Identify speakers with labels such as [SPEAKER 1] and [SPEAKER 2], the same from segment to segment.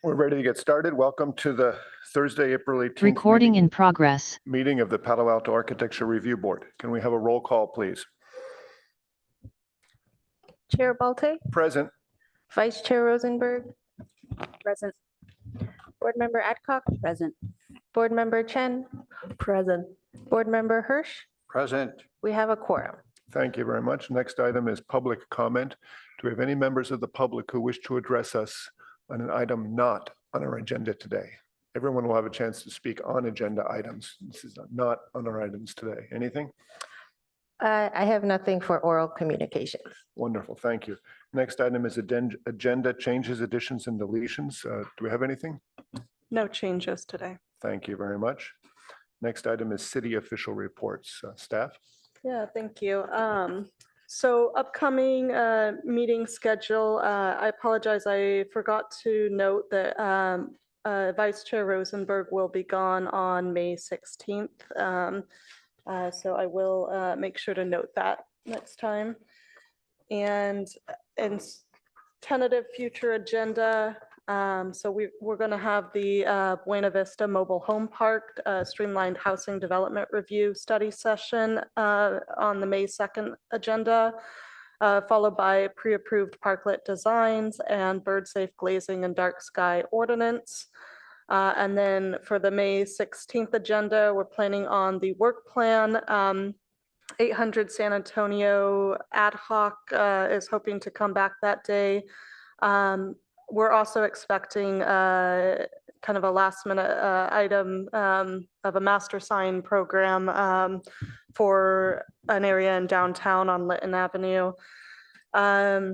[SPEAKER 1] We're ready to get started. Welcome to the Thursday, April 18th
[SPEAKER 2] Recording in progress.
[SPEAKER 1] meeting of the Palo Alto Architecture Review Board. Can we have a roll call, please?
[SPEAKER 3] Chair Balte,
[SPEAKER 1] Present.
[SPEAKER 3] Vice Chair Rosenberg. Present. Board Member Adcock. Present. Board Member Chen. Present. Board Member Hirsch.
[SPEAKER 1] Present.
[SPEAKER 3] We have a quorum.
[SPEAKER 1] Thank you very much. Next item is public comment. Do we have any members of the public who wish to address us on an item not on our agenda today? Everyone will have a chance to speak on agenda items. This is not on our items today. Anything?
[SPEAKER 3] I have nothing for oral communications.
[SPEAKER 1] Wonderful. Thank you. Next item is agenda changes, additions, and deletions. Do we have anything?
[SPEAKER 4] No changes today.
[SPEAKER 1] Thank you very much. Next item is city official reports. Staff?
[SPEAKER 4] Yeah, thank you. So upcoming meeting schedule, I apologize. I forgot to note that Vice Chair Rosenberg will be gone on May 16th. So I will make sure to note that next time. And tentative future agenda. So we're going to have the Buena Vista Mobile Home Park Streamlined Housing Development Review Study Session on the May 2nd agenda, followed by pre-approved parklet designs and bird safe glazing and dark sky ordinance. And then for the May 16th agenda, we're planning on the work plan. 800 San Antonio ad hoc is hoping to come back that day. We're also expecting kind of a last minute item of a master sign program for an area in downtown on Lytton Avenue. I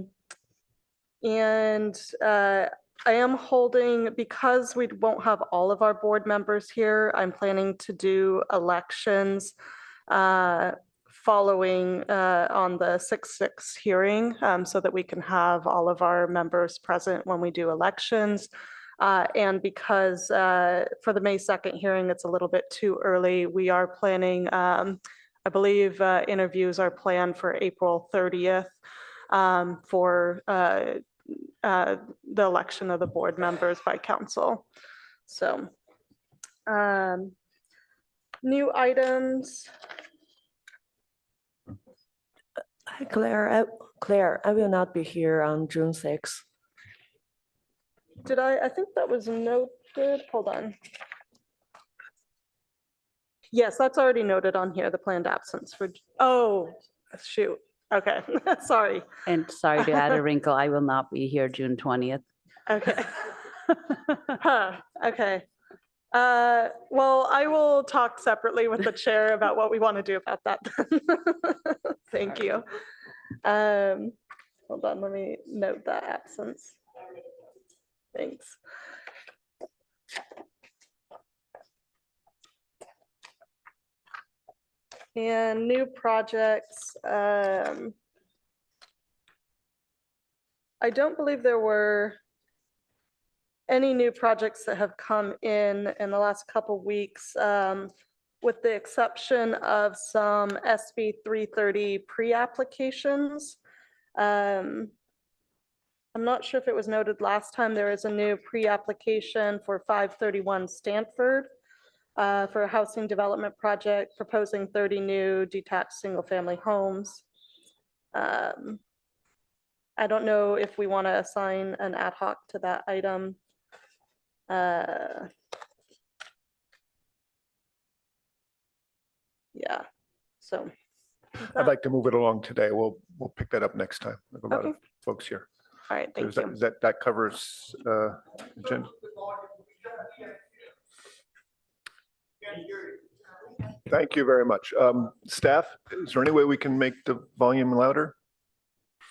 [SPEAKER 4] am holding, because we won't have all of our board members here, I'm planning to do elections following on the 6/6 hearing so that we can have all of our members present when we do elections. And because for the May 2nd hearing, it's a little bit too early, we are planning, I believe interviews are planned for April 30th for the election of the board members by council. So new items.
[SPEAKER 5] Hi, Claire, I will not be here on June 6th.
[SPEAKER 4] Did I think that was noted. Hold on. Yes, that's already noted on here, the planned absence for, oh, shoot. Okay, sorry.
[SPEAKER 6] And sorry to add a wrinkle, I will not be here June 20th.
[SPEAKER 4] Okay. Okay. Well, I will talk separately with the chair about what we want to do about that. Thank you. Hold on, let me note that absence. Thanks. And new projects. I don't believe there were any new projects that have come in the last couple weeks, with the exception of some SB 330 pre-applications. I'm not sure if it was noted last time, there is a new pre-application for 531 Stanford for a housing development project proposing 30 new detached single-family homes. I don't know if we want to assign an ad hoc to that item. Yeah, so.
[SPEAKER 1] I'd like to move it along today. We'll pick that up next time. We have a lot of
[SPEAKER 4] Okay.
[SPEAKER 1] folks here.
[SPEAKER 4] All right,
[SPEAKER 1] So
[SPEAKER 4] thank you.
[SPEAKER 1] that covers agenda. Thank you very much. Staff, is there any way we can make the volume louder?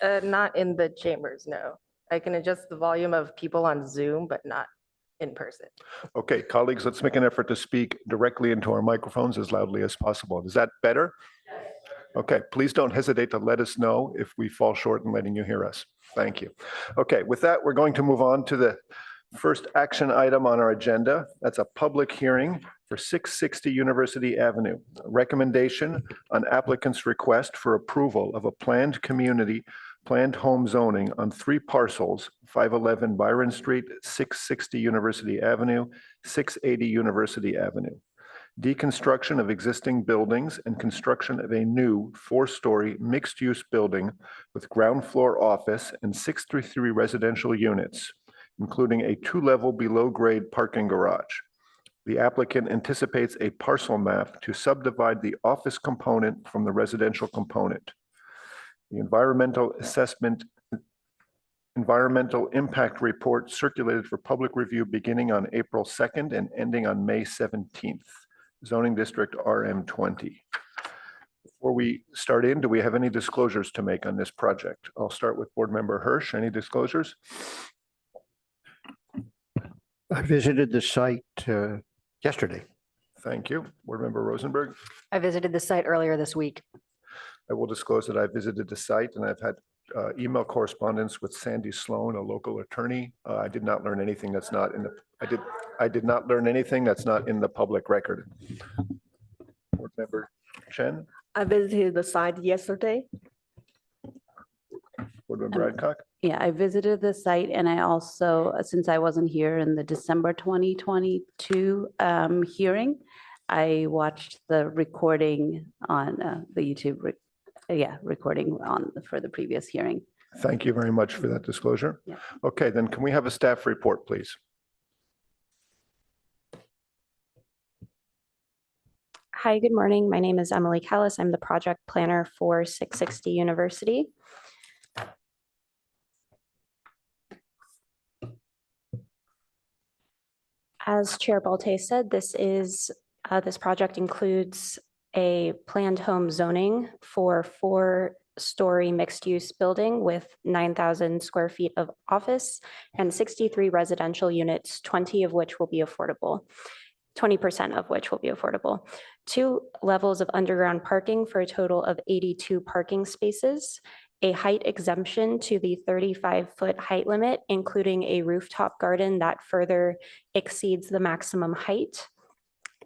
[SPEAKER 3] Not in the chambers, no. I can adjust the volume of people on Zoom, but not in person.
[SPEAKER 1] Okay, colleagues, let's make an effort to speak directly into our microphones as loudly as possible. Is that better? Okay, please don't hesitate to let us know if we fall short in letting you hear us. Thank you. Okay, with that, we're going to move on to the first action item on our agenda. That's a public hearing for 660 University Avenue. A recommendation on applicant's request for approval of a planned community planned home zoning on 3 parcels, 511 Byron Street, 660 University Avenue, 680 University Avenue. Deconstruction of existing buildings and construction of a new 4-story mixed-use building with ground floor office and 633 residential units, including a 2-level below-grade parking garage. The applicant anticipates a parcel map to subdivide the office component from the residential component. The environmental impact report circulated for public review beginning on April 2nd and ending on May 17th. Zoning District RM20. Before we start in, do we have any disclosures to make on this project? I'll start with Board Member Hirsch. Any disclosures?
[SPEAKER 2] I visited the site yesterday.
[SPEAKER 1] Thank you. Board Member Rosenberg.
[SPEAKER 7] I visited the site earlier this week.
[SPEAKER 1] I will disclose that I visited the site and I've had email correspondence with Sandy Sloan, a local attorney. I did not learn anything that's not in the, I did not learn anything that's not in the public record. Board Member Chen.
[SPEAKER 5] I visited the site yesterday.
[SPEAKER 1] Board Member Adcock.
[SPEAKER 6] Yeah, I visited the site and I also, since I wasn't here in the December 2022 hearing, I watched the recording on the YouTube, recording for the previous hearing.
[SPEAKER 1] Thank you very much for that disclosure.
[SPEAKER 6] Yeah.
[SPEAKER 1] Okay, then can we have a staff report, please?
[SPEAKER 8] Hi, good morning. My name is Emily Callis. I'm the project planner for 660 University. As Chair Balte said, this project includes a planned home zoning for 4-story mixed-use building with 9,000 square feet of office and 63 residential units, 20 of which will be affordable. 20% of which will be affordable. 2 levels of underground parking for a total of 82 parking spaces, a height exemption to the 35-foot height limit, including a rooftop garden that further exceeds the maximum height,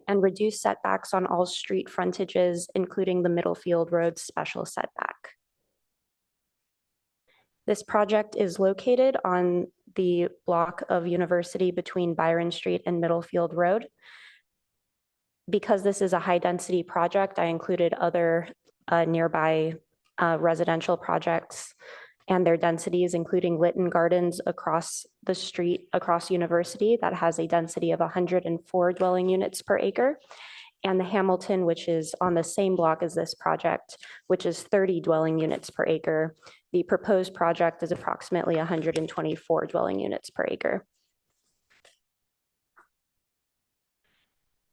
[SPEAKER 8] and reduced setbacks on all street frontages, including the Middlefield Road special setback. This project is located on the block of University between Byron Street and Middlefield Road. Because this is a high-density project, I included other nearby residential projects and their densities, including Lytton Gardens across the street, across University, that has a density of 104 dwelling units per acre, and the Hamilton, which is on the same block as this project, which is 30 dwelling units per acre. The proposed project is approximately 124 dwelling units per acre.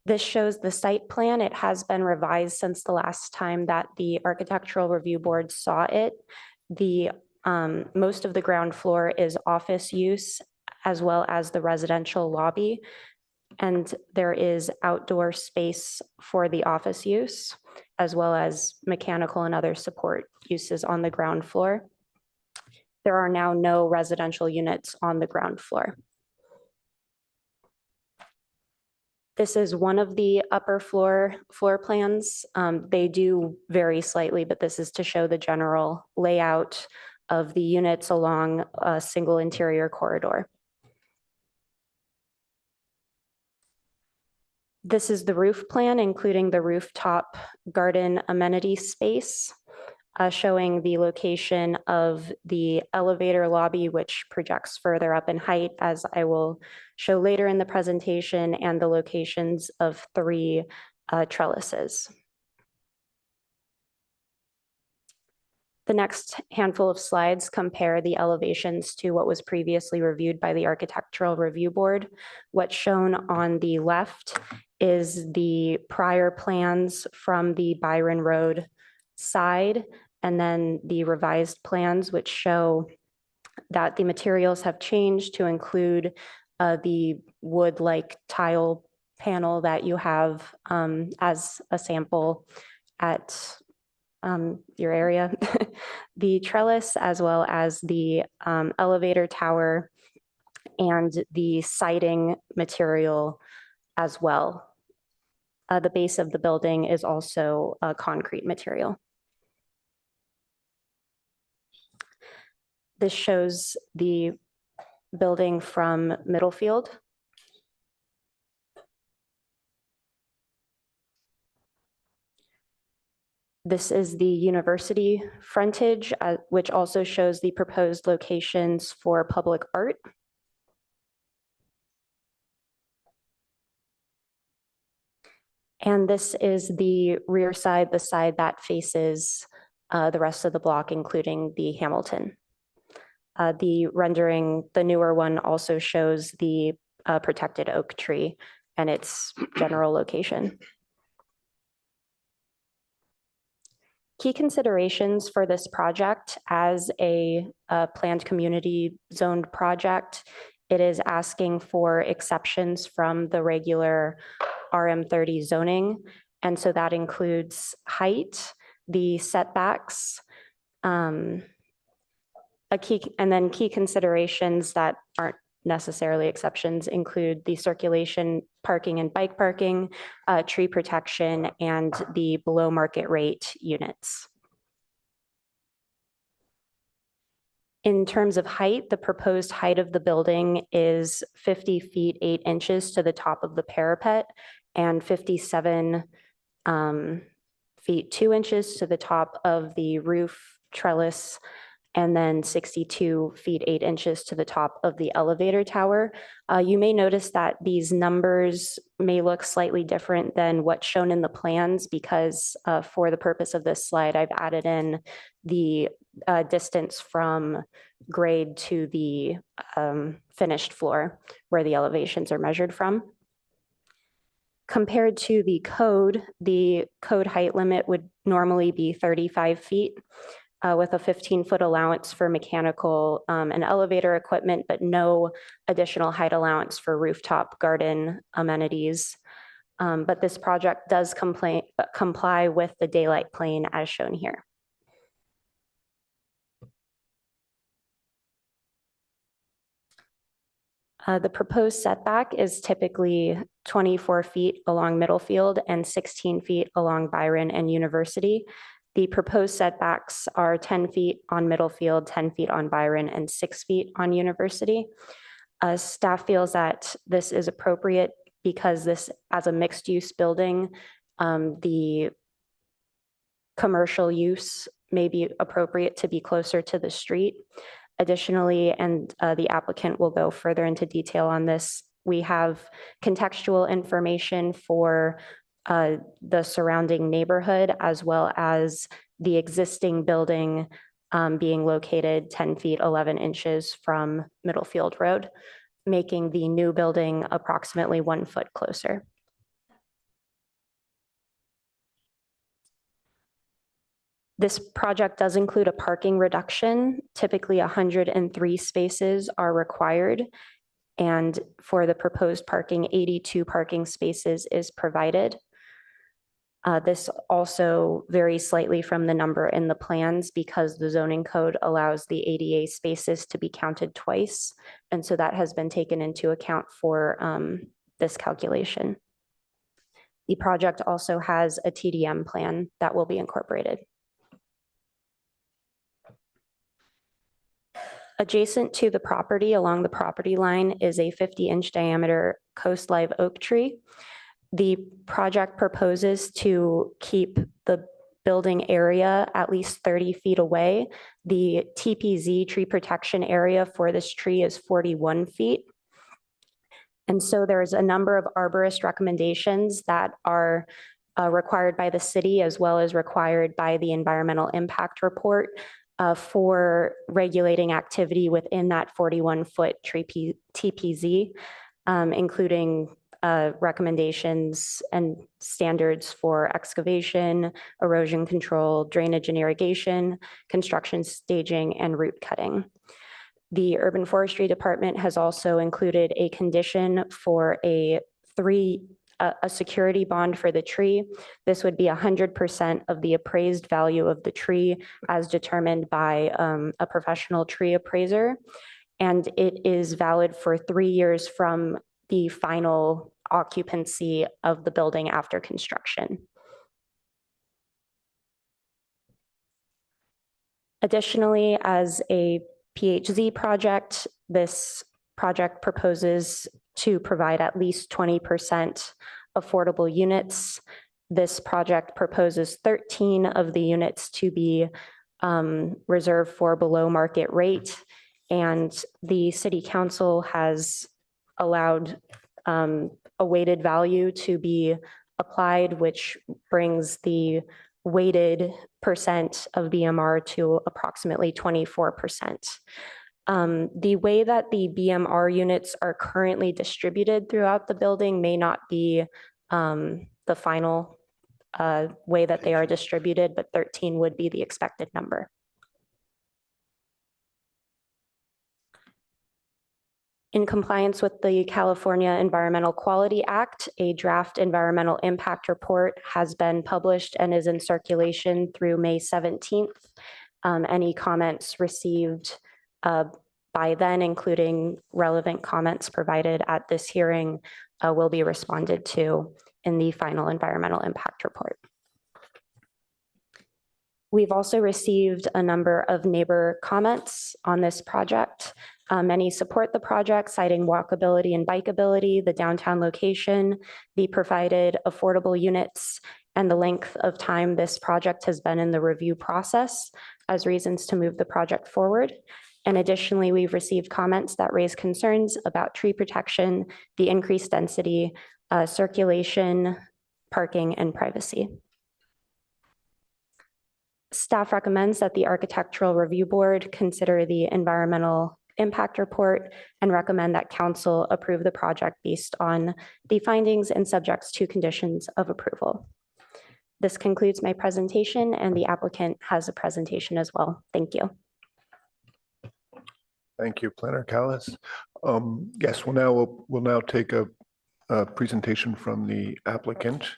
[SPEAKER 8] This shows the site plan. It has been revised since the last time that the Architectural Review Board saw it. Most of the ground floor is office use as well as the residential lobby. And there is outdoor space for the office use, as well as mechanical and other support uses on the ground floor. There are now no residential units on the ground floor. This is one of the upper floor plans. They do vary slightly, but this is to show the general layout of the units along a single interior corridor. This is the roof plan, including the rooftop garden amenity space, showing the location of the elevator lobby, which projects further up in height, as I will show later in the presentation, and the locations of 3 trellises. The next handful of slides compare the elevations to what was previously reviewed by the Architectural Review Board. What's shown on the left is the prior plans from the Byron Road side, and then the revised plans, which show that the materials have changed to include the wood-like tile panel that you have as a sample at your area, the trellis, as well as the elevator tower and the siding material as well. The base of the building is also a concrete material. This shows the building from Middlefield. This is the university frontage, which also shows the proposed locations for public art. And this is the rear side, the side that faces the rest of the block, including the Hamilton. The rendering, the newer one, also shows the protected oak tree and its general location. Key considerations for this project as a planned community zoned project, it is asking for exceptions from the regular RM30 zoning. And so that includes height, the setbacks, and then key considerations that aren't necessarily exceptions include the circulation, parking and bike parking, tree protection, and the below market rate units. In terms of height, the proposed height of the building is 50 feet 8 inches to the top of the parapet and 57 feet 2 inches to the top of the roof trellis, and then 62 feet 8 inches to the top of the elevator tower. You may notice that these numbers may look slightly different than what's shown in the plans because for the purpose of this slide, I've added in the distance from grade to the finished floor where the elevations are measured from. Compared to the code height limit would normally be 35 feet. With a 15-foot allowance for mechanical and elevator equipment, but no additional height allowance for rooftop garden amenities. But this project does comply with the daylight plane as shown here. The proposed setback is typically 24 feet along Middlefield and 16 feet along Byron and University. The proposed setbacks are 10 feet on Middlefield, 10 feet on Byron, and 6 feet on University. Staff feels that this is appropriate because this, as a mixed-use building, the commercial use may be appropriate to be closer to the street. Additionally, and the applicant will go further into detail on this, we have contextual information for the surrounding neighborhood, as well as the existing building being located 10 feet 11 inches from Middlefield Road, making the new building approximately 1 foot closer. This project does include a parking reduction. Typically 103 spaces are required. And for the proposed parking, 82 parking spaces is provided. This also varies slightly from the number in the plans because the zoning code allows the ADA spaces to be counted twice. And so that has been taken into account for this calculation. The project also has a TDM plan that will be incorporated. Adjacent to the property along the property line is a 50-inch diameter coast live oak tree. The project proposes to keep the building area at least 30 feet away. The TPZ, tree protection area, for this tree is 41 feet. And so there's a number of arborist recommendations that are required by the city as well as required by the environmental impact report for regulating activity within that 41-foot tree TPZ, including recommendations and standards for excavation, erosion control, drainage and irrigation, construction staging, and root cutting. The Urban Forestry Department has also included a condition for a security bond for the tree. This would be 100% of the appraised value of the tree as determined by a professional tree appraiser. And it is valid for 3 years from the final occupancy of the building after construction. Additionally, as a PHZ project. This project proposes to provide at least 20% affordable units. This project proposes 13 of the units to be reserved for below market rate. And the city council has allowed a weighted value to be applied, which brings the weighted percent of BMR to approximately 24%. The way that the BMR units are currently distributed throughout the building may not be the final way that they are distributed, but 13 would be the expected number. In compliance with the California Environmental Quality Act, a draft environmental impact report has been published and is in circulation through May 17th. Any comments received by then, including relevant comments provided at this hearing, will be responded to in the final environmental impact report. We've also received a number of neighbor comments on this project. Many support the project, citing walkability and bikeability, the downtown location, the provided affordable units, and the length of time this project has been in the review process as reasons to move the project forward. And additionally, we've received comments that raise concerns about tree protection, the increased density, circulation, parking, and privacy. Staff recommends that the Architectural Review Board consider the environmental impact report and recommend that council approve the project based on the findings and subjects to conditions of approval. This concludes my presentation, and the applicant has a presentation as well. Thank you.
[SPEAKER 1] Thank you, Planner Callis. Yes, we'll now take a presentation from the applicant.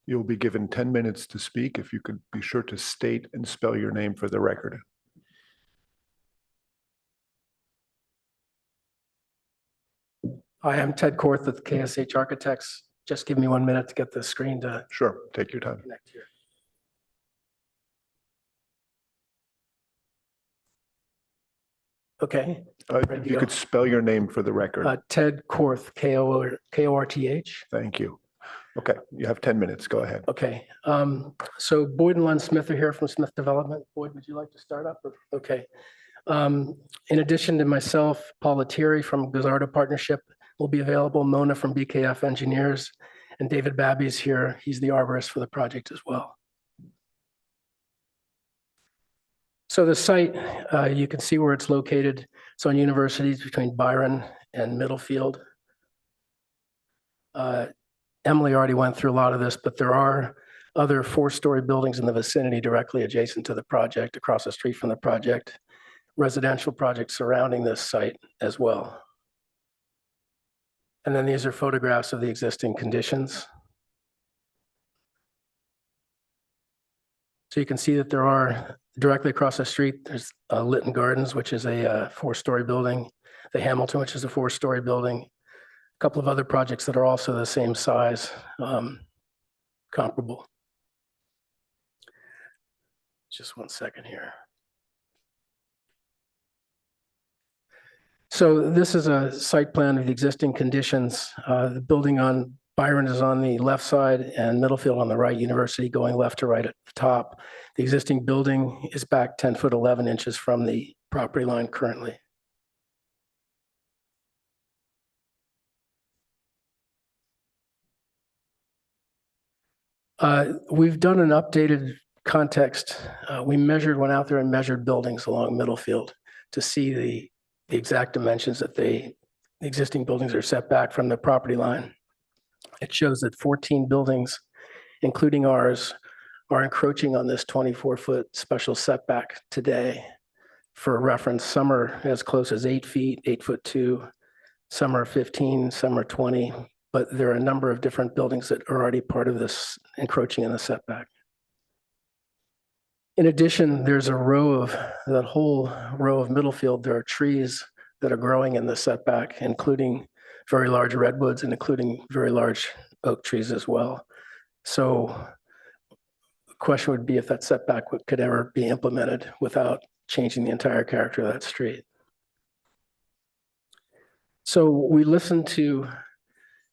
[SPEAKER 1] You'll be given 10 minutes to speak. If you could be sure to state and spell your name for the record.
[SPEAKER 9] Hi, I'm Ted Korth with KSH Architects. Just give me 1 minute to get the screen to
[SPEAKER 1] Sure, take your time.
[SPEAKER 9] connect here. Okay.
[SPEAKER 1] If you could spell your name for the record.
[SPEAKER 9] Ted Korth, K-O-R-T-H.
[SPEAKER 1] Thank you. Okay, you have 10 minutes. Go ahead.
[SPEAKER 9] Okay. So Boyd and Lund Smith are here from Smith Development. Boyd, would you like to start up? Okay. In addition to myself, Paul Lettieri from Gazzardo Partnership will be available, Mona from BKF Engineers, and David Babby's here. He's the arborist for the project as well. So the site, you can see where it's located. It's on Universities between Byron and Middlefield. Emily already went through a lot of this, but there are other 4-story buildings in the vicinity directly adjacent to the project, across the street from the project, residential projects surrounding this site as well. And then these are photographs of the existing conditions. So you can see that there are directly across the street, there's Lytton Gardens, which is a 4-story building, the Hamilton, which is a 4-story building, a couple of other projects that are also the same size, comparable. Just 1 second here. So this is a site plan of the existing conditions. The building on Byron is on the left side and Middlefield on the right, University going left to right at the top. The existing building is back 10 foot 11 inches from the property line currently. We've done an updated context. We went out there and measured buildings along Middlefield to see the exact dimensions that the existing buildings are set back from the property line. It shows that 14 buildings, including ours, are encroaching on this 24-foot special setback today. For reference, some are as close as 8 feet, 8'2", some are 15, some are 20, but there are a number of different buildings that are already part of this encroaching in the setback. In addition, there's that whole row of Middlefield, there are trees that are growing in the setback, including very large redwoods and including very large oak trees as well. So question would be if that setback could ever be implemented without changing the entire character of that street. So we listened to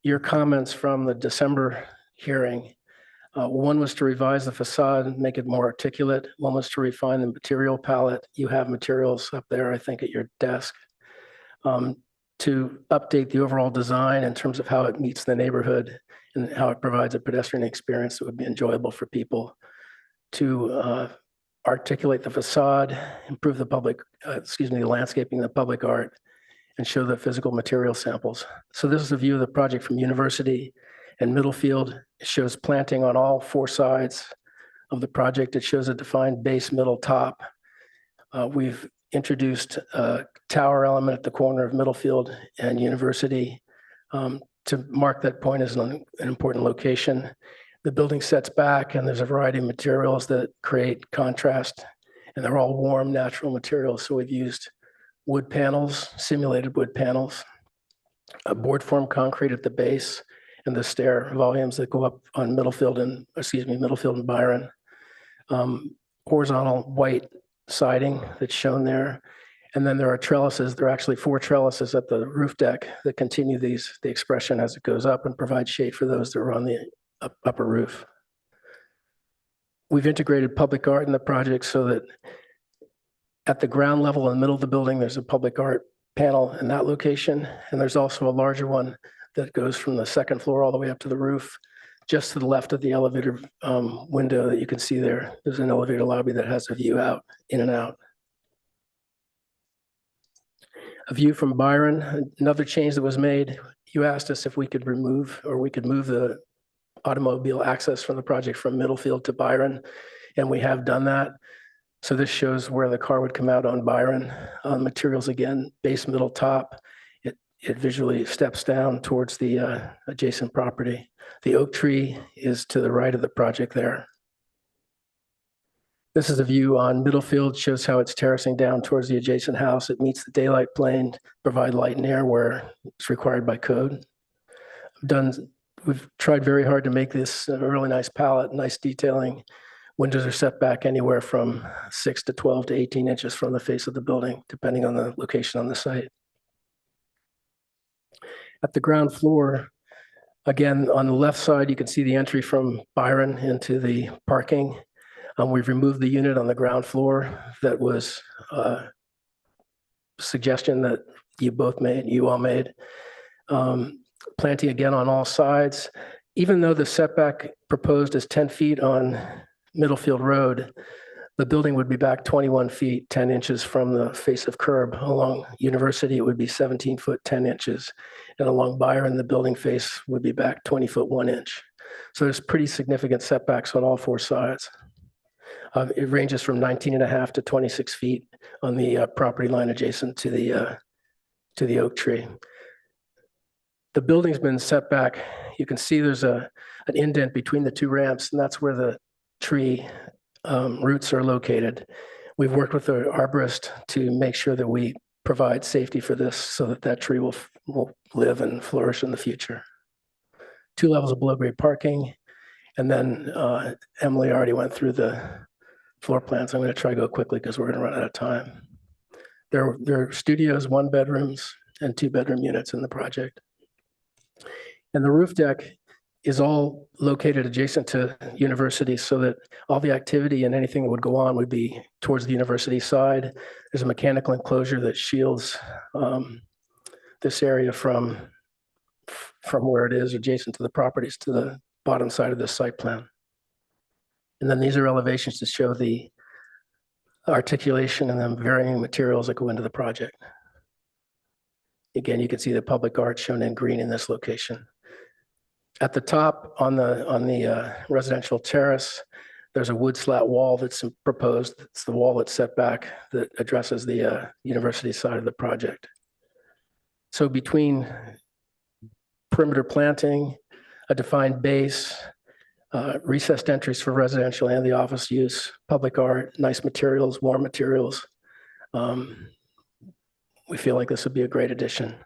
[SPEAKER 9] your comments from the December hearing. One was to revise the facade and make it more articulate. One was to refine the material palette. You have materials up there, I think, at your desk. To update the overall design in terms of how it meets the neighborhood and how it provides a pedestrian experience that would be enjoyable for people. To articulate the facade, improve the the landscaping, the public art, and show the physical material samples. So this is a view of the project from University and Middlefield. It shows planting on all four sides of the project. It shows a defined base, middle, top. We've introduced a tower element at the corner of Middlefield and University to mark that point as an important location. The building sets back and there's a variety of materials that create contrast, and they're all warm, natural materials. So we've used wood panels, simulated wood panels, a board form concrete at the base, and the stair volumes that go up on Middlefield and Byron. Horizontal white siding that's shown there. And then there are trellises. There are actually 4 trellises at the roof deck that continue the expression as it goes up and provide shade for those that are on the upper roof. We've integrated public art in the project so that at the ground level in the middle of the building, there's a public art panel in that location. And there's also a larger one that goes from the second floor all the way up to the roof. Just to the left of the elevator window that you can see there, there's an elevator lobby that has a view out, in and out. A view from Byron, another change that was made. You asked us if we could move the automobile access from the project from Middlefield to Byron, and we have done that. So this shows where the car would come out on Byron. Materials again, base, middle, top. It visually steps down towards the adjacent property. The oak tree is to the right of the project there. This is a view on Middlefield, shows how it's terracing down towards the adjacent house. It meets the daylight plane, provide light and air where it's required by code. We've tried very hard to make this a really nice palette, nice detailing. Windows are set back anywhere from 6 to 12 to 18 inches from the face of the building, depending on the location on the site. At the ground floor, again, on the left side, you can see the entry from Byron into the parking. We've removed the unit on the ground floor that was a suggestion that you all made. Planting again on all sides. Even though the setback proposed is 10 feet on Middlefield Road, the building would be back 21 feet, 10 inches from the face of curb. Along University, it would be 17 foot, 10 inches. And along Byron, the building face would be back 20 foot, 1 inch. So there's pretty significant setbacks on all 4 sides. It ranges from 19.5 to 26 feet on the property line adjacent to the oak tree. The building's been set back. You can see there's an indent between the 2 ramps, and that's where the tree roots are located. We've worked with the arborist to make sure that we provide safety for this so that that tree will live and flourish in the future. 2 levels of below-grade parking. And then Emily already went through the floor plans. I'm going to try to go quickly because we're going to run out of time. There are studios, 1 bedrooms, and 2 bedroom units in the project. And the roof deck is all located adjacent to University so that all the activity and anything that would go on would be towards the University side. There's a mechanical enclosure that shields this area from where it is adjacent to the properties to the bottom side of this site plan. And then these are elevations to show the articulation and the varying materials that go into the project. Again, you can see the public art shown in green in this location. At the top on the residential terrace, there's a wood slat wall that's proposed. It's the wall that's set back that addresses the University side of the project. So between perimeter planting, a defined base, recessed entries for residential and the office use, public art, nice materials, warm materials. We feel like this would be a great addition.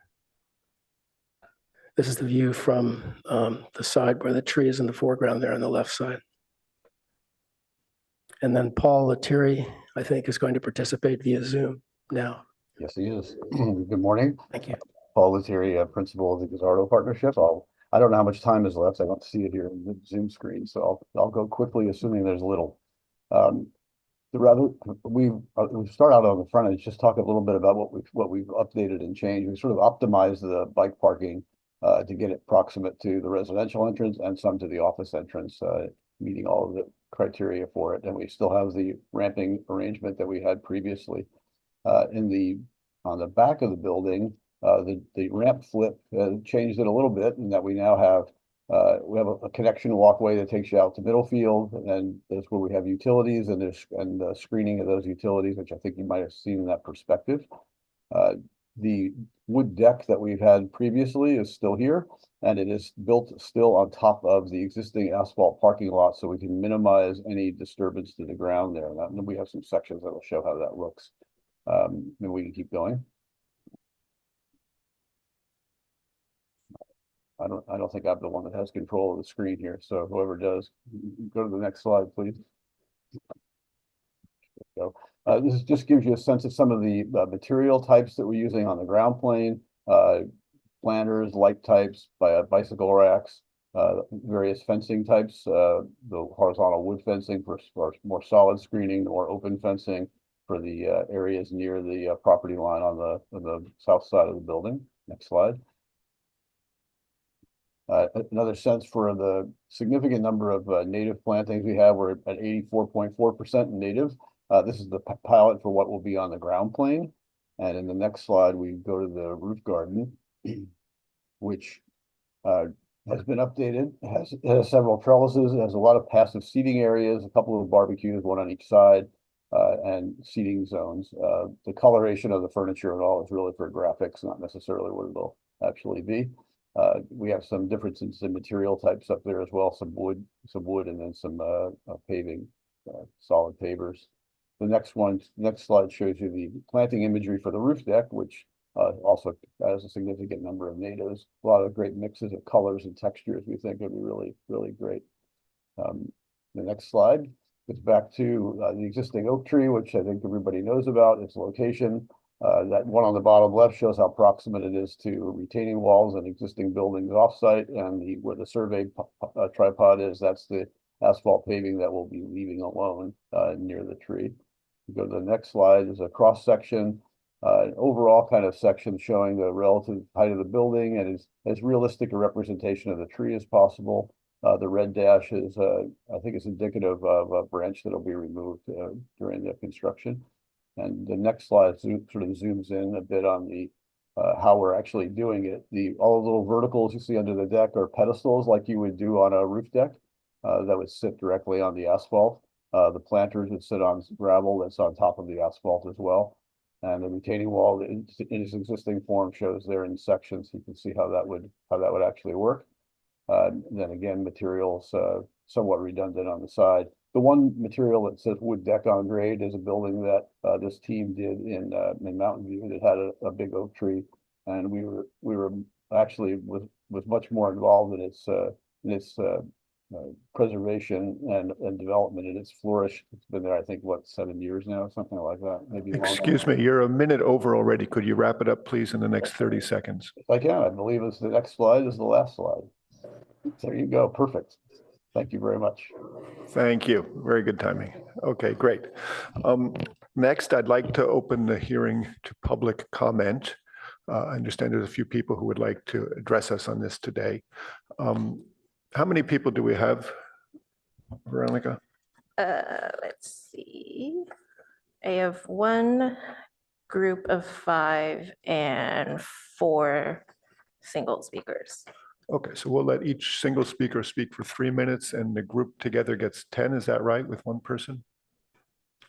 [SPEAKER 9] This is the view from the side where the tree is in the foreground there on the left side. And then Paul Lettieri, I think, is going to participate via Zoom now.
[SPEAKER 10] Yes, he is. Good morning.
[SPEAKER 9] Thank you.
[SPEAKER 10] Paul Lettieri, Principal of the Gazzardo Partnership. I don't know how much time is left. I don't see it here in the Zoom screen, so I'll go quickly, assuming there's little. Um, we start out on the front and just talk a little bit about what we've updated and changed. We sort of optimized the bike parking to get it proximate to the residential entrance and some to the office entrance, meeting all of the criteria for it. And we still have the ramping arrangement that we had previously. On the back of the building, the ramp flip changed it a little bit, in that we now have a connection walkway that takes you out to Middlefield, and that's where we have utilities and screening of those utilities, which I think you might have seen in that perspective. The wood deck that we've had previously is still here, and it is built still on top of the existing asphalt parking lot, so we can minimize any disturbance to the ground there. And we have some sections that will show how that looks. Maybe we can keep going. I don't think I'm the one that has control of the screen here, so whoever does, go to the next slide, please. So, this just gives you a sense of some of the material types that we're using on the ground plane, planters, light types, bicycle racks, various fencing types, the horizontal wood fencing for more solid screening, or open fencing for the areas near the property line on the south side of the building. Next slide. Another sense for the significant number of native plantings we have. We're at 84.4% native. This is the pilot for what will be on the ground plane. And in the next slide, we go to the roof garden, which has been updated. It has several trellises. It has a lot of passive seating areas, a couple of barbecues, one on each side, and seating zones. The coloration of the furniture and all is really for graphics, not necessarily what it'll actually be. We have some differences in material types up there as well, some wood, and then some paving, solid pavers. The next slide shows you the planting imagery for the roof deck, which also has a significant number of natives. A lot of great mixes of colors and textures we think would be really, really great. The next slide gets back to the existing oak tree, which I think everybody knows about, its location. That one on the bottom left shows how proximate it is to retaining walls and existing buildings offsite, and where the survey tripod is, that's the asphalt paving that we'll be leaving alone near the tree. Go to the next slide. Is a cross section, an overall kind of section showing the relative height of the building, and is as realistic a representation of the tree as possible. The red dash is, I think, is indicative of a branch that will be removed during the construction. And the next slide sort of zooms in a bit on the how we're actually doing it. All the little verticals you see under the deck are pedestals, like you would do on a roof deck, that would sit directly on the asphalt. The planters would sit on gravel that's on top of the asphalt as well. And the retaining wall in its existing form shows there in sections. You can see how that would actually work. Then again, materials somewhat redundant on the side. The one material that says wood deck on grade is a building that this team did in Mountain View that had a big oak tree, and we were actually was much more involved in its preservation and development, and it's flourished. It's been there, I think, what, 7 years now, something like that, maybe longer.
[SPEAKER 1] Excuse me, you're a minute over already. Could you wrap it up, please, in the next 30 seconds?
[SPEAKER 10] If I can, I believe it's the next slide is the last slide. There you go. Perfect. Thank you very much.
[SPEAKER 1] Thank you. Very good timing. Okay, great. Next, I'd like to open the hearing to public comment. I understand there's a few people who would like to address us on this today. How many people do we have, Veronica?
[SPEAKER 3] Let's see. I have one group of 5 and 4 single speakers.
[SPEAKER 1] Okay, so we'll let each single speaker speak for 3 minutes, and the group together gets 10. Is that right, with one person?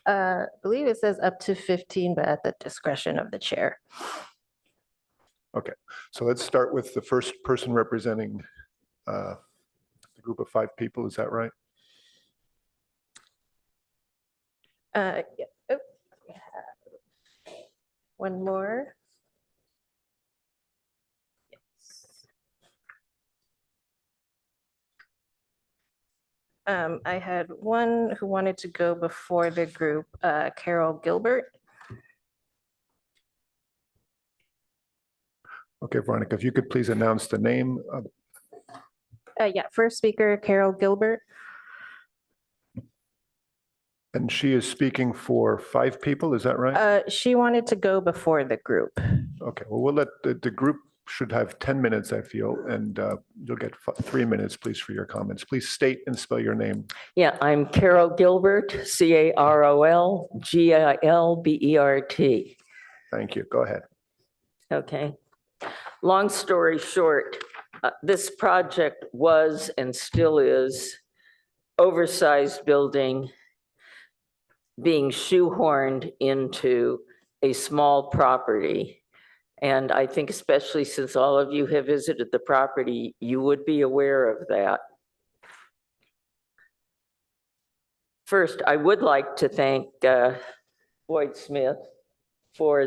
[SPEAKER 3] I believe it says up to 15, but at the discretion of the chair.
[SPEAKER 1] Okay, so let's start with the first person representing the group of 5 people. Is that right?
[SPEAKER 3] Yeah. Oh, we have one more. Yes. I had one who wanted to go before the group, Carol Gilbert.
[SPEAKER 1] Okay, Veronica, if you could please announce the name.
[SPEAKER 3] Yeah, first speaker, Carol Gilbert.
[SPEAKER 1] And she is speaking for 5 people, is that right?
[SPEAKER 3] She wanted to go before the group.
[SPEAKER 1] Okay, well, we'll let the group should have 10 minutes, I feel, and you'll get 3 minutes, please, for your comments. Please state and spell your name.
[SPEAKER 5] Yeah, I'm Carol Gilbert, CarolGilbert.
[SPEAKER 1] Thank you. Go ahead.
[SPEAKER 5] Okay. Long story short, this project was and still is oversized building being shoehorned into a small property. And I think especially since all of you have visited the property, you would be aware of that. First, I would like to thank Boyd Smith for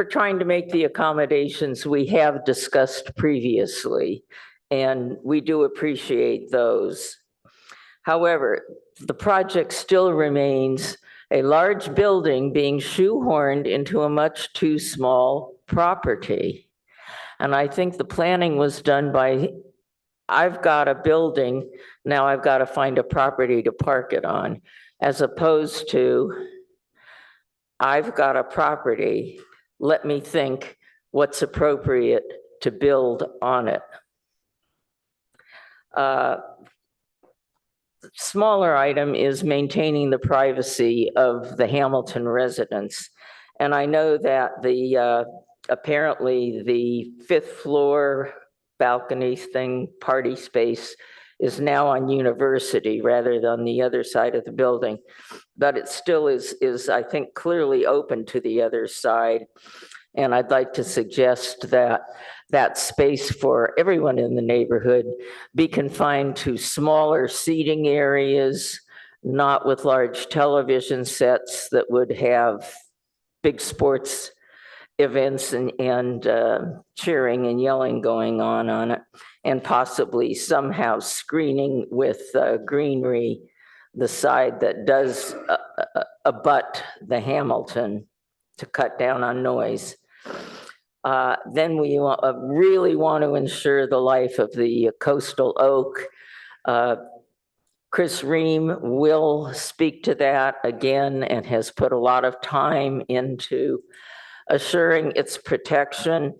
[SPEAKER 5] trying to make the accommodations we have discussed previously, and we do appreciate those. However, the project still remains a large building being shoehorned into a much too small property. And I think the planning was done by, I've got a building, now I've got to find a property to park it on, as opposed to, I've got a property, let me think what's appropriate to build on it. Smaller item is maintaining the privacy of the Hamilton residents. And I know that apparently the 5th floor balcony thing, party space, is now on University rather than the other side of the building. But it still is I think, clearly open to the other side. And I'd like to suggest that that space for everyone in the neighborhood be confined to smaller seating areas, not with large television sets that would have big sports events and cheering and yelling going on it, and possibly somehow screening with greenery the side that does abut the Hamilton to cut down on noise. Then we really want to ensure the life of the coastal oak. Chris Ream will speak to that again and has put a lot of time into assuring its protection.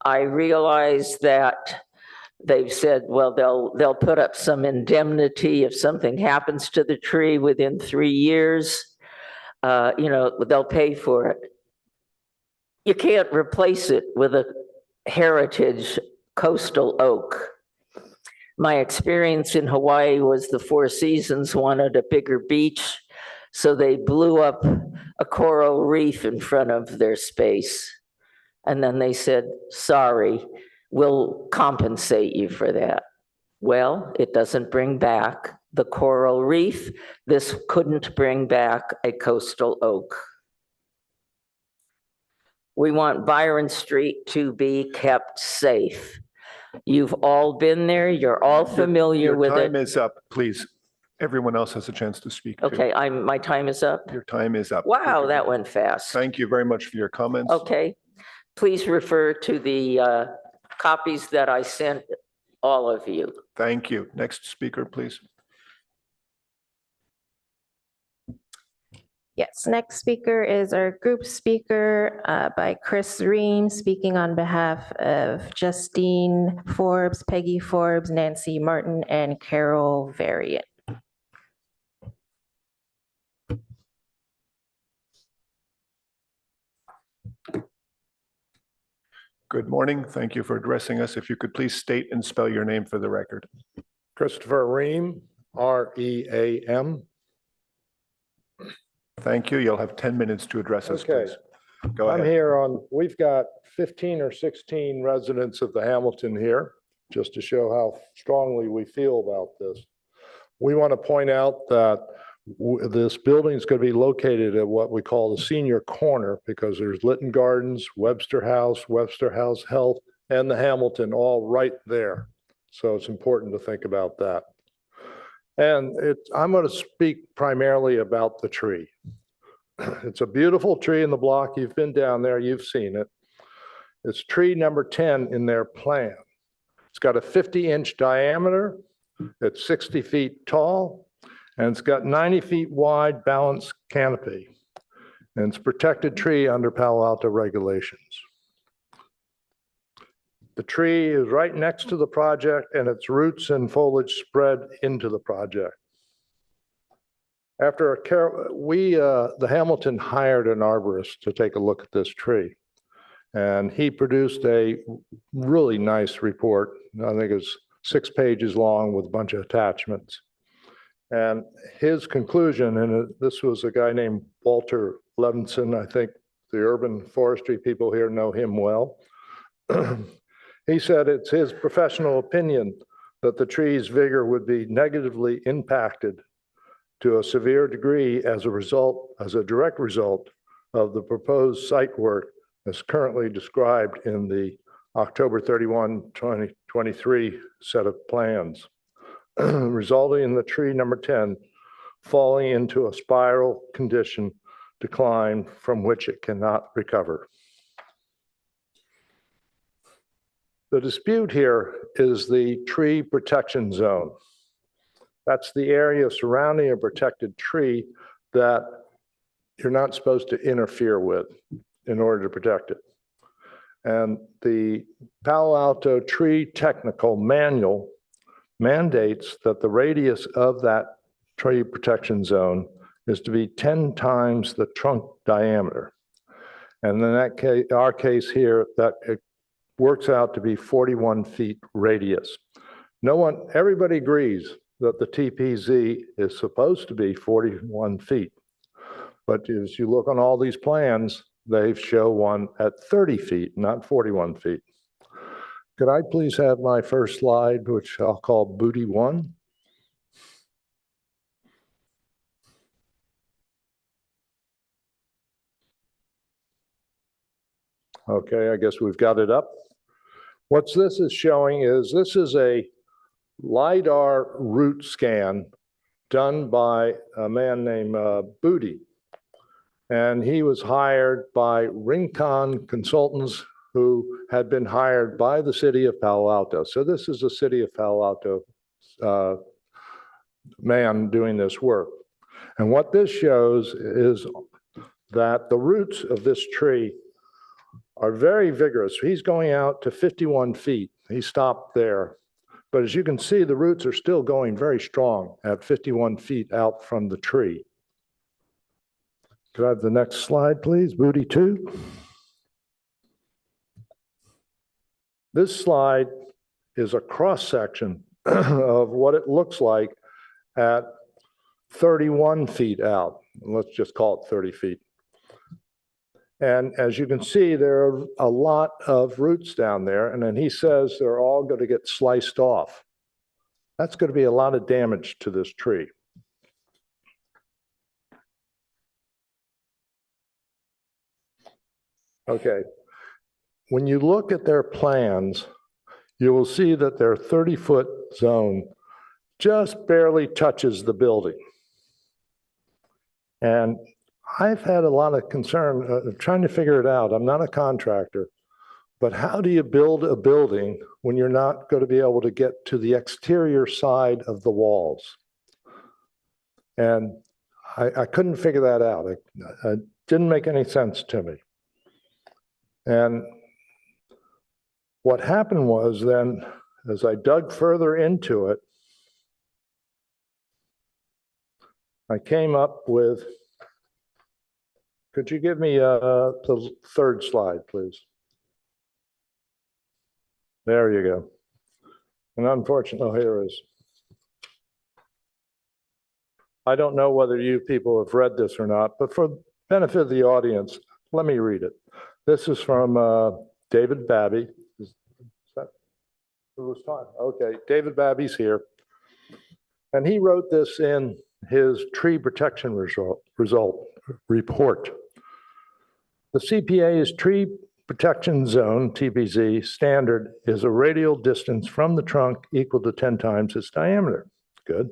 [SPEAKER 5] I realize that they've said, well, they'll put up some indemnity if something happens to the tree within 3 years. They'll pay for it. You can't replace it with a heritage coastal oak. My experience in Hawaii was the Four Seasons wanted a bigger beach, so they blew up a coral reef in front of their space. And then they said, sorry, we'll compensate you for that. Well, it doesn't bring back the coral reef. This couldn't bring back a coastal oak. We want Byron Street to be kept safe. You've all been there. You're all familiar with it.
[SPEAKER 1] Your time is up, please. Everyone else has a chance to speak too.
[SPEAKER 5] Okay, my time is up.
[SPEAKER 1] Your time is up.
[SPEAKER 5] Wow, that went fast.
[SPEAKER 1] Thank you very much for your comments.
[SPEAKER 5] Okay, please refer to the copies that I sent all of you.
[SPEAKER 1] Thank you. Next speaker, please.
[SPEAKER 3] Yes, next speaker is our group speaker by Chris Ream, speaking on behalf of Justine Forbes, Peggy Forbes, Nancy Martin, and Carol Varian.
[SPEAKER 1] Good morning. Thank you for addressing us. If you could please state and spell your name for the record.
[SPEAKER 11] Christopher Ream, R-E-A-M.
[SPEAKER 1] Thank you. You'll have 10 minutes to address us,
[SPEAKER 11] Okay.
[SPEAKER 1] please. Go
[SPEAKER 11] I'm
[SPEAKER 1] ahead.
[SPEAKER 11] here we've got 15 or 16 residents of the Hamilton here, just to show how strongly we feel about this. We want to point out that this building is going to be located at what we call the senior corner, because there's Lytton Gardens, Webster House Health, and the Hamilton all right there. So it's important to think about that. And I'm going to speak primarily about the tree. It's a beautiful tree in the block. You've been down there, you've seen it. It's tree number 10 in their plan. It's got a 50-inch diameter, it's 60 feet tall, and it's got 90 feet wide balanced canopy. And it's a protected tree under Palo Alto regulations. The tree is right next to the project and its roots and foliage spread into the project. After the Hamilton hired an arborist to take a look at this tree. And he produced a really nice report. I think it's 6 pages long with a bunch of attachments. And his conclusion, and this was a guy named Walter Levinson, I think the urban forestry people here know him well. He said it's his professional opinion that the tree's vigor would be negatively impacted to a severe degree as a direct result of the proposed site work as currently described in the October 31, 2023 set of plans, resulting in the tree number 10 falling into a spiral condition decline from which it cannot recover. The dispute here is the tree protection zone. That's the area surrounding a protected tree that you're not supposed to interfere with in order to protect it. And the Palo Alto Tree Technical Manual mandates that the radius of that tree protection zone is to be 10 times the trunk diameter. And in that case, our case here, that it works out to be 41 feet radius. Everybody agrees that the TPZ is supposed to be 41 feet. But as you look on all these plans, they show one at 30 feet, not 41 feet. Could I please have my first slide, which I'll call Booty 1? Okay, I guess we've got it up. What this is showing is this is a LiDAR root scan done by a man named Booty. And he was hired by Rincon Consultants, who had been hired by the city of Palo Alto. So this is a city of Palo Alto man doing this work. And what this shows is that the roots of this tree are very vigorous. He's going out to 51 feet. He stopped there. But as you can see, the roots are still going very strong at 51 feet out from the tree. Could I have the next slide, please? Booty 2. This slide is a cross-section of what it looks like at 31 feet out. Let's just call it 30 feet. And as you can see, there are a lot of roots down there. And then he says they're all going to get sliced off. That's going to be a lot of damage to this tree. Okay. When you look at their plans, you will see that their 30-foot zone just barely touches the building. And I've had a lot of concern trying to figure it out. I'm not a contractor, but how do you build a building when you're not going to be able to get to the exterior side of the walls? And I couldn't figure that out. It didn't make any sense to me. And what happened was then, as I dug further into it, I came up with, could you give me the third slide, please? There you go. And unfortunately, here is. I don't know whether you people have read this or not, but for the benefit of the audience, let me read it. This is from David Babby. Is that who was talking? Okay, David Babby's here. And he wrote this in his tree protection result report. The CPA's tree protection zone, TPZ, standard is a radial distance from the trunk equal to 10 times its diameter. Good.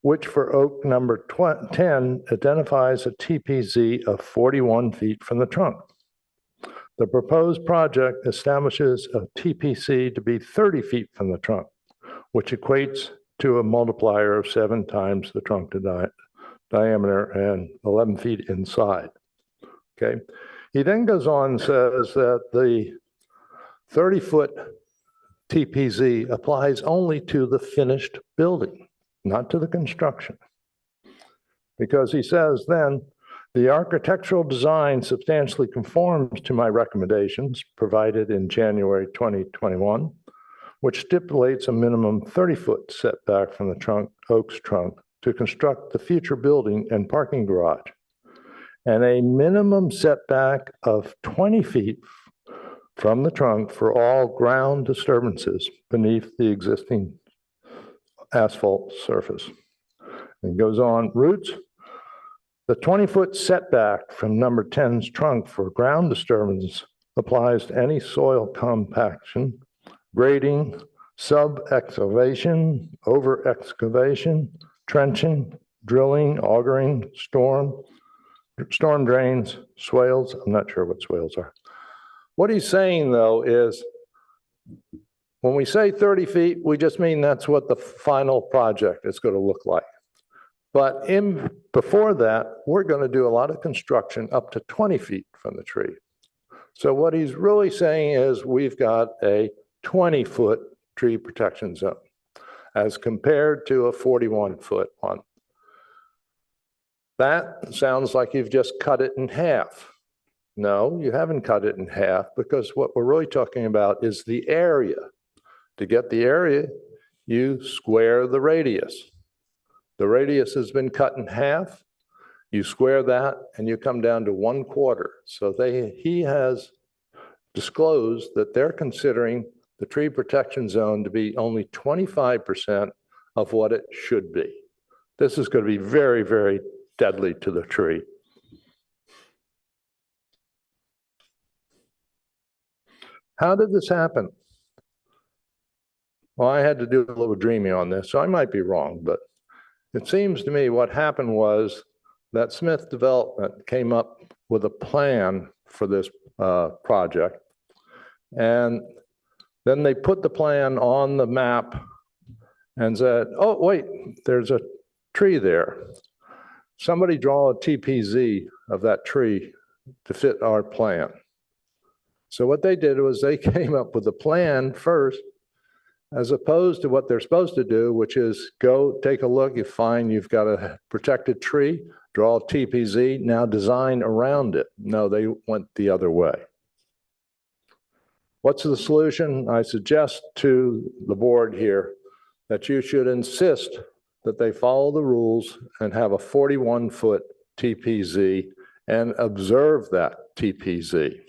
[SPEAKER 11] which for Oak number 10 identifies a TPZ of 41 feet from the trunk. The proposed project establishes a TPC to be 30 feet from the trunk, which equates to a multiplier of 7 times the trunk diameter and 11 feet inside. Okay. He then goes on and says that the 30-foot TPZ applies only to the finished building, not to the construction. Because he says then, the architectural design substantially conforms to my recommendations provided in January 2021, which stipulates a minimum 30-foot setback from the Oak's trunk to construct the future building and parking garage, and a minimum setback of 20 feet from the trunk for all ground disturbances beneath the existing asphalt surface. It goes on, roots. The 20-foot setback from number 10's trunk for ground disturbance applies to any soil compaction, grading, sub-excavation, over-excavation, trenching, drilling, augering, storm drains, swales. I'm not sure what swales are. What he's saying, though, is when we say 30 feet, we just mean that's what the final project is going to look like. But before that, we're going to do a lot of construction up to 20 feet from the tree. So what he's really saying is we've got a 20-foot tree protection zone as compared to a 41-foot one. That sounds like you've just cut it in half. No, you haven't cut it in half, because what we're really talking about is the area. To get the area, you square the radius. The radius has been cut in half. You square that and you come down to 1/4. So he has disclosed that they're considering the tree protection zone to be only 25% of what it should be. This is going to be very, very deadly to the tree. How did this happen? Well, I had to do a little dreaming on this, so I might be wrong, but it seems to me what happened was that Smith Development came up with a plan for this project. And then they put the plan on the map and said, oh, wait, there's a tree there. Somebody draw a TPZ of that tree to fit our plan. So what they did was they came up with a plan first, as opposed to what they're supposed to do, which is go take a look, you find you've got a protected tree, draw a TPZ, now design around it. No, they went the other way. What's the solution? I suggest to the board here that you should insist that they follow the rules and have a 41-foot TPZ and observe that TPZ.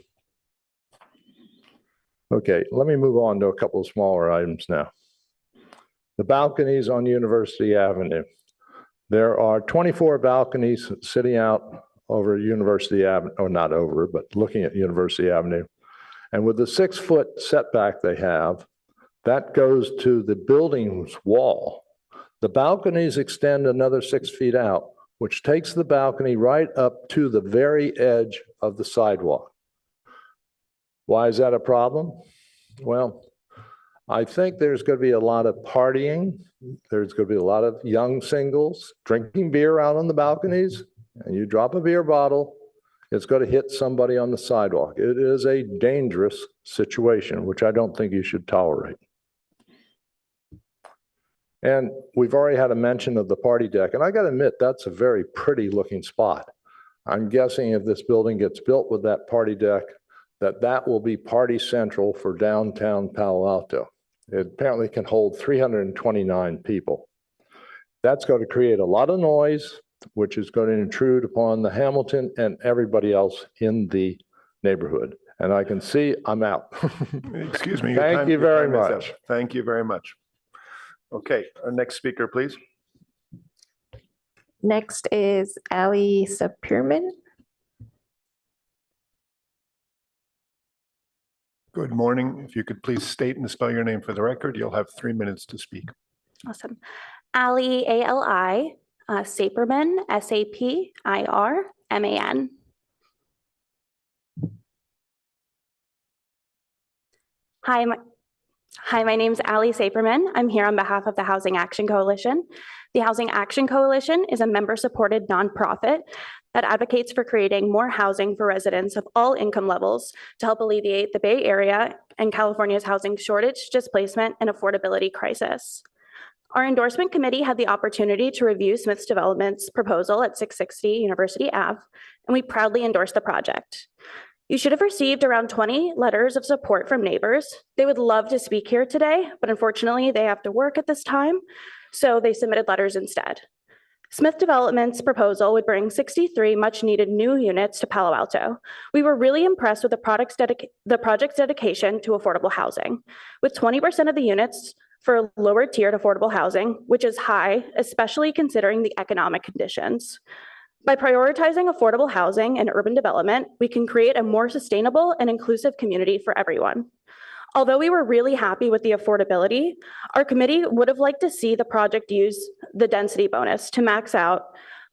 [SPEAKER 11] Okay, let me move on to a couple of smaller items now. The balconies on University Avenue. There are 24 balconies sitting out over University Avenue, or not over, but looking at University Avenue. And with the 6-foot setback they have, that goes to the building's wall. The balconies extend another 6 feet out, which takes the balcony right up to the very edge of the sidewalk. Why is that a problem? Well, I think there's going to be a lot of partying. There's going to be a lot of young singles drinking beer out on the balconies, and you drop a beer bottle, it's going to hit somebody on the sidewalk. It is a dangerous situation, which I don't think you should tolerate. And we've already had a mention of the party deck, and I got to admit, that's a very pretty looking spot. I'm guessing if this building gets built with that party deck, that will be party central for downtown Palo Alto. It apparently can hold 329 people. That's going to create a lot of noise, which is going to intrude upon the Hamilton and everybody else in the neighborhood. And I can see I'm out.
[SPEAKER 1] Excuse me.
[SPEAKER 11] Thank you very much.
[SPEAKER 1] Thank you very much. Okay, our next speaker, please.
[SPEAKER 3] Next is Ali Sapirman.
[SPEAKER 1] Good morning. If you could please state and spell your name for the record, you'll have 3 minutes to speak.
[SPEAKER 8] Awesome. Ali, A-L-I, Saperman, S-A-P-I-R-M-A-N. Hi, my name's Ali Saperman. I'm here on behalf of the Housing Action Coalition. The Housing Action Coalition is a member-supported nonprofit that advocates for creating more housing for residents of all income levels to help alleviate the Bay Area and California's housing shortage, displacement, and affordability crisis. Our endorsement committee had the opportunity to review Smith's Development's proposal at 660 University Ave, and we proudly endorsed the project. You should have received around 20 letters of support from neighbors. They would love to speak here today, but unfortunately they have to work at this time, so they submitted letters instead. Smith Development's proposal would bring 63 much-needed new units to Palo Alto. We were really impressed with the project's dedication to affordable housing. With 20% of the units for lower tiered affordable housing, which is high, especially considering the economic conditions. By prioritizing affordable housing and urban development, we can create a more sustainable and inclusive community for everyone. Although we were really happy with the affordability, our committee would have liked to see the project use the density bonus to max out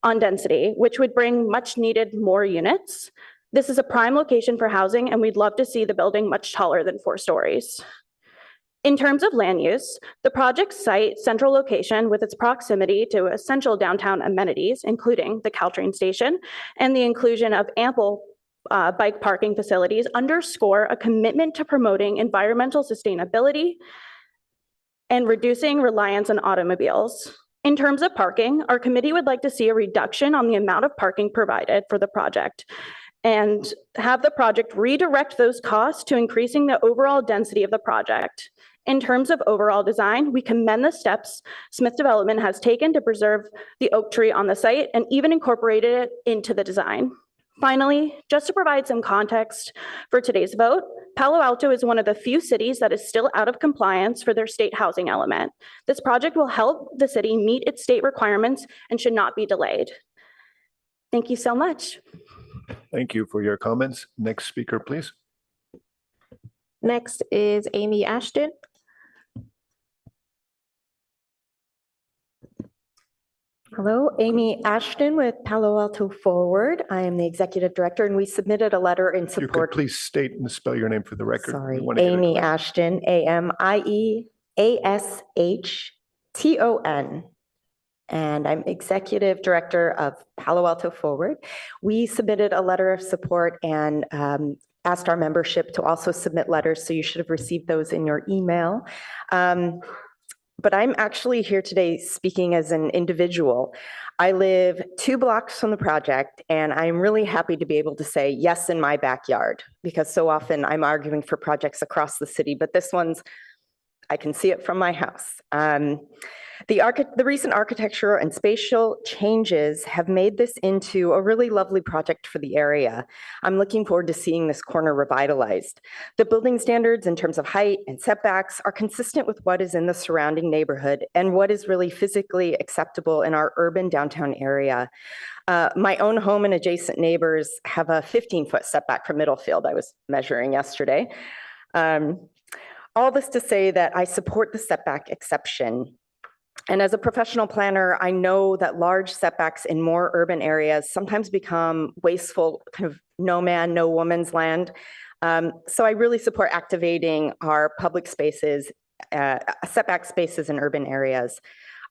[SPEAKER 8] on density, which would bring much needed more units. This is a prime location for housing, and we'd love to see the building much taller than 4 stories. In terms of land use, the project site central location with its proximity to essential downtown amenities, including the Caltrain station, and the inclusion of ample bike parking facilities underscore a commitment to promoting environmental sustainability and reducing reliance on automobiles. In terms of parking, our committee would like to see a reduction on the amount of parking provided for the project and have the project redirect those costs to increasing the overall density of the project. In terms of overall design, we commend the steps Smith Development has taken to preserve the oak tree on the site and even incorporated it into the design. Finally, just to provide some context for today's vote, Palo Alto is one of the few cities that is still out of compliance for their state housing element. This project will help the city meet its state requirements and should not be delayed. Thank you so much.
[SPEAKER 1] Thank you for your comments. Next speaker, please.
[SPEAKER 3] Next is Amy Ashton.
[SPEAKER 7] Hello, Amy Ashton with Palo Alto Forward. I am the executive director, and we submitted a letter in
[SPEAKER 1] You could
[SPEAKER 7] support.
[SPEAKER 1] please state and spell your name for the record. We
[SPEAKER 7] Sorry,
[SPEAKER 1] want to get it
[SPEAKER 7] Amy
[SPEAKER 1] correct.
[SPEAKER 7] Ashton, AMIEASHTON. And I'm executive director of Palo Alto Forward. We submitted a letter of support and asked our membership to also submit letters, so you should have received those in your email. But I'm actually here today speaking as an individual. I live 2 blocks from the project, and I'm really happy to be able to say yes in my backyard, because so often I'm arguing for projects across the city, but this one's, I can see it from my house. The recent architectural and spatial changes have made this into a really lovely project for the area. I'm looking forward to seeing this corner revitalized. The building standards in terms of height and setbacks are consistent with what is in the surrounding neighborhood and what is really physically acceptable in our urban downtown area. My own home and adjacent neighbors have a 15-foot setback from Middlefield. I was measuring yesterday. All this to say that I support the setback exception. And as a professional planner, I know that large setbacks in more urban areas sometimes become wasteful, kind of no man, no woman's land. So I really support activating our public spaces, setback spaces in urban areas.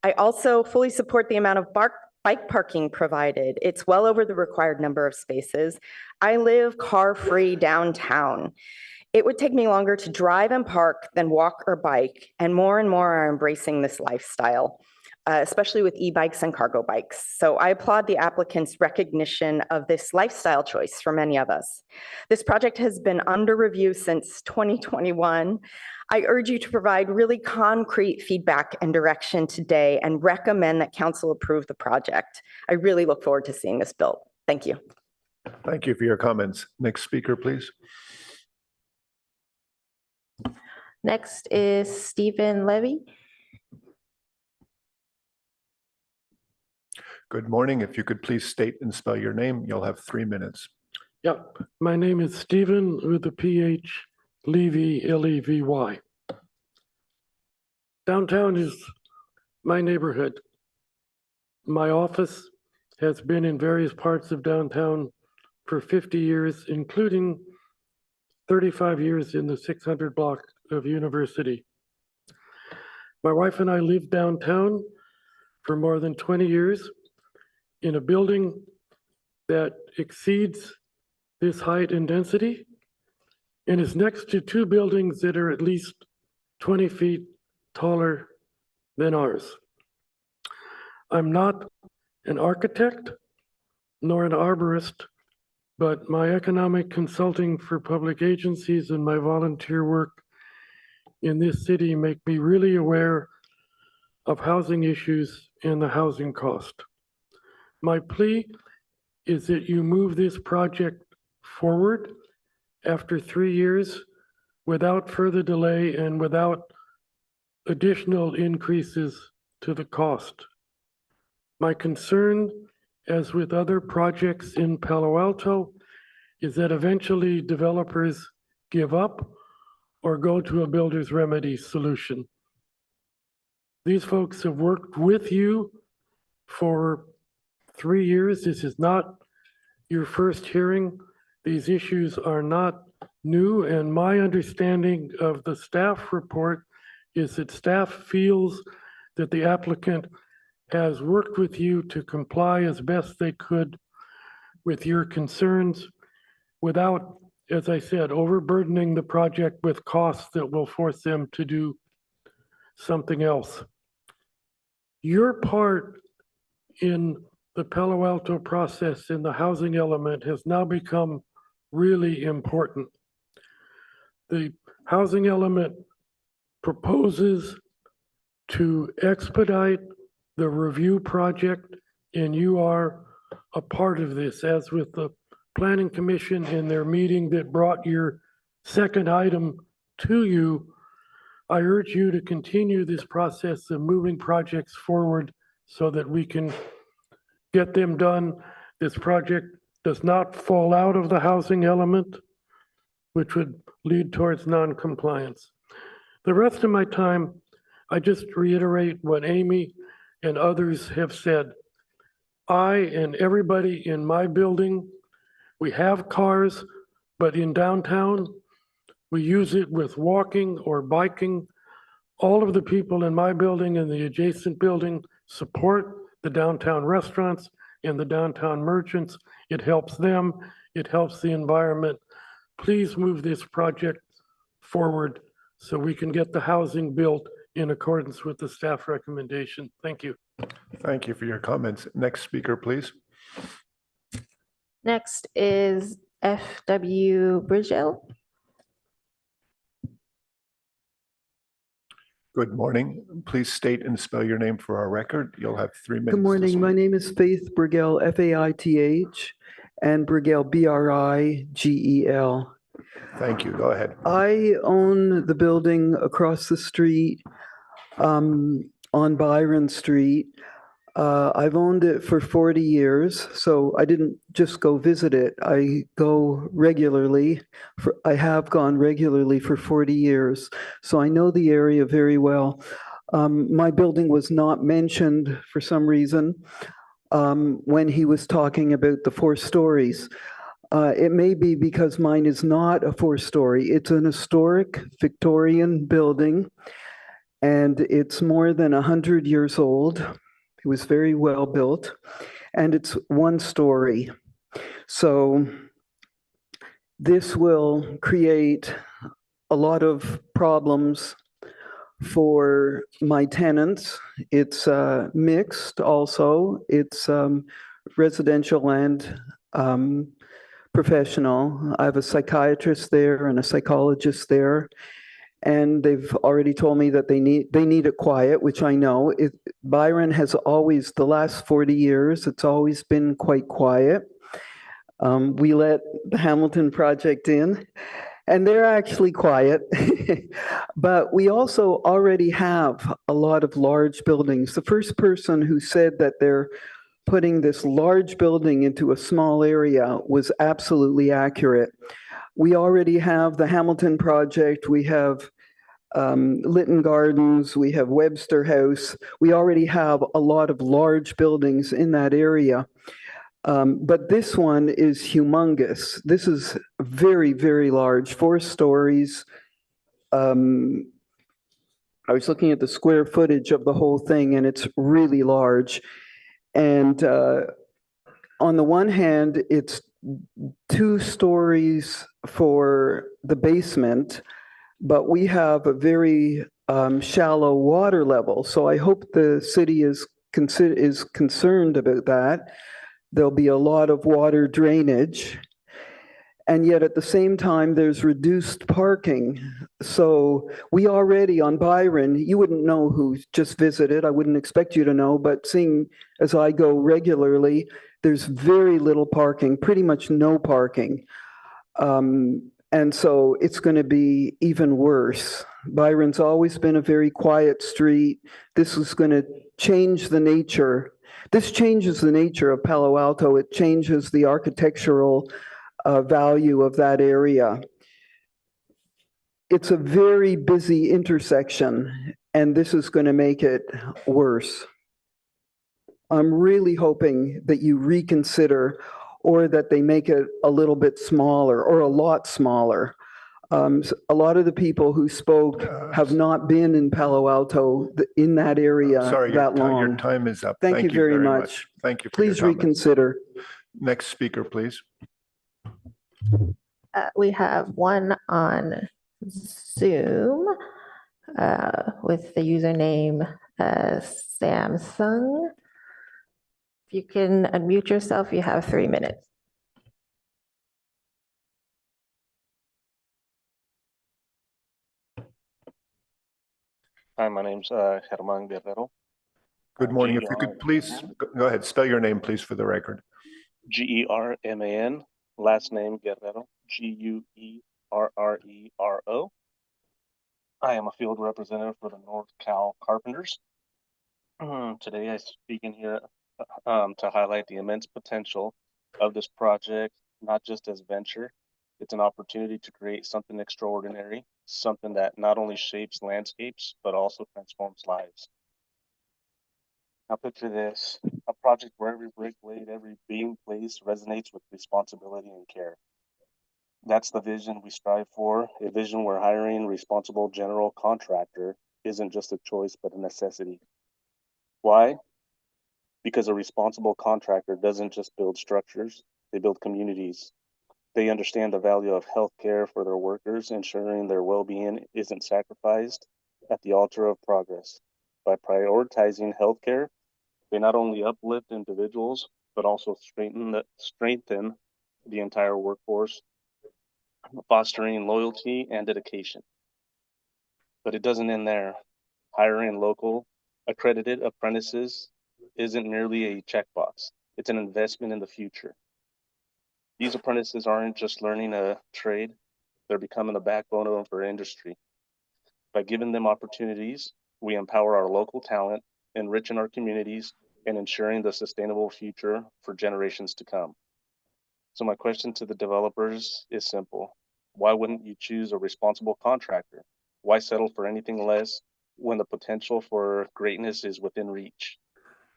[SPEAKER 7] I also fully support the amount of bike parking provided. It's well over the required number of spaces. I live car-free downtown. It would take me longer to drive and park than walk or bike, and more are embracing this lifestyle, especially with e-bikes and cargo bikes. So I applaud the applicant's recognition of this lifestyle choice for many of us. This project has been under review since 2021. I urge you to provide really concrete feedback and direction today and recommend that council approve the project. I really look forward to seeing this built. Thank you.
[SPEAKER 1] Thank you for your comments. Next speaker, please.
[SPEAKER 3] Next is Stephen Levy.
[SPEAKER 1] Good morning. If you could please state and spell your name, you'll have 3 minutes.
[SPEAKER 12] Yep, my name is Stephen with a PH, Levy, Levy. Downtown is my neighborhood. My office has been in various parts of downtown for 50 years, including 35 years in the 600 block of University. My wife and I lived downtown for more than 20 years in a building that exceeds this height and density and is next to two buildings that are at least 20 feet taller than ours. I'm not an architect nor an arborist, but my economic consulting for public agencies and my volunteer work in this city make me really aware of housing issues and the housing cost. My plea is that you move this project forward after 3 years without further delay and without additional increases to the cost. My concern, as with other projects in Palo Alto, is that eventually developers give up or go to a builder's remedy solution. These folks have worked with you for 3 years. This is not your first hearing. These issues are not new, and my understanding of the staff report is that staff feels that the applicant has worked with you to comply as best they could with your concerns without, as I said, overburdening the project with costs that will force them to do something else. Your part in the Palo Alto process in the housing element has now become really important. The housing element proposes to expedite the review project, and you are a part of this, as with the Planning Commission in their meeting that brought your second item to you. I urge you to continue this process of moving projects forward so that we can get them done. This project does not fall out of the housing element, which would lead towards non-compliance. The rest of my time, I just reiterate what Amy and others have said. I and everybody in my building, we have cars, but in downtown, we use it with walking or biking. All of the people in my building and the adjacent building support the downtown restaurants and the downtown merchants. It helps them, it helps the environment. Please move this project forward so we can get the housing built in accordance with the staff recommendation. Thank you.
[SPEAKER 1] Thank you for your comments. Next speaker, please.
[SPEAKER 3] Next is F.W. Bridgell.
[SPEAKER 1] Good morning. Please state and spell your name for our record. You'll have 3 minutes.
[SPEAKER 13] Good morning. My name is Faith Brigel, Faith, and Brigel, Brigel.
[SPEAKER 1] Thank you. Go ahead.
[SPEAKER 13] I own the building across the street on Byron Street. I've owned it for 40 years, so I didn't just go visit it. I go regularly. I have gone regularly for 40 years, so I know the area very well. My building was not mentioned for some reason when he was talking about the 4 stories. It may be because mine is not a 4-story. It's an historic Victorian building, and it's more than 100 years old. It was very well built, and it's 1 story. So this will create a lot of problems for my tenants. It's mixed also. It's residential and professional. I have a psychiatrist there and a psychologist there, and they've already told me that they need it quiet, which I know. Byron has always, the last 40 years, it's always been quite quiet. We let the Hamilton project in, and they're actually quiet. But we also already have a lot of large buildings. The first person who said that they're putting this large building into a small area was absolutely accurate. We already have the Hamilton project. We have Lytton Gardens, we have Webster House. We already have a lot of large buildings in that area. But this one is humongous. This is very, very large, 4 stories. I was looking at the square footage of the whole thing, and it's really large. And on the one hand, it's 2 stories for the basement, but we have a very shallow water level. So I hope the city is concerned about that. There'll be a lot of water drainage. And yet at the same time, there's reduced parking. So we already on Byron, you wouldn't know who just visited. I wouldn't expect you to know, but seeing as I go regularly, there's very little parking, pretty much no parking. And so it's going to be even worse. Byron's always been a very quiet street. This is going to change the nature. This changes the nature of Palo Alto. It changes the architectural value of that area. It's a very busy intersection, and this is going to make it worse. I'm really hoping that you reconsider, or that they make it a little bit smaller or a lot smaller. A lot of the people who spoke have not been in Palo Alto in that area
[SPEAKER 1] Sorry,
[SPEAKER 13] that long.
[SPEAKER 1] your time is up.
[SPEAKER 13] Thank you very much.
[SPEAKER 1] Thank you for your
[SPEAKER 13] Please
[SPEAKER 1] comments.
[SPEAKER 13] reconsider.
[SPEAKER 1] Next speaker, please.
[SPEAKER 3] We have one on Zoom with the username Samsung. If you can unmute yourself, you have 3 minutes.
[SPEAKER 14] Hi, my name's Germán Guerrero.
[SPEAKER 1] Good morning. If you could please go ahead, spell your name, please, for the record.
[SPEAKER 14] German, last name Guerrero, Guerrero. I am a field representative for the North Cal Carpenters. Today I speak in here to highlight the immense potential of this project, not just as venture. It's an opportunity to create something extraordinary, something that not only shapes landscapes, but also transforms lives. Now picture this, a project where every brick laid, every beam placed resonates with responsibility and care. That's the vision we strive for, a vision where hiring a responsible general contractor isn't just a choice, but a necessity. Why? Because a responsible contractor doesn't just build structures, they build communities. They understand the value of healthcare for their workers, ensuring their well-being isn't sacrificed at the altar of progress. By prioritizing healthcare, they not only uplift individuals, but also strengthen the entire workforce, fostering loyalty and dedication. But it doesn't end there. Hiring local, accredited apprentices isn't merely a checkbox. It's an investment in the future. These apprentices aren't just learning a trade, they're becoming the backbone of our industry. By giving them opportunities, we empower our local talent, enriching our communities, and ensuring the sustainable future for generations to come. So my question to the developers is simple. Why wouldn't you choose a responsible contractor? Why settle for anything less when the potential for greatness is within reach?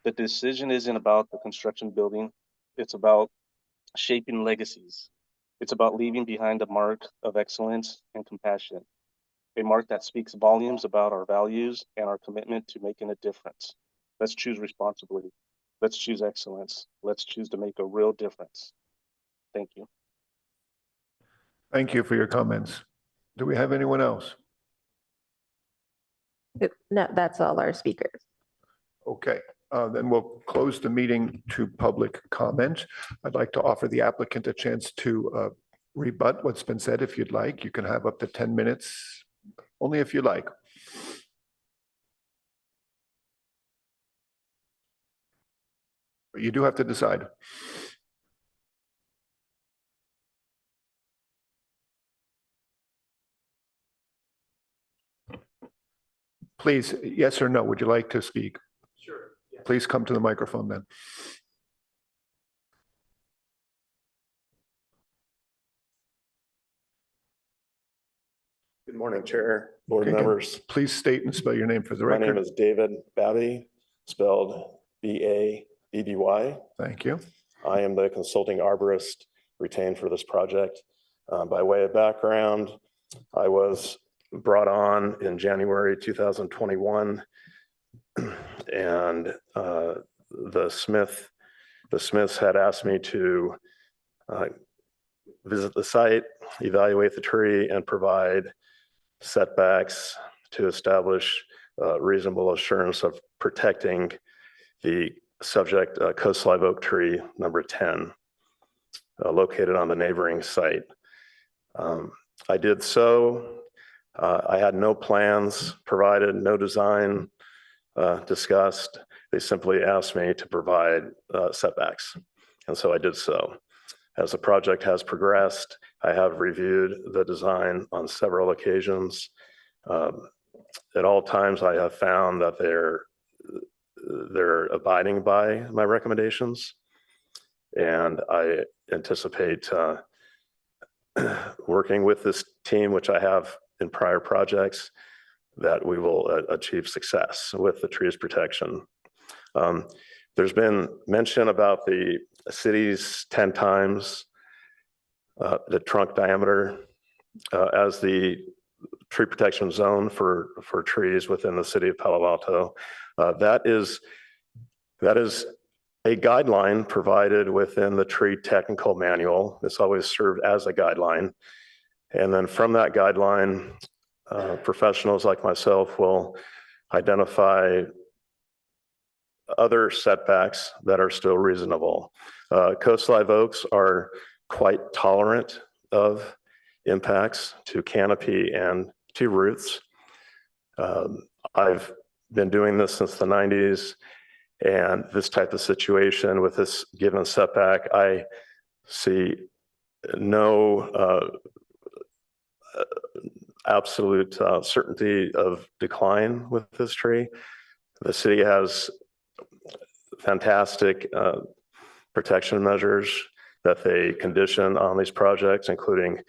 [SPEAKER 14] The decision isn't about the construction building, it's about shaping legacies. It's about leaving behind a mark of excellence and compassion, a mark that speaks volumes about our values and our commitment to making a difference. Let's choose responsibly. Let's choose excellence. Let's choose to make a real difference. Thank you.
[SPEAKER 1] Thank you for your comments. Do we have anyone else?
[SPEAKER 3] No, that's all our speakers.
[SPEAKER 1] Okay, then we'll close the meeting to public comment. I'd like to offer the applicant a chance to rebut what's been said if you'd like. You can have up to 10 minutes, only if you like. But you do have to decide. Please, yes or no, would you like to speak? Sure. Yes. Please come to the microphone then. Good
[SPEAKER 15] Morning, Chair, board
[SPEAKER 1] Okay,
[SPEAKER 15] members.
[SPEAKER 1] Please state and spell your name for the
[SPEAKER 15] My name
[SPEAKER 1] record.
[SPEAKER 15] is David Babby, spelled B-A-B-B-Y.
[SPEAKER 1] Thank you.
[SPEAKER 15] I am the consulting arborist retained for this project. By way of background, I was brought on in January 2021, and the Smiths had asked me to visit the site, evaluate the tree, and provide setbacks to establish reasonable assurance of protecting the subject coast live oak tree number 10, located on the neighboring site. I did so. I had no plans provided, no design discussed. They simply asked me to provide setbacks. And so I did so. As the project has progressed, I have reviewed the design on several occasions. At all times, I have found that they're abiding by my recommendations. And I anticipate working with this team, which I have in prior projects, that we will achieve success with the trees protection. There's been mention about the city's 10 times the trunk diameter as the tree protection zone for trees within the city of Palo Alto. That is a guideline provided within the tree technical manual. It's always served as a guideline. And then from that guideline, professionals like myself will identify other setbacks that are still reasonable. Coast live oaks are quite tolerant of impacts to canopy and to roots. I've been doing this since the 90s, and this type of situation with this given setback, I see no absolute certainty of decline with this tree. The city has fantastic protection measures that they condition on these projects, including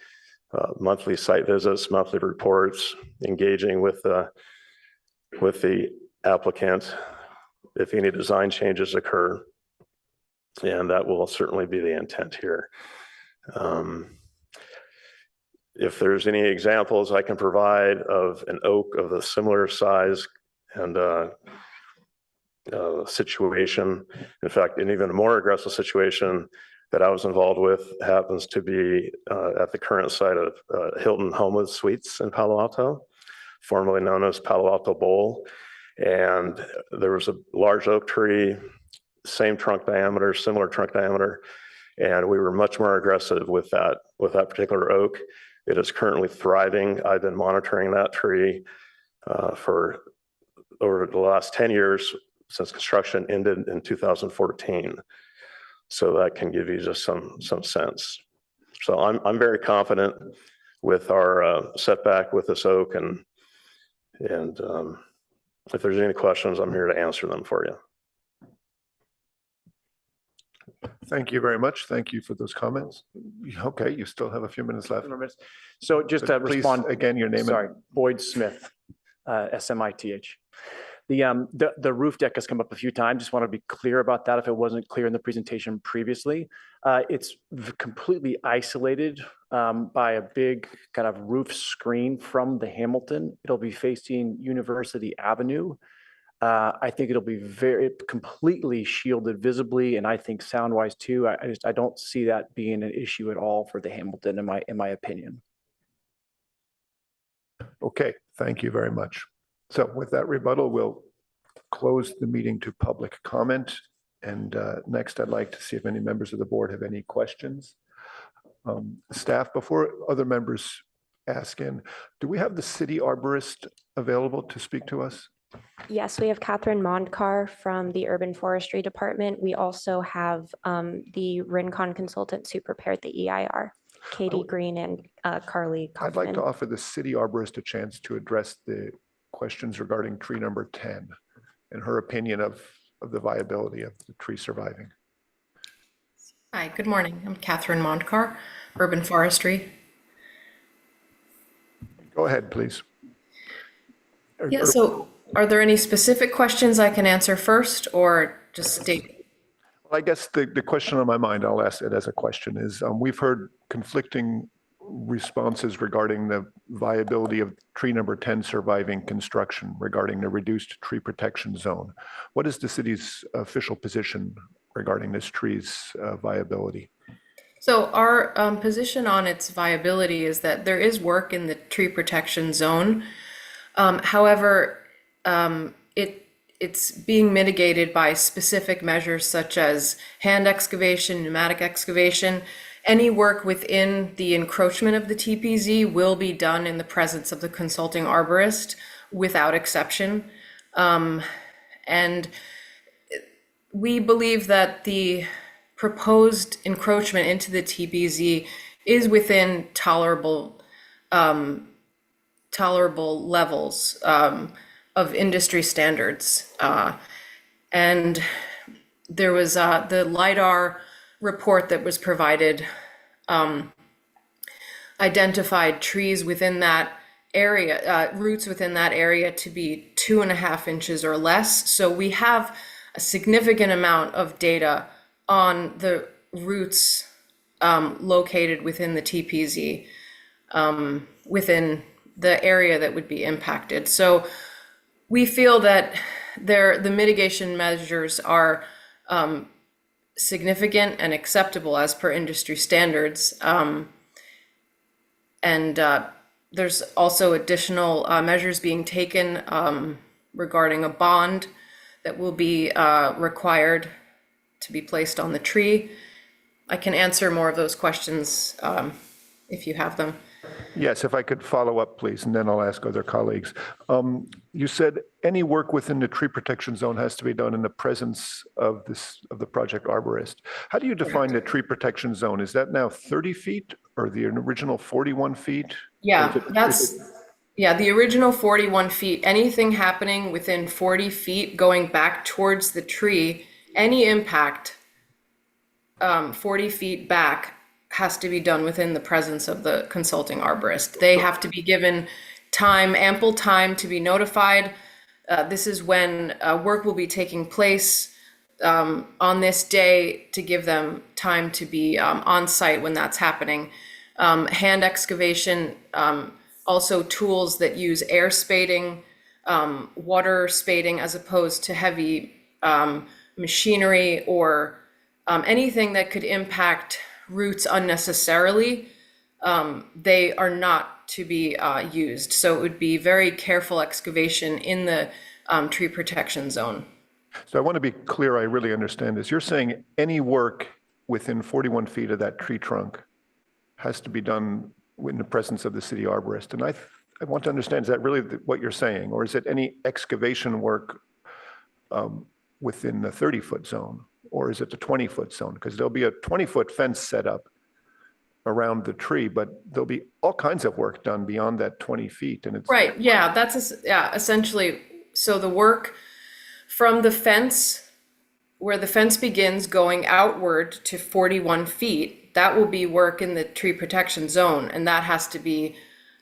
[SPEAKER 15] monthly site visits, monthly reports, engaging with the applicant if any design changes occur. And that will certainly be the intent here. If there's any examples I can provide of an oak of a similar size and situation, in fact, an even more aggressive situation that I was involved with happens to be at the current site of Hilton Homewood Suites in Palo Alto, formerly known as Palo Alto Bowl. And there was a large oak tree, same trunk diameter, similar trunk diameter, and we were much more aggressive with that particular oak. It is currently thriving. I've been monitoring that tree for over the last 10 years since construction ended in 2014. So that can give you just some sense. So I'm very confident with our setback with this oak, and if there's any questions, I'm here to answer them for you.
[SPEAKER 1] Thank you very much. Thank you for those comments. Okay, you still have a few minutes left.
[SPEAKER 16] So just to
[SPEAKER 1] Please,
[SPEAKER 16] respond
[SPEAKER 1] again, your name.
[SPEAKER 16] Sorry, Boyd Smith, SMITH. The roof deck has come up a few times. Just want to be clear about that if it wasn't clear in the presentation previously. It's completely isolated by a big kind of roof screen from the Hamilton. It'll be facing University Avenue. I think it'll be completely shielded visibly, and I think sound-wise too. I don't see that being an issue at all for the Hamilton, in my opinion.
[SPEAKER 1] Okay, thank you very much. So with that rebuttal, we'll close the meeting to public comment. And next, I'd like to see if any members of the board have any questions. Staff, before other members ask in, do we have the city arborist available to speak to us?
[SPEAKER 8] Yes, we have Catherine Mondkar from the Urban Forestry Department. We also have the Rincon consultants who prepared the EIR, Katie Green and Carly Kaufman.
[SPEAKER 1] I'd like to offer the city arborist a chance to address the questions regarding tree number 10 and her opinion of the viability of the tree surviving.
[SPEAKER 17] Hi, good morning. I'm Catherine Mondkar, Urban Forestry.
[SPEAKER 1] Go ahead, please.
[SPEAKER 17] Yeah, so are there any specific questions I can answer first or just state?
[SPEAKER 1] Well, I guess the question on my mind, I'll ask it as a question, is we've heard conflicting responses regarding the viability of tree number 10 surviving construction regarding the reduced tree protection zone. What is the city's official position regarding this tree's viability?
[SPEAKER 17] So our position on its viability is that there is work in the tree protection zone. However, it's being mitigated by specific measures such as hand excavation, pneumatic excavation. Any work within the encroachment of the TPZ will be done in the presence of the consulting arborist without exception. And we believe that the proposed encroachment into the TPZ is within tolerable levels of industry standards. And there was the LIDAR report that was provided identified trees within that area, roots within that area to be 2.5 inches or less. So we have a significant amount of data on the roots located within the TPZ, within the area that would be impacted. So we feel that the mitigation measures are significant and acceptable as per industry standards. And there's also additional measures being taken regarding a bond that will be required to be placed on the tree. I can answer more of those questions if you have them.
[SPEAKER 1] Yes, if I could follow up, please, and then I'll ask other colleagues. You said any work within the tree protection zone has to be done in the presence of the project arborist. How do you define the tree protection zone? Is that now 30 feet or the original 41 feet?
[SPEAKER 17] Yeah, the original 41 feet. Anything happening within 40 feet going back towards the tree, any impact 40 feet back has to be done within the presence of the consulting arborist. They have to be given time, ample time to be notified. This is when work will be taking place on this day to give them time to be on site when that's happening. Hand excavation, also tools that use air spading, water spading as opposed to heavy machinery or anything that could impact roots unnecessarily, they are not to be used. So it would be very careful excavation in the tree protection zone.
[SPEAKER 1] So I want to be clear, I really understand this. You're saying any work within 41 feet of that tree trunk has to be done in the presence of the city arborist. And I want to understand, is that really what you're saying? Or is it any excavation work within the 30-foot zone? Or is it the 20-foot zone? Because there'll be a 20-foot fence set up around the tree, but there'll be all kinds of work done beyond that 20 feet. And it's
[SPEAKER 17] right. Yeah, that's essentially. So the work from the fence, where the fence begins going outward to 41 feet, that will be work in the tree protection zone. And that has to be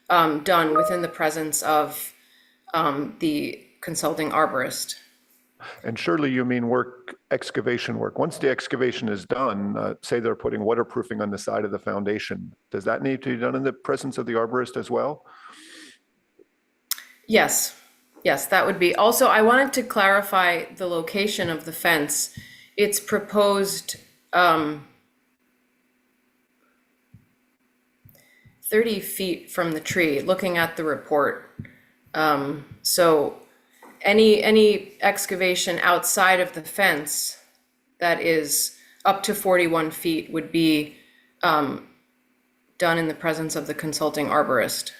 [SPEAKER 17] done within the presence of the consulting arborist.
[SPEAKER 1] And surely you mean excavation work. Once the excavation is done, say they're putting waterproofing on the side of the foundation, does that need to be done in the presence of the arborist as well?
[SPEAKER 17] Yes, that would be. Also, I wanted to clarify the location of the fence. It's proposed 30 feet from the tree, looking at the report. So any excavation outside of the fence that is up to 41 feet would be done in the presence of the consulting arborist.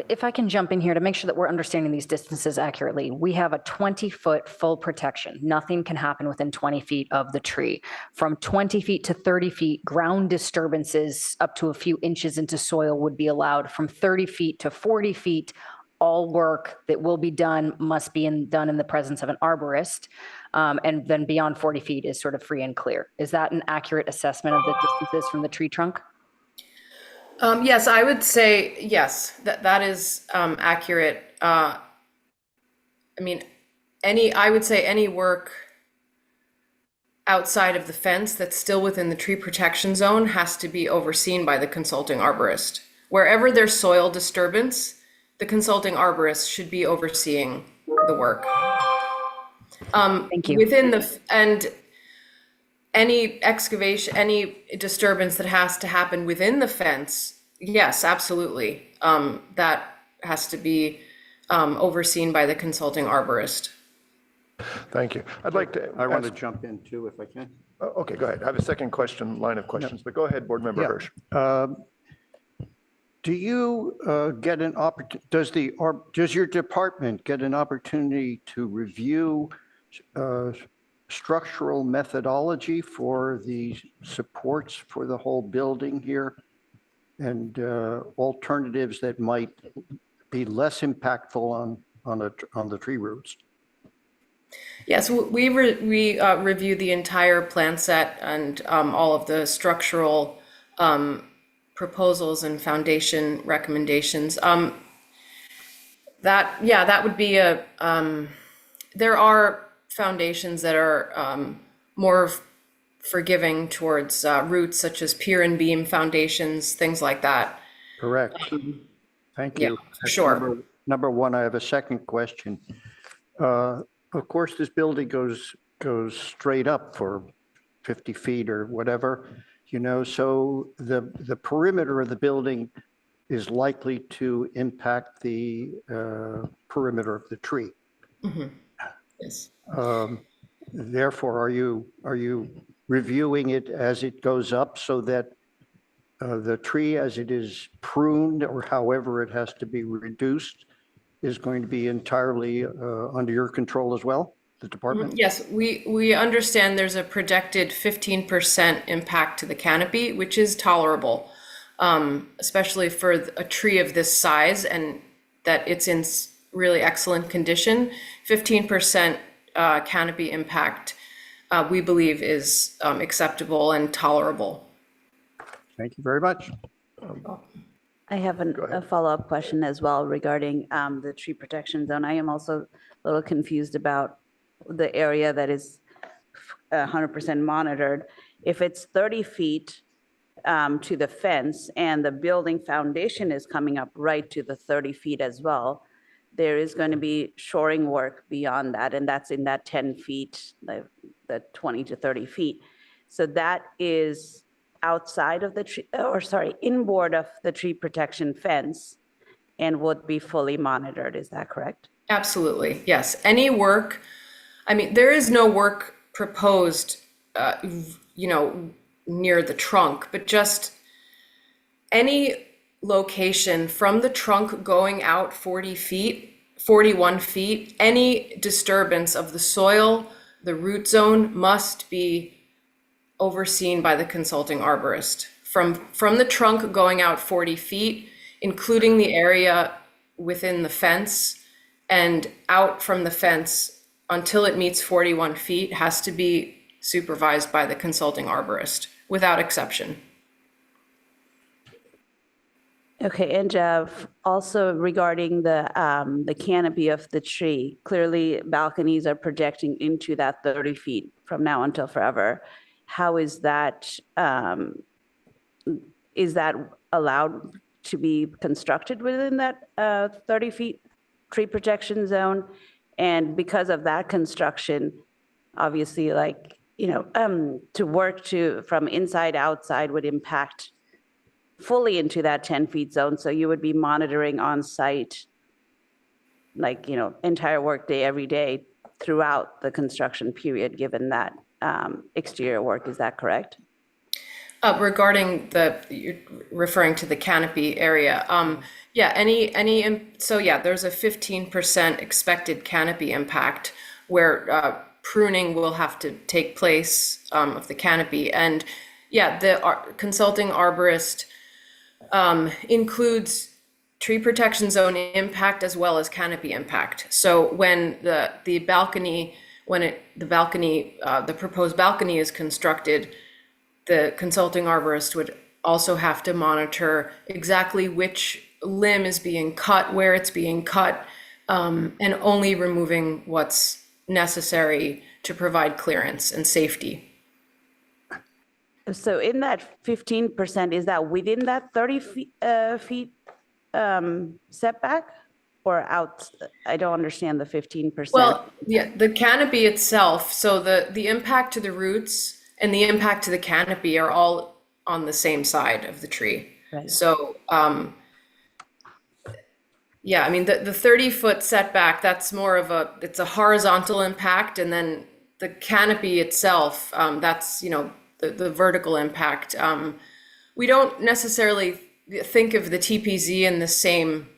[SPEAKER 18] If I can jump in here to make sure that we're understanding these distances accurately, we have a 20-foot full protection. Nothing can happen within 20 feet of the tree. From 20 feet to 30 feet, ground disturbances up to a few inches into soil would be allowed. From 30 feet to 40 feet, all work that will be done must be done in the presence of an arborist. And then beyond 40 feet is sort of free and clear. Is that an accurate assessment of the distances from the tree trunk?
[SPEAKER 17] Yes, I would say, yes, that is accurate. I mean, I would say any work outside of the fence that's still within the tree protection zone has to be overseen by the consulting arborist. Wherever there's soil disturbance, the consulting arborist should be overseeing the work.
[SPEAKER 18] Thank you.
[SPEAKER 17] And any excavation, any disturbance that has to happen within the fence, yes, absolutely. That has to be overseen by the consulting arborist.
[SPEAKER 1] Thank you. I'd like to.
[SPEAKER 2] I want to
[SPEAKER 1] ask-
[SPEAKER 2] jump in too, if I can.
[SPEAKER 1] Okay, go ahead. I have a second line of questions, but go ahead, Board Member
[SPEAKER 2] Yeah.
[SPEAKER 1] Hirsch.
[SPEAKER 2] Do you get an opportunity, does your department get an opportunity to review structural methodology for the supports for the whole building here? And alternatives that might be less impactful on the tree roots?
[SPEAKER 17] Yes, we review the entire plan set and all of the structural proposals and foundation recommendations. That would be there are foundations that are more forgiving towards roots, such as pier and beam foundations, things like that.
[SPEAKER 2] Correct. Thank you.
[SPEAKER 17] Yeah, sure.
[SPEAKER 2] Number one, I have a second question. Of course, this building goes straight up for 50 feet or whatever, so the perimeter of the building is likely to impact the perimeter of the tree.
[SPEAKER 17] Mm-hmm. Yes.
[SPEAKER 2] Therefore, are you reviewing it as it goes up so that the tree, as it is pruned or however it has to be reduced, is going to be entirely under your control as well, the department?
[SPEAKER 17] Yes, we understand there's a projected 15% impact to the canopy, which is tolerable, especially for a tree of this size and that it's in really excellent condition. 15% canopy impact, we believe, is acceptable and tolerable.
[SPEAKER 2] Thank you very much.
[SPEAKER 6] I have a follow-up question as well regarding the tree protection zone. I am also a little confused about the area that is 100% monitored. If it's 30 feet to the fence and the building foundation is coming up right to the 30 feet as well, there is going to be shoring work beyond that, and that's in that 10 feet, the 20 to 30 feet. So that is outside of the tree, inboard of the tree protection fence and would be fully monitored. Is that correct?
[SPEAKER 17] Absolutely, yes. Any work, there is no work proposed, near the trunk, but just any location from the trunk going out 41 feet, any disturbance of the soil, the root zone must be overseen by the consulting arborist. From the trunk going out 40 feet, including the area within the fence, and out from the fence until it meets 41 feet has to be supervised by the consulting arborist, without exception.
[SPEAKER 6] Okay, and also regarding the canopy of the tree, clearly balconies are projecting into that 30 feet from now until forever. How is that allowed to be constructed within that 30 feet tree protection zone? And because of that construction, obviously, to work from inside outside would impact fully into that 10 feet zone. So you would be monitoring on site, entire workday every day throughout the construction period, given that exterior work. Is that correct?
[SPEAKER 17] Regarding you're referring to the canopy area. There's a 15% expected canopy impact where pruning will have to take place of the canopy. And the consulting arborist includes tree protection zone impact as well as canopy impact. So when the proposed balcony is constructed, the consulting arborist would also have to monitor exactly which limb is being cut, where it's being cut, and only removing what's necessary to provide clearance and safety.
[SPEAKER 6] So in that 15%, is that within that 30 feet setback or out? I don't understand the 15%.
[SPEAKER 17] Well, yeah, the canopy itself, so the impact to the roots and the impact to the canopy are all on the same side of the tree.
[SPEAKER 6] Right.
[SPEAKER 17] So, yeah, I mean, the 30-foot setback, that's more of it's a horizontal impact, and then the canopy itself, that's, the vertical impact. We don't necessarily think of the TPZ in the same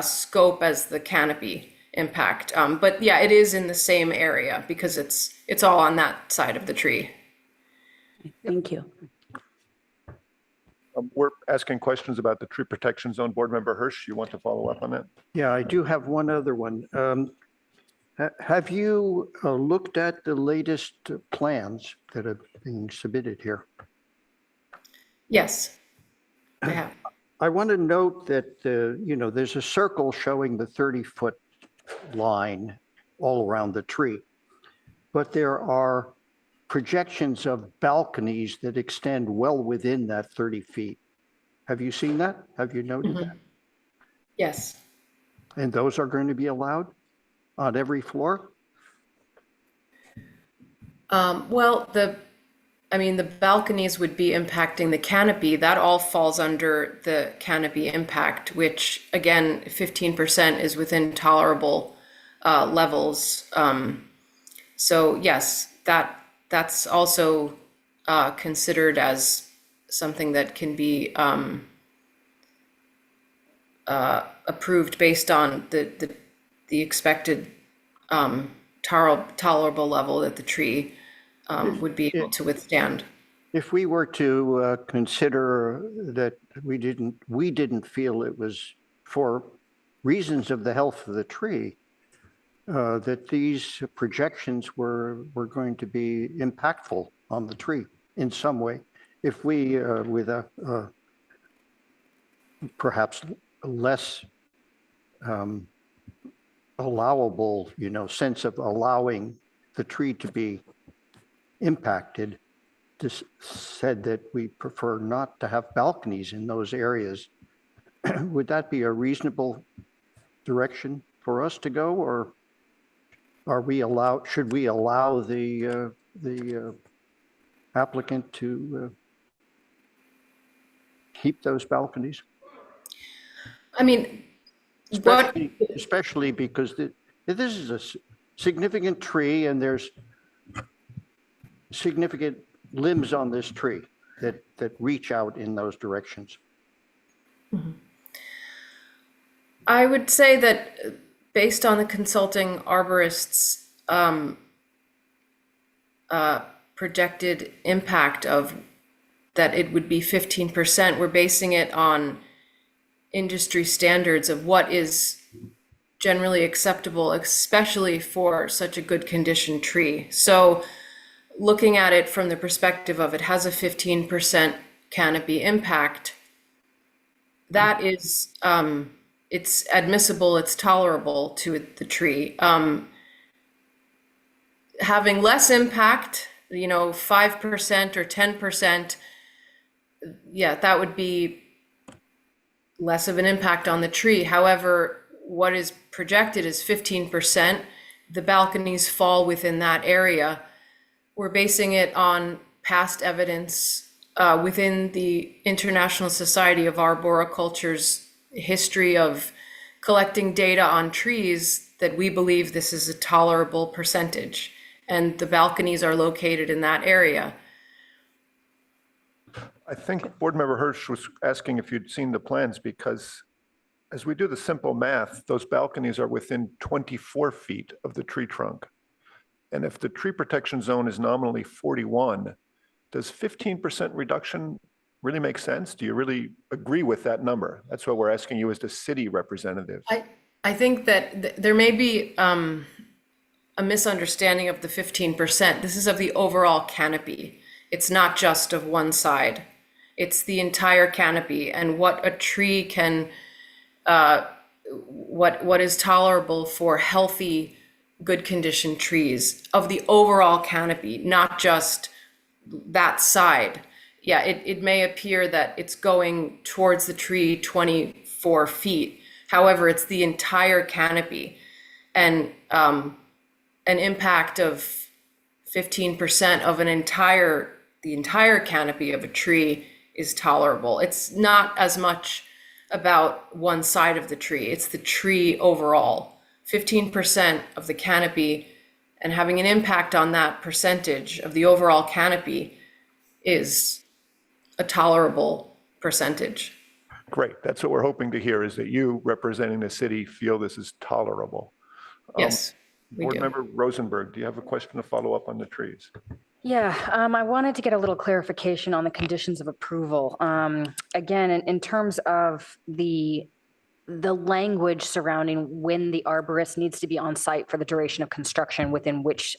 [SPEAKER 17] scope as the canopy impact. But yeah, it is in the same area because it's all on that side of the tree.
[SPEAKER 6] Thank you.
[SPEAKER 1] We're asking questions about the tree protection zone. Board Member Hirsch, you want to follow up on that?
[SPEAKER 2] Yeah, I do have one other one. Have you looked at the latest plans that are being submitted here?
[SPEAKER 17] Yes, I have.
[SPEAKER 2] I want to note that, there's a circle showing the 30-foot line all around the tree, but there are projections of balconies that extend well within that 30 feet. Have you seen that? Have you noted that?
[SPEAKER 17] Yes.
[SPEAKER 2] And those are going to be allowed on every floor?
[SPEAKER 17] Well, the balconies would be impacting the canopy. That all falls under the canopy impact, which again, 15% is within tolerable levels. So yes, that's also considered as something that can be approved based on the expected tolerable level that the tree would be able to withstand.
[SPEAKER 2] If we were to consider that we didn't feel it was for reasons of the health of the tree, that these projections were going to be impactful on the tree in some way, if we, with a perhaps less allowable, sense of allowing the tree to be impacted, just said that we prefer not to have balconies in those areas. Would that be a reasonable direction for us to go, or should we allow the applicant to keep those balconies?
[SPEAKER 17] I mean,
[SPEAKER 2] especially because this is a significant tree and there's significant limbs on this tree that reach out in those directions.
[SPEAKER 17] I would say that based on the consulting arborist's projected impact of that it would be 15%, we're basing it on industry standards of what is generally acceptable, especially for such a good condition tree. So looking at it from the perspective of it has a 15% canopy impact, that is, it's admissible, it's tolerable to the tree. Having less impact, 5% or 10%, yeah, that would be less of an impact on the tree. However, what is projected is 15%. The balconies fall within that area. We're basing it on past evidence within the International Society of Arboriculture's history of collecting data on trees that we believe this is a tolerable percentage, and the balconies are located in that area.
[SPEAKER 1] I think Board Member Hirsch was asking if you'd seen the plans, because as we do the simple math, those balconies are within 24 feet of the tree trunk. And if the tree protection zone is nominally 41, does 15% reduction really make sense? Do you really agree with that number? That's what we're asking you as the city representative.
[SPEAKER 17] I think that there may be a misunderstanding of the 15%. This is of the overall canopy. It's not just of one side. It's the entire canopy and what a tree can, what is tolerable for healthy, good condition trees of the overall canopy, not just that side. Yeah, it may appear that it's going towards the tree 24 feet. However, it's the entire canopy. And an impact of 15% of the entire canopy of a tree is tolerable. It's not as much about one side of the tree, it's the tree overall. 15% of the canopy and having an impact on that percentage of the overall canopy is a tolerable percentage.
[SPEAKER 1] Great. That's what we're hoping to hear, is that you, representing the city, feel this is tolerable.
[SPEAKER 17] Yes, we
[SPEAKER 1] Board
[SPEAKER 17] do.
[SPEAKER 1] Member Rosenberg, do you have a question to follow up on the trees?
[SPEAKER 18] Yeah, I wanted to get a little clarification on the conditions of approval. Again, in terms of the language surrounding when the arborist needs to be on site for the duration of construction, within which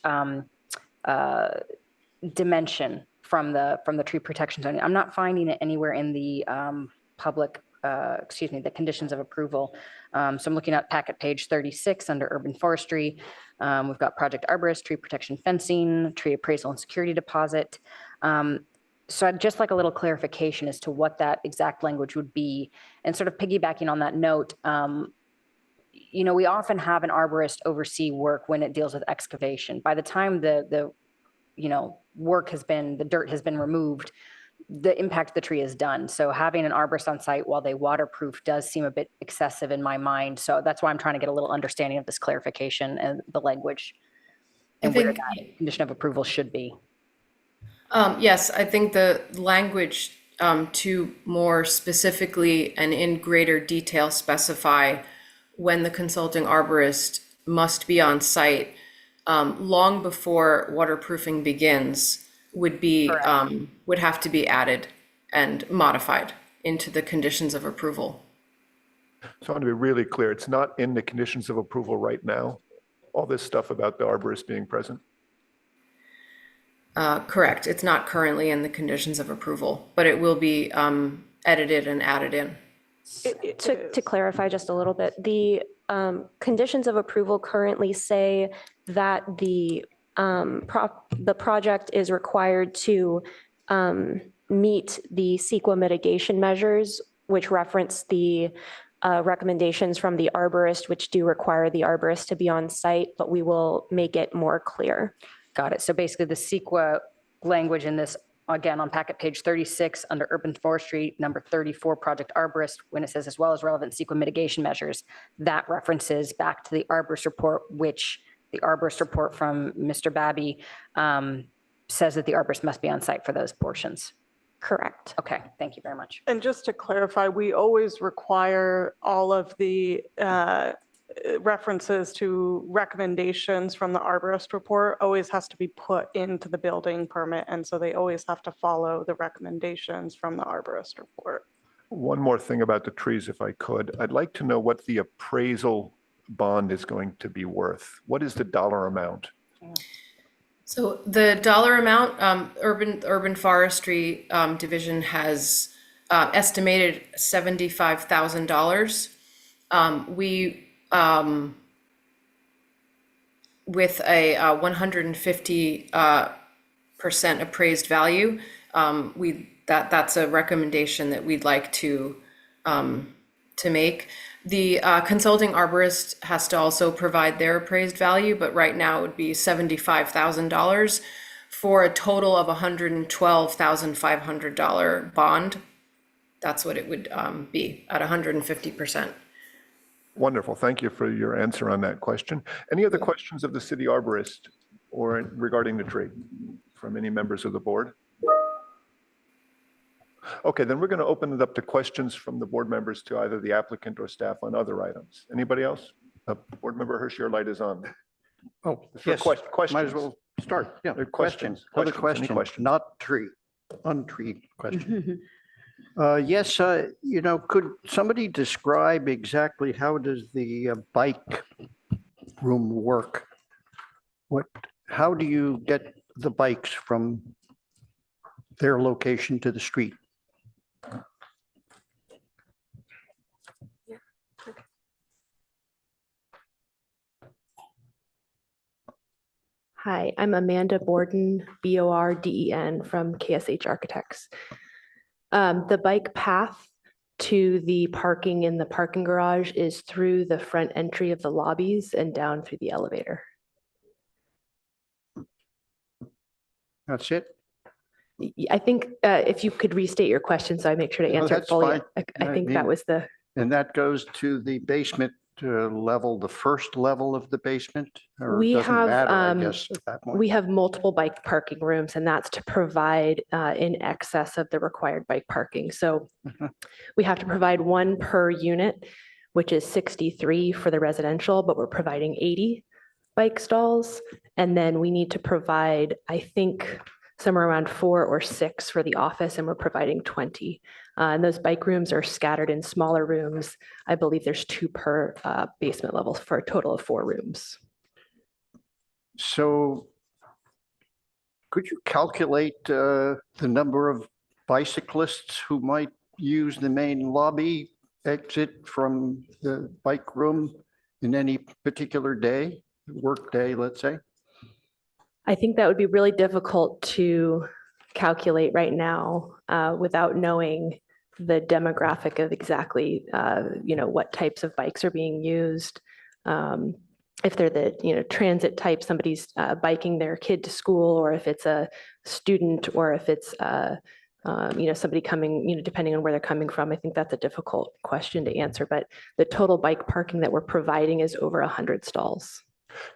[SPEAKER 18] dimension from the tree protection zone. I'm not finding it anywhere in the the conditions of approval. So I'm looking at packet page 36 under urban forestry. We've got project arborist, tree protection fencing, tree appraisal and security deposit. So I'd just like a little clarification as to what that exact language would be. And sort of piggybacking on that note, we often have an arborist oversee work when it deals with excavation. By the time the dirt has been removed, the impact of the tree is done. So having an arborist on site while they waterproof does seem a bit excessive in my mind. So that's why I'm trying to get a little understanding of this clarification and the language and where that condition of approval should be.
[SPEAKER 17] Yes, I think the language to more specifically and in greater detail specify when the consulting arborist must be on site long before waterproofing begins would have to be added and modified into the conditions of approval.
[SPEAKER 1] So I want to be really clear, it's not in the conditions of approval right now, all this stuff about the arborist being present?
[SPEAKER 17] Correct. It's not currently in the conditions of approval, but it will be edited and added in.
[SPEAKER 8] To clarify just a little bit, the conditions of approval currently say that the project is required to meet the CEQA mitigation measures, which reference the recommendations from the arborist, which do require the arborist to be on site, but we will make it more clear.
[SPEAKER 18] Got it. So basically the CEQA language in this, again, on packet page 36 under urban forestry, number 34, project arborist, when it says as well as relevant CEQA mitigation measures, that references back to the arborist report, which the arborist report from Mr. Babby says that the arborist must be on site for those portions.
[SPEAKER 8] Correct.
[SPEAKER 18] Okay, thank you very much.
[SPEAKER 4] And just to clarify, we always require all of the references to recommendations from the arborist report always has to be put into the building permit. And so they always have to follow the recommendations from the arborist report.
[SPEAKER 1] One more thing about the trees, if I could. I'd like to know what the appraisal bond is going to be worth. What is the dollar amount?
[SPEAKER 17] So the dollar amount, urban forestry division has estimated $75,000. We with a 150% appraised value, that's a recommendation that we'd like to make. The consulting arborist has to also provide their appraised value, but right now it would be $75,000 for a total of $112,500 bond. That's what it would be at 150%.
[SPEAKER 1] Wonderful. Thank you for your answer on that question. Any other questions of the city arborist or regarding the tree from any members of the board? Okay, then we're going to open it up to questions from the board members to either the applicant or staff on other items. Anybody else? Board member Hirsch, your light is on.
[SPEAKER 2] Oh,
[SPEAKER 1] For
[SPEAKER 2] yes.
[SPEAKER 1] questions.
[SPEAKER 2] Might as well start. Yeah,
[SPEAKER 1] Questions.
[SPEAKER 2] Other
[SPEAKER 1] Any
[SPEAKER 2] questions,
[SPEAKER 1] questions?
[SPEAKER 2] not untreed question. Yes, could somebody describe exactly how does the bike room work? How do you get the bikes from their location to the street?
[SPEAKER 19] Hi, I'm Amanda Borden, Borden from KSH Architects. The bike path to the parking in the parking garage is through the front entry of the lobbies and down through the elevator.
[SPEAKER 2] That's it?
[SPEAKER 19] I think if you could restate your question so I make sure to answer it
[SPEAKER 2] that's
[SPEAKER 19] fully.
[SPEAKER 2] fine.
[SPEAKER 19] I think that was the,
[SPEAKER 2] And that goes to the basement level, the first level of the basement? Or
[SPEAKER 19] we
[SPEAKER 2] it doesn't
[SPEAKER 19] have,
[SPEAKER 2] matter, I guess, at that point?
[SPEAKER 19] we have multiple bike parking rooms, and that's to provide in excess of the required bike parking. So we have to provide one per unit, which is 63 for the residential, but we're providing 80 bike stalls. And then we need to provide, I think, somewhere around 4 or 6 for the office, and we're providing 20. And those bike rooms are scattered in smaller rooms. I believe there's 2 per basement level for a total of 4 rooms.
[SPEAKER 2] So could you calculate the number of bicyclists who might use the main lobby exit from the bike room in any particular day, work day, let's say?
[SPEAKER 19] I think that would be really difficult to calculate right now without knowing the demographic of exactly, what types of bikes are being used. If they're the, transit type, somebody's biking their kid to school, or if it's a student, or if it's, somebody coming, depending on where they're coming from. I think that's a difficult question to answer, but the total bike parking that we're providing is over 100 stalls.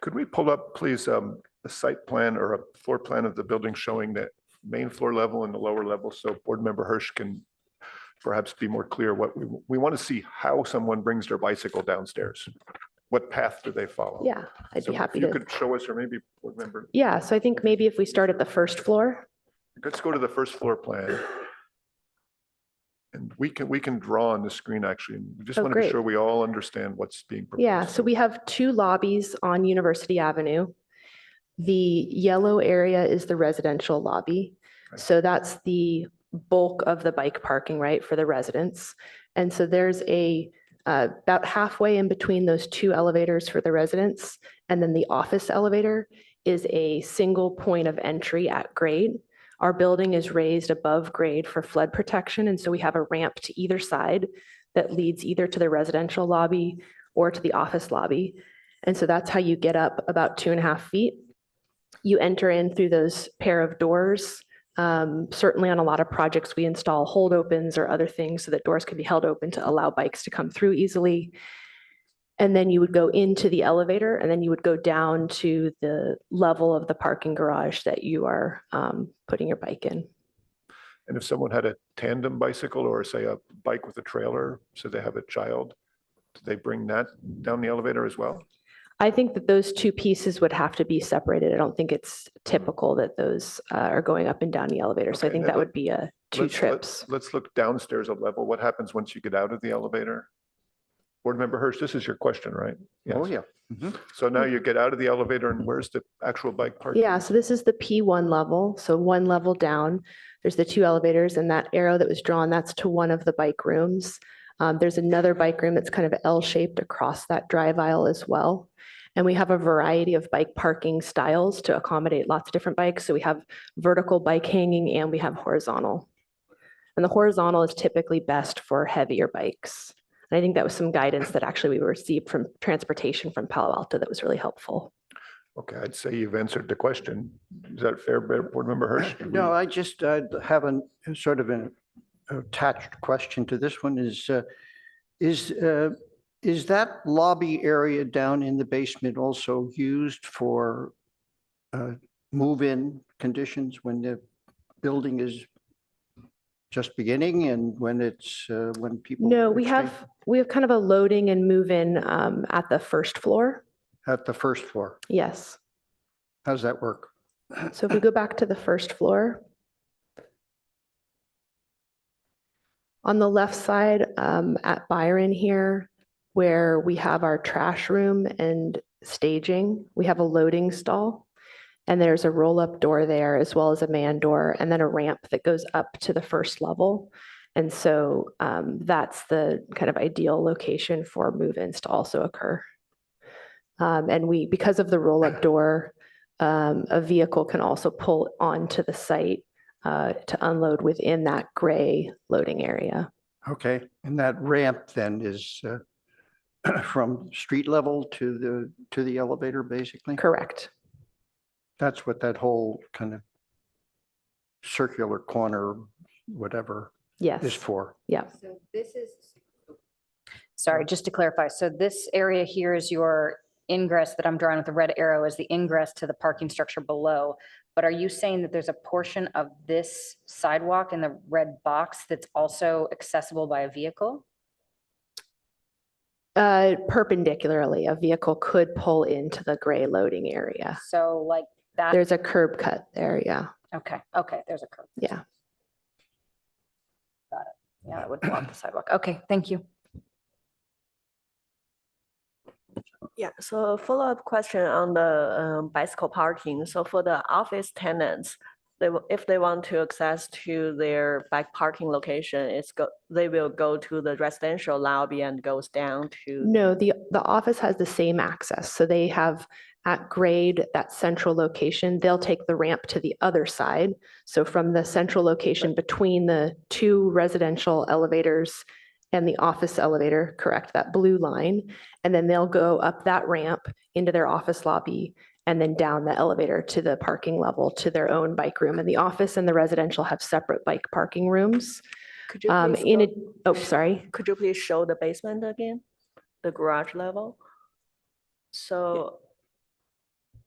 [SPEAKER 1] Could we pull up, please, a site plan or a floor plan of the building showing the main floor level and the lower level, so Board Member Hirsch can perhaps be more clear what we want to see, how someone brings their bicycle downstairs. What path do they follow?
[SPEAKER 19] Yeah, I'd
[SPEAKER 1] So
[SPEAKER 19] be happy
[SPEAKER 1] if you
[SPEAKER 19] to.
[SPEAKER 1] could show us, or maybe Board Member.
[SPEAKER 19] Yeah, so I think maybe if we start at the first floor.
[SPEAKER 1] Let's go to the first floor plan. And we can draw on the screen, actually. We just want to be
[SPEAKER 19] great.
[SPEAKER 1] sure we all understand what's being proposed.
[SPEAKER 19] Yeah, so we have 2 lobbies on University Avenue. The yellow area is the residential lobby. So that's the bulk of the bike parking, right, for the residents. And so there's about halfway in between those 2 elevators for the residents, and then the office elevator is a single point of entry at grade. Our building is raised above grade for flood protection, and so we have a ramp to either side that leads either to the residential lobby or to the office lobby. And so that's how you get up about 2.5 feet. You enter in through those pair of doors. Certainly on a lot of projects, we install hold opens or other things so that doors can be held open to allow bikes to come through easily. And then you would go into the elevator, and then you would go down to the level of the parking garage that you are putting your bike in.
[SPEAKER 1] And if someone had a tandem bicycle, or say a bike with a trailer, so they have a child, do they bring that down the elevator as well?
[SPEAKER 19] I think that those 2 pieces would have to be separated. I don't think it's typical that those are going up and down the elevator. So I think that would be 2 trips.
[SPEAKER 1] Let's look downstairs a level. What happens once you get out of the elevator? Board Member Hirsch, this is your question, right?
[SPEAKER 2] Oh,
[SPEAKER 1] Yes.
[SPEAKER 2] yeah.
[SPEAKER 1] So now you get out of the elevator, and where's the actual bike parking?
[SPEAKER 19] Yeah, so this is the P1 level. So 1 level down, there's the 2 elevators, and that arrow that was drawn, that's to one of the bike rooms. There's another bike room that's kind of L-shaped across that drive aisle as well. And we have a variety of bike parking styles to accommodate lots of different bikes. So we have vertical bike hanging, and we have horizontal. And the horizontal is typically best for heavier bikes. And I think that was some guidance that actually we received from transportation from Palo Alto that was really helpful.
[SPEAKER 1] Okay, I'd say you've answered the question. Is that fair, Board Member Hirsch?
[SPEAKER 2] No, I just have a sort of an attached question to this one is that lobby area down in the basement also used for move-in conditions when the building is just beginning and when it's when people?
[SPEAKER 19] No, we have kind of a loading and move-in at the first floor.
[SPEAKER 2] At the first floor?
[SPEAKER 19] Yes.
[SPEAKER 2] How's that work?
[SPEAKER 19] So if we go back to the first floor. On the left side at Byron here, where we have our trash room and staging, we have a loading stall. And there's a roll-up door there, as well as a man door, and then a ramp that goes up to the first level. And so that's the kind of ideal location for move-ins to also occur. And because of the roll-up door, a vehicle can also pull onto the site to unload within that gray loading area.
[SPEAKER 2] Okay, and that ramp then is from street level to the elevator, basically?
[SPEAKER 19] Correct.
[SPEAKER 2] That's what that whole kind of circular corner, whatever,
[SPEAKER 19] Yes.
[SPEAKER 2] is for.
[SPEAKER 19] Yeah.
[SPEAKER 18] So this is, sorry, just to clarify, so this area here is your ingress that I'm drawing with the red arrow is the ingress to the parking structure below. But are you saying that there's a portion of this sidewalk in the red box that's also accessible by a vehicle?
[SPEAKER 19] Perpendicularly, a vehicle could pull into the gray loading area.
[SPEAKER 18] So like that?
[SPEAKER 19] There's a curb cut there, yeah.
[SPEAKER 18] Okay, there's a curb.
[SPEAKER 19] Yeah.
[SPEAKER 18] Got it. Yeah, that would block the sidewalk. Okay, thank you.
[SPEAKER 20] Yeah, so a follow-up question on the bicycle parking. So for the office tenants, if they want to access to their bike parking location, they will go to the residential lobby and goes down to.
[SPEAKER 19] No, the office has the same access. So they have at grade, that central location, they'll take the ramp to the other side. So from the central location between the two residential elevators and the office elevator, correct, that blue line. And then they'll go up that ramp into their office lobby and then down the elevator to the parking level to their own bike room. And the office and the residential have separate bike parking rooms.
[SPEAKER 20] Could you please
[SPEAKER 19] sorry.
[SPEAKER 20] Could you please show the basement again, the garage level? So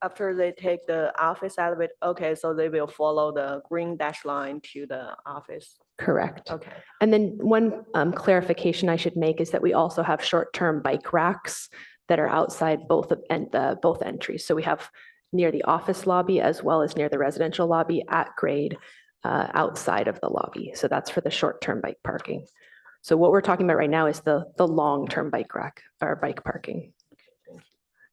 [SPEAKER 20] after they take the office elevator, okay, so they will follow the green dash line to the office.
[SPEAKER 19] Correct.
[SPEAKER 20] Okay.
[SPEAKER 19] And then one clarification I should make is that we also have short-term bike racks that are outside both entries. So we have near the office lobby as well as near the residential lobby at grade outside of the lobby. So that's for the short-term bike parking. So what we're talking about right now is the long-term bike rack or bike parking.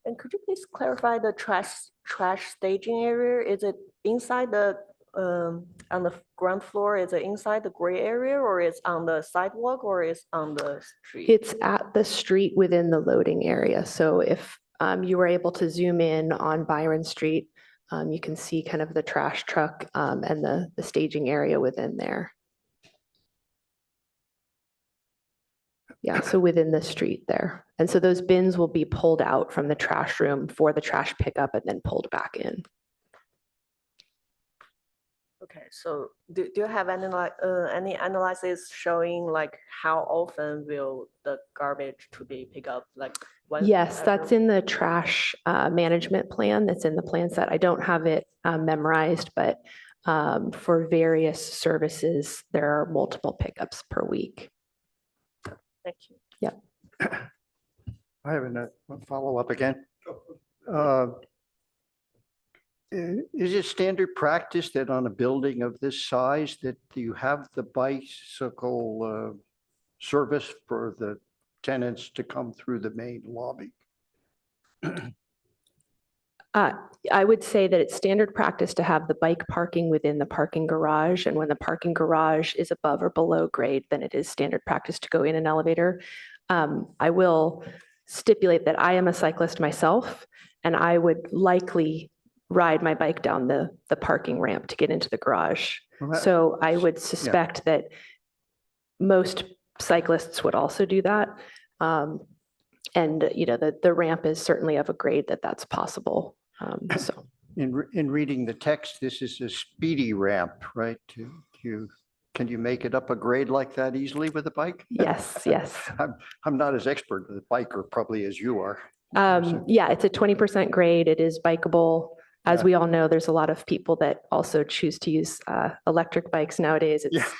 [SPEAKER 20] And could you please clarify the trash staging area? Is it inside the on the ground floor? Is it inside the gray area, or is on the sidewalk, or is on the street?
[SPEAKER 19] It's at the street within the loading area. So if you were able to zoom in on Byron Street, you can see kind of the trash truck and the staging area within there. Yeah, so within the street there. And so those bins will be pulled out from the trash room for the trash pickup and then pulled back in.
[SPEAKER 20] Okay, so do you have any analysis showing like how often will the garbage to be picked up? Like
[SPEAKER 19] yes, that's in the trash management plan. That's in the plan set. I don't have it memorized, but for various services, there are multiple pickups per week.
[SPEAKER 20] Thank you.
[SPEAKER 19] Yeah.
[SPEAKER 2] I have a follow-up again. Is it standard practice that on a building of this size that you have the bicycle service for the tenants to come through the main lobby?
[SPEAKER 19] I would say that it's standard practice to have the bike parking within the parking garage. And when the parking garage is above or below grade, then it is standard practice to go in an elevator. I will stipulate that I am a cyclist myself, and I would likely ride my bike down the parking ramp to get into the garage. So I would suspect that most cyclists would also do that. And you know, the ramp is certainly of a grade that's possible. So
[SPEAKER 2] in reading the text, this is a speedy ramp, right? Can you make it up a grade like that easily with a bike?
[SPEAKER 19] Yes, yes.
[SPEAKER 2] I'm not as expert with a biker probably as you are.
[SPEAKER 19] Yeah, it's a 20% grade. It is bikeable. As we all know, there's a lot of people that also choose to use electric bikes nowadays. It's,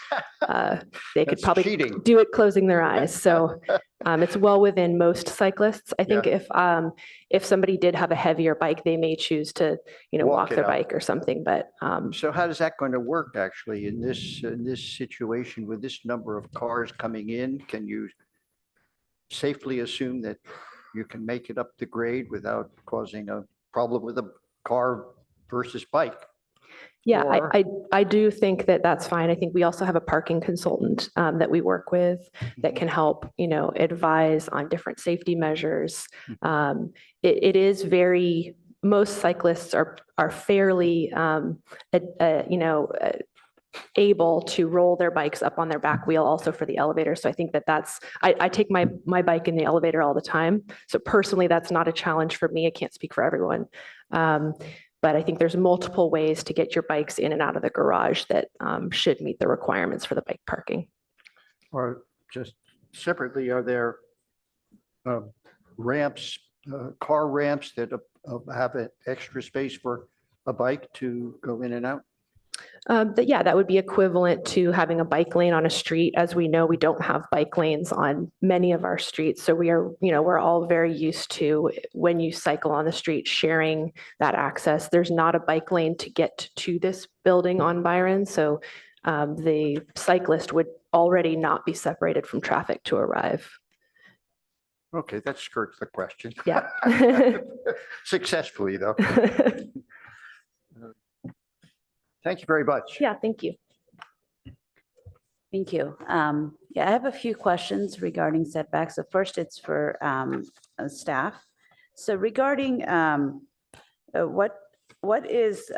[SPEAKER 19] they could probably do it closing their eyes. So it's well within most cyclists. I think if somebody did have a heavier bike, they may choose to, you know, walk their bike or something. But
[SPEAKER 2] so how is that going to work actually in this situation with this number of cars coming in? Can you safely assume that you can make it up the grade without causing a problem with a car versus bike?
[SPEAKER 19] Yeah,
[SPEAKER 2] Or-
[SPEAKER 19] I do think that that's fine. I think we also have a parking consultant that we work with that can help, advise on different safety measures. It is most cyclists are fairly, able to roll their bikes up on their back wheel also for the elevator. So I think I take my bike in the elevator all the time. So personally, that's not a challenge for me. I can't speak for everyone. But I think there's multiple ways to get your bikes in and out of the garage that should meet the requirements for the bike parking.
[SPEAKER 2] Or just separately, are there ramps, car ramps that have an extra space for a bike to go in and out?
[SPEAKER 19] That would be equivalent to having a bike lane on a street. As we know, we don't have bike lanes on many of our streets. So we're all very used to, when you cycle on the street, sharing that access. There's not a bike lane to get to this building on Byron. So the cyclist would already not be separated from traffic to arrive.
[SPEAKER 2] Okay, that skirts the question.
[SPEAKER 19] Yeah.
[SPEAKER 2] Successfully, though. Thank you very much.
[SPEAKER 19] Yeah, thank you.
[SPEAKER 6] Thank you. Yeah, I have a few questions regarding setbacks. So first, it's for staff. So regarding what is,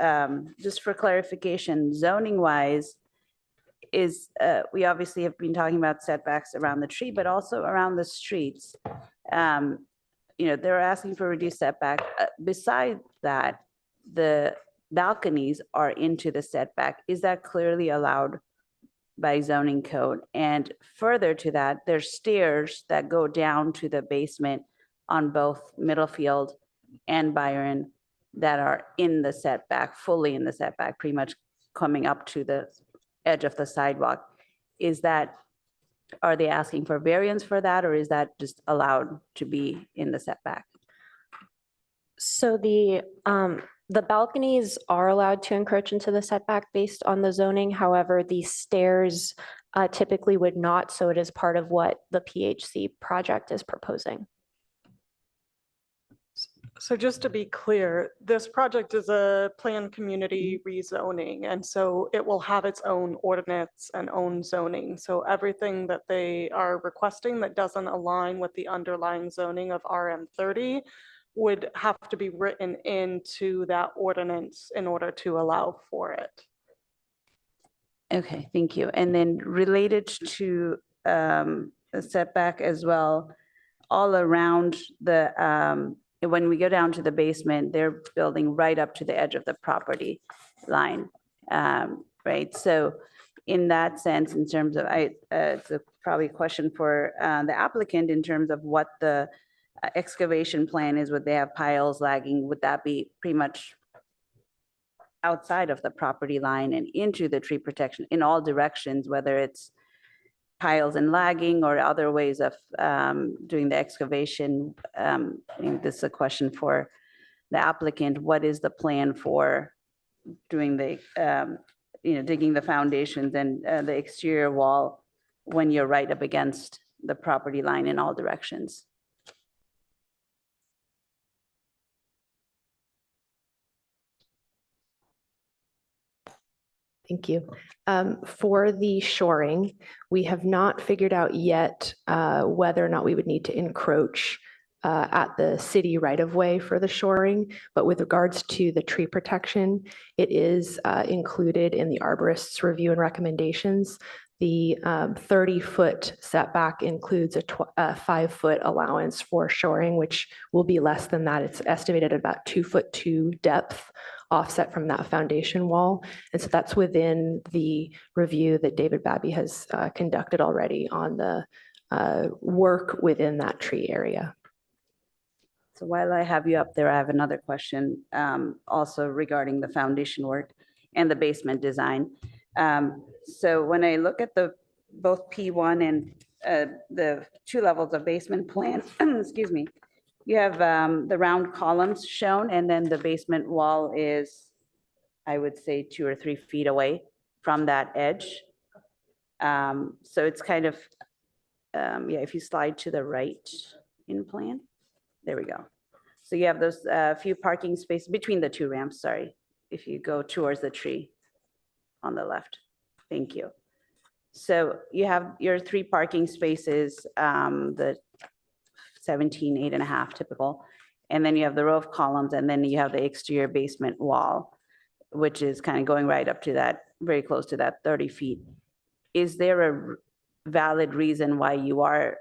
[SPEAKER 6] just for clarification, zoning wise, is we obviously have been talking about setbacks around the tree, but also around the streets. They're asking for reduced setback. Besides that, the balconies are into the setback. Is that clearly allowed by zoning code? And further to that, there's stairs that go down to the basement on both Middlefield and Byron that are in the setback, fully in the setback, pretty much coming up to the edge of the sidewalk. Are they asking for variance for that, or is that just allowed to be in the setback?
[SPEAKER 8] So the balconies are allowed to encroach into the setback based on the zoning. However, the stairs typically would not. So it is part of what the PHC project is proposing.
[SPEAKER 4] So just to be clear, this project is a planned community rezoning, and so it will have its own ordinance and own zoning. So everything that they are requesting that doesn't align with the underlying zoning of RM30 would have to be written into that ordinance in order to allow for it.
[SPEAKER 6] Okay, thank you. And then related to the setback as well, all around when we go down to the basement, they're building right up to the edge of the property line, right? So in that sense, in terms of, it's probably a question for the applicant in terms of what the excavation plan is. Would they have piles lagging? Would that be pretty much outside of the property line and into the tree protection in all directions, whether it's piles and lagging or other ways of doing the excavation? I think this is a question for the applicant. What is the plan for doing the, digging the foundations and the exterior wall when you're right up against the property line in all directions?
[SPEAKER 19] Thank you. For the shoring, we have not figured out yet whether or not we would need to encroach at the city right-of-way for the shoring. But with regards to the tree protection, it is included in the arborist's review and recommendations. The 30-foot setback includes a 5-foot allowance for shoring, which will be less than that. It's estimated at about 2'2" depth offset from that foundation wall. And so that's within the review that David Babby has conducted already on the work within that tree area.
[SPEAKER 6] So while I have you up there, I have another question also regarding the foundation work and the basement design. So when I look at both P1 and the 2 levels of basement plan, excuse me, you have the round columns shown, and then the basement wall is, I would say, 2 or 3 feet away from that edge. So it's kind of, if you slide to the right in plan, there we go. So you have those few parking spaces between the 2 ramps, sorry, if you go towards the tree. on the left. Thank you. So you have your 3 parking spaces, the 17, 8.5 typical. And then you have the row of columns, and then you have the exterior basement wall, which is kind of going right up to that, very close to that 30 feet. Is there a valid reason why you are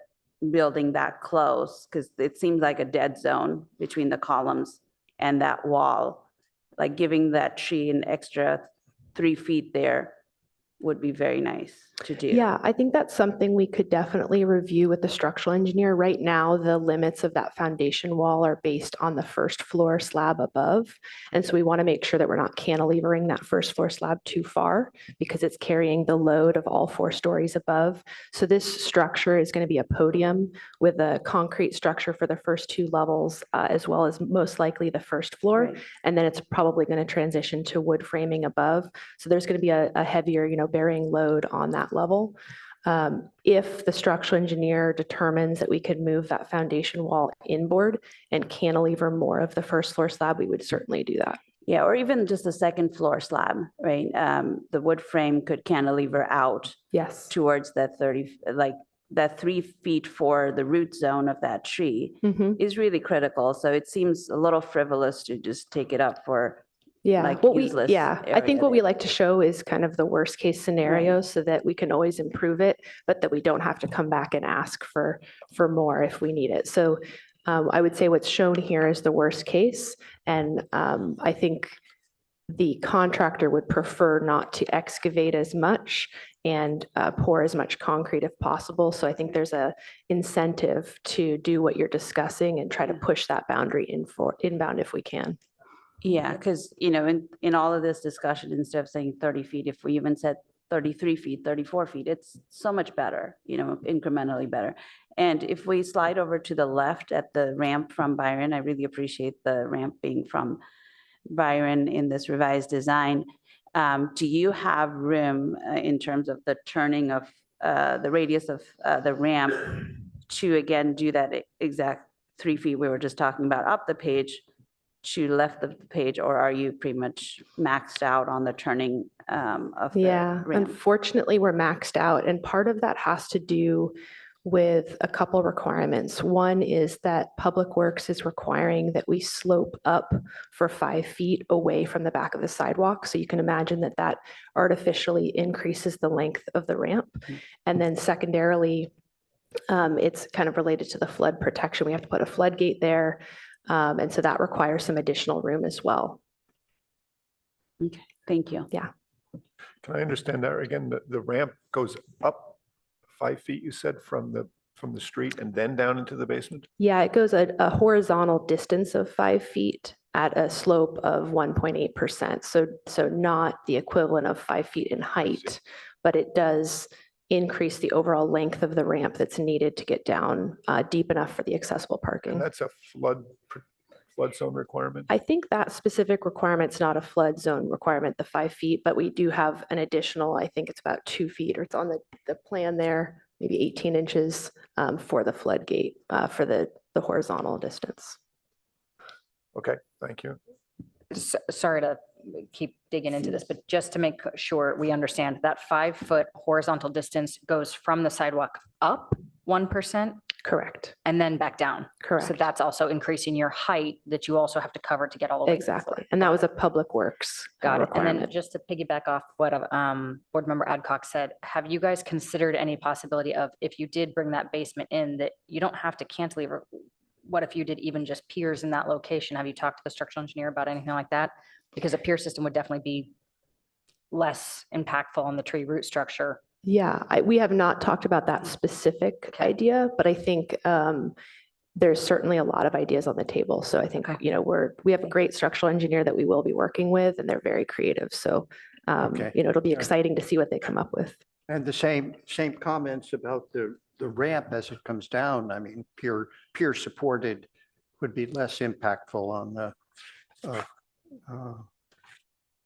[SPEAKER 6] building that close? Because it seems like a dead zone between the columns and that wall. Like giving that tree an extra 3 feet there would be very nice to do.
[SPEAKER 19] Yeah, I think that's something we could definitely review with the structural engineer. Right now, the limits of that foundation wall are based on the first floor slab above. And so we want to make sure that we're not cantilevering that first floor slab too far because it's carrying the load of all 4 stories above. So this structure is going to be a podium with a concrete structure for the first 2 levels, as well as most likely the first floor.
[SPEAKER 6] Right.
[SPEAKER 19] And then it's probably going to transition to wood framing above. So there's going to be a heavier, bearing load on that level. If the structural engineer determines that we could move that foundation wall inboard and cantilever more of the first floor slab, we would certainly do that.
[SPEAKER 6] Yeah, or even just a second floor slab, right? The wood frame could cantilever out.
[SPEAKER 19] Yes.
[SPEAKER 6] Towards that 30, like that 3 feet for the root zone of that tree is really critical. So it seems a little frivolous to just take it up for like useless
[SPEAKER 19] I think what we like to show is kind of the worst case scenario so that we can always improve it, but that we don't have to come back and ask for more if we need it. So I would say what's shown here is the worst case. And I think the contractor would prefer not to excavate as much and pour as much concrete if possible. So I think there's a incentive to do what you're discussing and try to push that boundary inbound if we can.
[SPEAKER 6] Yeah, because, in all of this discussion, instead of saying 30 feet, if we even said 33 feet, 34 feet, it's so much better, incrementally better. And if we slide over to the left at the ramp from Byron, I really appreciate the ramp being from Byron in this revised design. Do you have room in terms of the turning of the radius of the ramp to, again, do that exact 3 feet we were just talking about up the page to left of the page, or are you pretty much maxed out on the turning of the ramp?
[SPEAKER 19] Unfortunately, we're maxed out. And part of that has to do with a couple requirements. One is that Public Works is requiring that we slope up for 5 feet away from the back of the sidewalk. So you can imagine that that artificially increases the length of the ramp. And then secondarily, it's kind of related to the flood protection. We have to put a floodgate there. And so that requires some additional room as well.
[SPEAKER 6] Okay, thank you.
[SPEAKER 19] Yeah.
[SPEAKER 1] Can I understand that again? The ramp goes up 5 feet, you said, from the street and then down into the basement?
[SPEAKER 19] Yeah, it goes a horizontal distance of 5 feet at a slope of 1.8%. So not the equivalent of 5 feet in height, but it does increase the overall length of the ramp that's needed to get down deep enough for the accessible parking.
[SPEAKER 1] And that's a flood zone requirement?
[SPEAKER 19] I think that specific requirement's not a flood zone requirement, the 5 feet, but we do have an additional, I think it's about 2 feet, or it's on the plan there, maybe 18 inches for the floodgate for the horizontal distance.
[SPEAKER 1] Okay, thank you.
[SPEAKER 18] Sorry to keep digging into this, but just to make sure we understand, that 5 foot horizontal distance goes from the sidewalk up 1%?
[SPEAKER 19] Correct.
[SPEAKER 18] And then back down?
[SPEAKER 19] Correct.
[SPEAKER 18] So that's also increasing your height that you also have to cover to get all the way.
[SPEAKER 19] Exactly. And that was a Public Works
[SPEAKER 18] Got it. And then
[SPEAKER 19] requirement.
[SPEAKER 18] just to piggyback off what Board Member Adcock said, have you guys considered any possibility of, if you did bring that basement in, that you don't have to cantilever? What if you did even just piers in that location? Have you talked to the structural engineer about anything like that? Because a pier system would definitely be less impactful on the tree root structure.
[SPEAKER 19] Yeah, we have not talked about that specific idea, but I think there's certainly a lot of ideas on the table. So I think, we have a great structural engineer that we will be working with, and they're very creative. So, it'll be exciting to see what they come up with.
[SPEAKER 2] And the same comments about the ramp as it comes down. I mean, peer supported would be less impactful on the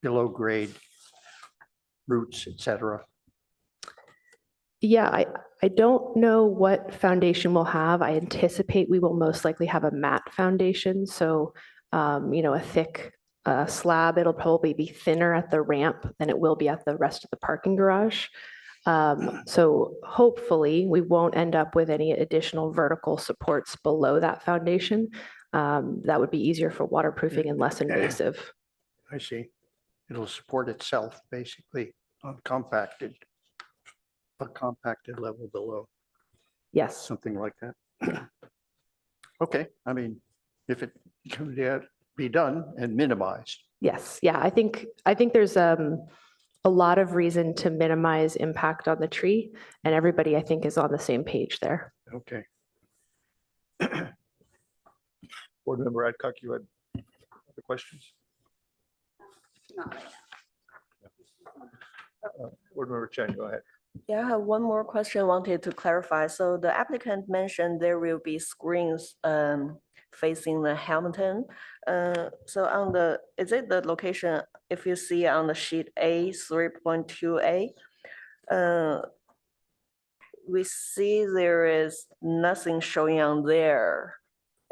[SPEAKER 2] below grade roots, et cetera.
[SPEAKER 19] Yeah, I don't know what foundation we'll have. I anticipate we will most likely have a matte foundation. So, a thick slab, it'll probably be thinner at the ramp than it will be at the rest of the parking garage. So hopefully we won't end up with any additional vertical supports below that foundation. That would be easier for waterproofing and less invasive.
[SPEAKER 2] I see. It'll support itself basically on compacted, a compacted level below.
[SPEAKER 19] Yes.
[SPEAKER 2] Something like that. Okay, I mean, if it could be done and minimized.
[SPEAKER 19] Yes, yeah, I think there's a lot of reason to minimize impact on the tree, and everybody, I think, is on the same page there.
[SPEAKER 2] Okay.
[SPEAKER 1] Board Member Adcock, you had other questions? Board Member Chen, go ahead.
[SPEAKER 20] Yeah, I have one more question I wanted to clarify. So the applicant mentioned there will be screens facing the Hamilton. So on the, is it the location, if you see on the sheet A 3.2A, we see there is nothing showing on there.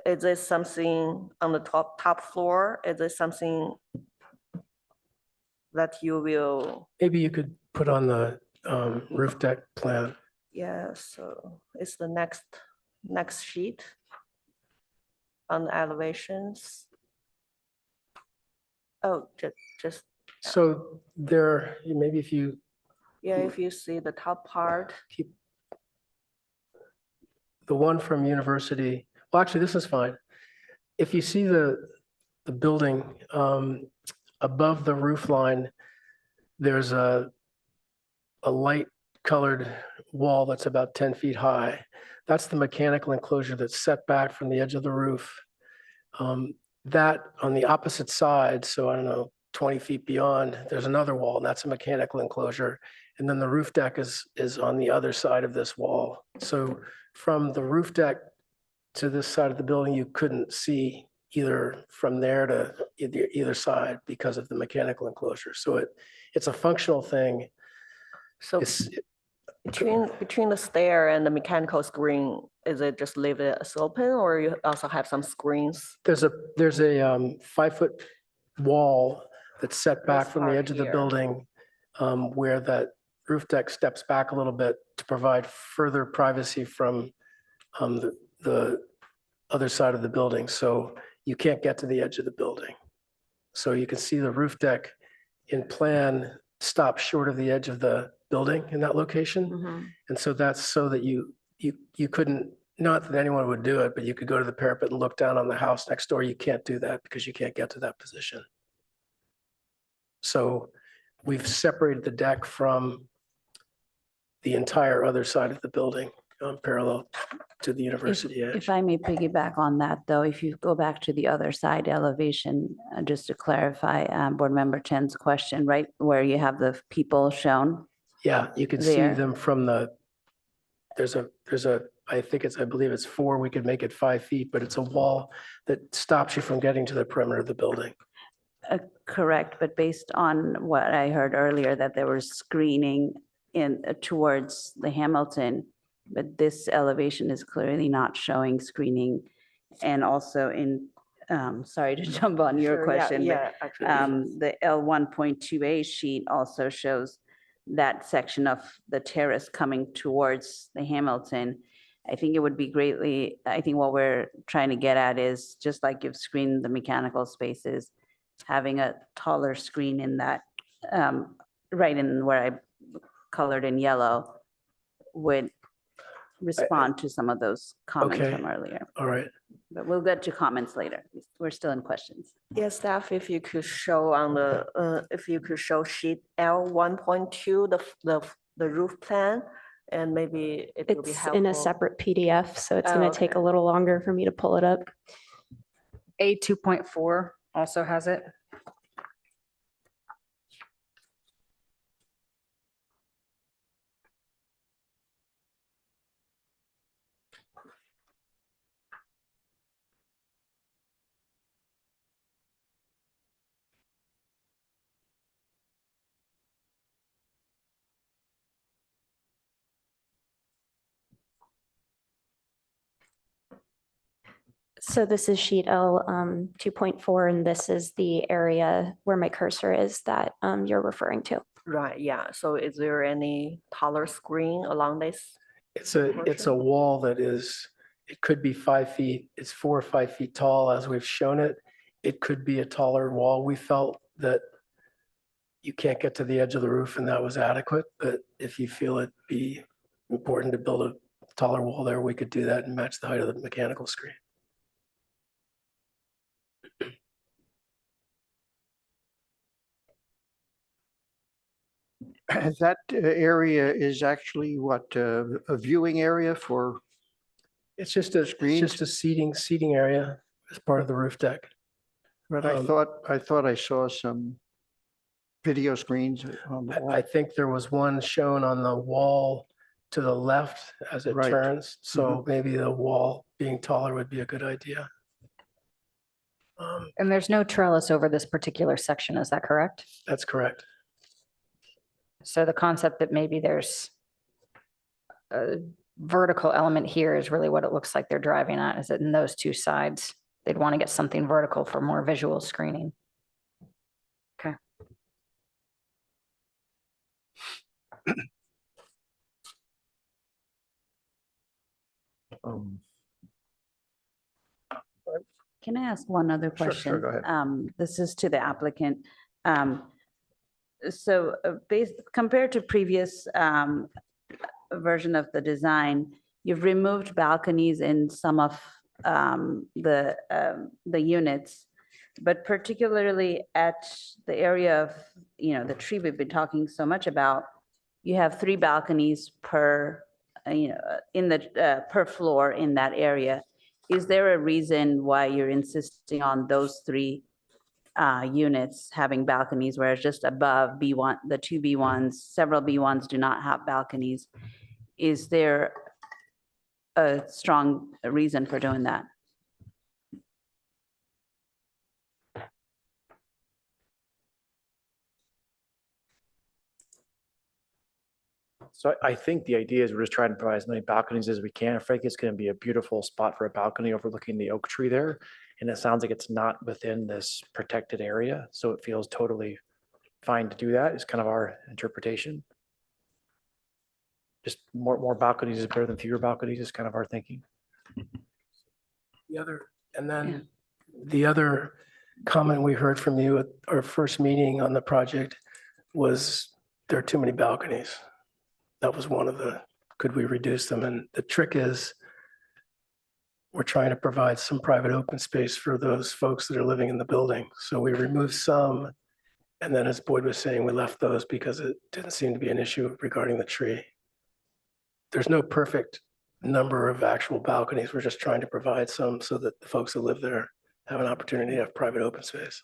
[SPEAKER 20] Is it something on the top floor? Is it something that you will?
[SPEAKER 9] Maybe you could put on the roof deck plan.
[SPEAKER 20] Yeah, so it's the next sheet on the elevations. Oh, just.
[SPEAKER 9] So there, maybe if you
[SPEAKER 20] Yeah, if you see the top part.
[SPEAKER 9] keep the one from University, well, actually, this is fine. If you see the building above the roof line, there's a light colored wall that's about 10 feet high. That's the mechanical enclosure that's set back from the edge of the roof. That on the opposite side, so I don't know, 20 feet beyond, there's another wall, and that's a mechanical enclosure. And then the roof deck is on the other side of this wall. So from the roof deck to this side of the building, you couldn't see either from there to either side because of the mechanical enclosure. So it's a functional thing.
[SPEAKER 20] So between the stair and the mechanical screen, is it just leave it as open, or you also have some screens?
[SPEAKER 9] There's a 5-foot wall that's set back from the edge of the building where that roof deck steps back a little bit to provide further privacy from the other side of the building. So you can't get to the edge of the building. So you can see the roof deck in plan stops short of the edge of the building in that location. And so that's so that you couldn't, not that anyone would do it, but you could go to the parapet and look down on the house next door. You can't do that because you can't get to that position. So we've separated the deck from the entire other side of the building, parallel to the university edge.
[SPEAKER 6] If I may piggyback on that, though, if you go back to the other side elevation, just to clarify Board Member Chen's question, right, where you have the people shown.
[SPEAKER 9] Yeah, you can see
[SPEAKER 6] there.
[SPEAKER 9] them from there's a, I believe it's 4, we could make it 5 feet, but it's a wall that stops you from getting to the perimeter of the building.
[SPEAKER 6] Correct, but based on what I heard earlier, that there was screening in towards the Hamilton, but this elevation is clearly not showing screening. And also in, sorry to jump on your
[SPEAKER 20] Sure,
[SPEAKER 6] question,
[SPEAKER 20] yeah,
[SPEAKER 6] but
[SPEAKER 20] actually.
[SPEAKER 6] the L1.2A sheet also shows that section of the terrace coming towards the Hamilton. I think it would be I think what we're trying to get at is, just like you've screened the mechanical spaces, having a taller screen in that, right in where I colored in yellow, would respond to some of those comments
[SPEAKER 9] Okay.
[SPEAKER 6] from earlier.
[SPEAKER 9] All right.
[SPEAKER 6] But we'll get to comments later. We're still in questions.
[SPEAKER 20] Yeah, staff, if you could show on the, if you could show sheet L1.2, the roof plan, and maybe it will be
[SPEAKER 8] It's
[SPEAKER 20] helpful.
[SPEAKER 8] in a separate PDF, so it's
[SPEAKER 20] Oh,
[SPEAKER 8] going to take a
[SPEAKER 20] okay.
[SPEAKER 8] little longer for me to pull it up.
[SPEAKER 18] A 2.4 also has it.
[SPEAKER 8] So this is sheet L 2.4, and this is the area where my cursor is that you're referring to.
[SPEAKER 20] Right, yeah. So is there any taller screen along this?
[SPEAKER 9] It's a wall that is, it could be 5 feet, it's 4 or 5 feet tall as we've shown it. It could be a taller wall. We felt that you can't get to the edge of the roof and that was adequate, but if you feel it'd be important to build a taller wall there, we could do that and match the height of the mechanical screen.
[SPEAKER 2] That area is actually what, a viewing area for
[SPEAKER 9] It's just a seating area as part of the roof deck.
[SPEAKER 2] But I thought I saw some video screens on the wall.
[SPEAKER 9] I think there was one shown on the wall to the left as it
[SPEAKER 2] Right.
[SPEAKER 9] turns. So maybe the wall being taller would be a good idea.
[SPEAKER 18] And there's no trellis over this particular section, is that correct?
[SPEAKER 9] That's correct.
[SPEAKER 18] So the concept that maybe there's a vertical element here is really what it looks like they're driving at, is it in those two sides? They'd want to get something vertical for more visual screening. Okay.
[SPEAKER 6] Can I ask one other
[SPEAKER 1] Sure,
[SPEAKER 6] question?
[SPEAKER 1] go ahead.
[SPEAKER 6] This is to the applicant. So compared to previous version of the design, you've removed balconies in some of the units, but particularly at the area of, the tree we've been talking so much about, you have 3 balconies per, in the, per floor in that area. Is there a reason why you're insisting on those 3 units having balconies, whereas just above B1, the 2 B1s, several B1s do not have balconies? Is there a strong reason for doing that?
[SPEAKER 16] So I think the idea is we're just trying to provide as many balconies as we can. Frankly, it's going to be a beautiful spot for a balcony overlooking the oak tree there. And it sounds like it's not within this protected area. So it feels totally fine to do that, is kind of our interpretation. Just more balconies is better than fewer balconies is kind of our thinking.
[SPEAKER 9] The other comment we heard from you at our first meeting on the project was there are too many balconies. That was one of the, could we reduce them? And the trick is we're trying to provide some private open space for those folks that are living in the building. So we removed some. And then as Boyd was saying, we left those because it didn't seem to be an issue regarding the tree. There's no perfect number of actual balconies. We're just trying to provide some so that the folks that live there have an opportunity to have private open space.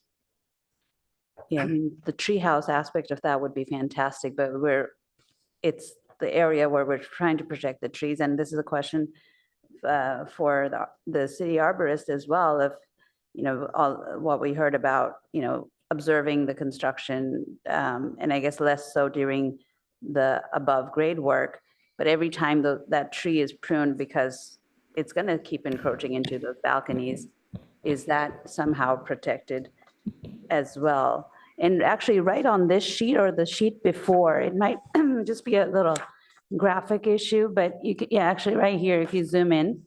[SPEAKER 6] Yeah, I mean, the treehouse aspect of that would be fantastic, but it's the area where we're trying to protect the trees. And this is a question for the city arborist as well, of, all what we heard about, observing the construction, and I guess less so during the above grade work. But every time that tree is pruned, because it's going to keep encroaching into those balconies, is that somehow protected as well? And actually, right on this sheet or the sheet before, it might just be a little graphic issue, but you could, actually right here, if you zoom in,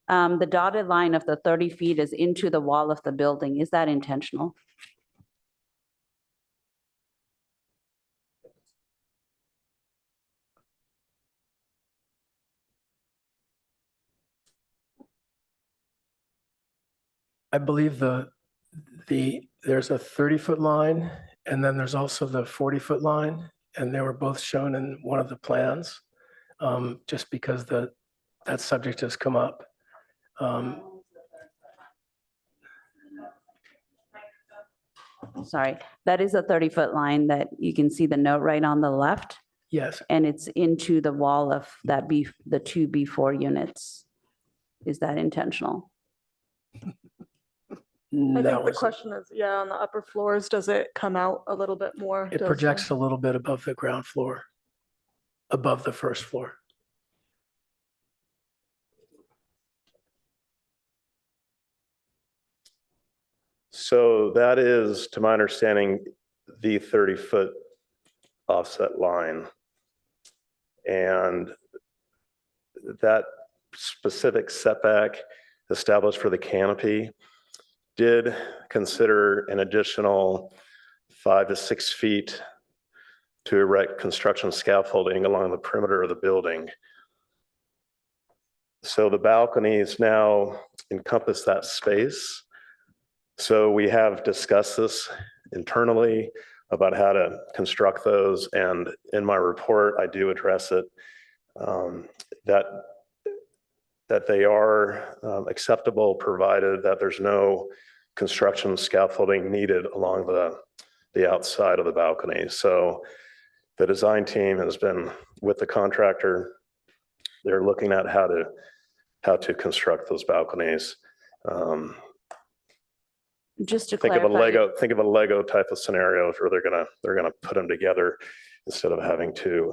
[SPEAKER 6] the dotted line of the 30 feet is into the wall of the building. Is that intentional?
[SPEAKER 9] I believe there's a 30-foot line and then there's also the 40-foot line, and they were both shown in one of the plans, just because that subject has come up.
[SPEAKER 6] Sorry, that is a 30-foot line that you can see the note right on the left.
[SPEAKER 9] Yes.
[SPEAKER 6] And it's into the wall of that the 2 B4 units. Is that intentional?
[SPEAKER 4] I think the question is, on the upper floors, does it come out a little bit more?
[SPEAKER 9] It projects a little bit above the ground floor, above the first floor.
[SPEAKER 15] So that is, to my understanding, the 30-foot offset line. And that specific setback established for the canopy did consider an additional 5 to 6 feet to erect construction scaffolding along the perimeter of the building. So the balconies now encompass that space. So we have discussed this internally about how to construct those. And in my report, I do address it, that they are acceptable, provided that there's no construction scaffolding needed along the outside of the balcony. So the design team has been with the contractor. They're looking at how to construct those balconies.
[SPEAKER 6] Just to
[SPEAKER 15] Think
[SPEAKER 6] clarify.
[SPEAKER 15] think of a Lego type of scenario where they're gonna put them together instead of having to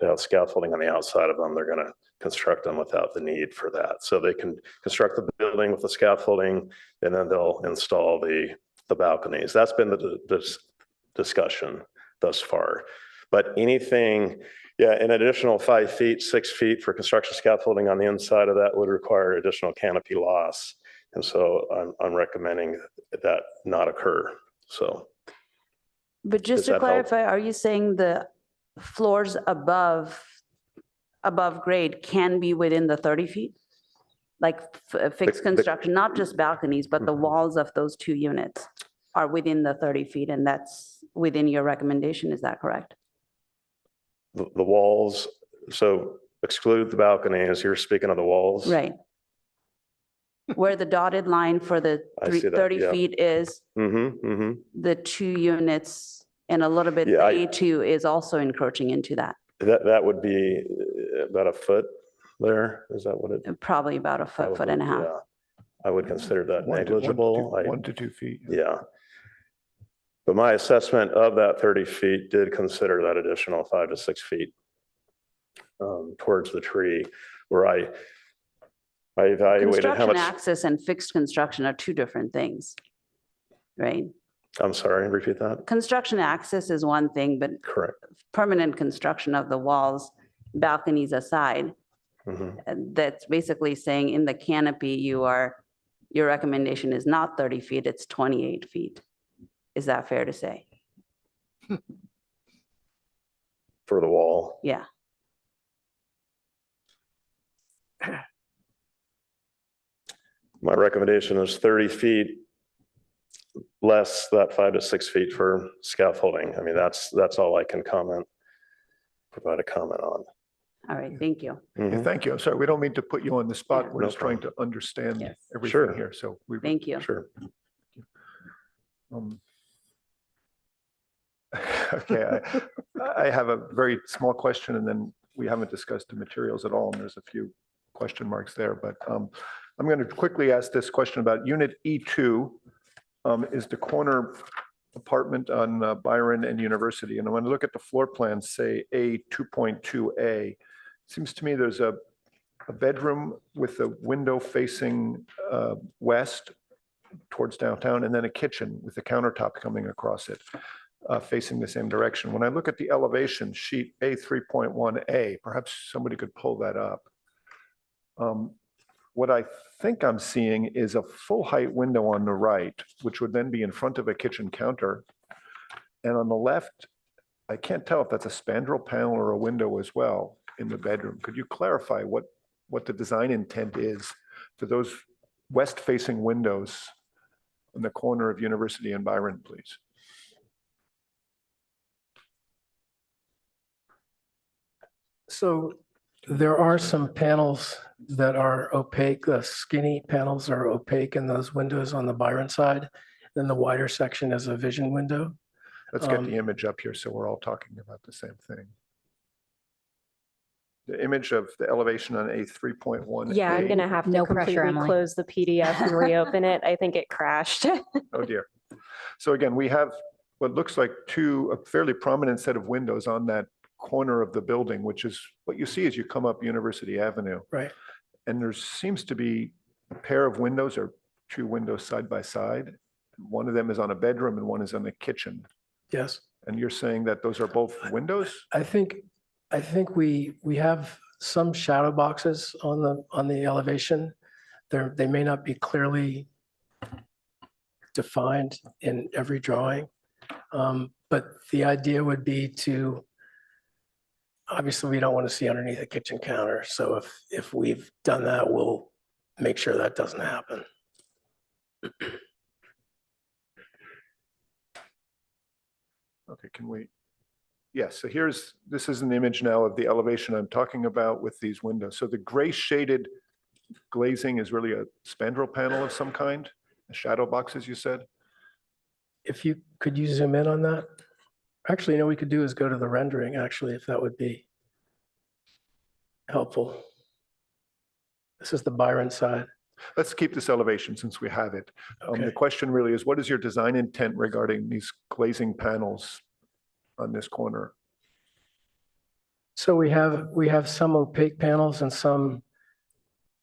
[SPEAKER 15] have scaffolding on the outside of them. They're gonna construct them without the need for that. So they can construct the building with the scaffolding, and then they'll install the balconies. That's been the discussion thus far. But anything, yeah, an additional 5 feet, 6 feet for construction scaffolding on the inside of that would require additional canopy loss. And so I'm recommending that not occur. So.
[SPEAKER 6] But just to clarify, are you saying the floors above grade can be within the 30 feet? Like fixed construction, not just balconies, but the walls of those 2 units are within the 30 feet, and that's within your recommendation, is that correct?
[SPEAKER 15] The walls, so exclude the balconies, you're speaking of the walls?
[SPEAKER 6] Right. Where the dotted line for the
[SPEAKER 15] I see that,
[SPEAKER 6] 30
[SPEAKER 15] yeah.
[SPEAKER 6] feet is, the 2 units and a little bit, the
[SPEAKER 15] Yeah,
[SPEAKER 6] A2 is also encroaching into that.
[SPEAKER 15] That would be about a foot there. Is that what it?
[SPEAKER 6] Probably about a foot, foot and a half.
[SPEAKER 15] Yeah, I would consider that
[SPEAKER 1] 1 to
[SPEAKER 15] negligible.
[SPEAKER 1] 1 to 2 feet.
[SPEAKER 15] Yeah. But my assessment of that 30 feet did consider that additional 5 to 6 feet towards the tree, where I evaluated how
[SPEAKER 6] Construction
[SPEAKER 15] much.
[SPEAKER 6] access and fixed construction are 2 different things, right?
[SPEAKER 15] I'm sorry, repeat that.
[SPEAKER 6] Construction access is one thing, but
[SPEAKER 15] Correct.
[SPEAKER 6] permanent construction of the walls, balconies aside, that's basically saying in the canopy, your recommendation is not 30 feet, it's 28 feet. Is that fair to say?
[SPEAKER 15] For the wall.
[SPEAKER 6] Yeah.
[SPEAKER 15] My recommendation is 30 feet less that 5 to 6 feet for scaffolding. I mean, that's all I can provide a comment on.
[SPEAKER 6] All right, thank you.
[SPEAKER 1] Yeah, thank you. I'm sorry, we don't mean to put you on the spot. We're
[SPEAKER 15] No
[SPEAKER 1] just trying to understand everything
[SPEAKER 15] Sure.
[SPEAKER 1] here. So we.
[SPEAKER 6] Thank you.
[SPEAKER 15] Sure.
[SPEAKER 1] Okay, I have a very small question, and then we haven't discussed the materials at all, and there's a few question marks there, but I'm going to quickly ask this question about unit E2 is the corner apartment on Byron and University. And when I look at the floor plan, say A 2.2A, it seems to me there's a bedroom with a window facing west towards downtown, and then a kitchen with a countertop coming across it, facing the same direction. When I look at the elevation sheet A 3.1A, perhaps somebody could pull that up. What I think I'm seeing is a full height window on the right, which would then be in front of a kitchen counter. And on the left, I can't tell if that's a spandrel panel or a window as well in the bedroom. Could you clarify what the design intent is for those west-facing windows in the corner of University and Byron, please?
[SPEAKER 9] So there are some panels that are opaque. The skinny panels are opaque in those windows on the Byron side. Then the wider section is a vision window.
[SPEAKER 1] Let's get the image up here so we're all talking about the same thing. The image of the elevation on A 3.1.
[SPEAKER 8] Yeah, I'm gonna have to
[SPEAKER 18] No pressure,
[SPEAKER 8] completely
[SPEAKER 18] Emily.
[SPEAKER 8] close the PDF and reopen it. I think it crashed.
[SPEAKER 1] Oh dear. So again, we have what looks like a fairly prominent set of windows on that corner of the building, which is what you see as you come up University Avenue.
[SPEAKER 9] Right.
[SPEAKER 1] And there seems to be a pair of windows or two windows side by side. One of them is on a bedroom and one is on a kitchen.
[SPEAKER 9] Yes.
[SPEAKER 1] And you're saying that those are both windows?
[SPEAKER 9] I think we have some shadow boxes on the elevation. They may not be clearly defined in every drawing. But the idea would be to, obviously, we don't want to see underneath a kitchen counter. So if we've done that, we'll make sure that doesn't happen.
[SPEAKER 1] Okay, can we? Yes, so this is an image now of the elevation I'm talking about with these windows. So the gray shaded glazing is really a spandrel panel of some kind, a shadow box, as you said?
[SPEAKER 9] Could you zoom in on that? Actually, you know, we could do is go to the rendering, actually, if that would be helpful. This is the Byron side.
[SPEAKER 1] Let's keep this elevation since we have it.
[SPEAKER 9] Okay.
[SPEAKER 1] The question really is, what is your design intent regarding these glazing panels on this corner?
[SPEAKER 9] So we have some opaque panels and some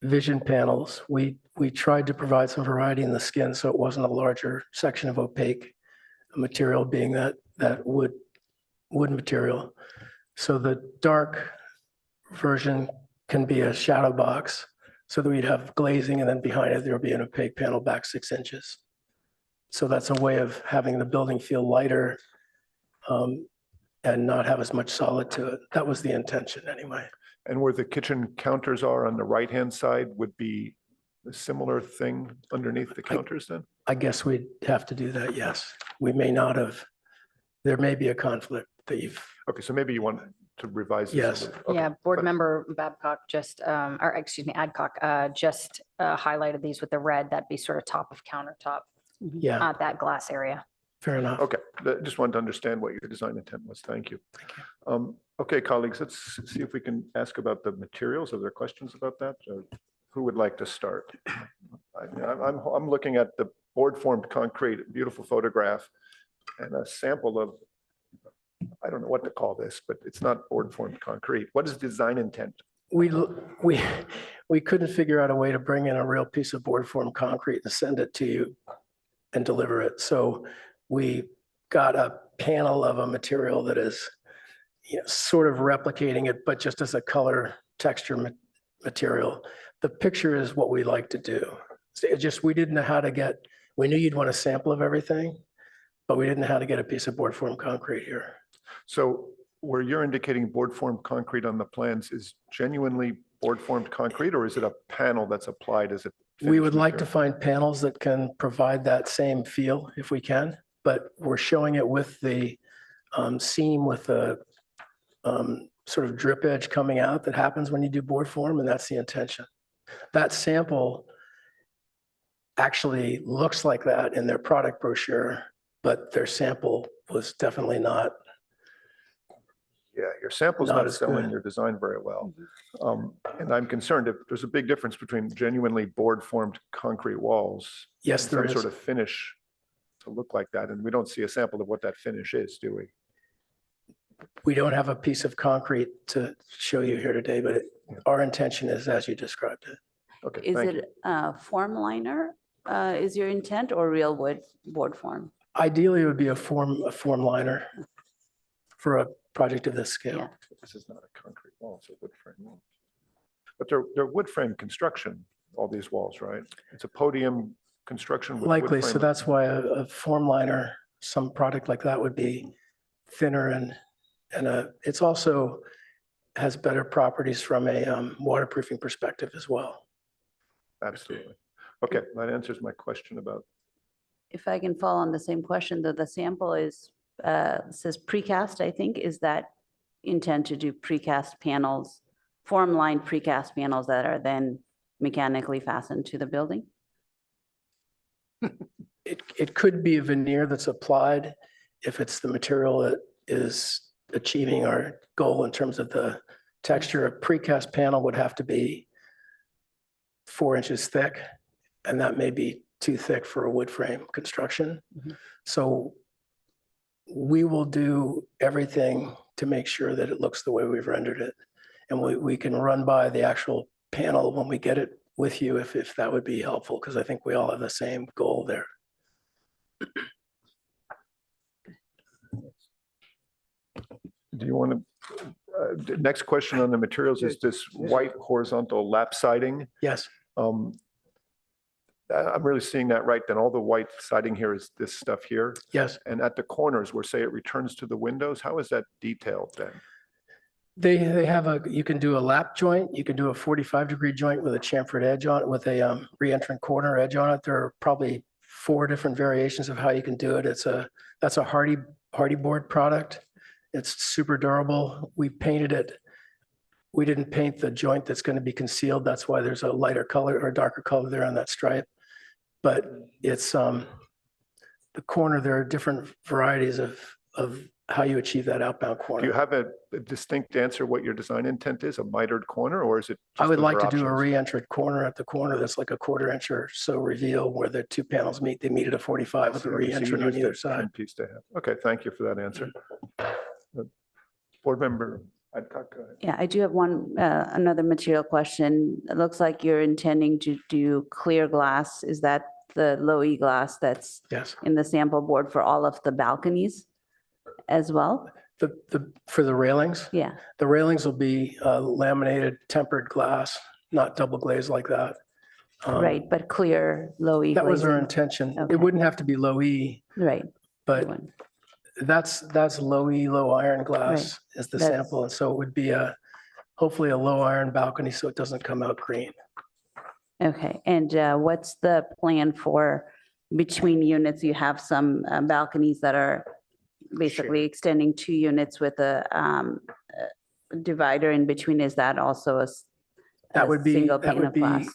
[SPEAKER 9] vision panels. We tried to provide some variety in the skin, so it wasn't a larger section of opaque material, being that wood material. So the dark version can be a shadow box, so that we'd have glazing, and then behind it, there'll be an opaque panel back 6 inches. So that's a way of having the building feel lighter and not have as much solid to it. That was the intention anyway.
[SPEAKER 1] And where the kitchen counters are on the right-hand side would be a similar thing underneath the counters then?
[SPEAKER 9] I guess we'd have to do that, yes. We may not have, there may be a conflict that you've.
[SPEAKER 1] Okay, so maybe you want to revise this.
[SPEAKER 9] Yes.
[SPEAKER 1] A little. Okay,
[SPEAKER 18] Yeah, Board
[SPEAKER 1] but-
[SPEAKER 18] Member Babcock just, or excuse me, Adcock just highlighted these with the red. That'd be sort of top of countertop,
[SPEAKER 9] Yeah,
[SPEAKER 18] that glass area.
[SPEAKER 9] fair enough.
[SPEAKER 1] Okay, just wanted to understand what your design intent was. Thank you. Okay, colleagues, let's see if we can ask about the materials. Are there questions about that? Who would like to start? I'm looking at the board formed concrete, beautiful photograph, and a sample of, I don't know what to call this, but it's not board formed concrete. What is design intent?
[SPEAKER 9] We couldn't figure out a way to bring in a real piece of board form concrete and send it to you and deliver it. So we got a panel of a material that is, you know, sort of replicating it, but just as a color texture material. The picture is what we like to do. It just, we didn't know how to get, we knew you'd want a sample of everything, but we didn't know how to get a piece of board form concrete here.
[SPEAKER 1] So where you're indicating board formed concrete on the plans is genuinely board formed concrete, or is it a panel that's applied as a?
[SPEAKER 9] We would like to find panels that can provide that same feel if we can, but we're showing it with the seam with the sort of drip edge coming out that happens when you do board form, and that's the intention. That sample actually looks like that in their product brochure, but their sample was definitely not.
[SPEAKER 1] Yeah, your sample's
[SPEAKER 9] Not
[SPEAKER 1] not
[SPEAKER 9] as
[SPEAKER 1] selling
[SPEAKER 9] good.
[SPEAKER 1] your design very well. And I'm concerned if there's a big difference between genuinely board formed concrete walls.
[SPEAKER 9] Yes,
[SPEAKER 1] and
[SPEAKER 9] there
[SPEAKER 1] some
[SPEAKER 9] is.
[SPEAKER 1] sort of finish to look like that, and we don't see a sample of what that finish is, do we?
[SPEAKER 9] We don't have a piece of concrete to show you here today, but our intention is as you described it.
[SPEAKER 1] Okay,
[SPEAKER 6] Is
[SPEAKER 1] thank you.
[SPEAKER 6] it form liner? Is your intent, or real wood board form?
[SPEAKER 9] Ideally, it would be a form liner for a project of this scale.
[SPEAKER 6] Yeah.
[SPEAKER 1] This is not a concrete wall, it's a wood frame wall. But they're wood frame construction, all these walls, right? It's a podium construction. With wood
[SPEAKER 9] Likely, so
[SPEAKER 1] frame.
[SPEAKER 9] that's why a form liner, some product like that would be thinner and it's also has better properties from a waterproofing perspective as well.
[SPEAKER 1] Absolutely. Okay, that answers my question about.
[SPEAKER 6] If I can follow on the same question, though, the sample is, says precast, I think, is that intent to do precast panels, form lined precast panels that are then mechanically fastened to the building?
[SPEAKER 9] It could be a veneer that's applied if it's the material that is achieving our goal in terms of the texture. A precast panel would have to be 4 inches thick, and that may be too thick for a wood frame construction. So we will do everything to make sure that it looks the way we've rendered it. And we can run by the actual panel when we get it with you if that would be helpful, because I think we all have the same goal there.
[SPEAKER 1] Do you want to, next question on the materials is this white horizontal lap siding.
[SPEAKER 9] Yes.
[SPEAKER 1] I'm really seeing that right. Then all the white siding here is this stuff here.
[SPEAKER 9] Yes.
[SPEAKER 1] And at the corners where say it returns to the windows, how is that detailed then?
[SPEAKER 9] They have you can do a lap joint, you can do a 45-degree joint with a chamfered edge on it, with a re-entrant corner edge on it. There are probably 4 different variations of how you can do it. That's a hardy board product. It's super durable. We painted it. We didn't paint the joint that's going to be concealed. That's why there's a lighter color or a darker color there on that stripe. But it's the corner, there are different varieties of how you achieve that outbound corner.
[SPEAKER 1] Do you have a distinct answer what your design intent is, a mitered corner, or is it?
[SPEAKER 9] I would
[SPEAKER 1] those
[SPEAKER 9] like
[SPEAKER 1] are
[SPEAKER 9] to do a
[SPEAKER 1] options?
[SPEAKER 9] re-entrant corner at the corner that's like a 1/4 inch or so reveal where the 2 panels meet. They meet at a 45 with a
[SPEAKER 1] So you
[SPEAKER 9] re-entrant on
[SPEAKER 1] used
[SPEAKER 9] either
[SPEAKER 1] a
[SPEAKER 9] side.
[SPEAKER 1] trim piece to have. Okay, thank you for that answer. Board member Adcock, go ahead.
[SPEAKER 6] Yeah, I do have another material question. It looks like you're intending to do clear glass. Is that the low E glass that's
[SPEAKER 9] Yes.
[SPEAKER 6] in the sample board for all of the balconies as well?
[SPEAKER 9] For the railings?
[SPEAKER 6] Yeah.
[SPEAKER 9] The railings will be laminated tempered glass, not double glazed like that.
[SPEAKER 6] Right, but clear, low E.
[SPEAKER 9] That was our
[SPEAKER 6] glazing.
[SPEAKER 9] intention.
[SPEAKER 6] Okay.
[SPEAKER 9] It wouldn't have to be low E,
[SPEAKER 6] Right.
[SPEAKER 9] but that's low E, low iron glass is the
[SPEAKER 6] That's-
[SPEAKER 9] sample. And so it would be hopefully a low iron balcony so it doesn't come out green.
[SPEAKER 6] Okay, and what's the plan for between units? You have some balconies that are basically extending 2 units with a divider in between. Is that also a
[SPEAKER 9] That would be,
[SPEAKER 6] single
[SPEAKER 9] that
[SPEAKER 6] pane
[SPEAKER 9] would
[SPEAKER 6] of
[SPEAKER 9] be,
[SPEAKER 6] glass?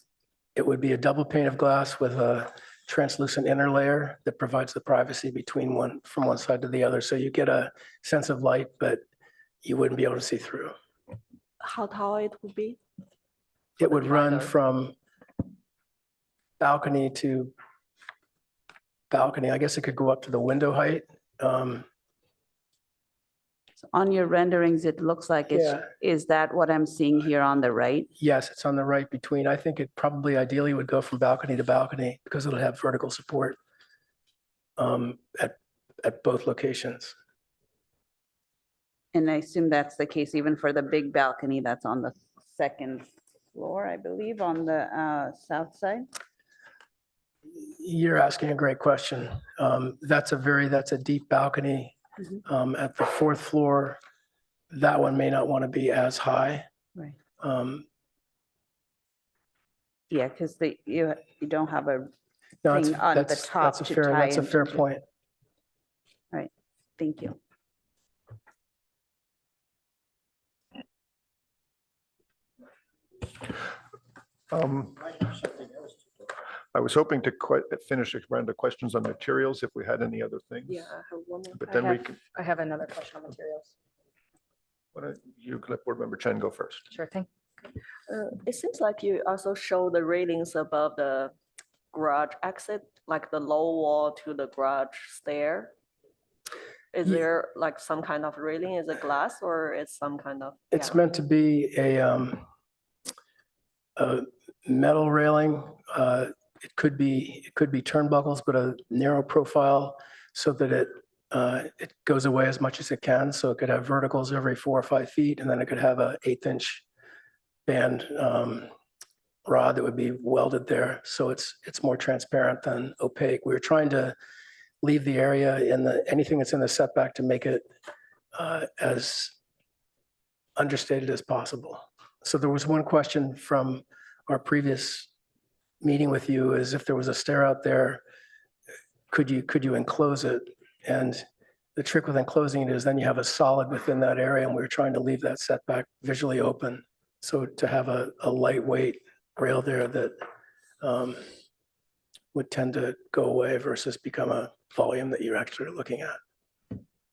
[SPEAKER 9] it would be a double pane of glass with a translucent inner layer that provides the privacy between from one side to the other. So you get a sense of light, but you wouldn't be able to see through.
[SPEAKER 20] How tall it would be?
[SPEAKER 9] It would run
[SPEAKER 20] divider?
[SPEAKER 9] from balcony to balcony. I guess it could go up to the window height.
[SPEAKER 6] On your renderings, it looks like it's,
[SPEAKER 9] Yeah.
[SPEAKER 6] is that what I'm seeing here on the right?
[SPEAKER 9] Yes, it's on the right between. I think it probably ideally would go from balcony to balcony because it'll have vertical support at both locations.
[SPEAKER 6] And I assume that's the case even for the big balcony that's on the 2nd floor, I believe, on the south side?
[SPEAKER 9] You're asking a great question. That's a deep balcony. At the 4th floor, that one may not want to be as high.
[SPEAKER 6] Right.
[SPEAKER 9] No,
[SPEAKER 6] Yeah, because you don't have a thing on the top to tie
[SPEAKER 9] that's a fair
[SPEAKER 6] into.
[SPEAKER 9] point.
[SPEAKER 6] Right, thank you.
[SPEAKER 1] I was hoping to finish a round of questions on materials if we had any other things.
[SPEAKER 4] Yeah, I have one more.
[SPEAKER 1] But then we can,
[SPEAKER 3] I have another question on materials.
[SPEAKER 1] why don't you let board member Chen go first?
[SPEAKER 3] Sure thing.
[SPEAKER 20] It seems like you also show the railings above the garage exit, like the low wall to the garage stair. Is there like some kind of railing? Is it glass or it's some kind of?
[SPEAKER 9] It's meant to be a metal railing. It could be turnbuckles, but a narrow profile so that it goes away as much as it can. So it could have verticals every 4 or 5 feet, and then it could have a 1/8 inch band rod that would be welded there. So it's more transparent than opaque. We were trying to leave the area in anything that's in the setback to make it as understated as possible. So there was one question from our previous meeting with you, is if there was a stair out there, could you enclose it? And the trick with enclosing it is then you have a solid within that area, and we were trying to leave that setback visually open. So to have a lightweight rail there that would tend to go away versus become a volume that you're actually looking at.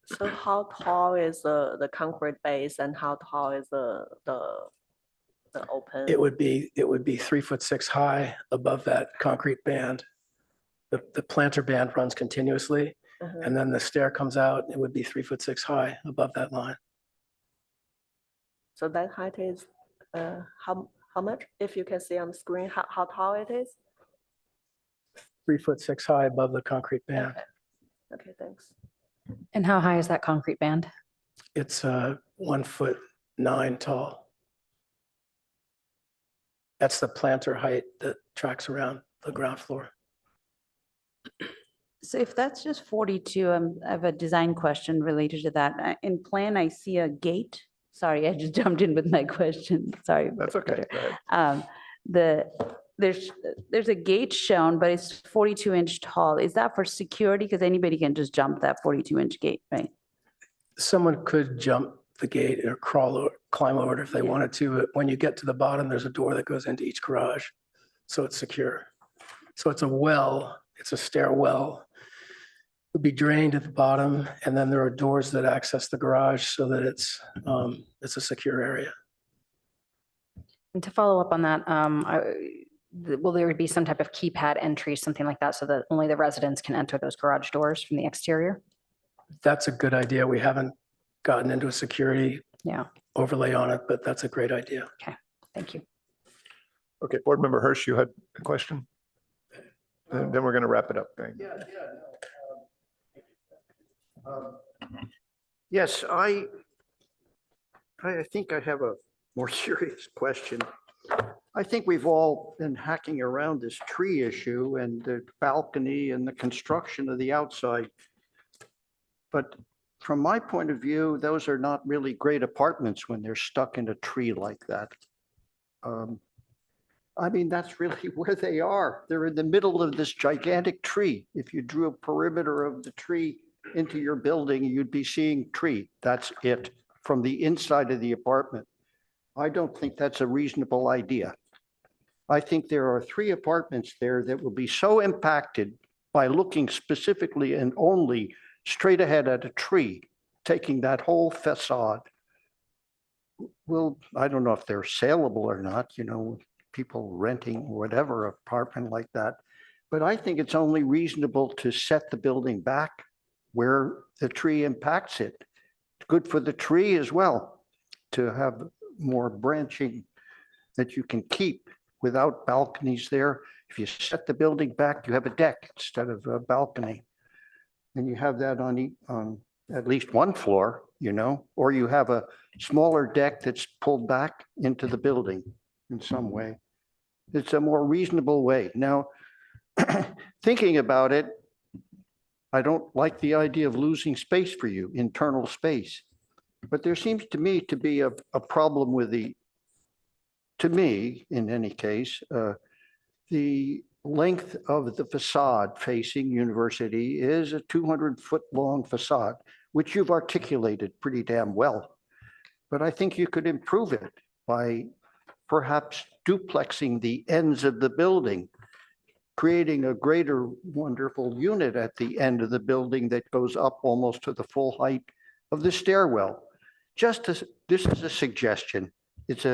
[SPEAKER 20] So how tall is the concrete base and how tall is the open?
[SPEAKER 9] It would be 3'6" high above that concrete band. The planter band runs continuously, and then the stair comes out. It would be 3'6" high above that line.
[SPEAKER 20] So that height is how How much? If you can see on the screen, how tall it is?
[SPEAKER 9] 3'6" high above the concrete band.
[SPEAKER 20] Okay, thanks.
[SPEAKER 18] And how high is that concrete band?
[SPEAKER 9] It's 1'9" tall. That's the planter height that tracks around the ground floor.
[SPEAKER 6] So if that's just 42, I have a design question related to that. In plan, I see a gate. Sorry, I just jumped in with my question. Sorry.
[SPEAKER 1] That's okay. Go ahead.
[SPEAKER 6] There's a gate shown, but it's 42-inch tall. Is that for security? Because anybody can just jump that 42-inch gate, right?
[SPEAKER 9] Someone could jump the gate or climb over it if they wanted to, but when you get to the bottom, there's a door that goes into each garage, so it's secure. So it's a well, it's a stairwell. It would be drained at the bottom, and then there are doors that access the garage so that it's a secure area.
[SPEAKER 18] And to follow up on that, will there be some type of keypad entry, something like that, so that only the residents can enter those garage doors from the exterior?
[SPEAKER 9] That's a good idea. We haven't gotten into a security overlay on it, but that's a great idea.
[SPEAKER 18] Okay, thank you.
[SPEAKER 1] Okay, Board Member Hirsch, you had a question? And then we're going to wrap it up. Thank you.
[SPEAKER 2] Yes, I think I have a more serious question. I think we've all been hacking around this tree issue and the balcony and the construction of the outside. But from my point of view, those are not really great apartments when they're stuck in a tree like that. I mean, that's really where they are. They're in the middle of this gigantic tree. If you drew a perimeter of the tree into your building, you'd be seeing tree. That's it from the inside of the apartment. I don't think that's a reasonable idea. I think there are 3 apartments there that will be so impacted by looking specifically and only straight ahead at a tree, taking that whole facade. Well, I don't know if they're saleable or not, people renting whatever apartment like that. But I think it's only reasonable to set the building back where the tree impacts it. Good for the tree as well, to have more branching that you can keep without balconies there. If you set the building back, you have a deck instead of a balcony. And you have that on at least one floor, or you have a smaller deck that's pulled back into the building in some way. It's a more reasonable way. Now, thinking about it, I don't like the idea of losing space for you, internal space. But there seems to me to be a problem with to me, in any case, the length of the facade facing University is a 200-foot long facade, which you've articulated pretty damn well. But I think you could improve it by perhaps duplexing the ends of the building, creating a greater wonderful unit at the end of the building that goes up almost to the full height of the stairwell. This is a suggestion. It's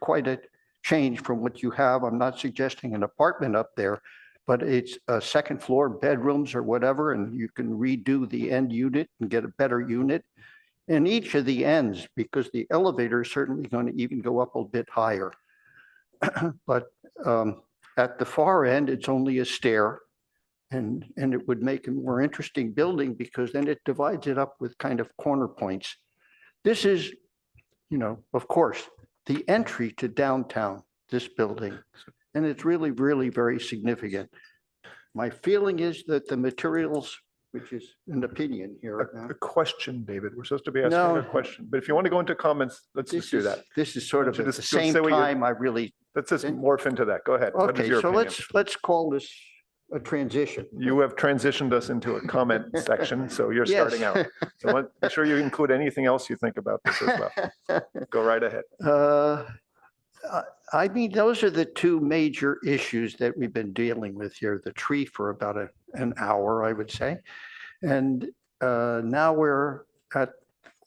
[SPEAKER 2] quite a change from what you have. I'm not suggesting an apartment up there, but it's a second floor bedrooms or whatever, and you can redo the end unit and get a better unit. And each of the ends, because the elevator is certainly going to even go up a bit higher. But at the far end, it's only a stair, and it would make a more interesting building because then it divides it up with kind of corner points. This is, of course, the entry to downtown, this building, and it's really, really very significant. My feeling is that the materials, which is an opinion here.
[SPEAKER 1] A question, David. We're supposed to be asking a question, but if you want to go into comments, let's just do that.
[SPEAKER 2] This is sort of at the same time I really.
[SPEAKER 1] Let's just morph into that. Go ahead.
[SPEAKER 2] Okay, so let's call this a transition.
[SPEAKER 1] You have transitioned us into a comment section, so you're starting out. So make sure you include anything else you think about this as well. Go right ahead.
[SPEAKER 2] I mean, those are the 2 major issues that we've been dealing with here. The tree for about an hour, I would say. And now we're at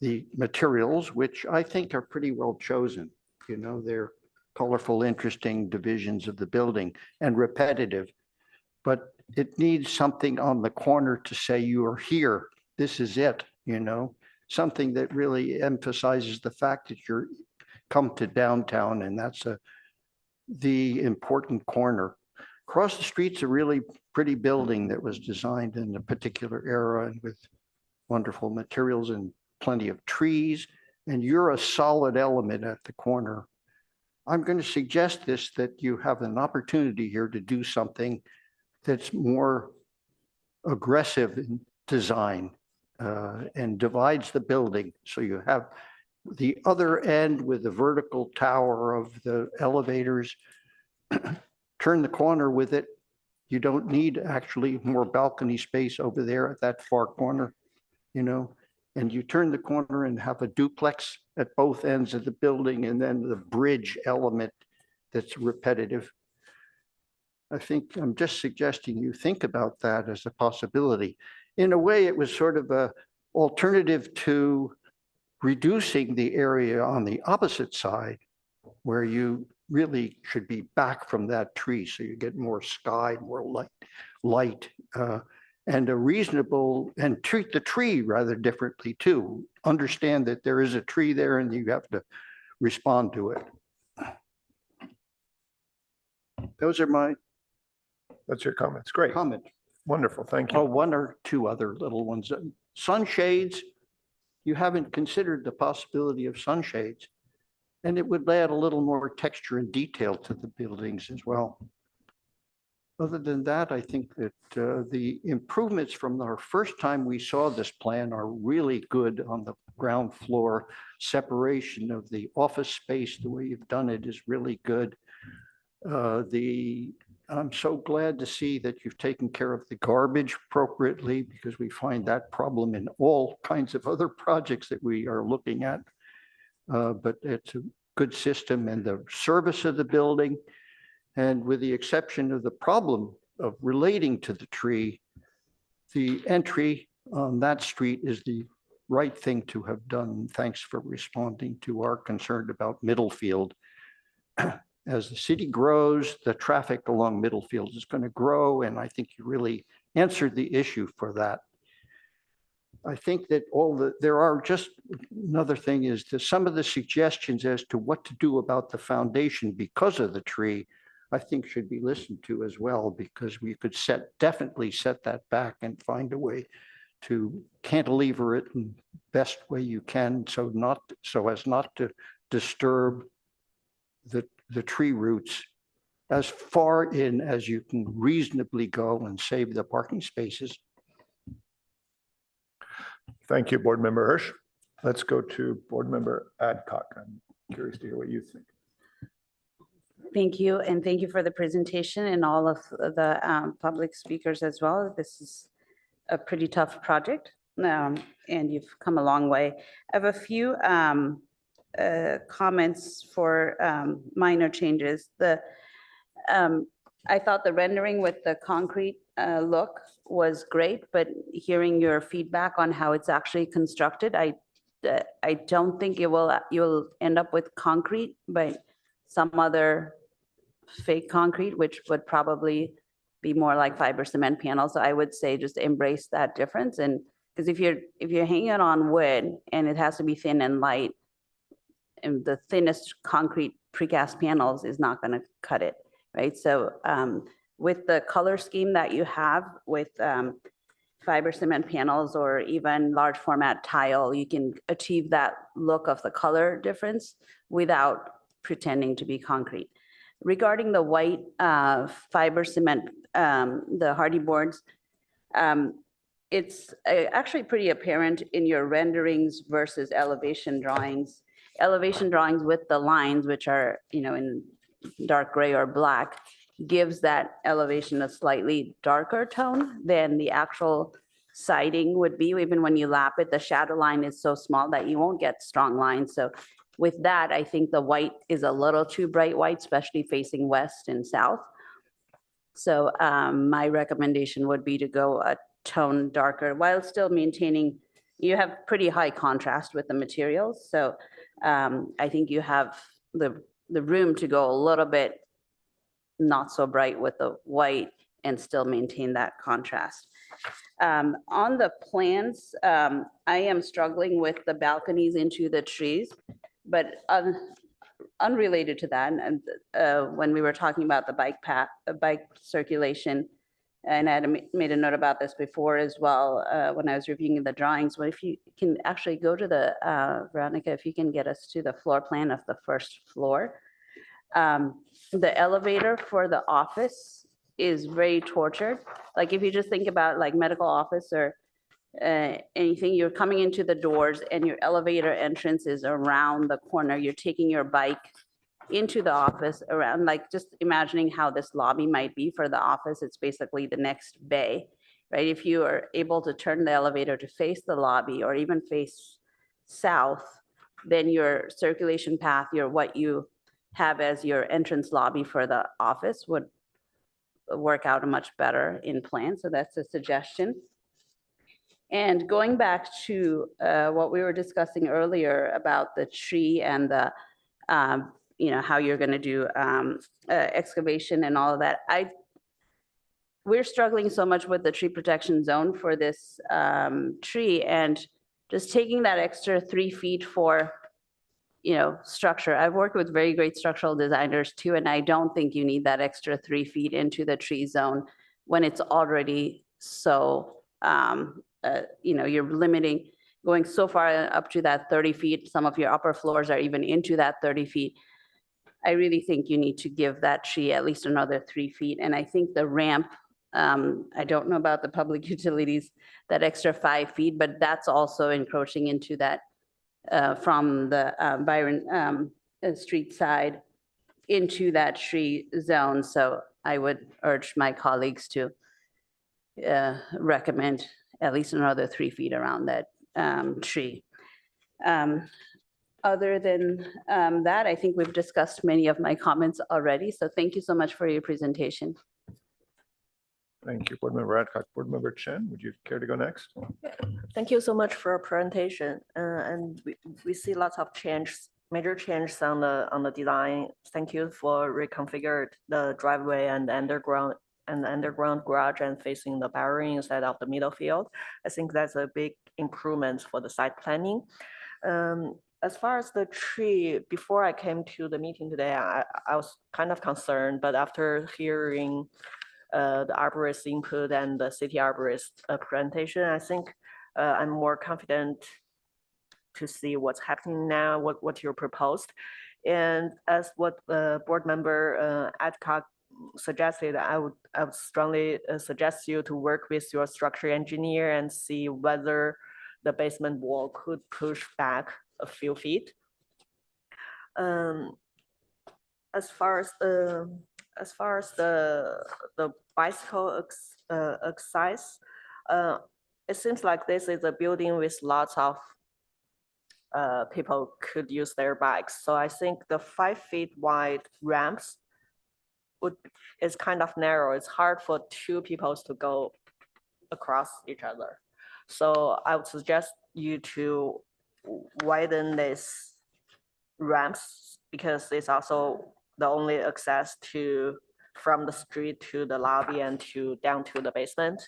[SPEAKER 2] the materials, which I think are pretty well chosen. They're colorful, interesting divisions of the building and repetitive. But it needs something on the corner to say you are here. This is it, something that really emphasizes the fact that you're come to downtown, and that's the important corner. Across the street's a really pretty building that was designed in a particular era and with wonderful materials and plenty of trees. And you're a solid element at the corner. I'm going to suggest this, that you have an opportunity here to do something that's more aggressive in design and divides the building. So you have the other end with the vertical tower of the elevators, turn the corner with it. You don't need actually more balcony space over there at that far corner, you know, and you turn the corner and have a duplex at both ends of the building, and then the bridge element that's repetitive. I think I'm just suggesting you think about that as a possibility. In a way, it was sort of a alternative to reducing the area on the opposite side, where you really should be back from that tree, so you get more sky, more light, and a reasonable, and treat the tree rather differently too. Understand that there is a tree there and you have to respond to it. Those are my.
[SPEAKER 1] That's your comments. Great.
[SPEAKER 2] Comment.
[SPEAKER 1] Wonderful. Thank you.
[SPEAKER 2] Oh, one or two other little ones. Sunshades. You haven't considered the possibility of sunshades, and it would add a little more texture and detail to the buildings as well. Other than that, I think that the improvements from our first time we saw this plan are really good on the ground floor. Separation of the office space, the way you've done it is really good. I'm so glad to see that you've taken care of the garbage appropriately, because we find that problem in all kinds of other projects that we are looking at. But it's a good system, and the service of the building, and with the exception of the problem of relating to the tree, the entry on that street is the right thing to have done. Thanks for responding to our concern about Middlefield. As the city grows, the traffic along Middlefield is going to grow, and I think you really answered the issue for that. I think that there are just another thing is that some of the suggestions as to what to do about the foundation because of the tree, I think should be listened to as well, because we could definitely set that back and find a way to cantilever it in best way you can, so as not to disturb the tree roots as far in as you can reasonably go and save the parking spaces.
[SPEAKER 1] Thank you, Board Member Hirsch. Let's go to Board Member Adcock. I'm curious to hear what you think.
[SPEAKER 6] Thank you, and thank you for the presentation and all of the public speakers as well. This is a pretty tough project, and you've come a long way. I have a few comments for minor changes. I thought the rendering with the concrete look was great, but hearing your feedback on how it's actually constructed, I don't think you'll end up with concrete, but some other fake concrete, which would probably be more like fiber cement panels. So I would say just embrace that difference, and because if you're hanging it on wood and it has to be thin and light, and the thinnest concrete precast panels is not going to cut it, right? So with the color scheme that you have with fiber cement panels or even large format tile, you can achieve that look of the color difference without pretending to be concrete. Regarding the white fiber cement, the hardy boards, it's actually pretty apparent in your renderings versus elevation drawings. Elevation drawings with the lines, which are, in dark gray or black, gives that elevation a slightly darker tone than the actual siding would be. Even when you lap it, the shadow line is so small that you won't get strong lines. So with that, I think the white is a little too bright white, especially facing west and south. So my recommendation would be to go a tone darker while still maintaining, you have pretty high contrast with the materials. So I think you have the room to go a little bit not so bright with the white and still maintain that contrast. On the plans, I am struggling with the balconies into the trees, but unrelated to that, and when we were talking about the bike path, bike circulation, and I had made a note about this before as well, when I was reviewing the drawings, but if you can actually go to the, Veronica, if you can get us to the floor plan of the first floor. The elevator for the office is very tortured. Like if you just think about like medical office or anything, you're coming into the doors and your elevator entrance is around the corner. You're taking your bike into the office around, like just imagining how this lobby might be for the office. It's basically the next bay, right? If you are able to turn the elevator to face the lobby or even face south, then your circulation path, what you have as your entrance lobby for the office would work out much better in plan. So that's a suggestion. And going back to what we were discussing earlier about the tree and the, how you're going to do excavation and all of that. We're struggling so much with the tree protection zone for this tree, and just taking that extra 3 feet for structure. I've worked with very great structural designers too, and I don't think you need that extra 3 feet into the tree zone when it's already so, you're limiting, going so far up to that 30 feet. Some of your upper floors are even into that 30 feet. I really think you need to give that tree at least another 3 feet. And I think the ramp, I don't know about the public utilities, that extra 5 feet, but that's also encroaching into that from the Byron Street side into that tree zone. So I would urge my colleagues to recommend at least another 3 feet around that tree. Other than that, I think we've discussed many of my comments already. So thank you so much for your presentation.
[SPEAKER 1] Thank you, Board Member Adcock. Board Member Chen, would you care to go next?
[SPEAKER 20] Thank you so much for your presentation. And we see lots of major changes on the design. Thank you for reconfigured the driveway and underground garage and facing the barrier instead of the middle field. I think that's a big improvement for the site planning. As far as the tree, before I came to the meeting today, I was kind of concerned, but after hearing the arborist input and the city arborist presentation, I think I'm more confident to see what's happening now, what you proposed. And as what board member Adcock suggested, I would strongly suggest you to work with your structure engineer and see whether the basement wall could push back a few feet. As far as the bicycle exercise, it seems like this is a building with lots of people could use their bikes. So I think the 5 feet wide ramps is kind of narrow. It's hard for 2 people to go across each other. So I would suggest you to widen this ramps because it's also the only access from the street to the lobby and down to the basement.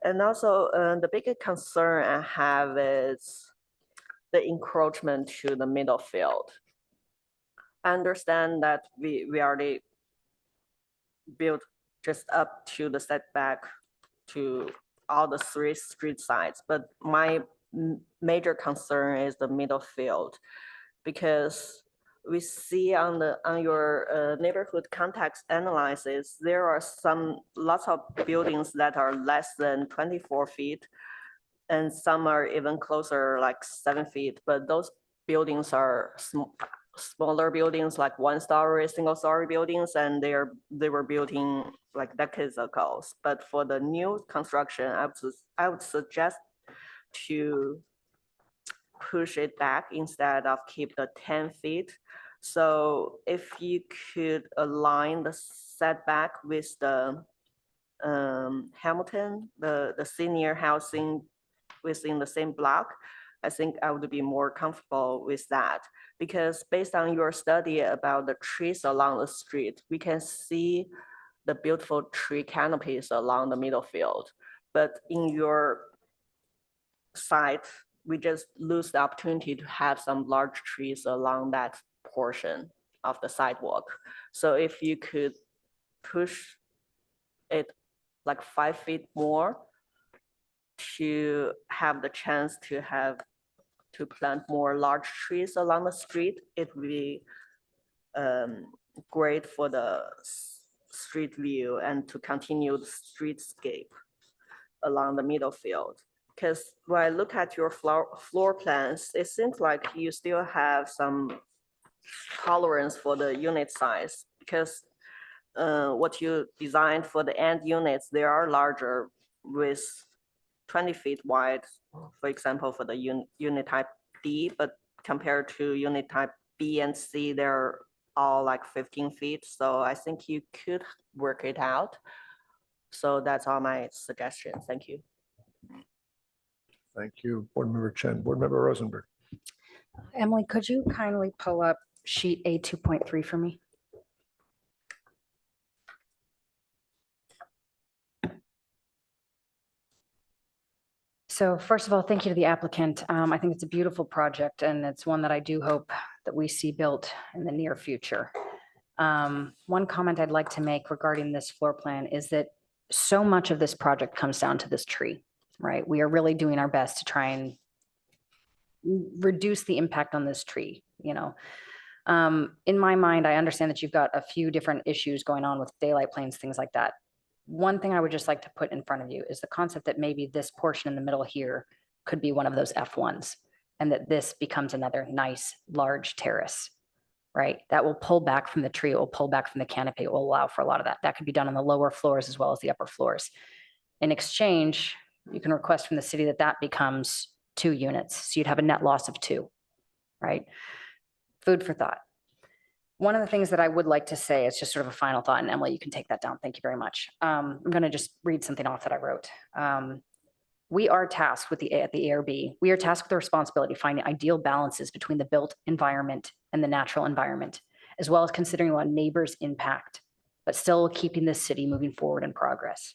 [SPEAKER 20] And also the biggest concern I have is the encroachment to the middle field. I understand that we already built just up to the setback to all the 3 street sides, but my major concern is the middle field, because we see on your neighborhood context analysis, there are lots of buildings that are less than 24 feet, and some are even closer, like 7 feet. But those buildings are smaller buildings, like 1-story, single-story buildings, and they were built in like decades ago. But for the new construction, I would suggest to push it back instead of keep the 10 feet. So if you could align the setback with the Hamilton, the senior housing within the same block, I think I would be more comfortable with that. Because based on your study about the trees along the street, we can see the beautiful tree canopies along the middle field. But in your site, we just lose the opportunity to have some large trees along that portion. of the sidewalk. So if you could push it like 5 feet more to have the chance to plant more large trees along the street, it would be great for the street view and to continue the streetscape along the middle field. Because when I look at your floor plans, it seems like you still have some tolerance for the unit size, because what you designed for the end units, they are larger with 20 feet wide, for example, for the unit type D, but compared to unit type B and C, they're all like 15 feet. So I think you could work it out. So that's all my suggestions. Thank you.
[SPEAKER 1] Thank you, Board Member Chen. Board Member Rosenberg.
[SPEAKER 18] Emily, could you kindly pull up sheet A 2.3 for me? So first of all, thank you to the applicant. I think it's a beautiful project, and it's one that I do hope that we see built in the near future. One comment I'd like to make regarding this floor plan is that so much of this project comes down to this tree, right? We are really doing our best to try and reduce the impact on this tree, you know. In my mind, I understand that you've got a few different issues going on with daylight planes, things like that. One thing I would just like to put in front of you is the concept that maybe this portion in the middle here could be one of those F1s, and that this becomes another nice large terrace, right? That will pull back from the tree, it will pull back from the canopy, it will allow for a lot of that. That could be done on the lower floors as well as the upper floors. In exchange, you can request from the city that that becomes 2 units. So you'd have a net loss of 2, right? Food for thought. One of the things that I would like to say is just sort of a final thought, and Emily, you can take that down. Thank you very much. I'm going to just read something off that I wrote. We are tasked with at the ARB, we are tasked with the responsibility of finding ideal balances between the built environment and the natural environment, as well as considering what neighbors impact, but still keeping this city moving forward in progress.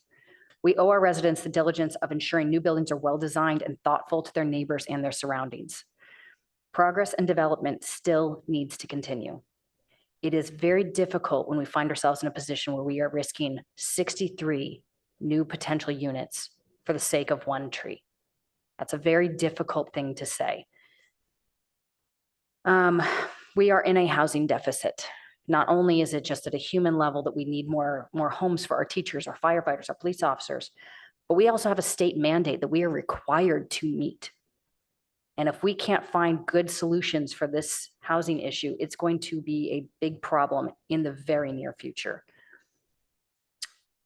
[SPEAKER 18] We owe our residents the diligence of ensuring new buildings are well-designed and thoughtful to their neighbors and their surroundings. Progress and development still needs to continue. It is very difficult when we find ourselves in a position where we are risking 63 new potential units for the sake of 1 tree. That's a very difficult thing to say. We are in a housing deficit. Not only is it just at a human level that we need more homes for our teachers, our firefighters, our police officers, but we also have a state mandate that we are required to meet. And if we can't find good solutions for this housing issue, it's going to be a big problem in the very near future.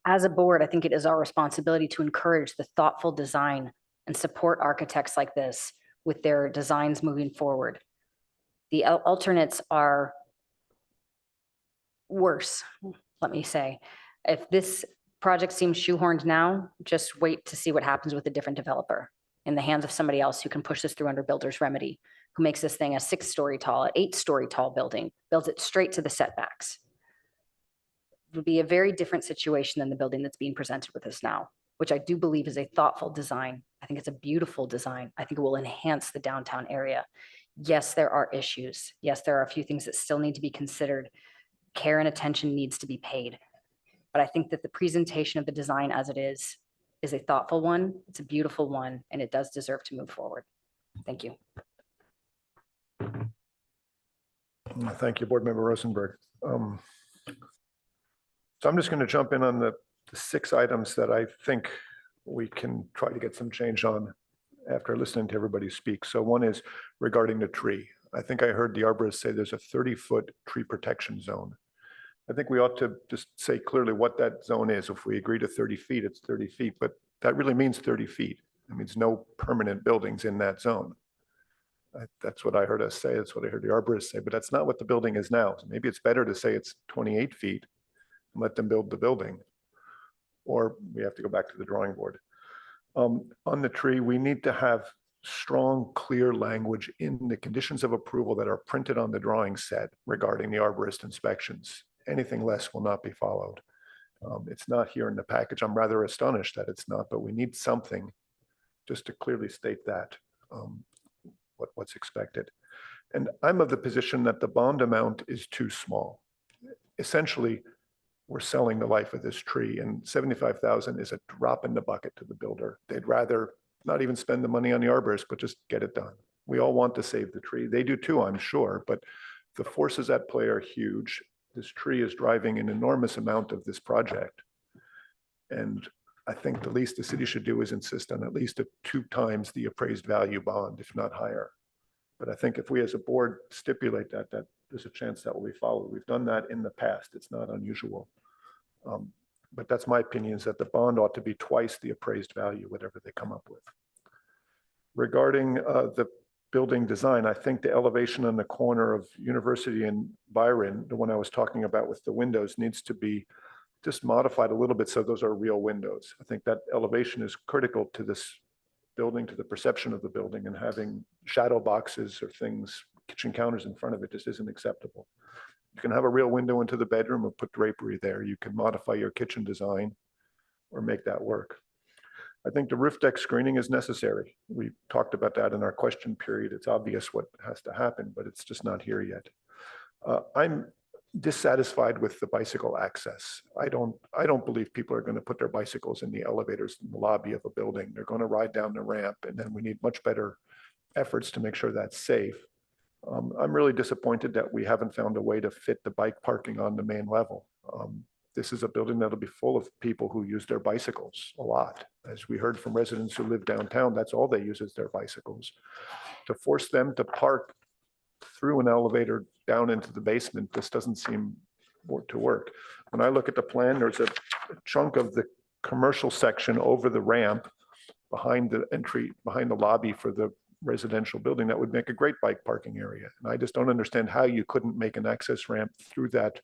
[SPEAKER 18] As a board, I think it is our responsibility to encourage the thoughtful design and support architects like this with their designs moving forward. The alternates are worse, let me say. If this project seems shoehorned now, just wait to see what happens with a different developer in the hands of somebody else who can push this through under builder's remedy, who makes this thing a 6-story tall, an 8-story tall building, builds it straight to the setbacks. It would be a very different situation than the building that's being presented with us now, which I do believe is a thoughtful design. I think it's a beautiful design. I think it will enhance the downtown area. Yes, there are issues. Yes, there are a few things that still need to be considered. Care and attention needs to be paid. But I think that the presentation of the design as it is a thoughtful one, it's a beautiful one, and it does deserve to move forward. Thank you.
[SPEAKER 1] Thank you, Board Member Rosenberg. So I'm just going to jump in on the 6 items that I think we can try to get some change on after listening to everybody speak. So one is regarding the tree. I think I heard the arborist say there's a 30-foot tree protection zone. I think we ought to just say clearly what that zone is. If we agree to 30 feet, it's 30 feet, but that really means 30 feet. It means no permanent buildings in that zone. That's what I heard us say. That's what I heard the arborist say, but that's not what the building is now. So maybe it's better to say it's 28 feet and let them build the building, or we have to go back to the drawing board. On the tree, we need to have strong, clear language in the conditions of approval that are printed on the drawing set regarding the arborist inspections. Anything less will not be followed. It's not here in the package. I'm rather astonished that it's not, but we need something just to clearly state that, what's expected. And I'm of the position that the bond amount is too small. Essentially, we're selling the life of this tree, and 75,000 is a drop in the bucket to the builder. They'd rather not even spend the money on the arborist, but just get it done. We all want to save the tree. They do too, I'm sure, but the forces at play are huge. This tree is driving an enormous amount of this project. And I think the least the city should do is insist on at least a 2 times the appraised value bond, if not higher. But I think if we as a board stipulate that there's a chance that will be followed. We've done that in the past. It's not unusual. But that's my opinion, is that the bond ought to be twice the appraised value, whatever they come up with. Regarding the building design, I think the elevation on the corner of University and Byron, the one I was talking about with the windows, needs to be just modified a little bit so those are real windows. I think that elevation is critical to this building, to the perception of the building, and having shadow boxes or things, kitchen counters in front of it just isn't acceptable. You can have a real window into the bedroom or put drapery there. You can modify your kitchen design or make that work. I think the roof deck screening is necessary. We talked about that in our question period. It's obvious what has to happen, but it's just not here yet. I'm dissatisfied with the bicycle access. I don't believe people are going to put their bicycles in the elevators in the lobby of a building. They're going to ride down the ramp, and then we need much better efforts to make sure that's safe. I'm really disappointed that we haven't found a way to fit the bike parking on the main level. This is a building that'll be full of people who use their bicycles a lot. As we heard from residents who live downtown, that's all they use is their bicycles. To force them to park through an elevator down into the basement, this doesn't seem to work. When I look at the plan, there's a chunk of the commercial section over the ramp behind the entry, behind the lobby for the residential building that would make a great bike parking area. And I just don't understand how you couldn't make an access ramp through that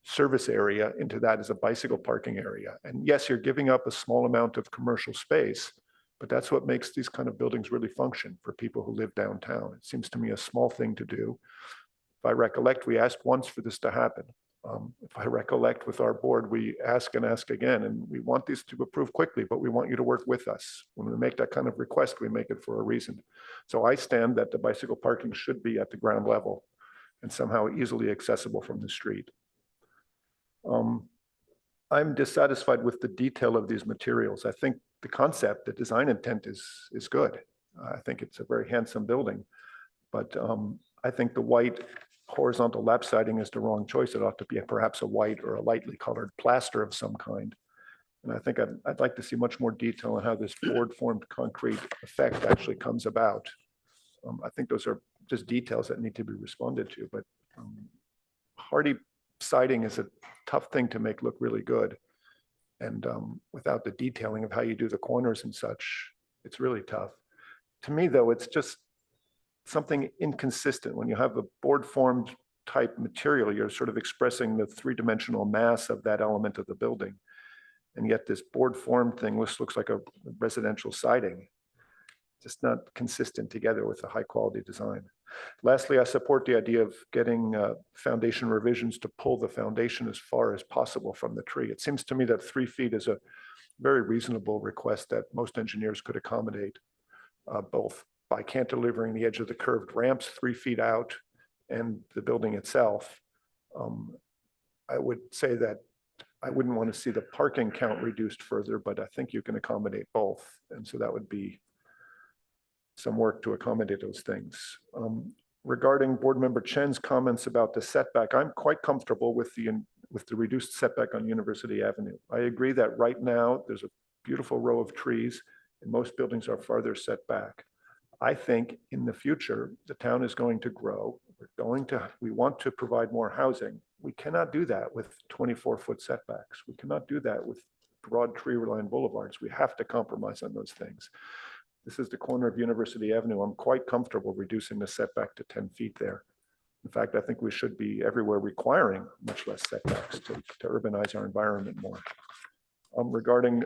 [SPEAKER 1] service area into that as a bicycle parking area. And yes, you're giving up a small amount of commercial space, but that's what makes these kind of buildings really function for people who live downtown. It seems to me a small thing to do. If I recollect, we asked once for this to happen. If I recollect with our board, we ask and ask again, and we want these to approve quickly, but we want you to work with us. When we make that kind of request, we make it for a reason. So I stand that the bicycle parking should be at the ground level and somehow easily accessible from the street. I'm dissatisfied with the detail of these materials. I think the concept, the design intent is good. I think it's a very handsome building, but I think the white horizontal lap siding is the wrong choice. It ought to be perhaps a white or a lightly colored plaster of some kind. And I think I'd like to see much more detail on how this board-formed concrete effect actually comes about. I think those are just details that need to be responded to, but hardy siding is a tough thing to make look really good. And without the detailing of how you do the corners and such, it's really tough. To me, though, it's just something inconsistent. When you have a board-formed type material, you're sort of expressing the three-dimensional mass of that element of the building. And yet this board-formed thing looks like a residential siding. Just not consistent together with a high-quality design. Lastly, I support the idea of getting foundation revisions to pull the foundation as far as possible from the tree. It seems to me that 3 feet is a very reasonable request that most engineers could accommodate, both by cantilevering the edge of the curved ramps 3 feet out and the building itself. I would say that I wouldn't want to see the parking count reduced further, but I think you can accommodate both. And so that would be some work to accommodate those things. Regarding Board Member Chen's comments about the setback, I'm quite comfortable with the reduced setback on University Avenue. I agree that right now there's a beautiful row of trees and most buildings are farther set back. I think in the future, the town is going to grow. We want to provide more housing. We cannot do that with 24-foot setbacks. We cannot do that with broad tree-lined boulevards. We have to compromise on those things. This is the corner of University Avenue. I'm quite comfortable reducing the setback to 10 feet there. In fact, I think we should be everywhere requiring much less setbacks to urbanize our environment more. Regarding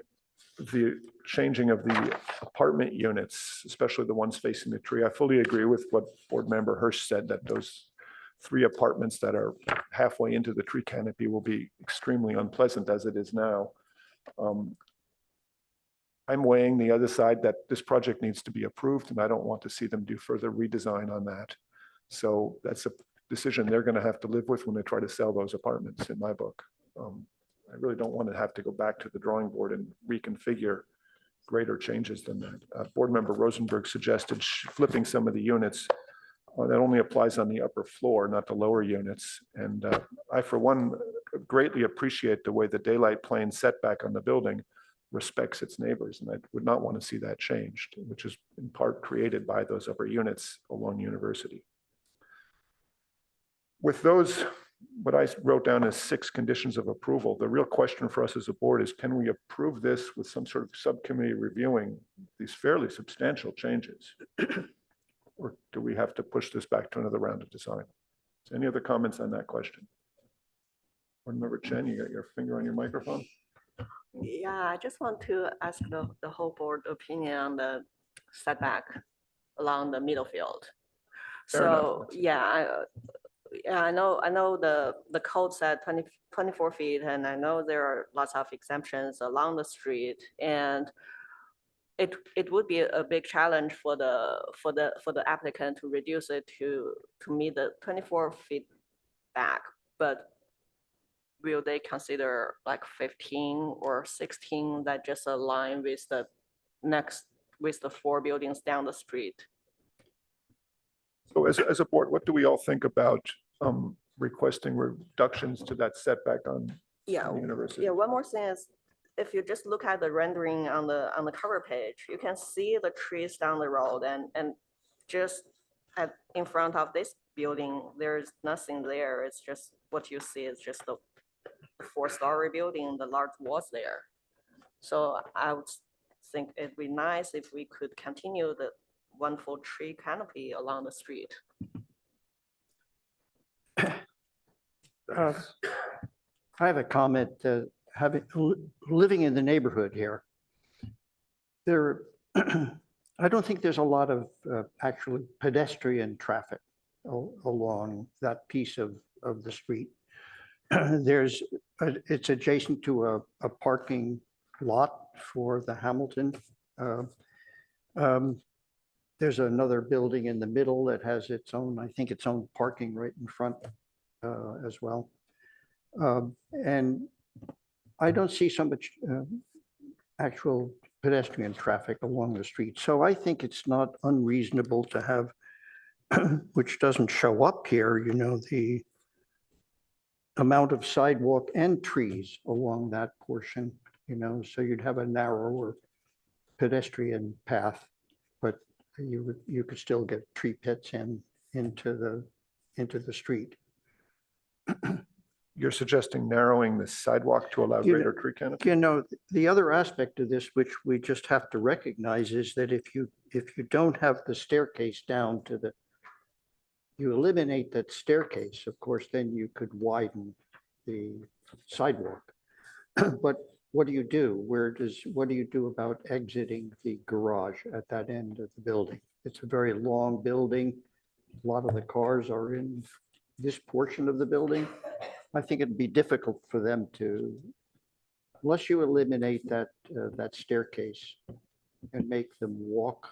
[SPEAKER 1] the changing of the apartment units, especially the ones facing the tree, I fully agree with what Board Member Hirsch said, that those 3 apartments that are halfway into the tree canopy will be extremely unpleasant as it is now. I'm weighing the other side that this project needs to be approved, and I don't want to see them do further redesign on that. So that's a decision they're going to have to live with when they try to sell those apartments, in my book. I really don't want to have to go back to the drawing board and reconfigure greater changes than that. Board member Rosenberg suggested flipping some of the units. That only applies on the upper floor, not the lower units. And I, for one, greatly appreciate the way the daylight plane setback on the building respects its neighbors. And I would not want to see that changed, which is in part created by those upper units along University. With those, what I wrote down as 6 conditions of approval, the real question for us as a board is, can we approve this with some sort of subcommittee reviewing these fairly substantial changes? Or do we have to push this back to another round of design? So any other comments on that question? Board member Chen, you got your finger on your microphone?
[SPEAKER 20] Yeah, I just want to ask the whole board opinion on the setback along the middle field.
[SPEAKER 1] Fair enough.
[SPEAKER 20] So, yeah, I know the code said 24 feet, and I know there are lots of exemptions along the street, and it would be a big challenge for the applicant to reduce it to meet the 24 feet back, but will they consider like 15 or 16 that just align with the 4 buildings down the street?
[SPEAKER 1] So as a board, what do we all think about requesting reductions to that setback on University?
[SPEAKER 20] Yeah, one more thing is, if you just look at the rendering on the cover page, you can see the trees down the road, and just in front of this building, there's nothing there. It's just what you see is just the 4-story building, the large walls there. So I would think it'd be nice if we could continue the wonderful tree canopy along the street.
[SPEAKER 2] I have a comment, living in the neighborhood here. I don't think there's a lot of actually pedestrian traffic along that piece of the street. It's adjacent to a parking lot for the Hamilton. There's another building in the middle that has its own, I think, its own parking right in front as well. And I don't see so much actual pedestrian traffic along the street. So I think it's not unreasonable to have, which doesn't show up here, the amount of sidewalk and trees along that portion, so you'd have a narrower pedestrian path, but you could still get tree pits into the street.
[SPEAKER 1] You're suggesting narrowing the sidewalk to allow greater tree canopy?
[SPEAKER 2] The other aspect of this, which we just have to recognize, is that if you don't have the staircase down to you eliminate that staircase, of course, then you could widen the sidewalk. But what do you do? What do you do about exiting the garage at that end of the building? It's a very long building. A lot of the cars are in this portion of the building. I think it'd be difficult for them to, unless you eliminate that staircase and make them walk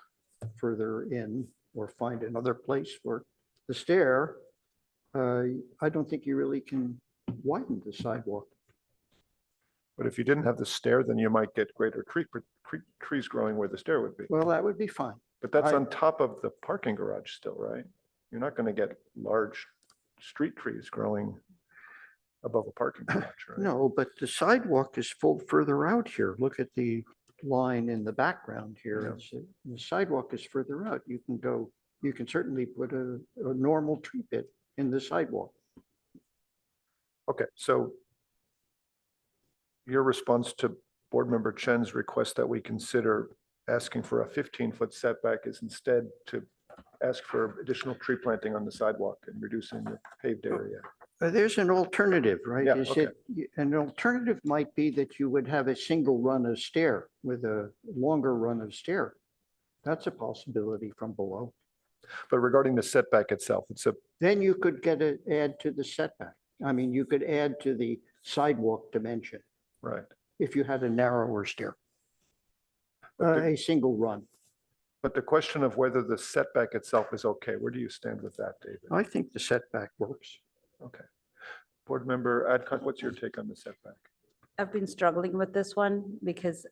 [SPEAKER 2] further in or find another place for the stair, I don't think you really can widen the sidewalk.
[SPEAKER 1] But if you didn't have the stair, then you might get greater trees growing where the stair would be.
[SPEAKER 2] Well, that would be fine.
[SPEAKER 1] But that's on top of the parking garage still, right? You're not going to get large street trees growing above a parking garage, right?
[SPEAKER 2] No, but the sidewalk is further out here. Look at the line in the background here. The sidewalk is further out. You can certainly put a normal tree pit in the sidewalk.
[SPEAKER 1] Okay, so your response to Board Member Chen's request that we consider asking for a 15-foot setback is instead to ask for additional tree planting on the sidewalk and reducing the paved area.
[SPEAKER 2] There's an alternative, right?
[SPEAKER 1] Yeah,
[SPEAKER 2] An alternative might be that you would have a single run of stair with a longer run of stair. That's a possibility from below.
[SPEAKER 1] But regarding the setback itself,
[SPEAKER 2] then you could add to the setback. I mean, you could add to the sidewalk dimension.
[SPEAKER 1] Right.
[SPEAKER 2] If you had a narrower stair, a single run.
[SPEAKER 1] But the question of whether the setback itself is okay, where do you stand with that, David?
[SPEAKER 2] I think the setback works.
[SPEAKER 1] Okay. Board Member Adcock, what's your take on the setback?
[SPEAKER 6] I've been struggling with this one because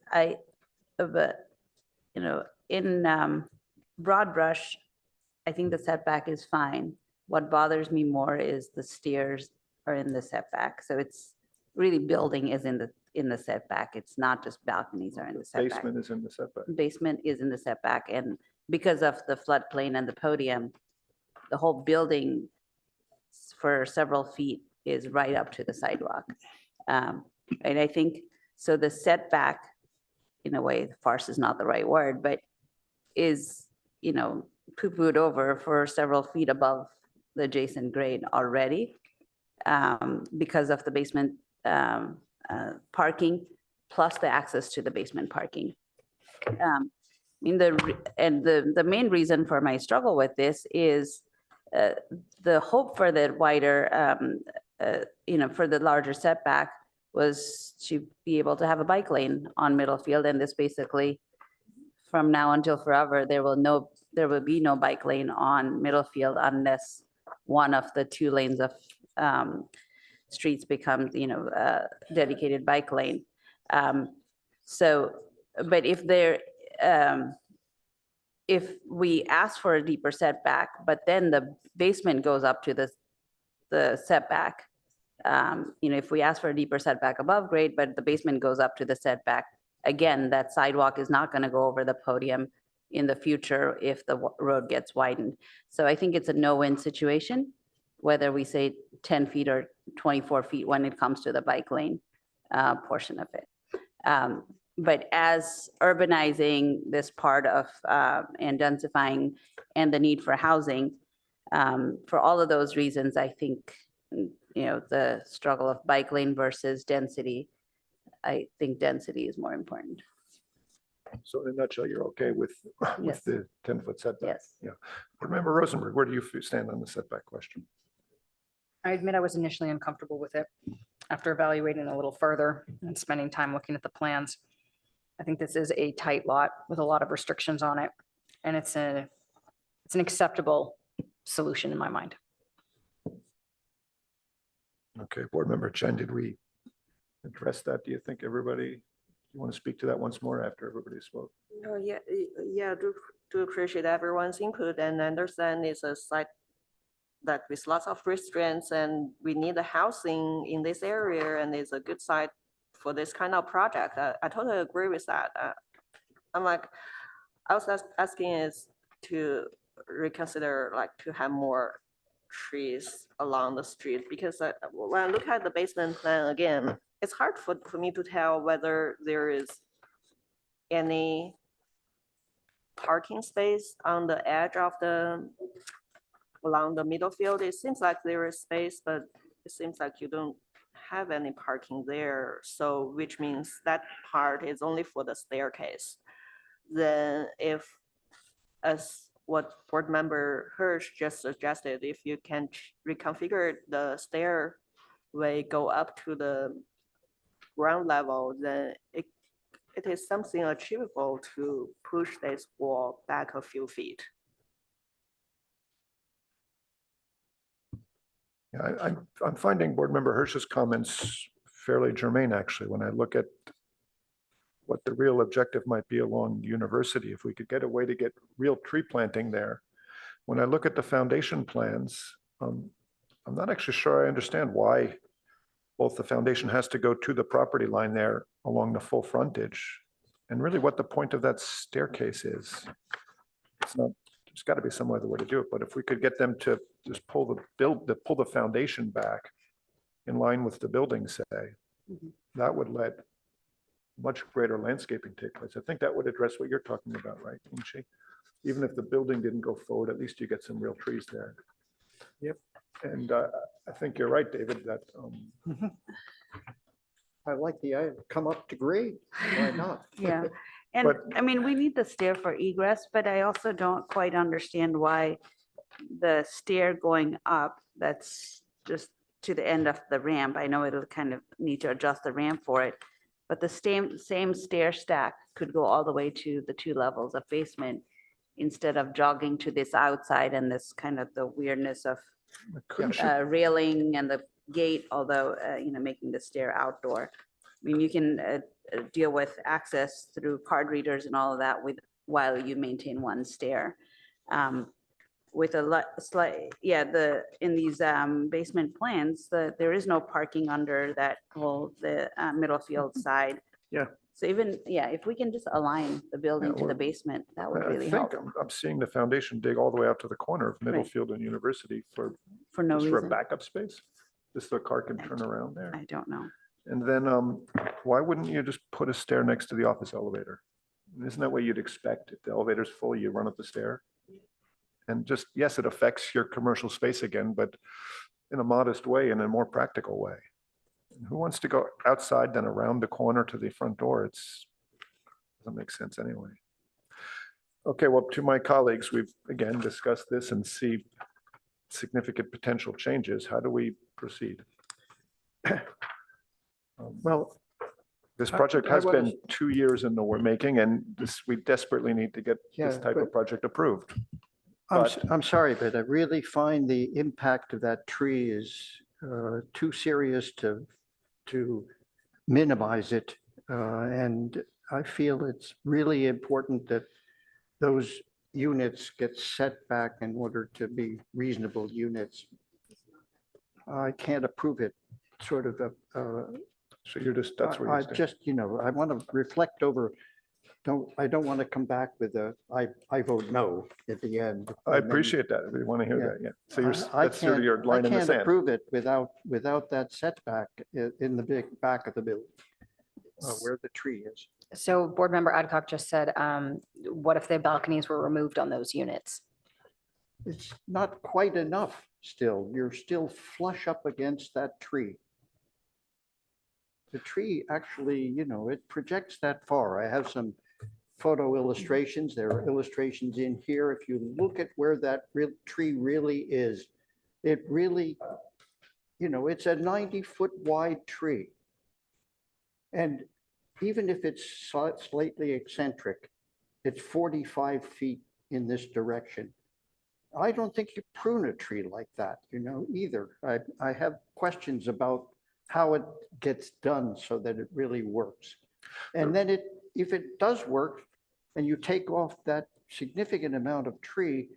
[SPEAKER 6] in broad brush, I think the setback is fine. What bothers me more is the stairs are in the setback. So it's really building is in the setback. It's not just balconies are in the setback.
[SPEAKER 1] Basement is in the setback.
[SPEAKER 6] Basement is in the setback, and because of the floodplain and the podium, the whole building for several feet is right up to the sidewalk. And I think, so the setback, in a way, farce is not the right word, but is, poo-pooed over for several feet above the adjacent grade already because of the basement parking, plus the access to the basement parking. The main reason for my struggle with this is the hope for the wider, for the larger setback was to be able to have a bike lane on Middlefield, and this basically, from now until forever, there will be no bike lane on Middlefield unless one of the two lanes of streets becomes, dedicated bike lane. But if we ask for a deeper setback, but then the basement goes up to the setback, if we ask for a deeper setback above grade, but the basement goes up to the setback, again, that sidewalk is not going to go over the podium in the future if the road gets widened. So I think it's a no-win situation, whether we say 10 feet or 24 feet when it comes to the bike lane portion of it. But as urbanizing this part of and densifying and the need for housing, for all of those reasons, I think, the struggle of bike lane versus density, I think density is more important.
[SPEAKER 1] So in a nutshell, you're okay with
[SPEAKER 6] Yes.
[SPEAKER 1] the 10-foot setback?
[SPEAKER 6] Yes.
[SPEAKER 1] Yeah. Board Member Rosenberg, where do you stand on the setback question?
[SPEAKER 18] I admit I was initially uncomfortable with it. After evaluating a little further and spending time looking at the plans, I think this is a tight lot with a lot of restrictions on it, and it's an acceptable solution in my mind.
[SPEAKER 1] Okay, Board Member Chen, did we address that? Do you think everybody, you want to speak to that once more after everybody spoke?
[SPEAKER 20] Oh, yeah, do appreciate everyone's input and understand it's a site that with lots of restraints and we need the housing in this area and it's a good site for this kind of project. I totally agree with that. I was asking is to reconsider to have more trees along the street because when I look at the basement plan again, it's hard for me to tell whether there is any parking space on the edge of along the middle field. It seems like there is space, but it seems like you don't have any parking there. So which means that part is only for the staircase. Then if, as what Board Member Hirsch just suggested, if you can reconfigure the stairway go up to the ground level, then it is something achievable to push this wall back a few feet.
[SPEAKER 1] Yeah, I'm finding Board Member Hirsch's comments fairly germane, actually, when I look at what the real objective might be along University, if we could get a way to get real tree planting there. When I look at the foundation plans, I'm not actually sure I understand why both the foundation has to go to the property line there along the full frontage, and really what the point of that staircase is. There's got to be some other way to do it, but if we could get them to just pull the foundation back in line with the building, say, that would let much greater landscaping take place. I think that would address what you're talking about, right, Inchi? Even if the building didn't go forward, at least you get some real trees there. Yep. And I think you're right, David, that
[SPEAKER 2] I like the idea, come up to grade, why not?
[SPEAKER 6] Yeah, and
[SPEAKER 1] But-
[SPEAKER 6] I mean, we need the stair for egress, but I also don't quite understand why the stair going up, that's just to the end of the ramp. I know it'll kind of need to adjust the ramp for it, but the same stair stack could go all the way to the 2 levels of basement. instead of jogging to this outside and this kind of the weirdness of
[SPEAKER 1] Couldn't you-
[SPEAKER 6] railing and the gate, although, making the stair outdoor. I mean, you can deal with access through card readers and all of that while you maintain one stair. With in these basement plans, there is no parking under that the middle field side.
[SPEAKER 1] Yeah.
[SPEAKER 6] So even, if we can just align the building to the
[SPEAKER 1] well,
[SPEAKER 6] basement, that would
[SPEAKER 1] I
[SPEAKER 6] really
[SPEAKER 1] think
[SPEAKER 6] help.
[SPEAKER 1] I'm seeing the foundation dig all the way out to the corner of
[SPEAKER 6] Right.
[SPEAKER 1] Middlefield and University for
[SPEAKER 6] no
[SPEAKER 1] just for a
[SPEAKER 6] reason.
[SPEAKER 1] backup space. Just so a car can turn around there.
[SPEAKER 6] I don't know.
[SPEAKER 1] And then why wouldn't you just put a stair next to the office elevator? Isn't that what you'd expect? If the elevator's full, you run up the stair. And just, yes, it affects your commercial space again, but in a modest way, in a more practical way. And who wants to go outside then around the corner to the front door? Doesn't make sense anyway. Okay, well, to my colleagues, we've again discussed this and see significant potential changes. How do we proceed?
[SPEAKER 2] Well,
[SPEAKER 1] This project
[SPEAKER 2] I
[SPEAKER 1] has
[SPEAKER 2] wanna-
[SPEAKER 1] been 2 years in the making, and we desperately need to get this
[SPEAKER 2] Yeah,
[SPEAKER 1] type of
[SPEAKER 2] but-
[SPEAKER 1] project approved.
[SPEAKER 2] I'm sorry, but I really find the impact of that tree is too serious to minimize it. And I feel it's really important that those units get set back in order to be reasonable units. I can't approve it, sort of.
[SPEAKER 1] So you're just, that's where
[SPEAKER 2] I
[SPEAKER 1] you stand.
[SPEAKER 2] just, I want to reflect over, I don't want to come back with I vote no at the end.
[SPEAKER 1] I
[SPEAKER 2] And then-
[SPEAKER 1] appreciate that. We want to hear
[SPEAKER 2] Yeah.
[SPEAKER 1] that, yeah. So you're,
[SPEAKER 2] I
[SPEAKER 1] that's sort of your
[SPEAKER 2] can't-
[SPEAKER 1] line in the
[SPEAKER 2] I can't
[SPEAKER 1] sand.
[SPEAKER 2] approve it without that setback in the big back of the building, where the tree is.
[SPEAKER 18] So Board Member Adcock just said, what if the balconies were removed on those units?
[SPEAKER 2] It's not quite enough still. You're still flush up against that tree. The tree actually, it projects that far. I have some photo illustrations. There are illustrations in here. If you look at where that tree really is, it really, it's a 90-foot wide tree. And even if it's slightly eccentric, it's 45 feet in this direction. I don't think you prune a tree like that, either. I have questions about how it gets done so that it really works. And then if it does work and you take off that significant amount of tree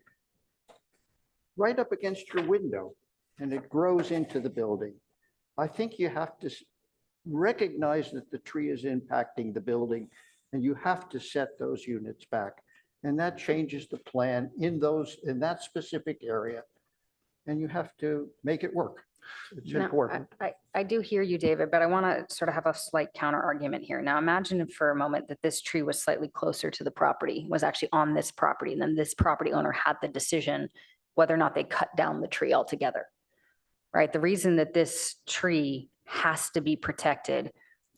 [SPEAKER 2] right up against your window and it grows into the building, I think you have to recognize that the tree is impacting the building and you have to set those units back. And that changes the plan in that specific area. And you have to make it work. It's
[SPEAKER 18] Now,
[SPEAKER 2] important.
[SPEAKER 18] I do hear you, David, but I want to sort of have a slight counter argument here. Now, imagine for a moment that this tree was slightly closer to the property, was actually on this property, and then this property owner had the decision whether or not they cut down the tree altogether, right? The reason that this tree has to be protected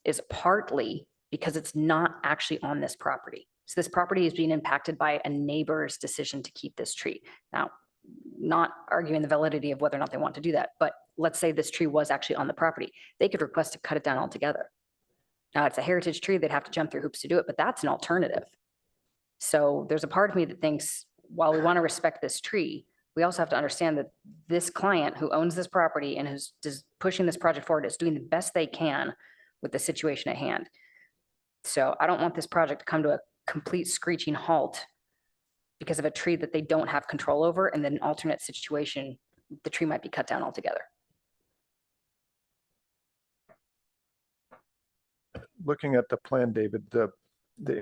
[SPEAKER 18] is partly because it's not actually on this property. So this property is being impacted by a neighbor's decision to keep this tree. Now, not arguing the validity of whether or not they want to do that, but let's say this tree was actually on the property. They could request to cut it down altogether. Now, it's a heritage tree. They'd have to jump through hoops to do it, but that's an alternative. So there's a part of me that thinks, while we want to respect this tree, we also have to understand that this client who owns this property and who's pushing this project forward is doing the best they can with the situation at hand. So I don't want this project to come to a complete screeching halt because of a tree that they don't have control over, and then an alternate situation, the tree might be cut down altogether.
[SPEAKER 1] Looking at the plan, David, the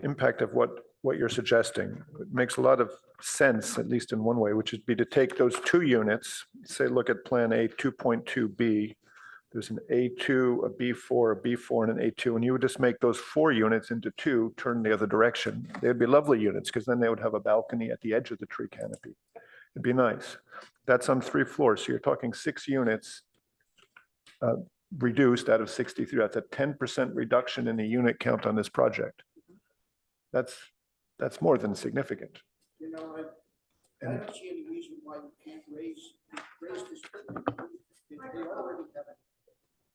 [SPEAKER 1] impact of what you're suggesting makes a lot of sense, at least in one way, which would be to take those 2 units, say, look at Plan A 2.2B. There's an A2, a B4, a B4, and an A2, and you would just make those 4 units into 2, turn the other direction. They'd be lovely units because then they would have a balcony at the edge of the tree canopy. It'd be nice. That's on 3 floors, so you're talking 6 units reduced out of 63. That's a 10% reduction in the unit count on this project. That's more than significant.
[SPEAKER 2] I don't see any reason why you can't raise this.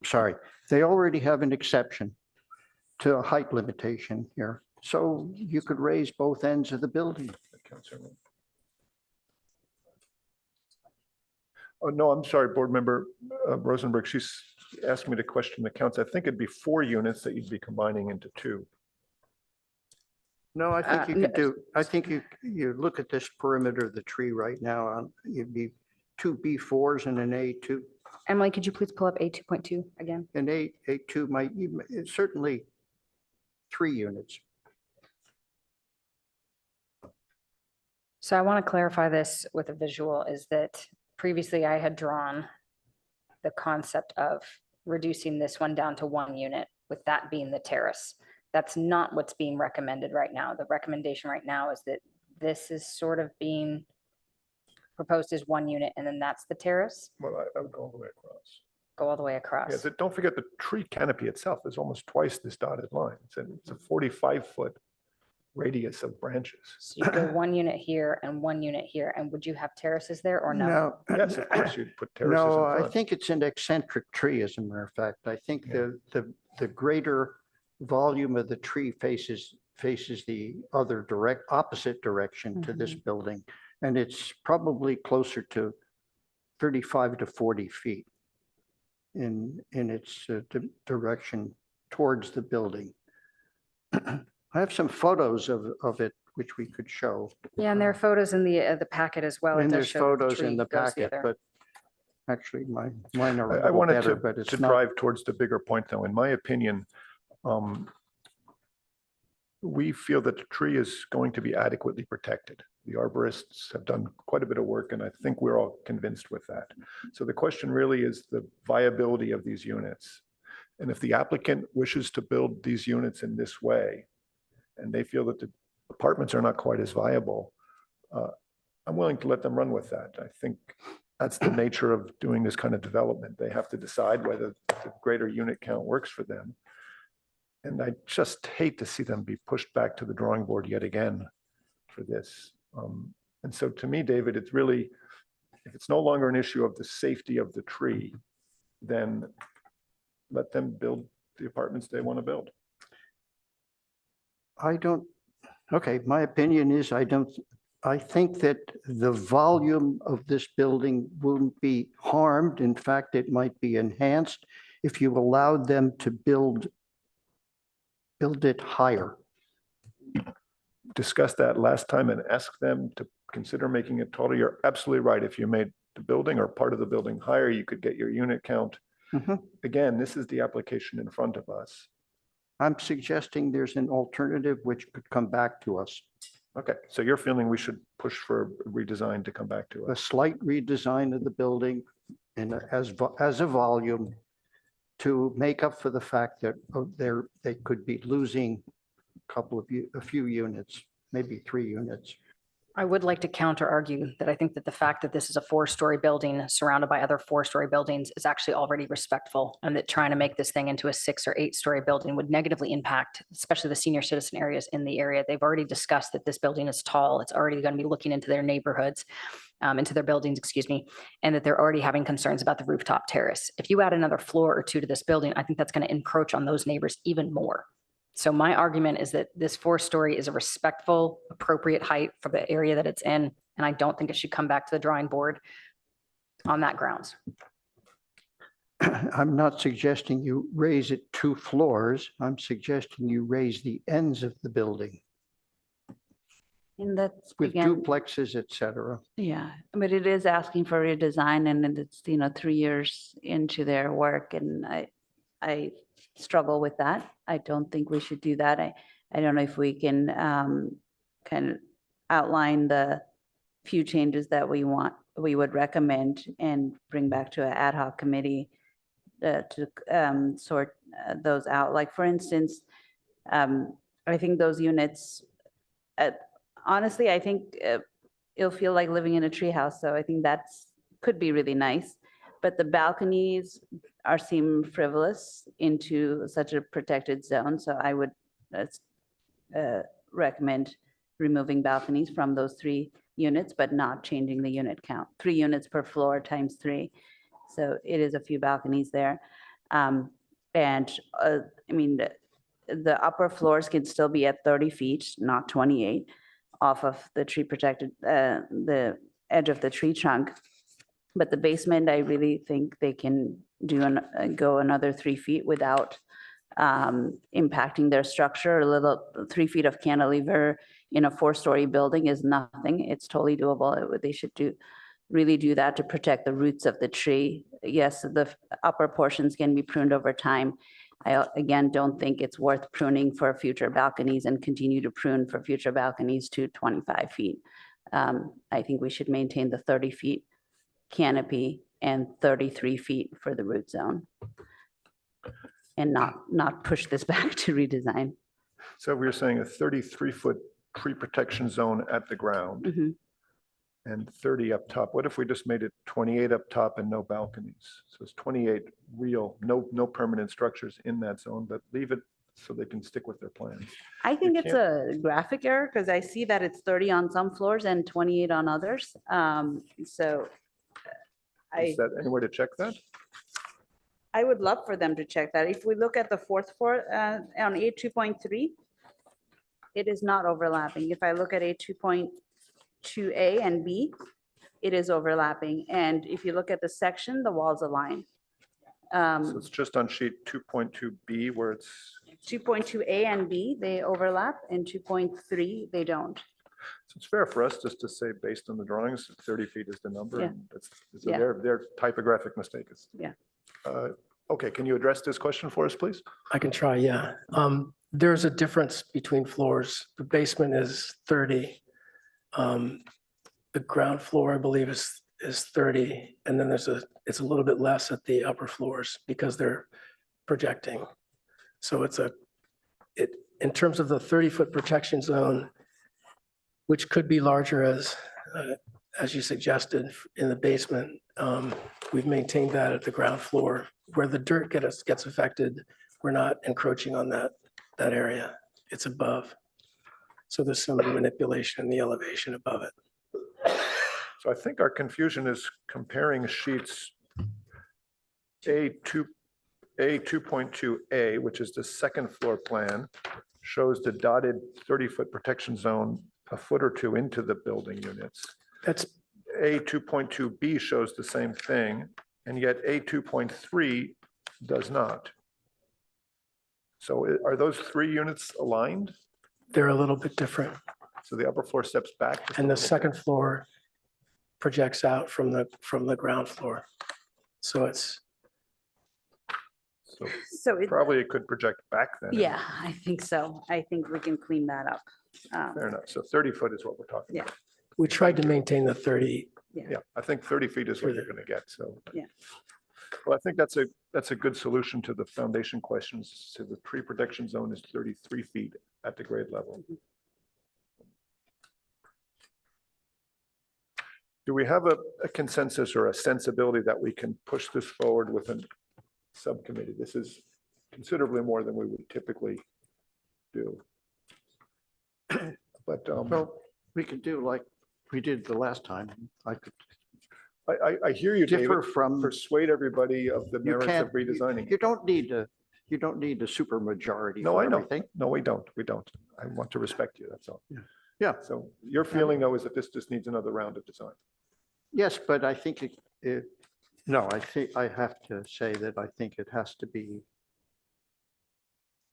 [SPEAKER 2] Sorry, they already have an exception to a height limitation here. So you could raise both ends of the building.
[SPEAKER 1] Councilor. Oh, no, I'm sorry, Board Member Rosenberg. She's asked me to question the counts. I think it'd be 4 units that you'd be combining into 2.
[SPEAKER 2] No, I think you could do, I think you look at this perimeter of the tree right now, you'd be 2 B4s and an A2.
[SPEAKER 18] Emily, could you please pull up A2.2 again?
[SPEAKER 2] An A2 might, it's certainly 3 units.
[SPEAKER 18] So I want to clarify this with a visual, is that previously I had drawn the concept of reducing this one down to 1 unit, with that being the terrace. That's not what's being recommended right now. The recommendation right now is that this is sort of being proposed as 1 unit, and then that's the terrace.
[SPEAKER 1] Well, I would go all the way across.
[SPEAKER 18] Go all the way across.
[SPEAKER 1] Yeah, don't forget the tree canopy itself is almost twice this dotted line. It's a 45-foot radius of branches.
[SPEAKER 18] So you go 1 unit here and 1 unit here, and would you have terraces there or no?
[SPEAKER 1] Yes, of course, you'd put terraces in
[SPEAKER 2] No,
[SPEAKER 1] front.
[SPEAKER 2] I think it's an eccentric tree, as a matter of fact. I think the greater volume of the tree faces the other opposite direction to this building. And it's probably closer to 35 to 40 feet in its direction towards the building. I have some photos of it, which we could show.
[SPEAKER 18] Yeah, and there are photos in the packet as well. It
[SPEAKER 2] And
[SPEAKER 18] does
[SPEAKER 2] there's
[SPEAKER 18] show that
[SPEAKER 2] photos
[SPEAKER 18] tree
[SPEAKER 2] in the
[SPEAKER 18] goes
[SPEAKER 2] packet,
[SPEAKER 18] other.
[SPEAKER 2] but actually mine are a
[SPEAKER 1] I
[SPEAKER 2] little
[SPEAKER 1] wanted
[SPEAKER 2] better, but it's
[SPEAKER 1] to
[SPEAKER 2] not.
[SPEAKER 1] drive towards the bigger point, though. In my opinion, we feel that the tree is going to be adequately protected. The arborists have done quite a bit of work, and I think we're all convinced with that. So the question really is the viability of these units. And if the applicant wishes to build these units in this way, and they feel that the apartments are not quite as viable, I'm willing to let them run with that. I think that's the nature of doing this kind of development. They have to decide whether the greater unit count works for them. And I just hate to see them be pushed back to the drawing board yet again for this. And so to me, David, it's really, if it's no longer an issue of the safety of the tree, then let them build the apartments they want to build.
[SPEAKER 2] Okay, my opinion is I think that the volume of this building wouldn't be harmed. In fact, it might be enhanced if you allowed them to build it higher.
[SPEAKER 1] Discussed that last time and asked them to consider making it taller. You're absolutely right. If you made the building or part of the building higher, you could get your unit count. Again, this is the application in front of us.
[SPEAKER 2] I'm suggesting there's an alternative which could come back to us.
[SPEAKER 1] Okay, so you're feeling we should push for a redesign to come back to
[SPEAKER 2] A
[SPEAKER 1] us.
[SPEAKER 2] slight redesign of the building and as a volume to make up for the fact that they could be losing a few units, maybe 3 units.
[SPEAKER 18] I would like to counter argue that I think that the fact that this is a 4-story building surrounded by other 4-story buildings is actually already respectful, and that trying to make this thing into a 6 or 8-story building would negatively impact, especially the senior citizen areas in the area. They've already discussed that this building is tall. It's already going to be looking into their neighborhoods, into their buildings, excuse me, and that they're already having concerns about the rooftop terrace. If you add another floor or 2 to this building, I think that's going to encroach on those neighbors even more. So my argument is that this 4-story is a respectful, appropriate height for the area that it's in, and I don't think it should come back to the drawing board on that grounds.
[SPEAKER 2] I'm not suggesting you raise it 2 floors. I'm suggesting you raise the ends of the building
[SPEAKER 6] And that's
[SPEAKER 2] with
[SPEAKER 6] again,
[SPEAKER 2] duplexes, et cetera.
[SPEAKER 6] yeah, but it is asking for redesign, and it's, 3 years into their work, and I struggle with that. I don't think we should do that. I don't know if we can kind of outline the few changes that we would recommend and bring back to an ad hoc committee to sort those out. Like, for instance, I think those units, honestly, I think it'll feel like living in a treehouse. So I think could be really nice. But the balconies seem frivolous into such a protected zone. So I would recommend removing balconies from those 3 units, but not changing the unit count. 3 units per floor times 3. So it is a few balconies there. I mean, the upper floors can still be at 30 feet, not 28. off of the tree protected, the edge of the tree trunk. But the basement, I really think they can go another 3 feet without impacting their structure. A little 3 feet of cantilever in a 4-story building is nothing. It's totally doable. They should really do that to protect the roots of the tree. Yes, the upper portions can be pruned over time. I, again, don't think it's worth pruning for future balconies and continue to prune for future balconies to 25 feet. I think we should maintain the 30 feet canopy and 33 feet for the root zone and not push this back to redesign.
[SPEAKER 1] So we're saying a 33-foot tree protection zone at the ground and 30 up top. What if we just made it 28 up top and no balconies? So it's 28 real, no permanent structures in that zone, but leave it so they can stick with their plans.
[SPEAKER 6] I think it's a graphic error because I see that it's 30 on some floors and 28 on others. So
[SPEAKER 1] Is that anywhere to check that?
[SPEAKER 6] I would love for them to check that. If we look at the 4th floor on A2.3, it is not overlapping. If I look at A2.2A and B, it is overlapping. And if you look at the section, the walls align.
[SPEAKER 1] So it's just on sheet 2.2B where it's
[SPEAKER 6] 2.2A and B, they overlap, and 2.3, they don't.
[SPEAKER 1] So it's fair for us just to say, based on the drawings, 30 feet is the number.
[SPEAKER 6] Yeah.
[SPEAKER 1] And it's
[SPEAKER 6] Yeah.
[SPEAKER 1] their typographic mistake.
[SPEAKER 6] Yeah.
[SPEAKER 1] Okay, can you address this question for us, please?
[SPEAKER 9] I can try, yeah. There's a difference between floors. The basement is 30. The ground floor, I believe, is 30. And then it's a little bit less at the upper floors because they're projecting. So in terms of the 30-foot protection zone, which could be larger as you suggested in the basement, we've maintained that at the ground floor. Where the dirt gets affected, we're not encroaching on that area. It's above. So there's some manipulation in the elevation above it.
[SPEAKER 1] So I think our confusion is comparing sheets A2.2A, which is the second floor plan, shows the dotted 30-foot protection zone a foot or two into the building units.
[SPEAKER 9] That's
[SPEAKER 1] A2.2B shows the same thing, and yet A2.3 does not. So are those 3 units aligned?
[SPEAKER 9] They're a little bit different.
[SPEAKER 1] So the upper floor steps back?
[SPEAKER 9] And the second floor projects out from the ground floor. So it's.
[SPEAKER 6] So
[SPEAKER 1] Probably it could project back then.
[SPEAKER 6] Yeah, I think so. I think we can clean that up.
[SPEAKER 1] Fair enough. So 30 foot is what we're talking about.
[SPEAKER 9] We tried to maintain the 30.
[SPEAKER 1] Yeah, I think 30 feet is what you're going to get. So.
[SPEAKER 6] Yeah.
[SPEAKER 1] Well, I think that's a good solution to the foundation questions. So the tree protection zone is 33 feet at the grade level. Do we have a consensus or a sensibility that we can push this forward with a subcommittee? This is considerably more than we would typically do. But
[SPEAKER 2] Well, we could do like we did the last time.
[SPEAKER 1] I hear you,
[SPEAKER 2] differ
[SPEAKER 1] David.
[SPEAKER 2] from
[SPEAKER 1] Persuade everybody of the
[SPEAKER 2] you
[SPEAKER 1] merits
[SPEAKER 2] can't
[SPEAKER 1] of redesigning.
[SPEAKER 2] You don't need a super majority.
[SPEAKER 1] No,
[SPEAKER 2] for
[SPEAKER 1] I know.
[SPEAKER 2] everything.
[SPEAKER 1] No, we don't. We don't. I want to respect you. That's all.
[SPEAKER 2] Yeah.
[SPEAKER 1] So your feeling though is that this just needs another round of design.
[SPEAKER 2] Yes, but I think no, I think I have to say that I think it has to be.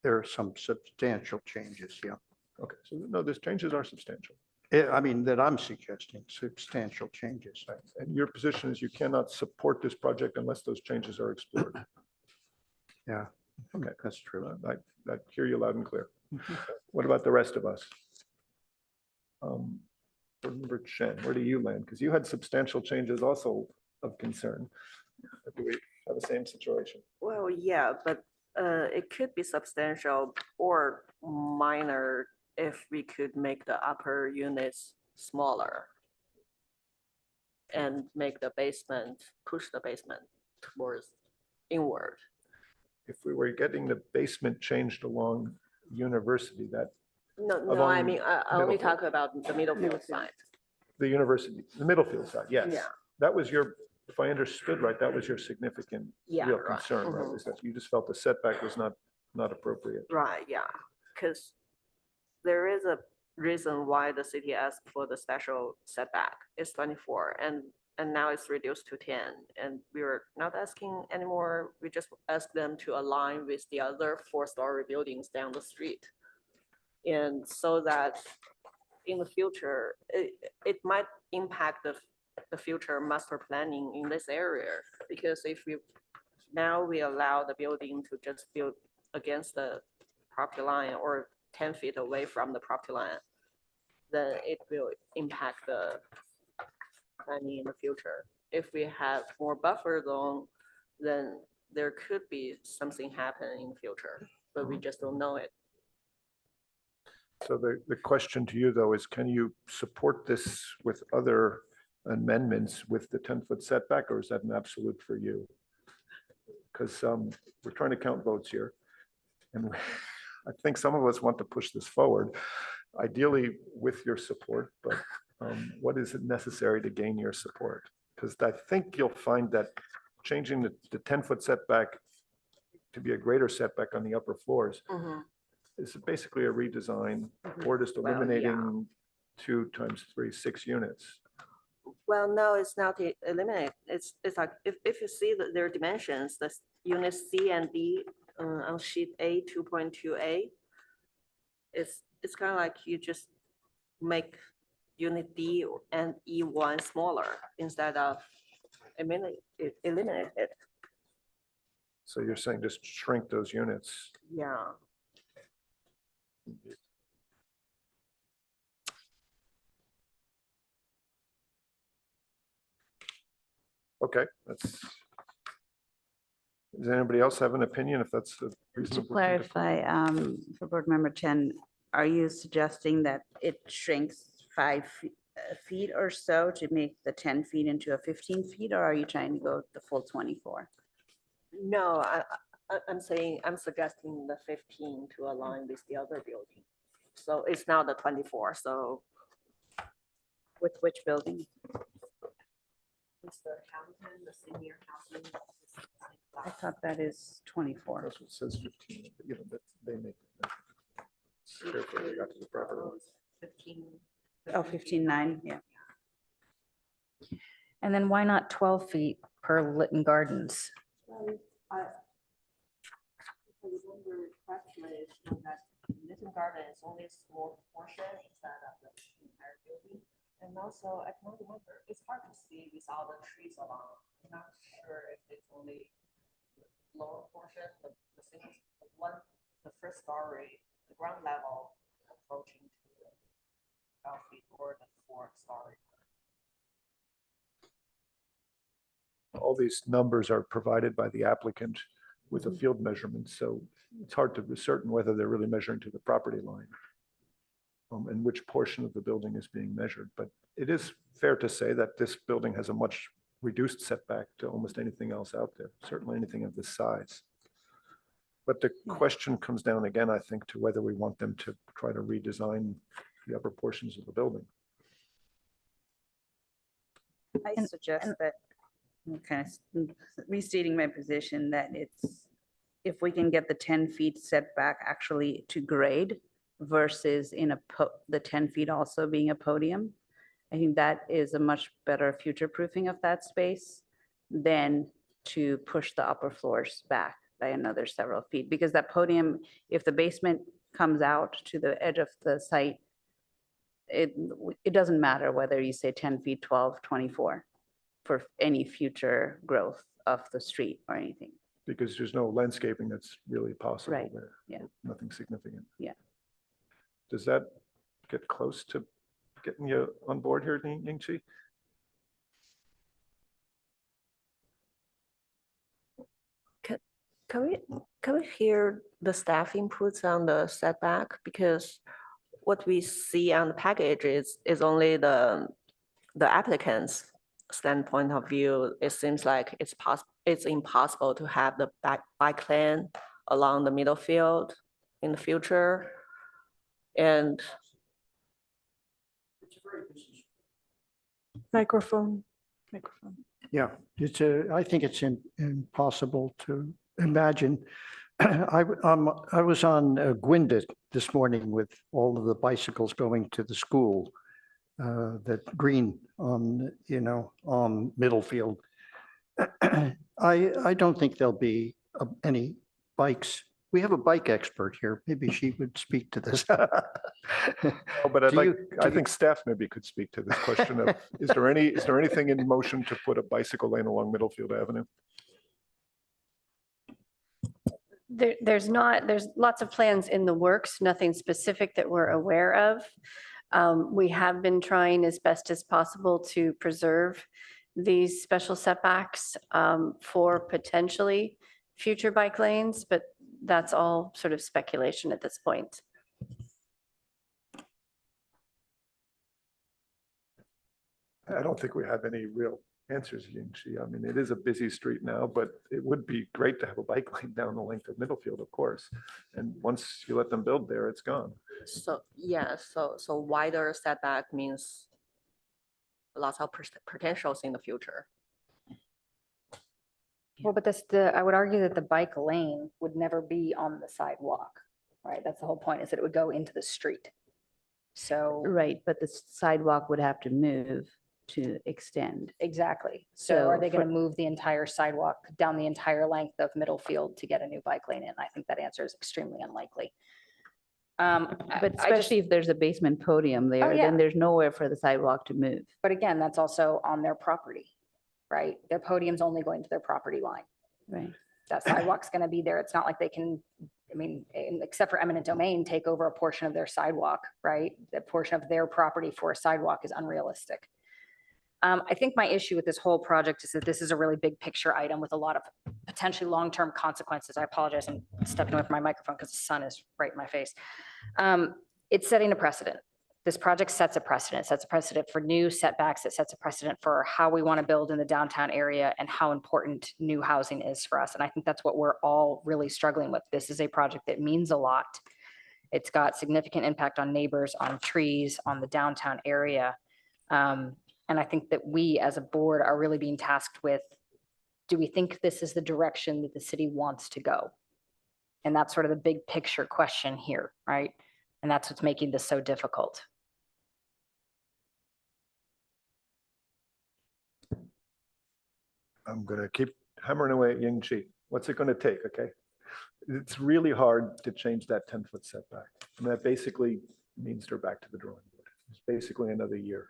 [SPEAKER 2] There are some substantial changes. Yeah.
[SPEAKER 1] Okay. So no, these changes are substantial.
[SPEAKER 2] I mean, that I'm suggesting substantial changes.
[SPEAKER 1] And your position is you cannot support this project unless those changes are explored.
[SPEAKER 2] Yeah.
[SPEAKER 1] Okay.
[SPEAKER 2] That's true.
[SPEAKER 1] I hear you loud and clear. What about the rest of us? Board Member Chen, where do you land? Because you had substantial changes also of concern. Do we have the same situation?
[SPEAKER 20] Well, yeah, but it could be substantial or minor if we could make the upper units smaller and make the basement, push the basement towards inward.
[SPEAKER 1] If we were getting the basement changed along University, that
[SPEAKER 20] No, I mean, I only talk about the middle field side.
[SPEAKER 1] the University, the Middlefield side, yes.
[SPEAKER 20] Yeah.
[SPEAKER 1] That was your, if I understood right, that was your significant
[SPEAKER 20] Yeah,
[SPEAKER 1] real
[SPEAKER 20] right.
[SPEAKER 1] concern, right?
[SPEAKER 20] Mhm.
[SPEAKER 1] Is that you just felt the setback was not appropriate.
[SPEAKER 20] Right, yeah, because there is a reason why the city asked for the special setback is 24 and now it's reduced to 10. And we were not asking anymore. We just asked them to align with the other 4-story buildings down the street. And so that in the future, it might impact the future master planning in this area. Because if we allow the building to just build against the property line or 10 feet away from the property line, then it will impact the planning in the future. If we have more buffer zone, then there could be something happen in the future, but we just don't know it.
[SPEAKER 1] So the question to you, though, is can you support this with other amendments with the 10-foot setback, or is that an absolute for you? Because we're trying to count votes here. And I think some of us want to push this forward, ideally with your support, but what is it necessary to gain your support? Because I think you'll find that changing the 10-foot setback to be a greater setback on the upper floors is basically a redesign or just eliminating 2 times 3, 6 units.
[SPEAKER 20] Well, no, it's not eliminate. It's like if you see their dimensions, the units C and D on sheet A 2.2A, it's kind of like you just make unit D and E1 smaller instead of eliminate it.
[SPEAKER 1] So you're saying just shrink those units.
[SPEAKER 20] Yeah.
[SPEAKER 1] Okay, does anybody else have an opinion if that's a
[SPEAKER 6] To
[SPEAKER 1] reasonable?
[SPEAKER 6] clarify, for board member Chen, are you suggesting that it shrinks 5 feet or so to make the 10 feet into a 15 feet, or are you trying to go the full 24?
[SPEAKER 20] No, I'm suggesting the 15 to align with the other building. So it's now the 24, so.
[SPEAKER 6] With which building?
[SPEAKER 20] It's the Hamilton, the senior housing.
[SPEAKER 6] I thought that is 24.
[SPEAKER 1] That's what it says 15, but you know, they make. Careful, they got to the proper one.
[SPEAKER 20] 15.
[SPEAKER 6] Oh, 15.9, yeah.
[SPEAKER 18] And then why not 12 feet per Lytton Gardens?
[SPEAKER 20] I remember correctly, that Little Garden is only a small portion instead of the entire building. And also, I can't remember, it's hard to see with all the trees along. I'm not sure if it's only lower portion, the first story, the ground level approaching to the 12 feet or the 4th story.
[SPEAKER 1] All these numbers are provided by the applicant with a field measurement, so it's hard to be certain whether they're really measuring to the property line and which portion of the building is being measured. But it is fair to say that this building has a much reduced setback to almost anything else out there, certainly anything of this size. But the question comes down again, I think, to whether we want them to try to redesign the upper portions of the building.
[SPEAKER 6] I suggest that, kind of restating my position, that it's, if we can get the 10 feet setback actually to grade versus in the 10 feet also being a podium, I think that is a much better future proofing of that space than to push the upper floors back by another several feet. Because that podium, if the basement comes out to the edge of the site, it doesn't matter whether you say 10 feet, 12, 24 for any future growth of the street or anything.
[SPEAKER 1] Because there's no landscaping that's really possible
[SPEAKER 6] Right.
[SPEAKER 1] there.
[SPEAKER 6] Yeah.
[SPEAKER 1] Nothing significant.
[SPEAKER 6] Yeah.
[SPEAKER 1] Does that get close to getting you on board here, Yingqi?
[SPEAKER 20] Can we hear the staff inputs on the setback? Because what we see on the package is only the applicant's standpoint of view. It seems like it's impossible to have the bike lane along the middle field in the future. And
[SPEAKER 4] Microphone.
[SPEAKER 2] Yeah, I think it's impossible to imagine I was on Gwynedd this morning with all of the bicycles going to the school, that green on, on Middlefield. I don't think there'll be any bikes. We have a bike expert here. Maybe she would speak to this.
[SPEAKER 1] Oh, but I think staff maybe could speak to this question of, is there anything in motion to put a bicycle lane along Middlefield Avenue?
[SPEAKER 21] There's lots of plans in the works, nothing specific that we're aware of. We have been trying as best as possible to preserve these special setbacks for potentially future bike lanes, but that's all sort of speculation at this point.
[SPEAKER 1] I don't think we have any real answers, Yingxi. I mean, it is a busy street now, but it would be great to have a bike lane down the length of Middlefield, of course. And once you let them build there, it's gone.
[SPEAKER 20] So, yeah, so wider setback means lots of potentials in the future.
[SPEAKER 18] Well, but I would argue that the bike lane would never be on the sidewalk, right? That's the whole point, is that it would go into the street. So.
[SPEAKER 6] Right, but the sidewalk would have to move to extend.
[SPEAKER 18] Exactly. So are they going to move the entire sidewalk down the entire length of Middlefield to get a new bike lane in? I think that answer is extremely unlikely.
[SPEAKER 6] But especially if there's a basement podium there, then there's nowhere for the sidewalk to move.
[SPEAKER 18] But again, that's also on their property, right? Their podium's only going to their property line.
[SPEAKER 6] Right.
[SPEAKER 18] That sidewalk's going to be there. It's not like they can, I mean, except for eminent domain, take over a portion of their sidewalk, right? The portion of their property for a sidewalk is unrealistic. I think my issue with this whole project is that this is a really big picture item with a lot of potentially long-term consequences. I apologize, I'm stepping away from my microphone because the sun is right in my face. It's setting a precedent. This project sets a precedent. It sets a precedent for new setbacks. It sets a precedent for how we want to build in the downtown area and how important new housing is for us. And I think that's what we're all really struggling with. This is a project that means a lot. It's got significant impact on neighbors, on trees, on the downtown area. And I think that we as a board are really being tasked with, do we think this is the direction that the city wants to go? And that's sort of the big picture question here, right? And that's what's making this so difficult.
[SPEAKER 1] I'm going to keep hammering away at Yingxi. What's it going to take? Okay. It's really hard to change that 10-foot setback. And that basically means they're back to the drawing board. It's basically another year.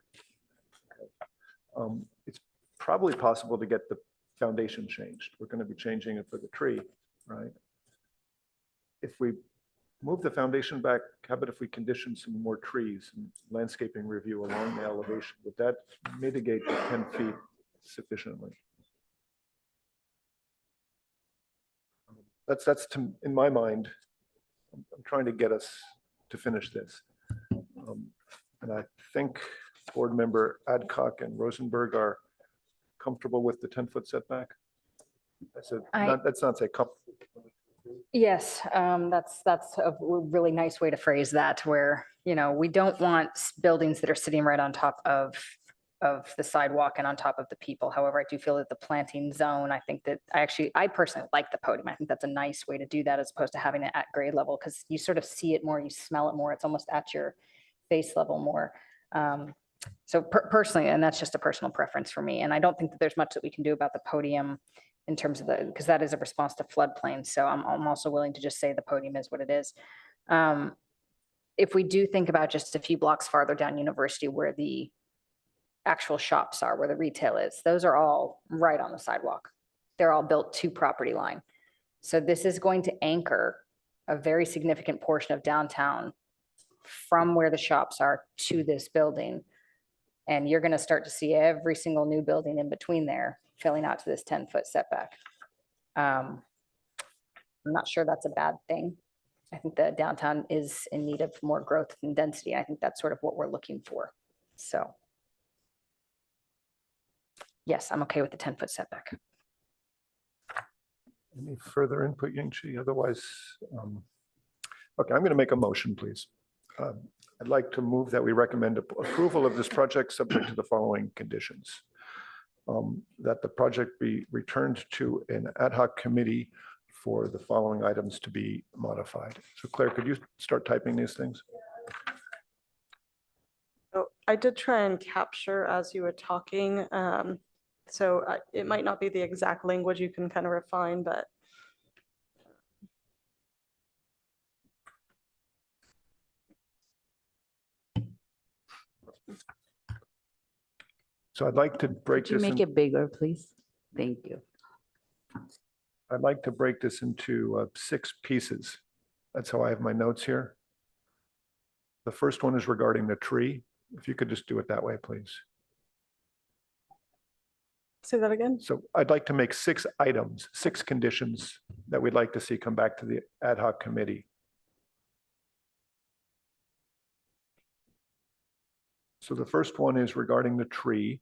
[SPEAKER 1] It's probably possible to get the foundation changed. We're going to be changing it for the tree, right? If we move the foundation back, how about if we condition some more trees and landscaping review along the elevation? Would that mitigate the 10 feet sufficiently? That's in my mind, I'm trying to get us to finish this. And I think board member Adcock and Rosenberg are comfortable with the 10-foot setback. That's not say comfortable.
[SPEAKER 18] Yes, that's a really nice way to phrase that, where, we don't want buildings that are sitting right on top of the sidewalk and on top of the people. However, I do feel that the planting zone, I think that I personally like the podium. I think that's a nice way to do that as opposed to having it at grade level, because you sort of see it more, you smell it more. It's almost at your face level more. So personally, and that's just a personal preference for me. And I don't think that there's much that we can do about the podium in terms of because that is a response to floodplain. So I'm also willing to just say the podium is what it is. If we do think about just a few blocks farther down University where the actual shops are, where the retail is, those are all right on the sidewalk. They're all built to property line. So this is going to anchor a very significant portion of downtown from where the shops are to this building. And you're going to start to see every single new building in between there filling out to this 10-foot setback. I'm not sure that's a bad thing. I think the downtown is in need of more growth and density. I think that's sort of what we're looking for. So yes, I'm okay with the 10-foot setback.
[SPEAKER 1] Any further input, Yingxi? Otherwise, okay, I'm going to make a motion, please. I'd like to move that we recommend approval of this project subject to the following conditions. That the project be returned to an ad hoc committee for the following items to be modified. So Claire, could you start typing these things?
[SPEAKER 4] Oh, I did try and capture as you were talking. So it might not be the exact language you can kind of refine, but.
[SPEAKER 1] So I'd like to break
[SPEAKER 6] Could you
[SPEAKER 1] this.
[SPEAKER 6] make it bigger, please? Thank you.
[SPEAKER 1] I'd like to break this into 6 pieces. That's how I have my notes here. The first one is regarding the tree. If you could just do it that way, please.
[SPEAKER 4] Say that again.
[SPEAKER 1] So I'd like to make 6 items, 6 conditions that we'd like to see come back to the ad hoc committee. So the first one is regarding the tree,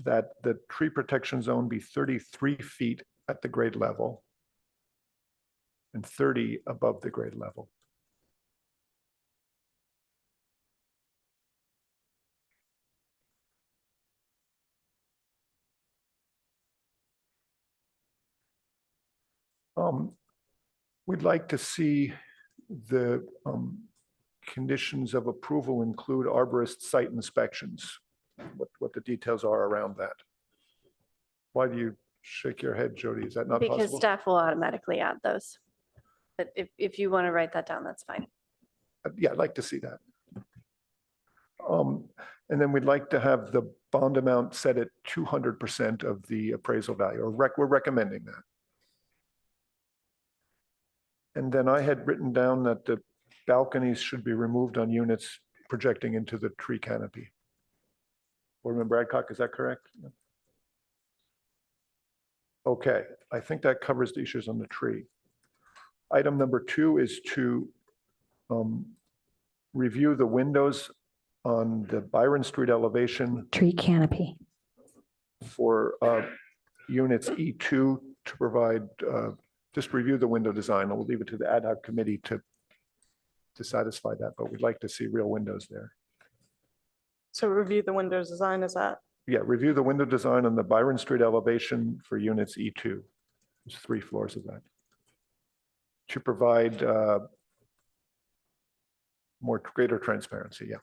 [SPEAKER 1] that the tree protection zone be 33 feet at the grade level and 30 above the grade level. We'd like to see the conditions of approval include arborist site inspections, what the details are around that. Why do you shake your head, Jody? Is that not
[SPEAKER 21] Because
[SPEAKER 1] possible?
[SPEAKER 21] staff will automatically add those. But if you want to write that down, that's fine.
[SPEAKER 1] Yeah, I'd like to see that. And then we'd like to have the bond amount set at 200% of the appraisal value, or we're recommending that. And then I had written down that the balconies should be removed on units projecting into the tree canopy. Board Member Adcock, is that correct? Okay, I think that covers the issues on the tree. Item number 2 is to review the windows on the Byron Street elevation
[SPEAKER 3] Tree canopy.
[SPEAKER 1] for units E2 to provide, just review the window design. We'll leave it to the ad hoc committee to satisfy that, but we'd like to see real windows there.
[SPEAKER 4] So review the windows design, is that?
[SPEAKER 1] Yeah, review the window design on the Byron Street elevation for units E2. There's 3 floors of that. To provide greater transparency, yeah.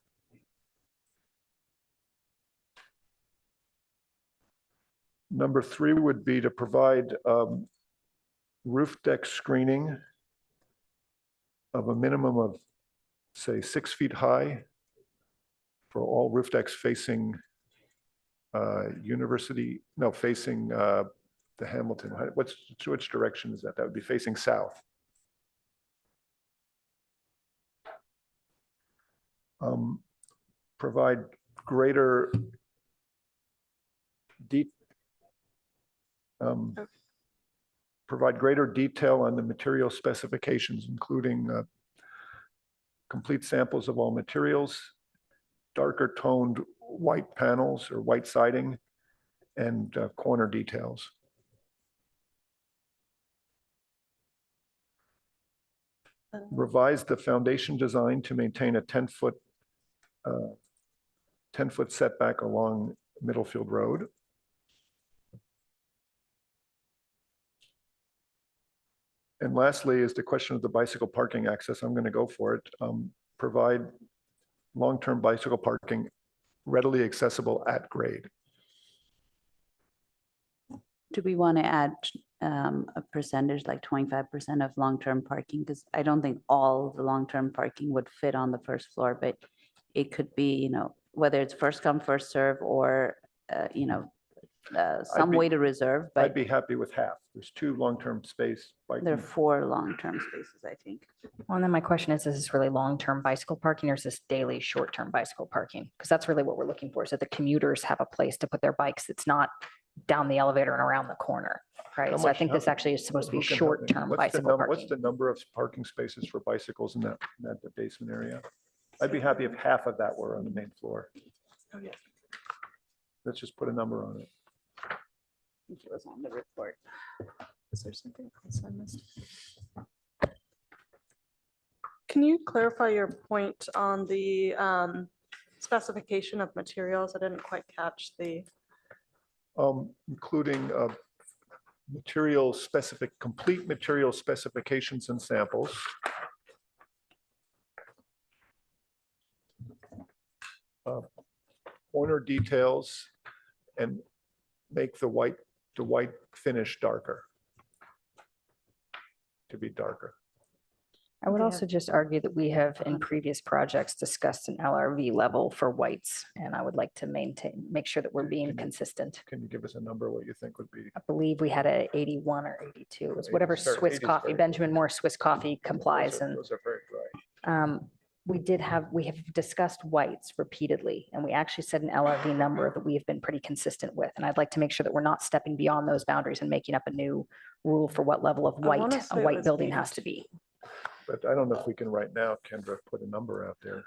[SPEAKER 1] Number 3 would be to provide roof deck screening of a minimum of, say, 6 feet high for all roof decks facing facing the Hamilton. Which direction is that? That would be facing south. Provide greater detail on the material specifications, including complete samples of all materials, darker toned white panels or white siding, and corner details. Revise the foundation design to maintain a 10-foot setback along Middlefield Road. And lastly is the question of the bicycle parking access. I'm going to go for it. Provide long-term bicycle parking readily accessible at grade.
[SPEAKER 6] Do we want to add a percentage, like 25% of long-term parking? Because I don't think all the long-term parking would fit on the first floor, but it could be, whether it's first come, first serve, or, some way to reserve,
[SPEAKER 1] I'd
[SPEAKER 6] but
[SPEAKER 1] be happy with half. There's 2 long-term space.
[SPEAKER 6] there are 4 long-term spaces, I think.
[SPEAKER 3] Well, and then my question is this really long-term bicycle parking or is this daily short-term bicycle parking? Because that's really what we're looking for, is that the commuters have a place to put their bikes. It's not down the elevator and around the corner, right? So I think this actually is supposed to be short-term bicycle
[SPEAKER 1] What's
[SPEAKER 3] parking.
[SPEAKER 1] the number of parking spaces for bicycles in that basement area? I'd be happy if half of that were on the main floor.
[SPEAKER 4] Oh, yeah.
[SPEAKER 1] Let's just put a number on it.
[SPEAKER 6] I think it was on the report. Is there something else I missed?
[SPEAKER 4] Can you clarify your point on the specification of materials? I didn't quite catch the.
[SPEAKER 1] Including complete material specifications and samples. Corner details and make the white finish darker. To be darker.
[SPEAKER 18] I would also just argue that we have in previous projects discussed an LRV level for whites, and I would like to make sure that we're being consistent.
[SPEAKER 1] Can you give us a number what you think would be?
[SPEAKER 18] I believe we had a 81 or 82. It was whatever
[SPEAKER 1] 80 's
[SPEAKER 18] Swiss
[SPEAKER 1] very
[SPEAKER 18] Coffee,
[SPEAKER 1] good.
[SPEAKER 18] Benjamin Moore Swiss Coffee complies. And
[SPEAKER 1] Those are very dry.
[SPEAKER 18] we have discussed whites repeatedly, and we actually set an LRV number that we have been pretty consistent with. And I'd like to make sure that we're not stepping beyond those boundaries and making up a new rule for what level of white a white building has to be.
[SPEAKER 1] But I don't know if we can right now, Kendra, put a number out there.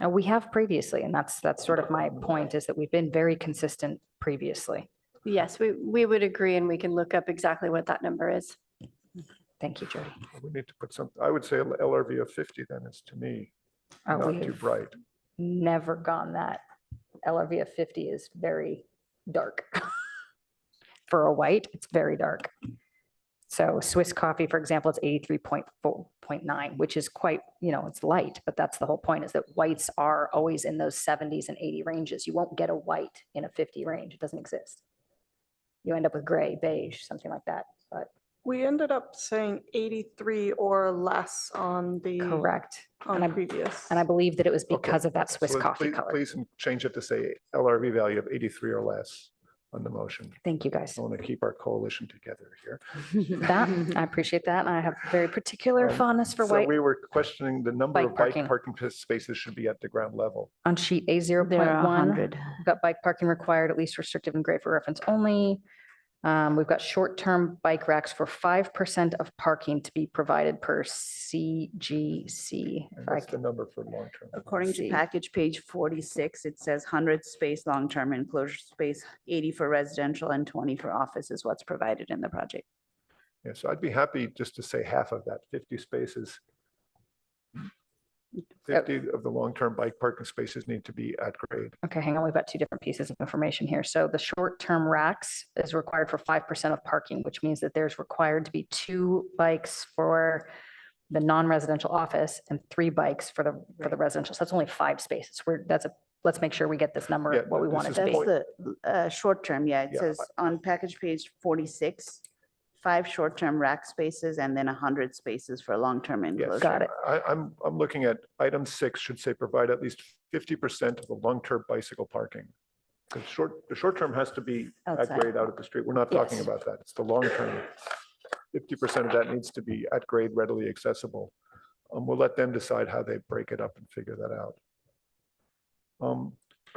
[SPEAKER 18] We have previously, and that's sort of my point, is that we've been very consistent previously.
[SPEAKER 21] Yes, we would agree, and we can look up exactly what that number is.
[SPEAKER 18] Thank you, Jody.
[SPEAKER 1] We need to put some, I would say LRV of 50 then is to me, not too
[SPEAKER 18] We've
[SPEAKER 1] bright.
[SPEAKER 18] never gone that. LRV of 50 is very dark. For a white, it's very dark. So Swiss Coffee, for example, it's 83.4.9, which is quite, it's light, but that's the whole point, is that whites are always in those 70s and 80 ranges. You won't get a white in a 50 range. It doesn't exist. You end up with gray, beige, something like that. But
[SPEAKER 4] we ended up saying 83 or less on the.
[SPEAKER 18] Correct.
[SPEAKER 4] On previous.
[SPEAKER 18] And I believe that it was because of that Swiss
[SPEAKER 1] So
[SPEAKER 18] coffee color.
[SPEAKER 1] Please change it to say LRV value of 83 or less on the motion.
[SPEAKER 18] Thank you, guys.
[SPEAKER 1] I want to keep our coalition together here.
[SPEAKER 18] I appreciate that. And I have very particular fondness for
[SPEAKER 1] So
[SPEAKER 18] white.
[SPEAKER 1] we were questioning the number of bike
[SPEAKER 18] parking.
[SPEAKER 1] parking spaces should be at the ground level.
[SPEAKER 18] On sheet A 0.1,
[SPEAKER 6] There are 100.
[SPEAKER 18] we've got bike parking required, at least restrictive and gray for reference only. We've got short-term bike racks for 5% of parking to be provided per CGC.
[SPEAKER 1] And that's the number for long-term.
[SPEAKER 10] According to package page 46, it says 100 space long-term enclosure space, 80 for residential and 20 for office is what's provided in the project.
[SPEAKER 1] Yeah, so I'd be happy just to say half of that, 50 spaces. 50 of the long-term bike parking spaces need to be at grade.
[SPEAKER 18] Okay, hang on. We've got two different pieces of information here. So the short-term racks is required for 5% of parking, which means that there's required to be 2 bikes for the non-residential office and 3 bikes for the residential. So that's only 5 spaces. Let's make sure we get this number, what we want it to be.
[SPEAKER 10] That's the short term, yeah. It
[SPEAKER 1] Yeah.
[SPEAKER 10] says on package page 46, 5 short-term rack spaces and then 100 spaces for long-term enclosure.
[SPEAKER 18] Got it.
[SPEAKER 1] I'm looking at item 6 should say provide at least 50% of the long-term bicycle parking. The short term has to be at
[SPEAKER 10] Outside.
[SPEAKER 1] grade out at the street. We're not talking
[SPEAKER 18] Yes.
[SPEAKER 1] about that. It's the long term. 50% of that needs to be at grade, readily accessible. We'll let them decide how they break it up and figure that out.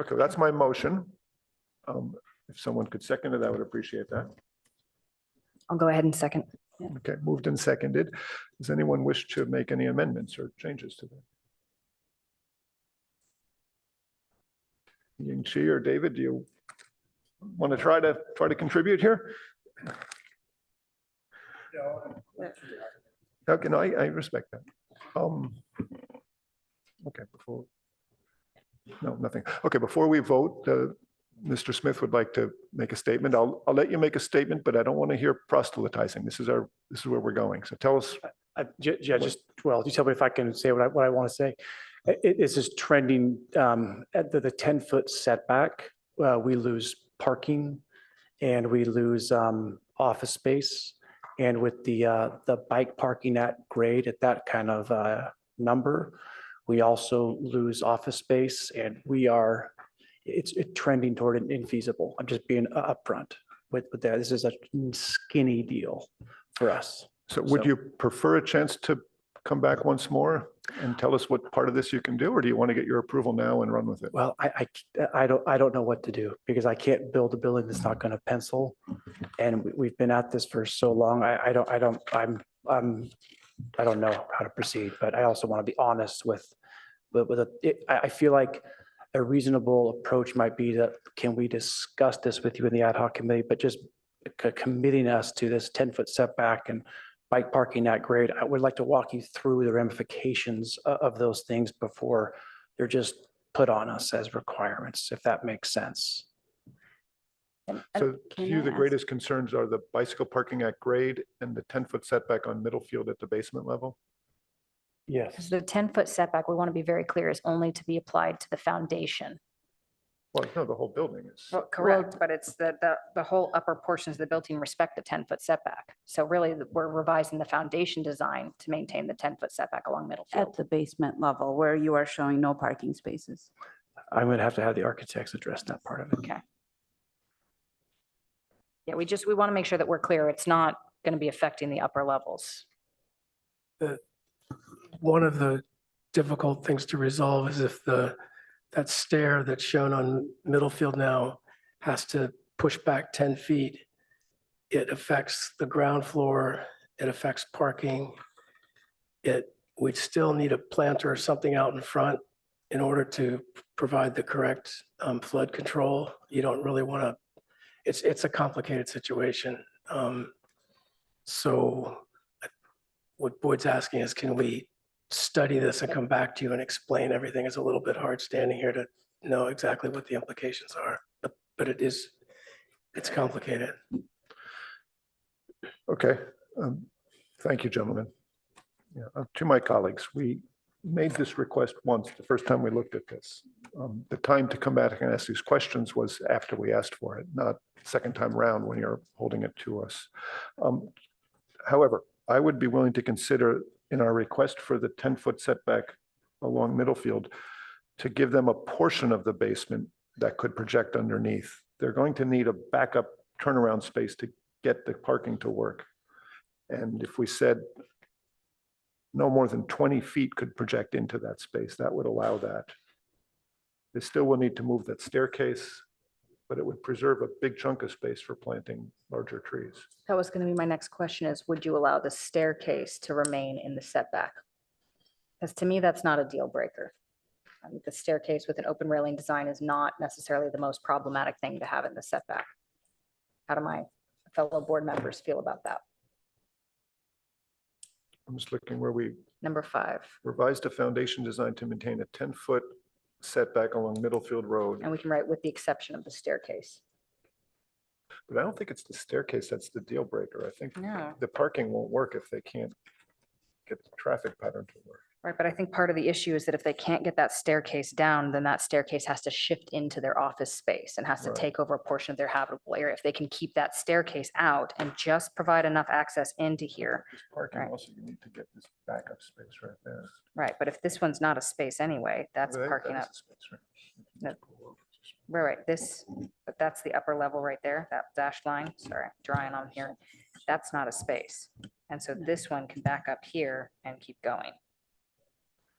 [SPEAKER 1] Okay, that's my motion. If someone could second it, I would appreciate that.
[SPEAKER 18] I'll go ahead and second.
[SPEAKER 1] Okay, moved and seconded. Does anyone wish to make any amendments or changes to that? Ying Chi or David, do you want to try to contribute here? Okay, no, I respect that. Okay, no, nothing. Okay, before we vote, Mr. Smith would like to make a statement. I'll let you make a statement, but I don't want to hear proselytizing. This is where we're going. So tell us.
[SPEAKER 16] You tell me if I can say what I want to say. This is trending at the 10-foot setback. We lose parking and we lose office space. And with the bike parking at grade at that kind of number, we also lose office space, and it's trending toward an infeasible. I'm just being upfront with that. This is a skinny deal for us.
[SPEAKER 1] So would you prefer a chance to come back once more and tell us what part of this you can do, or do you want to get your approval now and run with it?
[SPEAKER 16] Well, I don't know what to do because I can't build a building that's not going to pencil. And we've been at this for so long. I don't know how to proceed, but I also want to be honest I feel like a reasonable approach might be that, can we discuss this with you in the ad hoc committee, but just committing us to this 10-foot setback and bike parking at grade. I would like to walk you through the ramifications of those things before they're just put on us as requirements, if that makes sense.
[SPEAKER 1] So to
[SPEAKER 6] can
[SPEAKER 1] you,
[SPEAKER 6] I
[SPEAKER 1] the
[SPEAKER 6] ask-
[SPEAKER 1] greatest concerns are the bicycle parking at grade and the 10-foot setback on Middlefield at the basement level?
[SPEAKER 16] Yes.
[SPEAKER 18] The 10-foot setback, we want to be very clear, is only to be applied to the foundation.
[SPEAKER 1] Well, no, the whole building is.
[SPEAKER 18] Well, correct, but it's the whole upper portions of the building respect the 10-foot setback. So really, we're revising the foundation design to maintain the 10-foot setback along Middlefield.
[SPEAKER 10] At the basement level where you are showing no parking spaces.
[SPEAKER 16] I'm going to have the architects address that part of it.
[SPEAKER 18] Okay. Yeah, we want to make sure that we're clear. It's not going to be affecting the upper levels.
[SPEAKER 9] One of the difficult things to resolve is if that stair that's shown on Middlefield now has to push back 10 feet. It affects the ground floor, it affects parking. We'd still need a planter or something out in front in order to provide the correct flood control. You don't really want to, it's a complicated situation. So what Boyd's asking is, can we study this and come back to you and explain everything? It's a little bit hard standing here to know exactly what the implications are, but it's complicated.
[SPEAKER 1] Okay. Thank you, gentlemen. Yeah, to my colleagues, we made this request once, the first time we looked at this. The time to come back and ask these questions was after we asked for it, not second time around when you're holding it to us. However, I would be willing to consider in our request for the 10-foot setback along Middlefield to give them a portion of the basement that could project underneath. They're going to need a backup turnaround space to get the parking to work. And if we said no more than 20 feet could project into that space, that would allow that. They still will need to move that staircase, but it would preserve a big chunk of space for planting larger trees.
[SPEAKER 18] That was going to be my next question is, would you allow the staircase to remain in the setback? Because to me, that's not a deal breaker. I mean, the staircase with an open railing design is not necessarily the most problematic thing to have in the setback. How do my fellow board members feel about that?
[SPEAKER 1] I'm just looking where we
[SPEAKER 18] Number 5.
[SPEAKER 1] revised a foundation design to maintain a 10-foot setback along Middlefield Road.
[SPEAKER 18] And we can write with the exception of the staircase.
[SPEAKER 1] But I don't think it's the staircase that's the deal breaker. I think
[SPEAKER 18] No.
[SPEAKER 1] the parking won't work if they can't get the traffic pattern to work.
[SPEAKER 18] Right, but I think part of the issue is that if they can't get that staircase down, then that staircase has to shift into their office space and has to
[SPEAKER 1] Right.
[SPEAKER 18] take over a portion of their habitable area. If they can keep that staircase out and just provide enough access into here.
[SPEAKER 1] There's parking
[SPEAKER 18] Right.
[SPEAKER 1] also, you need to get this backup space right there.
[SPEAKER 18] Right, but if this one's not a space anyway, that's
[SPEAKER 1] That-
[SPEAKER 18] parking
[SPEAKER 1] that
[SPEAKER 18] up.
[SPEAKER 1] is a space, right?
[SPEAKER 18] No. Right, this, but that's the upper level right there, that dashed line, sorry, drawing on here. That's not a space. And so this one can back up here and keep going.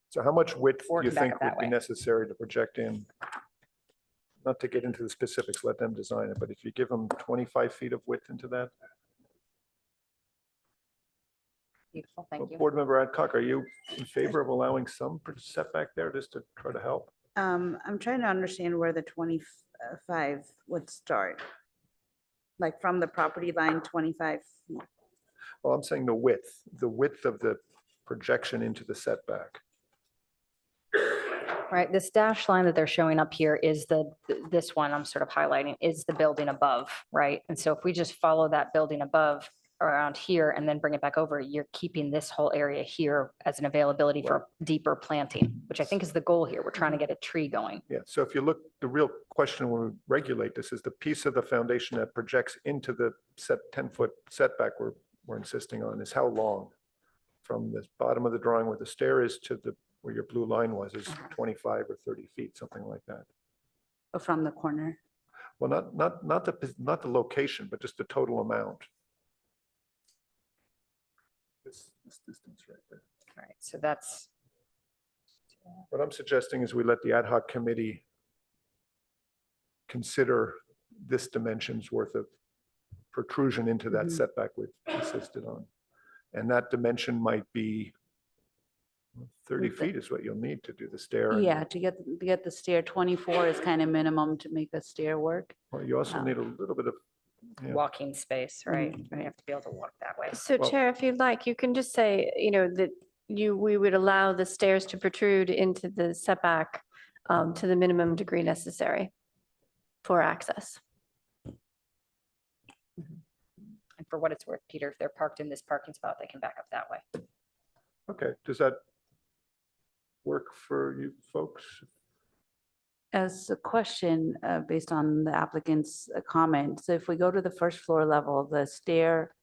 [SPEAKER 1] So how much width
[SPEAKER 18] Or
[SPEAKER 1] do you
[SPEAKER 18] can back
[SPEAKER 1] think
[SPEAKER 18] up that
[SPEAKER 1] would be
[SPEAKER 18] way.
[SPEAKER 1] necessary to project in? Not to get into the specifics, let them design it, but if you give them 25 feet of width into that?
[SPEAKER 18] Beautiful, thank you.
[SPEAKER 1] Board Member Adcock, are you in favor of allowing some setback there just to try to help?
[SPEAKER 10] I'm trying to understand where the 25 would start. Like from the property line, 25 feet.
[SPEAKER 1] Well, I'm saying the width of the projection into the setback.
[SPEAKER 18] Right, this dash line that they're showing up here is this one I'm sort of highlighting is the building above, right? And so if we just follow that building above around here and then bring it back over, you're keeping this whole area here as an availability for deeper planting, which I think is the goal here. We're trying to get a tree going.
[SPEAKER 1] Yeah, so if you look, the real question when we regulate this is the piece of the foundation that projects into the 10-foot setback we're insisting on is how long? From the bottom of the drawing where the stair is to where your blue line was is 25 or 30 feet, something like that.
[SPEAKER 10] Or from the corner.
[SPEAKER 1] Well, not the location, but just the total amount. This distance right there.
[SPEAKER 18] All right, so that's.
[SPEAKER 1] What I'm suggesting is we let the ad hoc committee consider this dimension's worth of protrusion into that setback we've insisted on. And that dimension might be 30 feet is what you'll need to do the stair.
[SPEAKER 10] Yeah, to get the stair, 24 is kind of minimum to make a stair work.
[SPEAKER 1] Well, you also need a little bit of
[SPEAKER 18] walking space, right? You have to be able to walk that way.
[SPEAKER 21] So
[SPEAKER 1] Well-
[SPEAKER 21] Chair, if you'd like, you can just say, that we would allow the stairs to protrude into the setback to the minimum degree necessary for access.
[SPEAKER 18] for what it's worth, Peter, if they're parked in this parking spot, they can back up that way.
[SPEAKER 1] Okay, does that work for you folks?
[SPEAKER 10] As a question, based on the applicant's comment, so if we go to the first floor level, the stair,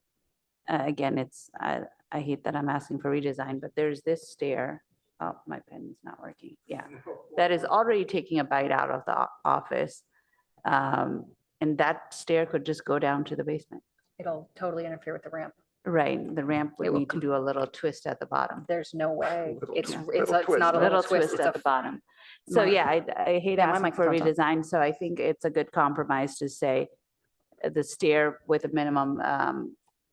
[SPEAKER 10] again, I hate that I'm asking for redesign, but there's this stair. Oh, my pen's not working. Yeah, that is already taking a bite out of the office. And that stair could just go down to the basement.
[SPEAKER 18] It'll totally interfere with the ramp.
[SPEAKER 10] Right, the ramp would
[SPEAKER 18] It will
[SPEAKER 10] need to do a little twist at the bottom.
[SPEAKER 18] There's no way. It's
[SPEAKER 1] Little
[SPEAKER 18] not a little twist.
[SPEAKER 10] Twist
[SPEAKER 18] It's
[SPEAKER 10] at
[SPEAKER 18] a
[SPEAKER 10] the bottom. So
[SPEAKER 18] My-
[SPEAKER 10] yeah, I hate
[SPEAKER 18] Yeah, my
[SPEAKER 10] asking for
[SPEAKER 18] microphone's on.
[SPEAKER 10] redesign, so I think it's a good compromise to say the stair with a minimum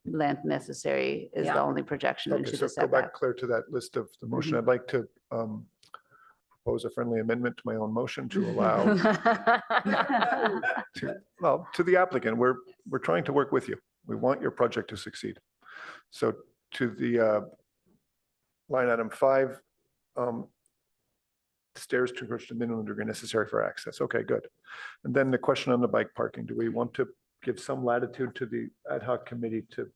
[SPEAKER 10] length necessary is the
[SPEAKER 18] Yeah.
[SPEAKER 10] only projection
[SPEAKER 1] Okay,
[SPEAKER 10] into
[SPEAKER 1] so
[SPEAKER 10] the
[SPEAKER 1] go back,
[SPEAKER 10] setback.
[SPEAKER 1] Claire, to that list of the motion.
[SPEAKER 10] Mhm.
[SPEAKER 1] I'd like to propose a friendly amendment to my own motion to allow, to the applicant. We're trying to work with you. We want your project to succeed. So to the line item 5, stairs to approach the minimum degree necessary for access. Okay, good. And then the question on the bike parking, do we want to give some latitude to the ad hoc committee to,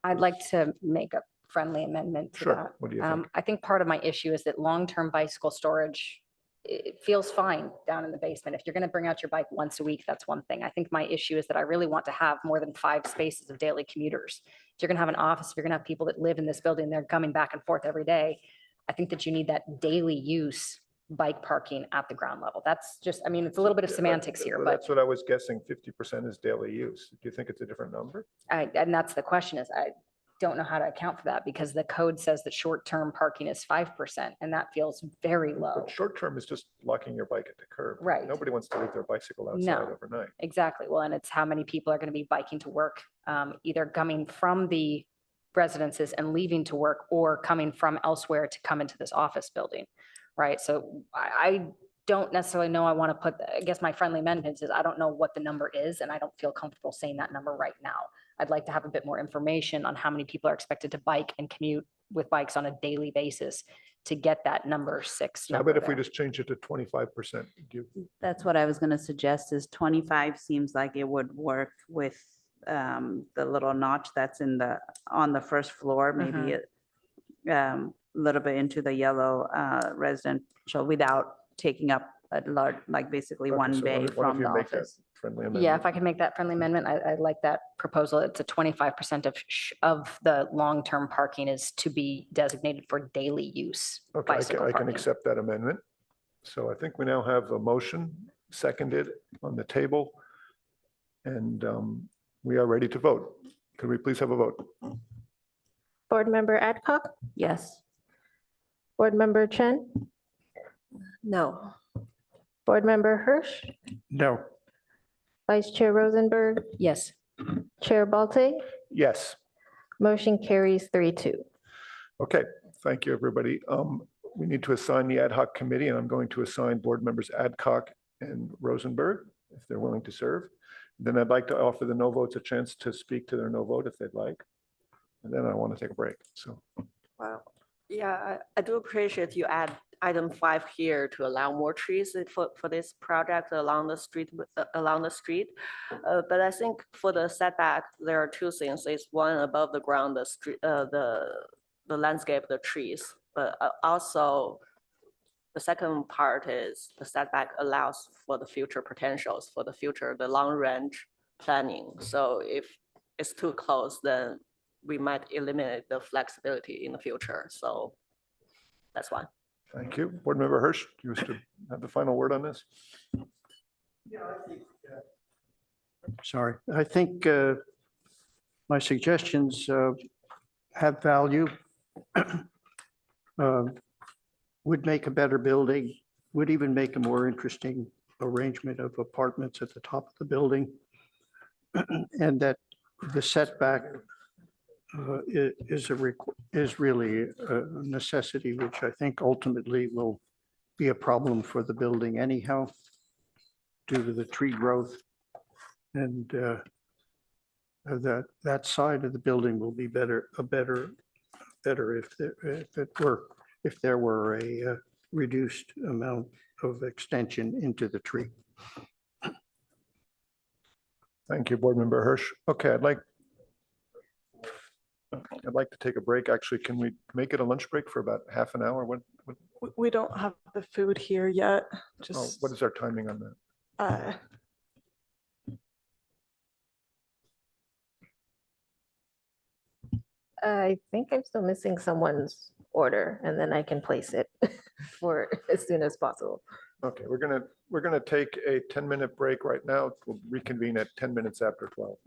[SPEAKER 18] I'd like to make a friendly amendment to
[SPEAKER 1] Sure.
[SPEAKER 18] that.
[SPEAKER 1] What do you think?
[SPEAKER 18] I think part of my issue is that long-term bicycle storage, it feels fine down in the basement. If you're going to bring out your bike once a week, that's one thing. I think my issue is that I really want to have more than 5 spaces of daily commuters. If you're going to have an office, if you're going to have people that live in this building, they're coming back and forth every day. I think that you need that daily use bike parking at the ground level. That's just, I mean, it's a little bit of semantics here,
[SPEAKER 1] Well,
[SPEAKER 18] but
[SPEAKER 1] that's what I was guessing, 50% is daily use. Do you think it's a different number?
[SPEAKER 18] and that's the question is, I don't know how to account for that because the code says that short-term parking is 5% and that feels very low.
[SPEAKER 1] But short term is just locking your bike at the curb.
[SPEAKER 18] Right.
[SPEAKER 1] Nobody wants to leave their bicycle outside
[SPEAKER 18] No.
[SPEAKER 1] overnight.
[SPEAKER 18] Exactly. Well, and it's how many people are going to be biking to work, either coming from the residences and leaving to work or coming from elsewhere to come into this office building, right? So I don't necessarily know I want to put, I guess my friendly amendment is I don't know what the number is and I don't feel comfortable saying that number right now. I'd like to have a bit more information on how many people are expected to bike and commute with bikes on a daily basis to get that number 6
[SPEAKER 1] So how
[SPEAKER 18] number
[SPEAKER 1] about if we
[SPEAKER 18] there.
[SPEAKER 1] just change it to 25%?
[SPEAKER 10] That's what I was going to suggest is 25 seems like it would work with the little notch that's on the first floor, maybe a little bit into the yellow residential without taking up a large, like basically
[SPEAKER 1] Okay,
[SPEAKER 10] one
[SPEAKER 1] so
[SPEAKER 10] bay
[SPEAKER 1] what if
[SPEAKER 10] from
[SPEAKER 1] you
[SPEAKER 10] the
[SPEAKER 1] make that
[SPEAKER 10] office.
[SPEAKER 1] friendly
[SPEAKER 18] Yeah,
[SPEAKER 1] amendment?
[SPEAKER 18] if I can make that friendly amendment, I like that proposal. It's a 25% of the long-term parking is to be designated for daily use.
[SPEAKER 1] Okay,
[SPEAKER 18] bicycle
[SPEAKER 1] I can
[SPEAKER 18] parking.
[SPEAKER 1] accept that amendment. So I think we now have a motion seconded on the table. And we are ready to vote. Could we please have a vote?
[SPEAKER 3] Board Member Adcock,
[SPEAKER 10] Yes.
[SPEAKER 3] Board Member Chen,
[SPEAKER 20] No.
[SPEAKER 3] Board Member Hirsch,
[SPEAKER 2] No.
[SPEAKER 3] Vice Chair Rosenberg,
[SPEAKER 18] Yes.
[SPEAKER 3] Chair Balte,
[SPEAKER 1] Yes.
[SPEAKER 3] motion carries 3-2.
[SPEAKER 1] Okay, thank you, everybody. We need to assign the ad hoc committee, and I'm going to assign board members Adcock and Rosenberg, if they're willing to serve. Then I'd like to offer the no votes a chance to speak to their no vote if they'd like. And then I want to take a break, so.
[SPEAKER 20] Wow. Yeah, I do appreciate you add item 5 here to allow more trees for this project along the street. But I think for the setback, there are 2 things. It's one above the ground, the street, the landscape, the trees, but also the second part is the setback allows for the future potentials for the future, the long range planning. So if it's too close, then we might eliminate the flexibility in the future. So that's why.
[SPEAKER 1] Thank you. Board Member Hirsch, do you wish to have the final word on this?
[SPEAKER 2] Sorry, I think my suggestions have value. Would make a better building, would even make a more interesting arrangement of apartments at the top of the building. And that the setback is really a necessity, which I think ultimately will be a problem for the building anyhow, due to the tree growth. And that side of the building will be better if there were a reduced amount of extension into the tree.
[SPEAKER 1] Thank you, Board Member Hirsch. Okay, I'd like I'd like to take a break. Actually, can we make it a lunch break for about half an hour?
[SPEAKER 4] We don't have the food here yet,
[SPEAKER 1] Oh,
[SPEAKER 4] just,
[SPEAKER 1] what is our timing on that?
[SPEAKER 4] uh,
[SPEAKER 3] I think I'm still missing someone's order and then I can place it for as soon as possible.
[SPEAKER 1] Okay, we're gonna take a 10-minute break right now. We'll reconvene at 10 minutes after 12.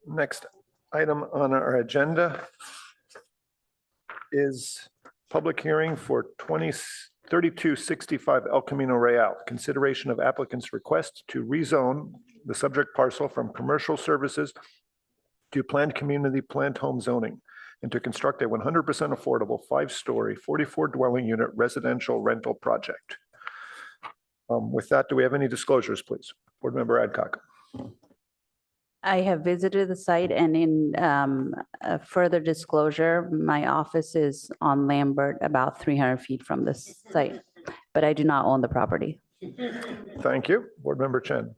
[SPEAKER 1] Next item on our agenda is public hearing for 3265 El Camino Real. Consideration of applicant's request to rezone the subject parcel from commercial services to planned community planned home zoning and to construct a 100% affordable 5-story 44 dwelling unit residential rental project. With that, do we have any disclosures, please? Board Member Adcock.
[SPEAKER 6] I have visited the site, and in a further disclosure, my office is on Lambert, about 300 feet from this site, but I do not own the property.
[SPEAKER 1] Thank you. Board Member Chen.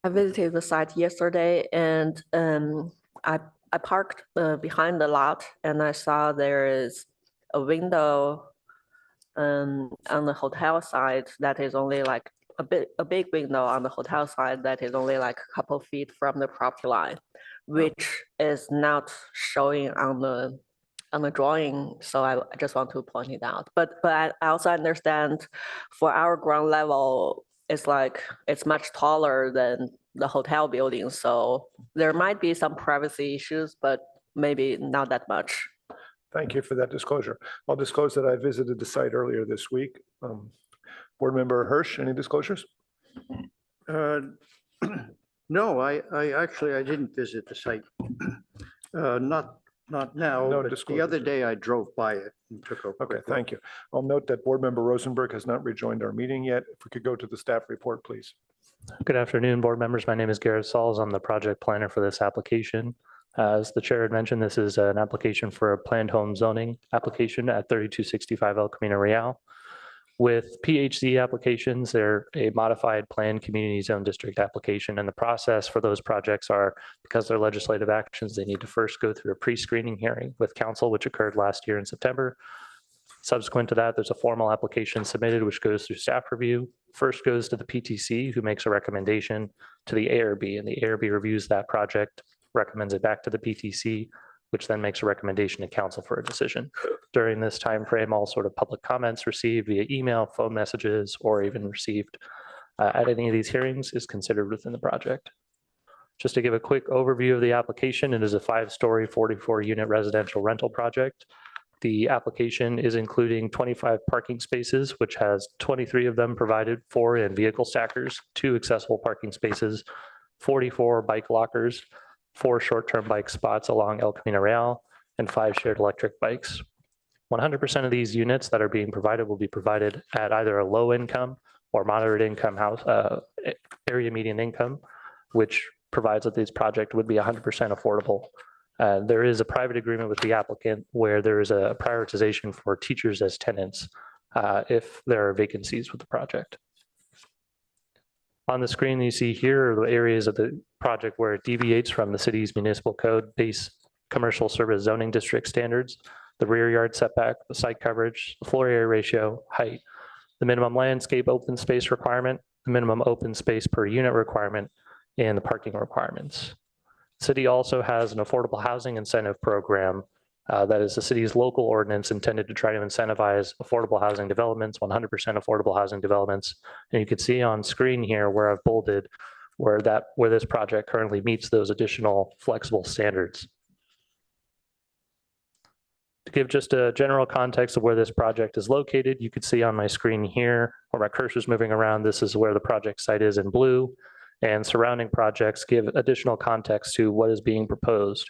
[SPEAKER 20] I visited the site yesterday, and I parked behind the lot, and I saw there is a window on the hotel side that is only like a big window on the hotel side that is only like a couple feet from the property line, which is not showing on the drawing. So I just want to point it out. But I also understand for our ground level, it's much taller than the hotel building. So there might be some privacy issues, but maybe not that much.
[SPEAKER 1] Thank you for that disclosure. I'll disclose that I visited the site earlier this week. Board Member Hirsch, any disclosures?
[SPEAKER 2] No, I didn't visit the site. Not now,
[SPEAKER 1] No
[SPEAKER 2] but the
[SPEAKER 1] disclosures.
[SPEAKER 2] other day I drove by it and took a
[SPEAKER 1] Okay,
[SPEAKER 2] quick look.
[SPEAKER 1] thank you. I'll note that Board Member Rosenberg has not rejoined our meeting yet. If we could go to the staff report, please.
[SPEAKER 5] Good afternoon, board members. My name is Garrett Sauls. I'm the project planner for this application. As the chair had mentioned, this is an application for a planned home zoning application at 3265 El Camino Real. With PHZ applications, they're a modified planned community zone district application, and the process for those projects are, because they're legislative actions, they need to first go through a pre-screening hearing with council, which occurred last year in September. Subsequent to that, there's a formal application submitted, which goes through staff review. First goes to the PTC, who makes a recommendation to the ARB, and the ARB reviews that project, recommends it back to the PTC, which then makes a recommendation to council for a decision. During this time frame, all sort of public comments received via email, phone messages, or even received at any of these hearings is considered within the project. Just to give a quick overview of the application, it is a 5-story, 44-unit residential rental project. The application is including 25 parking spaces, which has 23 of them provided for in vehicle stackers, 2 accessible parking spaces, 44 bike lockers, 4 short-term bike spots along El Camino Real, and 5 shared electric bikes. 100% of these units that are being provided will be provided at either a low income or moderate income house, area median income, which provides that this project would be 100% affordable. There is a private agreement with the applicant where there is a prioritization for teachers as tenants if there are vacancies with the project. On the screen you see here are the areas of the project where it deviates from the city's municipal code base commercial service zoning district standards, the rear yard setback, the site coverage, the floor area ratio, height, the minimum landscape open space requirement, the minimum open space per unit requirement, and the parking requirements. City also has an affordable housing incentive program that is the city's local ordinance intended to try to incentivize affordable housing developments, 100% affordable housing developments. And you can see on screen here where I've bolded where this project currently meets those additional flexible standards. To give just a general context of where this project is located, you can see on my screen here where my cursor is moving around, this is where the project site is in blue, and surrounding projects give additional context to what is being proposed.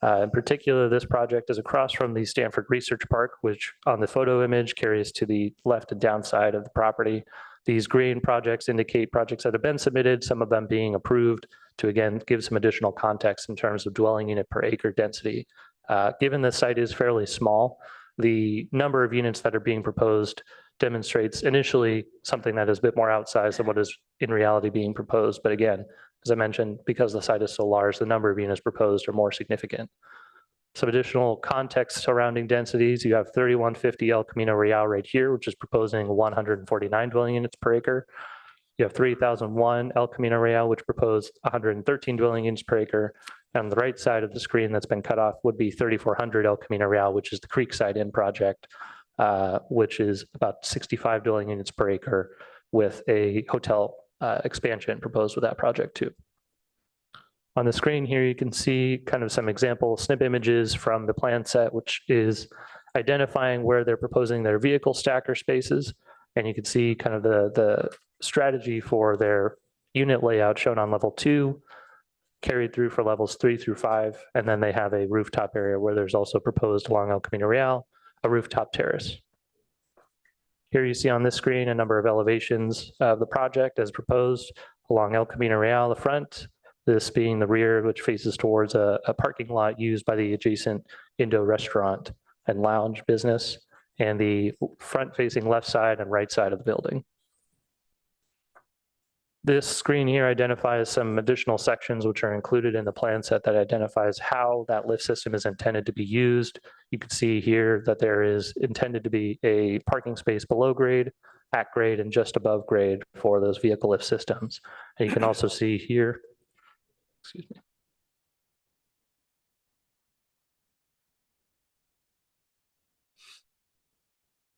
[SPEAKER 5] In particular, this project is across from the Stanford Research Park, which on the photo image carries to the left and downside of the property. These green projects indicate projects that have been submitted, some of them being approved, to again give some additional context in terms of dwelling unit per acre density. Given the site is fairly small, the number of units that are being proposed demonstrates initially something that is a bit more outsized than what is in reality being proposed. But again, as I mentioned, because the site is so large, the number of units proposed are more significant. Some additional context surrounding densities. You have 3150 El Camino Real right here, which is proposing 149 dwelling units per acre. You have 3001 El Camino Real, which proposed 113 dwelling units per acre. And on the right side of the screen that's been cut off would be 3400 El Camino Real, which is the Creekside Inn project, which is about 65 dwelling units per acre with a hotel expansion proposed with that project too. On the screen here, you can see kind of some example snip images from the plan set, which is identifying where they're proposing their vehicle stacker spaces. And you can see kind of the strategy for their unit layout shown on level 2, carried through for levels 3 through 5. And then they have a rooftop area where there's also proposed along El Camino Real, a rooftop terrace. Here you see on this screen a number of elevations of the project as proposed along El Camino Real, the front, this being the rear, which faces towards a parking lot used by the adjacent Indo restaurant and lounge business, and the front facing left side and right side of the building. This screen here identifies some additional sections which are included in the plan set that identifies how that lift system is intended to be used. You can see here that there is intended to be a parking space below grade, at grade, and just above grade for those vehicle lift systems. And you can also see here, excuse me.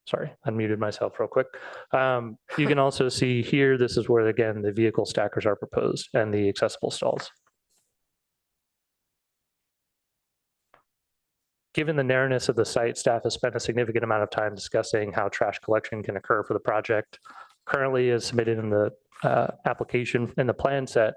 [SPEAKER 5] Sorry, unmuted myself real quick. You can also see here, this is where, again, the vehicle stackers are proposed and the accessible stalls. Given the narrowness of the site, staff has spent a significant amount of time discussing how trash collection can occur for the project. Currently, as submitted in the application in the plan set,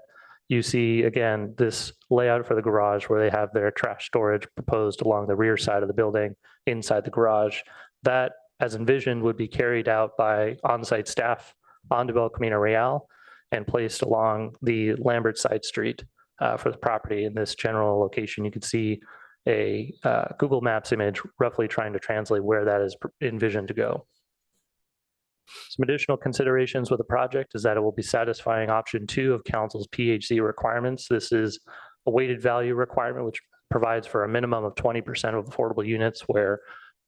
[SPEAKER 5] you see, again, this layout for the garage where they have their trash storage proposed along the rear side of the building inside the garage. That, as envisioned, would be carried out by on-site staff onto El Camino Real and placed along the Lambert side street for the property in this general location. You can see a Google Maps image roughly trying to translate where that is envisioned to go. Some additional considerations with the project is that it will be satisfying option 2 of council's PHC requirements. This is a weighted value requirement, which provides for a minimum of 20% of affordable units, where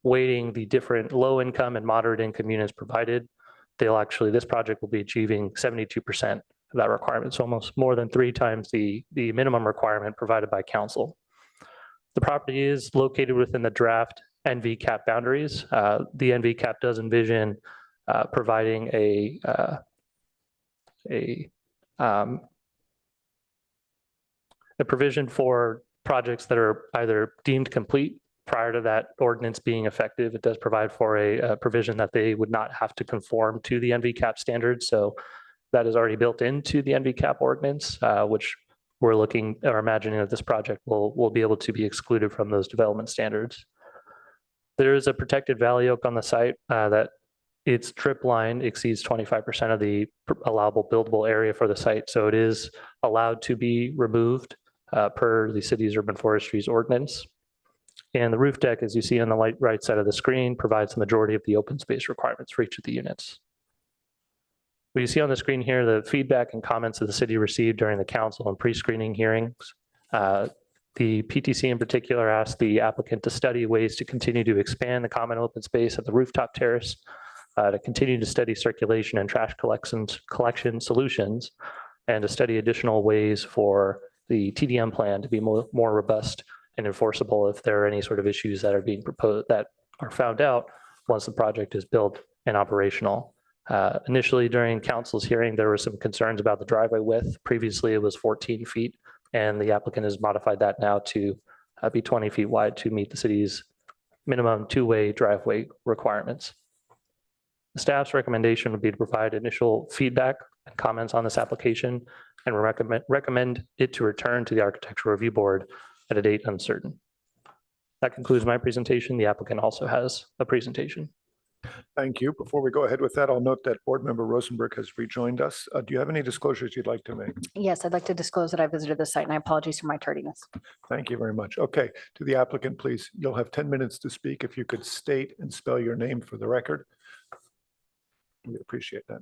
[SPEAKER 5] weighting the different low income and moderate income units provided, this project will be achieving 72% of that requirement. So almost more than 3 times the minimum requirement provided by council. The property is located within the draft NVCAP boundaries. The NVCAP does envision providing a provision for projects that are either deemed complete prior to that ordinance being effective. It does provide for a provision that they would not have to conform to the NVCAP standards. So that is already built into the NVCAP ordinance, which we're looking or imagining that this project will be able to be excluded from those development standards. There is a protected valley oak on the site that its trip line exceeds 25% of the allowable buildable area for the site. So it is allowed to be removed per the city's urban forestry's ordinance. And the roof deck, as you see on the right side of the screen, provides the majority of the open space requirements for each of the units. What you see on the screen here, the feedback and comments that the city received during the council and pre-screening hearings. The PTC in particular asked the applicant to study ways to continue to expand the common open space at the rooftop terrace, to continue to study circulation and trash collection solutions, and to study additional ways for the TDM plan to be more robust and enforceable if there are any sort of issues that are being proposed that are found out once the project is built and operational. Initially during council's hearing, there were some concerns about the driveway width. Previously it was 14 feet and the applicant has modified that now to be 20 feet wide to meet the city's minimum 2-way driveway requirements. The staff's recommendation would be to provide initial feedback and comments on this application and recommend it to return to the Architectural Review Board at a date uncertain. That concludes my presentation. The applicant also has a presentation.
[SPEAKER 1] Thank you. Before we go ahead with that, I'll note that Board Member Rosenberg has rejoined us. Do you have any disclosures you'd like to make?
[SPEAKER 18] Yes, I'd like to disclose that I visited the site, and I apologize for my tardiness.
[SPEAKER 1] Thank you very much. Okay, to the applicant, please. You'll have 10 minutes to speak. If you could state and spell your name for the record, we'd appreciate that.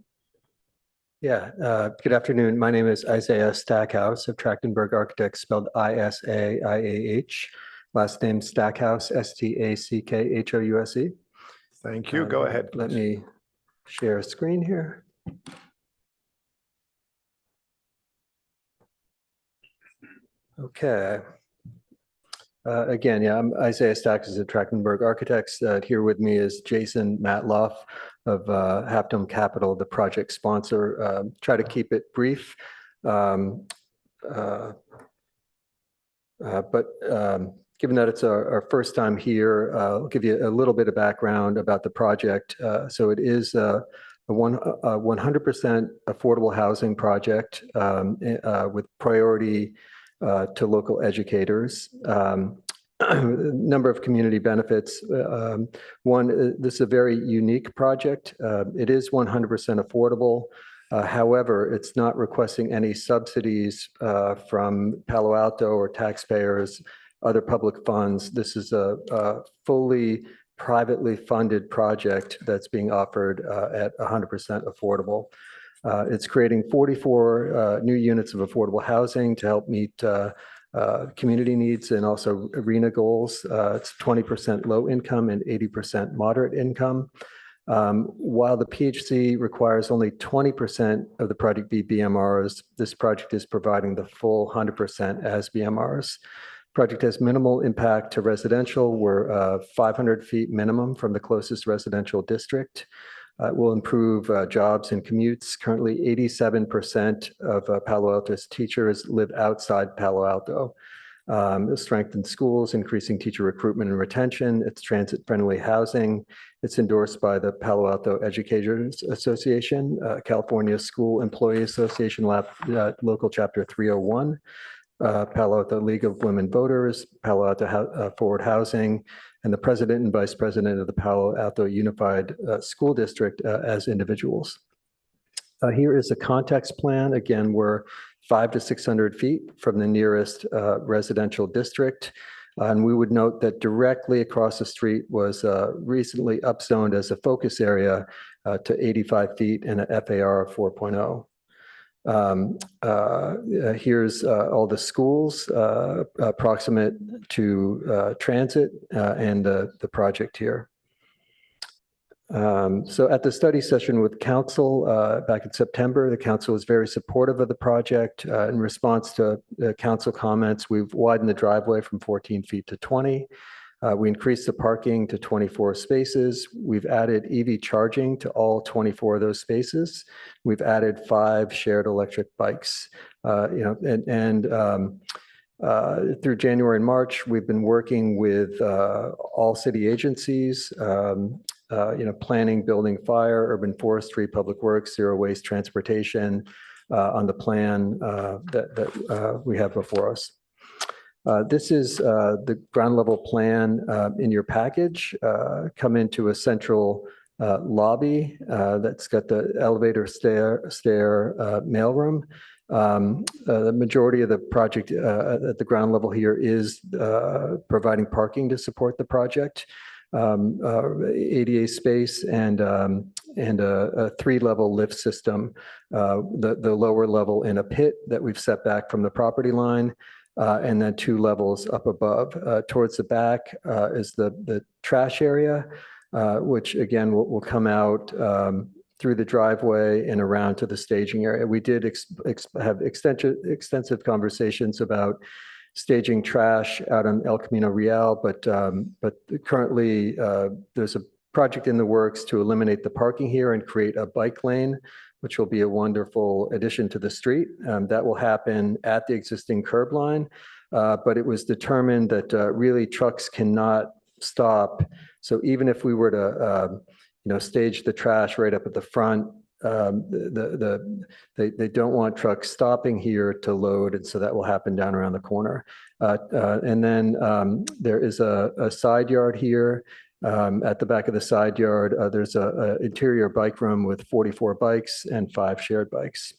[SPEAKER 11] Yeah, good afternoon. My name is Isaiah Stackhouse of Trachtenberg Architects, spelled I-S-A-I-A-H. Last name Stackhouse, S-T-A-C-K-H-O-U-S-E.
[SPEAKER 1] Thank you. Go ahead, please.
[SPEAKER 11] Let me share a screen here. Okay. Again, yeah, I'm Isaiah Stackhouse of Trachtenberg Architects. Here with me is Jason Matloff of Halfdome Capital, the project sponsor. Try to keep it brief. But given that it's our first time here, I'll give you a little bit of background about the project. So it is a 100% affordable housing project with priority to local educators. Number of community benefits. One, this is a very unique project. It is 100% affordable. However, it's not requesting any subsidies from Palo Alto or taxpayers, other public funds. This is a fully privately funded project that's being offered at 100% affordable. It's creating 44 new units of affordable housing to help meet community needs and also arena goals. It's 20% low income and 80% moderate income. While the PHC requires only 20% of the project be BMRs, this project is providing the full 100% as BMRs. Project has minimal impact to residential. We're 500 feet minimum from the closest residential district. It will improve jobs and commutes. Currently, 87% of Palo Alto's teachers live outside Palo Alto. It'll strengthen schools, increasing teacher recruitment and retention. It's transit-friendly housing. It's endorsed by the Palo Alto Educators Association, California School Employee Association, Local Chapter 301, Palo Alto League of Women Voters, Palo Alto Forward Housing, and the president and vice president of the Palo Alto Unified School District as individuals. Here is a context plan. Again, we're 500 to 600 feet from the nearest residential district. And we would note that directly across the street was recently upzoned as a focus area to 85 feet and an FAR of 4.0. Here's all the schools approximate to transit and the project here. So at the study session with council back in September, the council was very supportive of the project. In response to council comments, we've widened the driveway from 14 feet to 20. We increased the parking to 24 spaces. We've added EV charging to all 24 of those spaces. We've added 5 shared electric bikes. Through January and March, we've been working with all city agencies, planning, building, fire, urban forestry, public works, zero waste, transportation on the plan that we have before us. This is the ground level plan in your package. Come into a central lobby that's got the elevator, stair mailroom. The majority of the project at the ground level here is providing parking to support the project. ADA space and a 3-level lift system. The lower level in a pit that we've set back from the property line. And then 2 levels up above. Towards the back is the trash area, which again will come out through the driveway and around to the staging area. We did have extensive conversations about staging trash out on El Camino Real, but currently there's a project in the works to eliminate the parking here and create a bike lane, which will be a wonderful addition to the street. That will happen at the existing curb line, but it was determined that really trucks cannot stop. So even if we were to stage the trash right up at the front, they don't want trucks stopping here to load, and so that will happen down around the corner. And then there is a side yard here. At the back of the side yard, there's an interior bike room with 44 bikes and 5 shared bikes.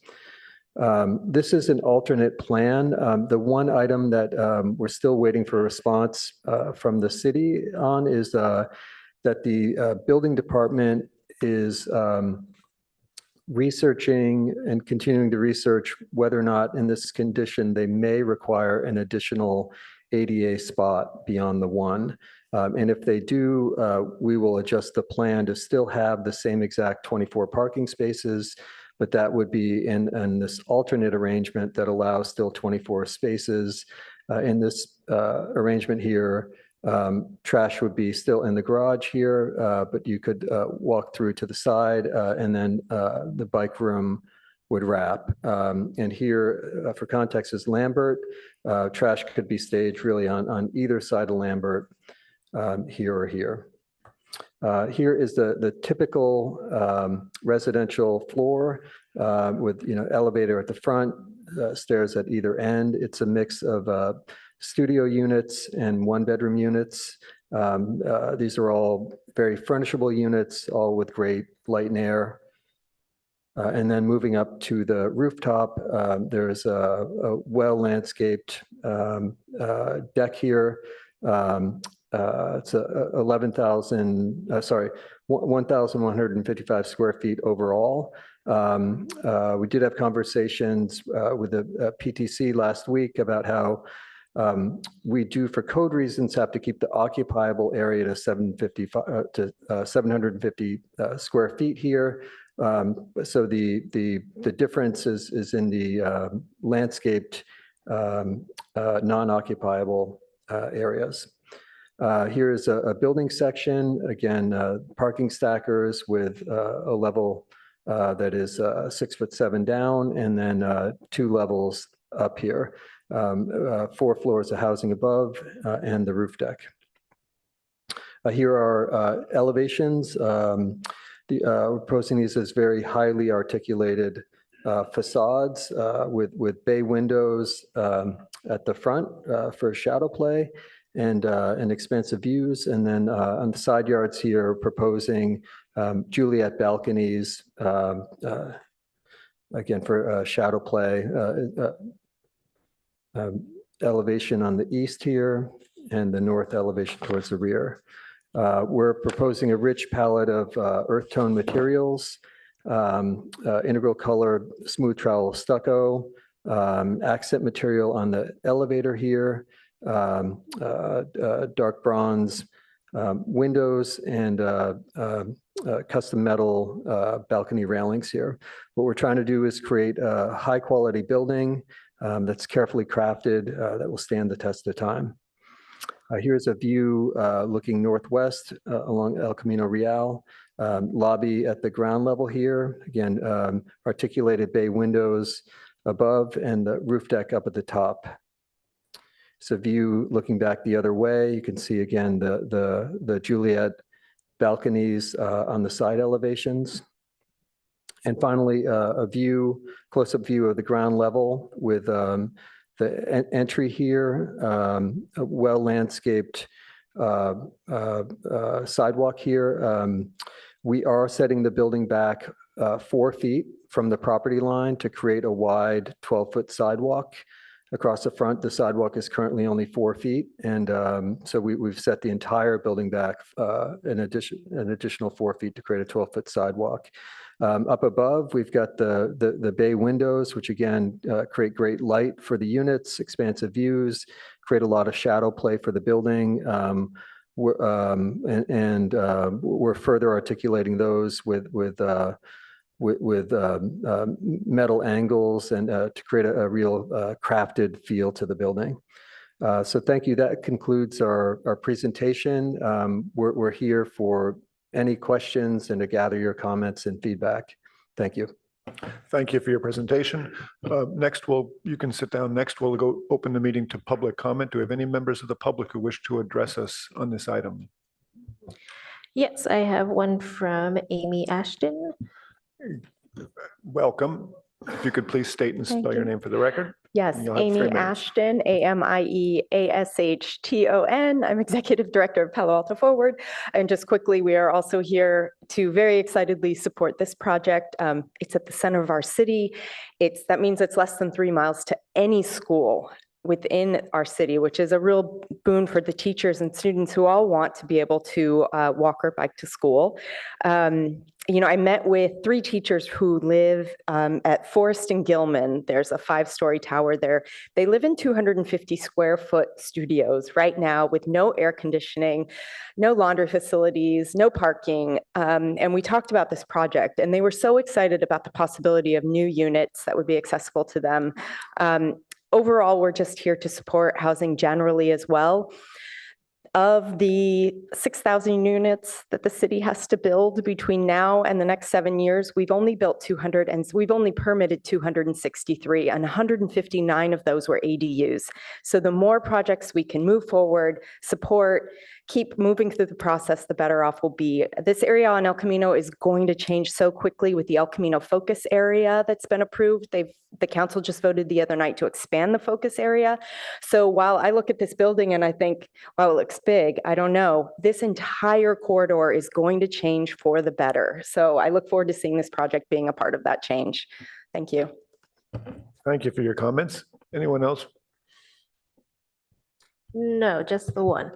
[SPEAKER 11] This is an alternate plan. The one item that we're still waiting for a response from the city on is that the building department is researching and continuing to research whether or not in this condition they may require an additional ADA spot beyond the one. And if they do, we will adjust the plan to still have the same exact 24 parking spaces, but that would be in this alternate arrangement that allows still 24 spaces. In this arrangement here, trash would be still in the garage here, but you could walk through to the side, and then the bike room would wrap. And here, for context, is Lambert. Trash could be staged really on either side of Lambert, here or here. Here is the typical residential floor with, elevator at the front, stairs at either end. It's a mix of studio units and one-bedroom units. These are all very furnishable units, all with great light and air. And then moving up to the rooftop, there's a well-landscaped deck here. It's 1,155 square feet overall. We did have conversations with the PTC last week about how we do, for code reasons, have to keep the occupiable area to 750 square feet here. So the difference is in the landscaped non-occupiable areas. Here is a building section, again, parking stackers with a level that is 6'7" down, and then 2 levels up here. 4 floors of housing above and the roof deck. Here are elevations. We're posing these as very highly articulated facades with bay windows at the front for shadow play and expansive views. And then on the side yards here, proposing Juliet balconies, again, for shadow play. Elevation on the east here and the north elevation towards the rear. We're proposing a rich palette of earth tone materials, integral color, smooth trowel stucco, accent material on the elevator here, dark bronze windows, and custom metal balcony railings here. What we're trying to do is create a high quality building that's carefully crafted that will stand the test of time. Here's a view looking northwest along El Camino Real. Lobby at the ground level here. Again, articulated bay windows above and the roof deck up at the top. It's a view looking back the other way. You can see again the Juliet balconies on the side elevations. And finally, a view, close-up view of the ground level with the entry here, a well-landscaped sidewalk here. We are setting the building back 4 feet from the property line to create a wide 12-foot sidewalk across the front. The sidewalk is currently only 4 feet. And so we've set the entire building back an additional 4 feet to create a 12-foot sidewalk. Up above, we've got the bay windows, which again create great light for the units, expansive views, create a lot of shadow play for the building. We're further articulating those with metal angles and to create a real crafted feel to the building. So thank you. That concludes our presentation. We're here for any questions and to gather your comments and feedback. Thank you.
[SPEAKER 1] Thank you for your presentation. Next, you can sit down. Next, we'll go open the meeting to public comment. Do we have any members of the public who wish to address us on this item?
[SPEAKER 3] Yes, I have one from Amy Ashton.
[SPEAKER 1] Welcome. If you could please state and spell your name for the record.
[SPEAKER 19] Yes,
[SPEAKER 1] You'll have 3
[SPEAKER 19] Amy
[SPEAKER 1] minutes.
[SPEAKER 19] Ashton, AMIEASHTON. I'm Executive Director of Palo Alto Forward. And just quickly, we are also here to very excitedly support this project. It's at the center of our city. That means it's less than 3 miles to any school within our city, which is a real boon for the teachers and students who all want to be able to walk or bike to school. I met with 3 teachers who live at Forest and Gilman. There's a 5-story tower there. They live in 250 square foot studios right now with no air conditioning, no laundry facilities, no parking. And we talked about this project, and they were so excited about the possibility of new units that would be accessible to them. Overall, we're just here to support housing generally as well.
[SPEAKER 7] Of the 6,000 units that the city has to build between now and the next 7 years, we've only built 200 and we've only permitted 263 and 159 of those were ADUs. So the more projects we can move forward, support, keep moving through the process, the better off we'll be. This area on El Camino is going to change so quickly with the El Camino focus area that's been approved. The council just voted the other night to expand the focus area. So while I look at this building and I think, wow, it looks big, I don't know. This entire corridor is going to change for the better. So I look forward to seeing this project being a part of that change. Thank you.
[SPEAKER 1] Thank you for your comments. Anyone else?
[SPEAKER 3] No, just the one.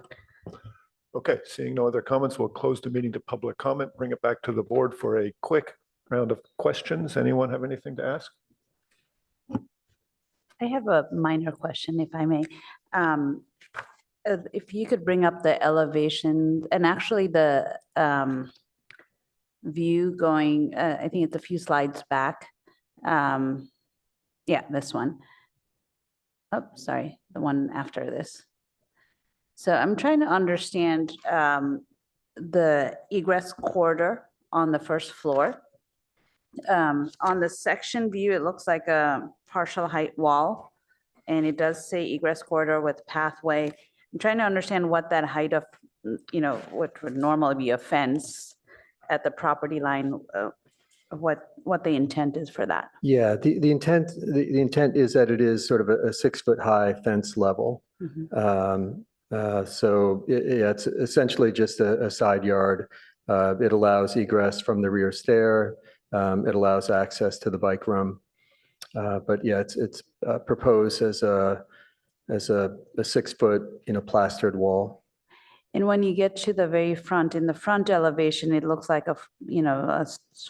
[SPEAKER 1] Okay, seeing no other comments, we'll close the meeting to public comment, bring it back to the board for a quick round of questions. Anyone have anything to ask?
[SPEAKER 10] I have a minor question, if I may. If you could bring up the elevation and actually the view going, I think it's a few slides back. Yeah, this one. Oh, sorry, the one after this. So I'm trying to understand the egress corridor on the first floor. On the section view, it looks like a partial height wall, and it does say egress corridor with pathway. I'm trying to understand what that height of, what would normally be a fence at the property line, what the intent is for that.
[SPEAKER 11] Yeah, the intent is that it is sort of a 6 foot high fence level. So it's essentially just a side yard. It allows egress from the rear stair. It allows access to the bike room. But yeah, it's proposed as a 6 foot, plastered wall.
[SPEAKER 10] And when you get to the very front, in the front elevation, it looks like a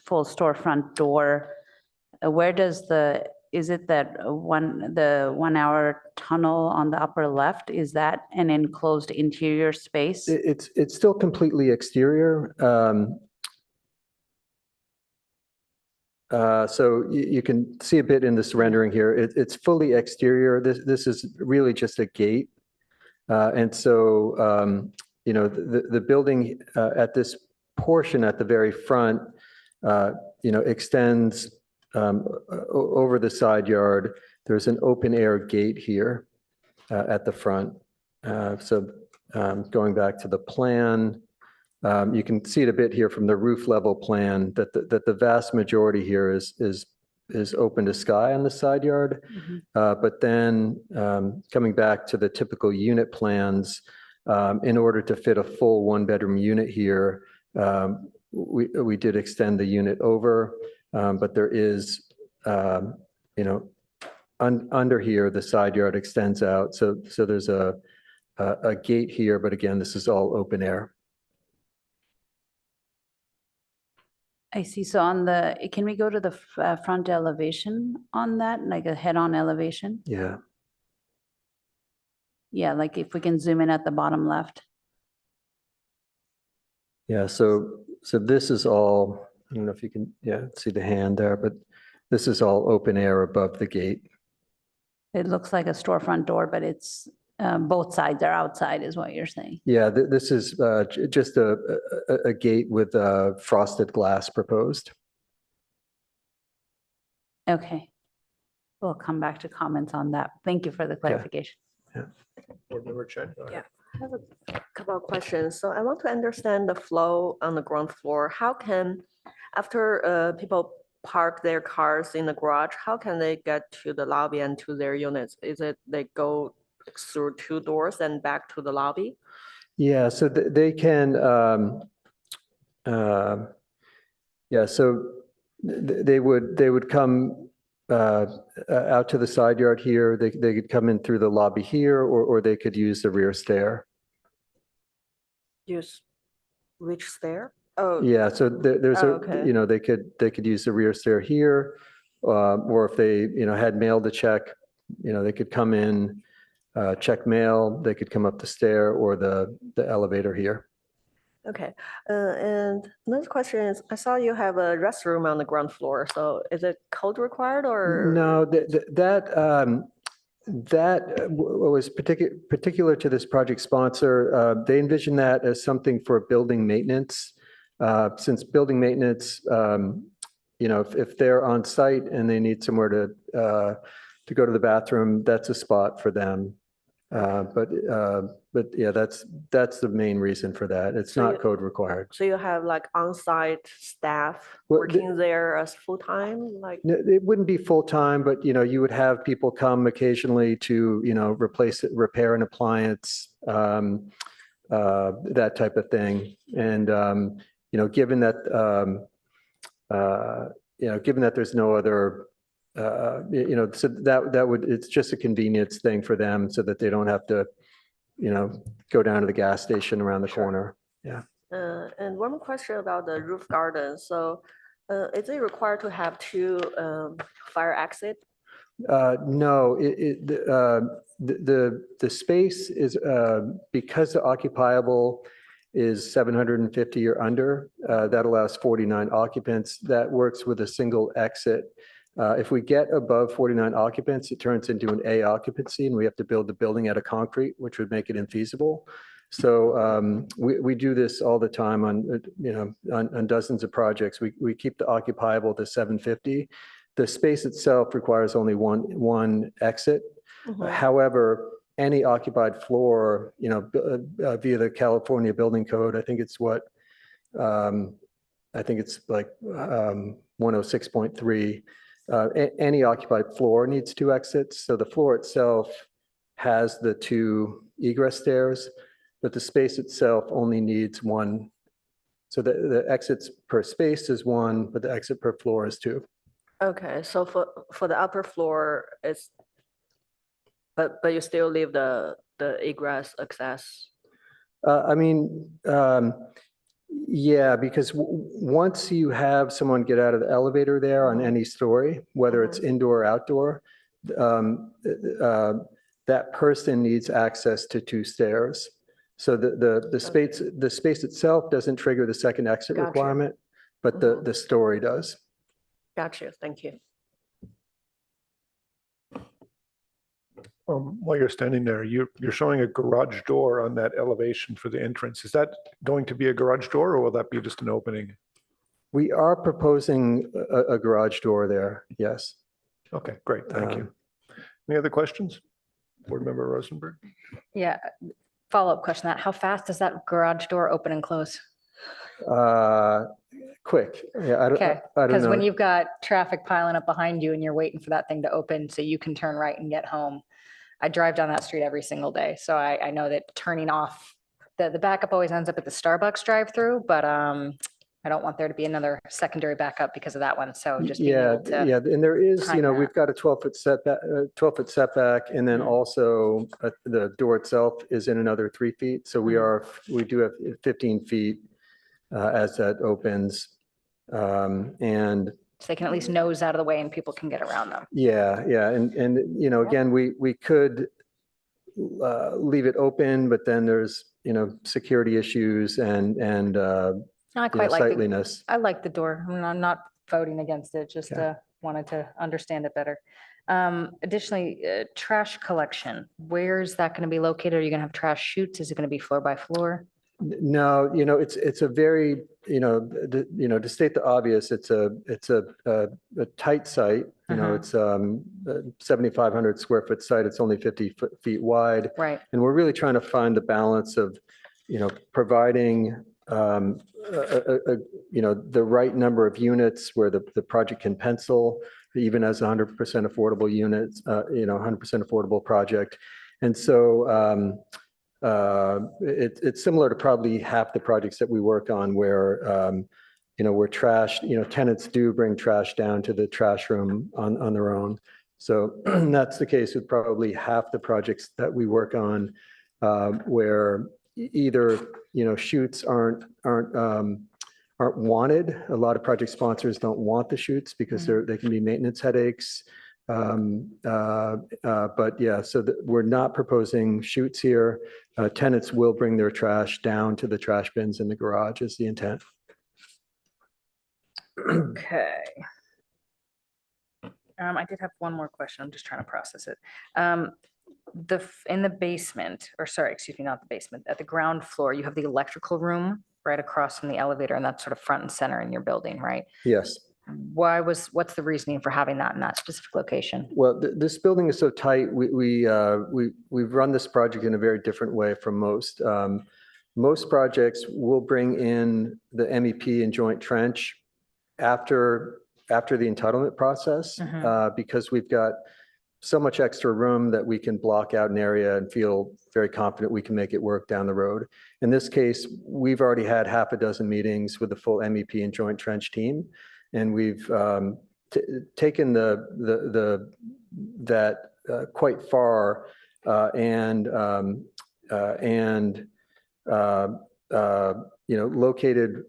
[SPEAKER 10] full storefront door. Where does is it that the 1 hour tunnel on the upper left? Is that an enclosed interior space?
[SPEAKER 11] It's still completely exterior. So you can see a bit in this rendering here. It's fully exterior. This is really just a gate. And so, the building at this portion at the very front, extends over the side yard. There's an open air gate here at the front. So going back to the plan, you can see it a bit here from the roof level plan that the vast majority here is open to sky on the side yard. But then coming back to the typical unit plans, in order to fit a full 1-bedroom unit here, we did extend the unit over, but there is, under here, the side yard extends out. So there's a gate here, but again, this is all open air.
[SPEAKER 10] I see. So can we go to the front elevation on that, like a head-on elevation?
[SPEAKER 11] Yeah.
[SPEAKER 10] Yeah, like if we can zoom in at the bottom left.
[SPEAKER 11] Yeah, so this is all, I don't know if you can, see the hand there, but this is all open air above the gate.
[SPEAKER 10] It looks like a storefront door, but it's both sides are outside is what you're saying.
[SPEAKER 11] Yeah, this is just a gate with frosted glass proposed.
[SPEAKER 10] Okay. We'll come back to comments on that. Thank you for the clarification.
[SPEAKER 11] Yeah.
[SPEAKER 1] Board Member Chen, go ahead.
[SPEAKER 20] I have a couple of questions. So I want to understand the flow on the ground floor. How can, after people park their cars in the garage, how can they get to the lobby and to their units? Is it they go through 2 doors and back to the lobby?
[SPEAKER 11] Yeah, so they can, so they would come out to the side yard here. They could come in through the lobby here, or they could use the rear stair.
[SPEAKER 20] Use which stair? Oh.
[SPEAKER 11] Yeah, so there's
[SPEAKER 20] okay.
[SPEAKER 11] They could use the rear stair here, or if they, had mail to check, they could come in, check mail, they could come up the stair or the elevator here.
[SPEAKER 20] Okay, and another question is, I saw you have a restroom on the ground floor. So is it code required or?
[SPEAKER 11] No, was particular to this project sponsor. They envision that as something for building maintenance. Since building maintenance, if they're on site and they need somewhere to go to the bathroom, that's a spot for them. But yeah, that's the main reason for that. It's not code required.
[SPEAKER 20] So you have like on-site staff
[SPEAKER 11] Well,
[SPEAKER 20] working there as full-time, like?
[SPEAKER 11] No, it wouldn't be full-time, but you would have people come occasionally to, repair an appliance, that type of thing. And, given that, given that there's no other, so it's just a convenience thing for them so that they don't have to, go down to the gas station around the corner. Yeah.
[SPEAKER 20] And one more question about the roof garden. So is it required to have two fire exit?
[SPEAKER 11] No, the space is, because the occupiable is 750 or under, that allows 49 occupants. That works with a single exit. If we get above 49 occupants, it turns into an A occupancy and we have to build the building out of concrete, which would make it infeasible. So we do this all the time on dozens of projects. We keep the occupiable to 750. The space itself requires only one exit. However, any occupied floor, via the California Building Code, I think it's like 106.3. Any occupied floor needs two exits. So the floor itself has the two egress stairs, but the space itself only needs one. So the exits per space is one, but the exit per floor is two.
[SPEAKER 20] Okay, so for the upper floor, but you still leave the egress access?
[SPEAKER 11] Yeah, because once you have someone get out of the elevator there on any story, whether it's indoor or outdoor, that person needs access to two stairs. So the space itself doesn't trigger the second exit requirement, but the story does.
[SPEAKER 20] Gotcha, thank you.
[SPEAKER 1] While you're standing there, you're showing a garage door on that elevation for the entrance. Is that going to be a garage door or will that be just an opening?
[SPEAKER 11] We are proposing a garage door there, yes.
[SPEAKER 1] Okay, great, thank you. Any other questions? Board Member Rosenberg?
[SPEAKER 18] Yeah, follow-up question, how fast does that garage door open and close?
[SPEAKER 11] Quick. Yeah, I don't know.
[SPEAKER 18] Because when you've got traffic piling up behind you and you're waiting for that thing to open so you can turn right and get home. I drive down that street every single day. So I know that turning off, the backup always ends up at the Starbucks drive-through, but I don't want there to be another secondary backup because of that one. So just being able to.
[SPEAKER 11] Yeah, and there is,
[SPEAKER 18] time that.
[SPEAKER 11] we've got a 12-foot setback, and then also the door itself is in another 3 feet. So we do have 15 feet as that opens. And
[SPEAKER 18] so they can at least nose out of the way and people can get around them.
[SPEAKER 11] Yeah. And again, we could leave it open, but then there's, security issues and
[SPEAKER 18] I quite like
[SPEAKER 11] sightliness.
[SPEAKER 18] I like the door. I'm not voting against it, just wanted to understand it better. Additionally, trash collection, where's that going to be located? Are you going to have trash chutes? Is it going to be floor by floor?
[SPEAKER 11] No, it's a very, to state the obvious, it's a tight site. It's 7,500 square foot site. It's only 50 feet wide.
[SPEAKER 18] Right.
[SPEAKER 11] And we're really trying to find the balance of, providing, the right number of units where the project can pencil, even as 100% affordable units, 100% affordable project. And so, it's similar to probably half the projects that we work on where, where trash, tenants do bring trash down to the trash room on their own. So that's the case with probably half the projects that we work on, where either, chutes aren't wanted. A lot of project sponsors don't want the chutes because they can be maintenance headaches. But yeah, so we're not proposing chutes here. Tenants will bring their trash down to the trash bins in the garage is the intent.
[SPEAKER 18] Okay. I did have one more question. I'm just trying to process it. In the basement, or sorry, excuse me, not the basement, at the ground floor, you have the electrical room right across from the elevator, and that's sort of front and center in your building, right?
[SPEAKER 11] Yes.
[SPEAKER 18] What's the reasoning for having that in that specific location?
[SPEAKER 11] Well, this building is so tight. We've run this project in a very different way from most. Most projects will bring in the MEP and joint trench after the entitlement process, because we've got so much extra room that we can block out an area and feel very confident we can make it work down the road. In this case, we've already had half a dozen meetings with the full MEP and joint trench team, and we've taken that quite far, and located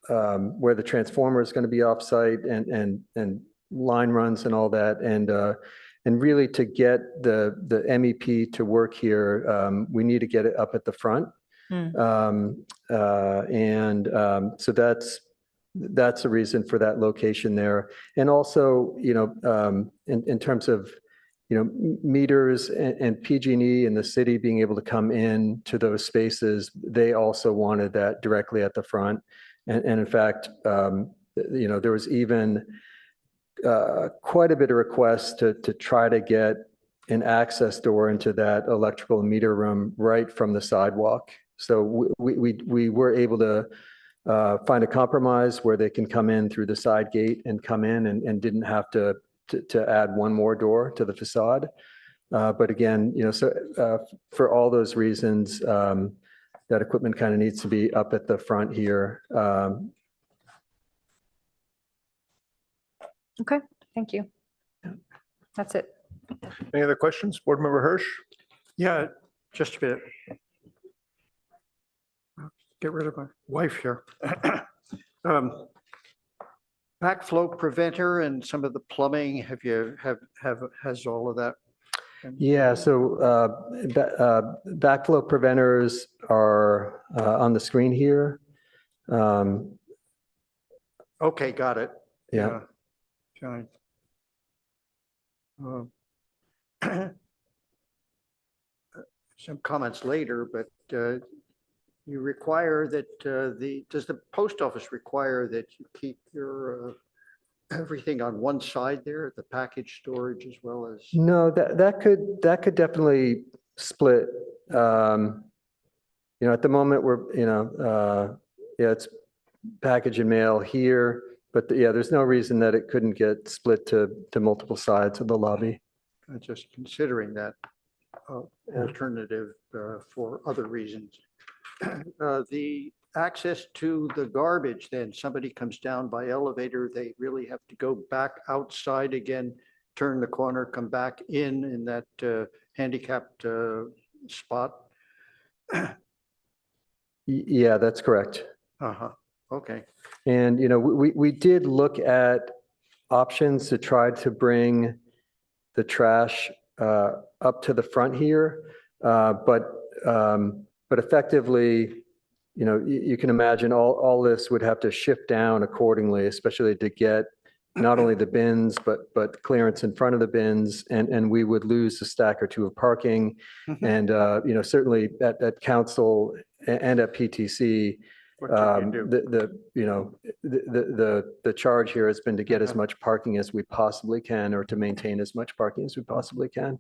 [SPEAKER 11] where the transformer is going to be offsite, and line runs and all that, and really to get the MEP to work here, we need to get it up at the front. So that's the reason for that location there. And also, in terms of, meters and PG&E and the city being able to come in to those spaces, they also wanted that directly at the front. And in fact, there was even quite a bit of requests to try to get an access door into that electrical meter room right from the sidewalk. So we were able to find a compromise where they can come in through the side gate and come in, and didn't have to add one more door to the facade. But again, for all those reasons, that equipment kind of needs to be up at the front here.
[SPEAKER 18] Okay, thank you. That's it.
[SPEAKER 1] Any other questions? Board Member Hirsch?
[SPEAKER 2] Yeah, just a bit. Get rid of my wife here. Backflow preventer and some of the plumbing, has all of that?
[SPEAKER 11] Yeah, so backflow preventers are on the screen here.
[SPEAKER 2] Okay, got it.
[SPEAKER 11] Yeah.
[SPEAKER 2] Fine. Some comments later, but you require that does the post office require that you keep your everything on one side there, the package storage as well as?
[SPEAKER 11] No, that could definitely split. At the moment we're, it's package and mail here, but there's no reason that it couldn't get split to multiple sides of the lobby.
[SPEAKER 2] Just considering that alternative for other reasons. The access to the garbage, then somebody comes down by elevator, they really have to go back outside again, turn the corner, come back in that handicapped spot.
[SPEAKER 11] Yeah, that's correct.
[SPEAKER 2] Okay.
[SPEAKER 11] And, we did look at options to try to bring the trash up to the front here. But effectively, you can imagine all this would have to shift down accordingly, especially to get not only the bins, but clearance in front of the bins, and we would lose a stack or two of parking. And, certainly at council and at PTC, the charge here has been to get as much parking as we possibly can, or to maintain as much parking as we possibly can.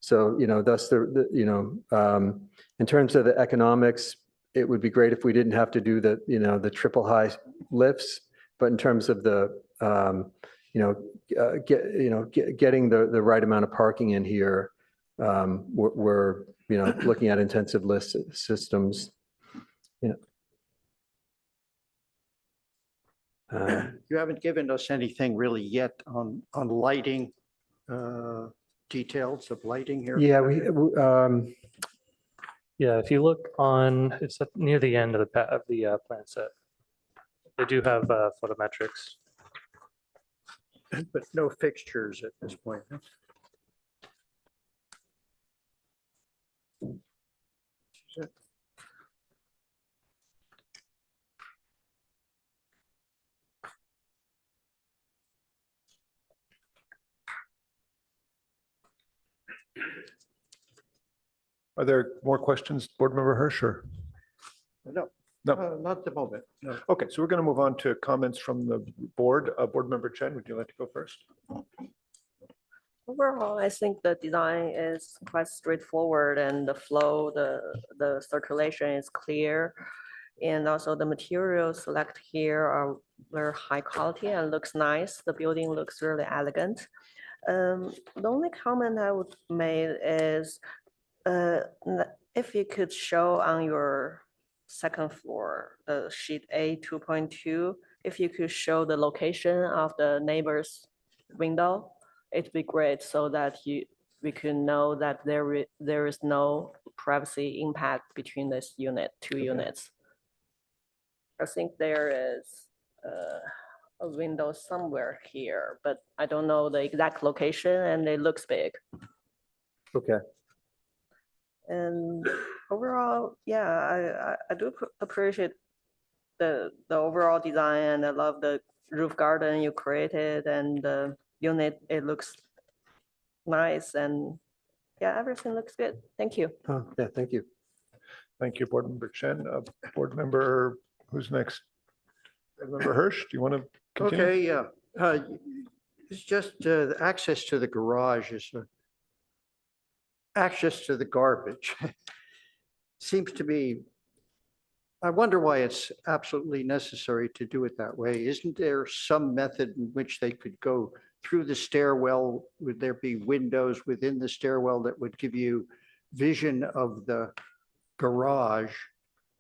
[SPEAKER 11] So, thus in terms of the economics, it would be great if we didn't have to do the triple high lifts, but in terms of the, getting the right amount of parking in here, we're looking at intensive lift systems.
[SPEAKER 2] You haven't given us anything really yet on lighting, details of lighting here.
[SPEAKER 11] Yeah,
[SPEAKER 5] if you look on, it's up near the end of the plan set. They do have photometrics.
[SPEAKER 2] But no fixtures at this point. Huh?
[SPEAKER 1] Are there more questions, Board Member Hirsch? Or?
[SPEAKER 2] No,
[SPEAKER 1] No.
[SPEAKER 2] not at the moment. No.
[SPEAKER 1] Okay, so we're going to move on to comments from the board. Board Member Chen, would you like to go first?
[SPEAKER 20] Overall, I think the design is quite straightforward and the flow, the circulation is clear. And also the materials selected here are very high quality and looks nice. The building looks really elegant. The only comment I would make is if you could show on your second floor, the sheet A 2.2, if you could show the location of the neighbor's window, it'd be great so that we can know that there is no privacy impact between this two units. I think there is a window somewhere here, but I don't know the exact location and it looks big.
[SPEAKER 11] Okay.
[SPEAKER 20] And overall, yeah, I do appreciate the overall design and I love the roof garden you created and the unit, it looks nice and yeah, everything looks good. Thank you.
[SPEAKER 11] Oh, yeah, thank you.
[SPEAKER 1] Thank you, Board Member Chen. Board Member, who's next? Board Member Hirsch, do you want to continue?
[SPEAKER 2] Okay, yeah. It's just the access to the garage is access to the garbage. Seems to be, I wonder why it's absolutely necessary to do it that way. Isn't there some method in which they could go through the stairwell? Would there be windows within the stairwell that would give you vision of the garage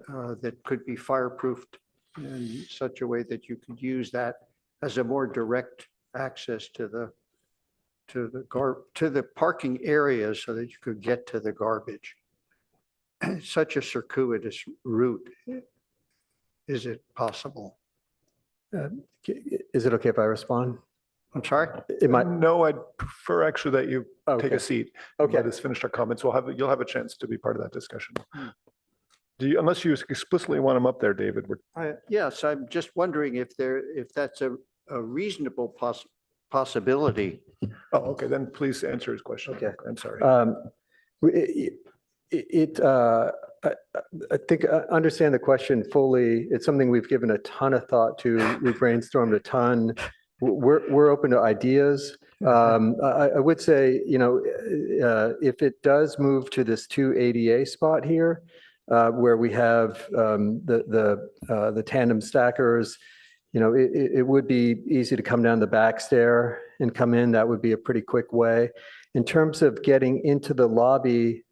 [SPEAKER 2] that could be fireproofed in such a way that you could use that as a more direct access to the parking areas so that you could get to the garbage? Such a circuitous route. Is it possible?
[SPEAKER 11] Is it okay if I respond?
[SPEAKER 2] I'm sorry?
[SPEAKER 11] It might.
[SPEAKER 1] No, I'd prefer actually that you take
[SPEAKER 11] Okay.
[SPEAKER 1] a seat.
[SPEAKER 11] Okay.
[SPEAKER 1] Let us finish our comments. You'll have a chance to be part of that discussion. Do you, unless you explicitly want them up there, David?
[SPEAKER 2] Yes, I'm just wondering if that's a reasonable possibility.
[SPEAKER 1] Oh, okay, then please answer his question.
[SPEAKER 11] Okay.
[SPEAKER 1] I'm sorry.
[SPEAKER 11] I think I understand the question fully. It's something we've given a ton of thought to. We brainstormed a ton. We're open to ideas. I would say, if it does move to this 2 ADA spot here, where we have the tandem stackers, it would be easy to come down the back stair and come in. That would be a pretty quick way. In terms of getting into the lobby,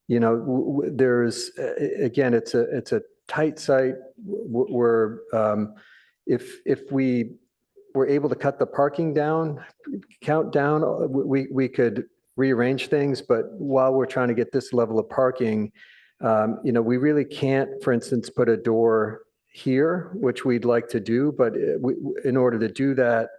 [SPEAKER 11] there's, again, it's a tight site where if we were able to cut the parking count down, we could rearrange things. But while we're trying to get this level of parking, we really can't, for instance, put a door here, which we'd like to do. But in order to do that,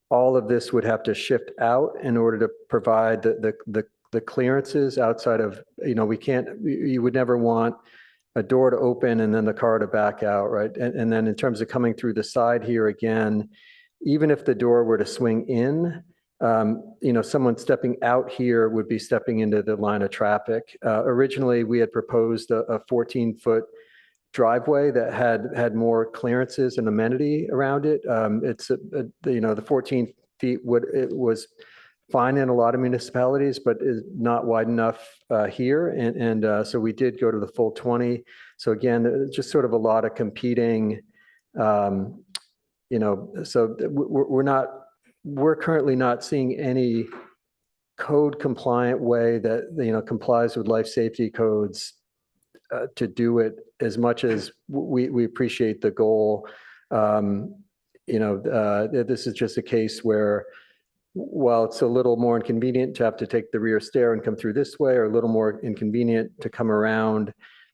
[SPEAKER 11] all of this would have to shift out in order to provide the clearances outside of, you would never want a door to open and then the car to back out, right? And then in terms of coming through the side here again, even if the door were to swing in, someone stepping out here would be stepping into the line of traffic. Originally, we had proposed a 14-foot driveway that had more clearances and amenity around it. It's the 14 feet was fine in a lot of municipalities, but is not wide enough here. And so we did go to the full 20. So again, just sort of a lot of competing, so we're currently not seeing any code compliant way that, complies with life safety codes to do it, as much as we appreciate the goal. This is just a case where, while it's a little more inconvenient to have to take the rear stair and come through this way, or a little more inconvenient to come around,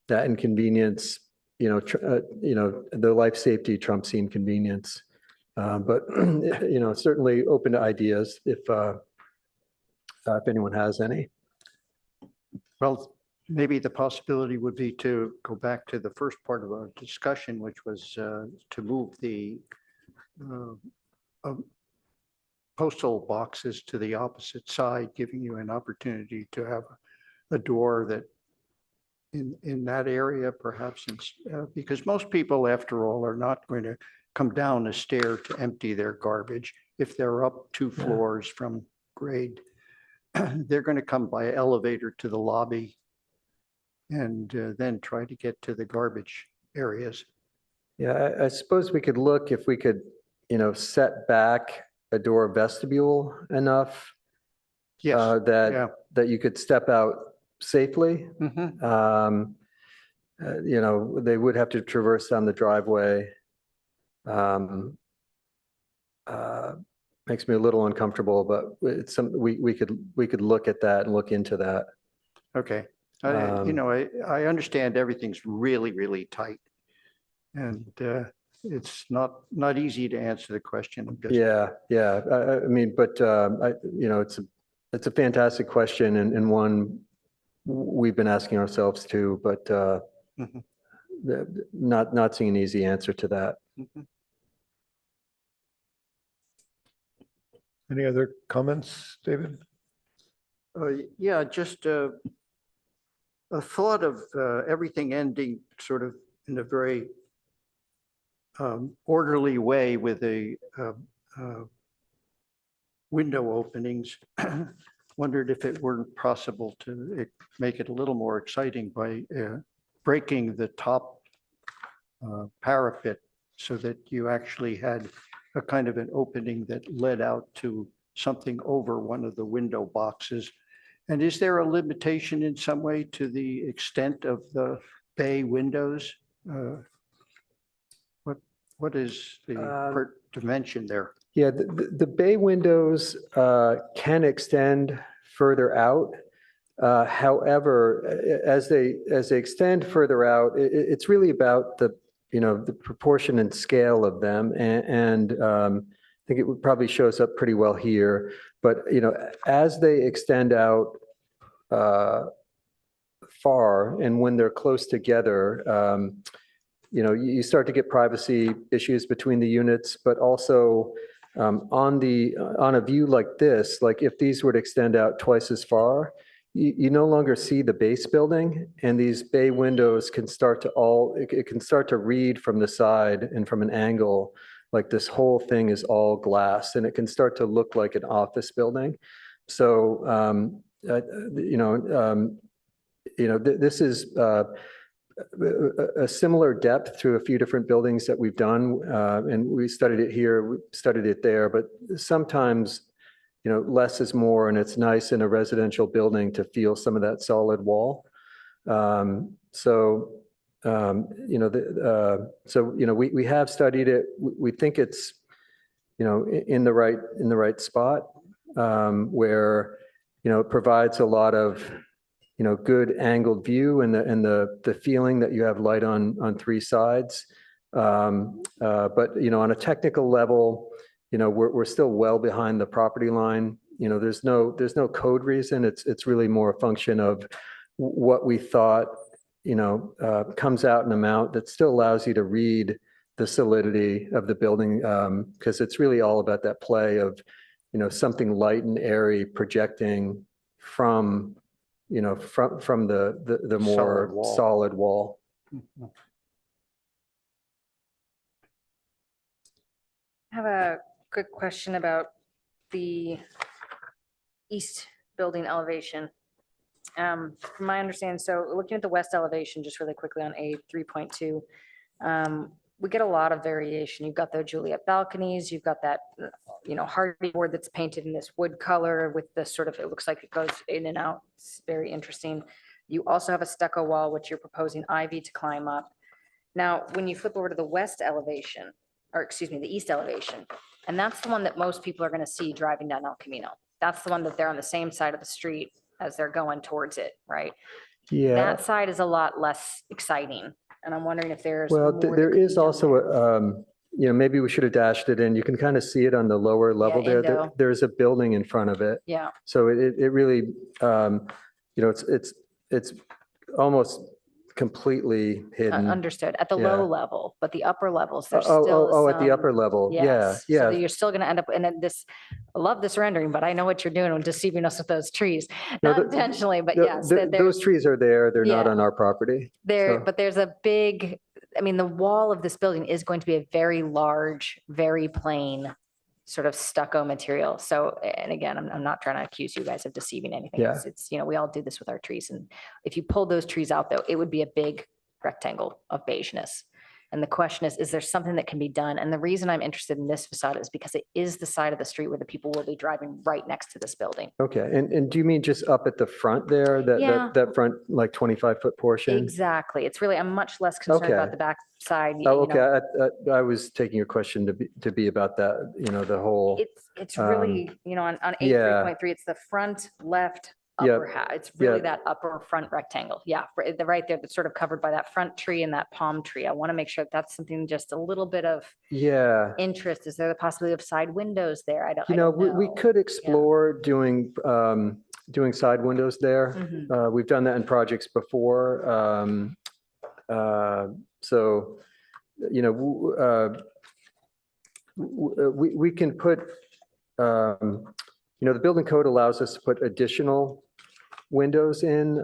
[SPEAKER 11] that inconvenience, the life safety trumps the inconvenience. But certainly open to ideas if anyone has any.
[SPEAKER 2] Well, maybe the possibility would be to go back to the first part of our discussion, which was to move the postal boxes to the opposite side, giving you an opportunity to have a door that in that area, perhaps, because most people, after all, are not going to come down a stair to empty their garbage. If they're up 2 floors from grade, they're going to come by elevator to the lobby and then try to get to the garbage areas.
[SPEAKER 11] Yeah, I suppose we could look if we could, set back a door vestibule enough
[SPEAKER 2] Yes,
[SPEAKER 11] that you could step out safely.
[SPEAKER 2] Mhm.
[SPEAKER 11] They would have to traverse down the driveway. Makes me a little uncomfortable, but it's we could look at that and look into that.
[SPEAKER 2] Okay. I understand everything's really, really tight. And it's not easy to answer the question.
[SPEAKER 11] Yeah. I mean, but it's a fantastic question and one we've been asking ourselves too, but
[SPEAKER 2] Mhm.
[SPEAKER 11] not seeing an easy answer to that.
[SPEAKER 2] Mhm.
[SPEAKER 1] Any other comments, David?
[SPEAKER 2] Yeah, just a thought of everything ending sort of in a very orderly way with a window openings. Wondered if it weren't possible to make it a little more exciting by breaking the top parapet so that you actually had a kind of an opening that led out to something over one of the window boxes. And is there a limitation in some way to the extent of the bay windows? What is the dimension there?
[SPEAKER 11] Yeah, the bay windows can extend further out. However, as they extend further out, it's really about the proportion and scale of them, and I think it would probably shows up pretty well here. But as they extend out far, and when they're close together, you start to get privacy issues between the units, but also on a view like this, like if these were to extend out twice as far, you no longer see the base building, and these bay windows can start to read from the side and from an angle, like this whole thing is all glass, and it can start to look like an office building. So, this is a similar depth to a few different buildings that we've done, and we studied it here, we studied it there, but sometimes less is more, and it's nice in a residential building to feel some of that solid wall. We have studied it. We think it's in the right spot, where it provides a lot of good angled view and the feeling that you have light on 3 sides. But on a technical level, we're still well behind the property line. There's no code reason. It's really more a function of what we thought, comes out in amount that still allows you to read the solidity of the building, because it's really all about that play of, something light and airy projecting from the more solid wall.
[SPEAKER 18] I have a quick question about the east building elevation. From my understanding, so looking at the west elevation, just really quickly on A 3.2, we get a lot of variation. You've got the Juliet balconies, you've got that, hardy board that's painted in this wood color with the sort of, it looks like it goes in and out. It's very interesting. You also have a stucco wall, which you're proposing ivy to climb up. Now, when you flip over to the west elevation, or excuse me, the east elevation, and that's the one that most people are going to see driving down El Camino. That's the one that they're on the same side of the street as they're going towards it, right?
[SPEAKER 11] Yeah.
[SPEAKER 18] That side is a lot less exciting. And I'm wondering if there's.
[SPEAKER 11] Well,
[SPEAKER 18] more
[SPEAKER 11] there
[SPEAKER 18] that could
[SPEAKER 11] is
[SPEAKER 18] be done
[SPEAKER 11] also, maybe we should have dashed it in. You can kind of see it on the lower level there.
[SPEAKER 18] Indo.
[SPEAKER 11] There's a building in front of it.
[SPEAKER 18] Yeah.
[SPEAKER 11] So it really, it's almost completely hidden.
[SPEAKER 18] Understood. At the
[SPEAKER 11] Yeah.
[SPEAKER 18] low level, but the upper levels, there's
[SPEAKER 11] Oh,
[SPEAKER 18] still
[SPEAKER 11] oh, at the
[SPEAKER 18] some-
[SPEAKER 11] upper level. Yeah,
[SPEAKER 18] Yes. So
[SPEAKER 11] yeah.
[SPEAKER 18] that you're still going to end up, and then this, I love this rendering, but I know what you're doing when deceiving us with those trees.
[SPEAKER 11] No,
[SPEAKER 18] Not intentionally, but
[SPEAKER 11] The-
[SPEAKER 18] yes,
[SPEAKER 11] the-
[SPEAKER 18] that there's
[SPEAKER 11] Those trees are there. They're not
[SPEAKER 18] Yeah.
[SPEAKER 11] on our property.
[SPEAKER 18] there,
[SPEAKER 11] so-
[SPEAKER 18] but there's a big, I mean, the wall of this building is going to be a very large, very plain sort of stucco material. So, and again, I'm not trying to accuse you guys of deceiving anything.
[SPEAKER 11] Yeah.
[SPEAKER 18] It's, we all do this with our trees. And if you pulled those trees out though, it would be a big rectangle of beigeness. And the question is there something that can be done? And the reason I'm interested in this facade is because it is the side of the street where the people will be driving right next to this building.
[SPEAKER 11] Okay, and do you mean just up at the front there,
[SPEAKER 18] Yeah.
[SPEAKER 11] that front, like 25-foot portion?
[SPEAKER 18] Exactly. It's really, I'm much less concerned
[SPEAKER 11] Okay.
[SPEAKER 18] about the back side.
[SPEAKER 11] Oh, okay, I was taking your question to be about that, the whole.
[SPEAKER 18] It's really, on
[SPEAKER 11] yeah.
[SPEAKER 18] 83.3, it's the front left
[SPEAKER 11] Yep.
[SPEAKER 18] upper half. It's really
[SPEAKER 11] Yep.
[SPEAKER 18] that upper front rectangle. Yeah, right there, that's sort of covered by that front tree and that palm tree. I want to make sure that's something, just a little bit of
[SPEAKER 11] Yeah,
[SPEAKER 18] interest. Is there the possibility of side windows there? I don't know.
[SPEAKER 11] we could explore doing side windows there.
[SPEAKER 18] Mhm.
[SPEAKER 11] We've done that in projects before. So, we can put, the building code allows us to put additional windows in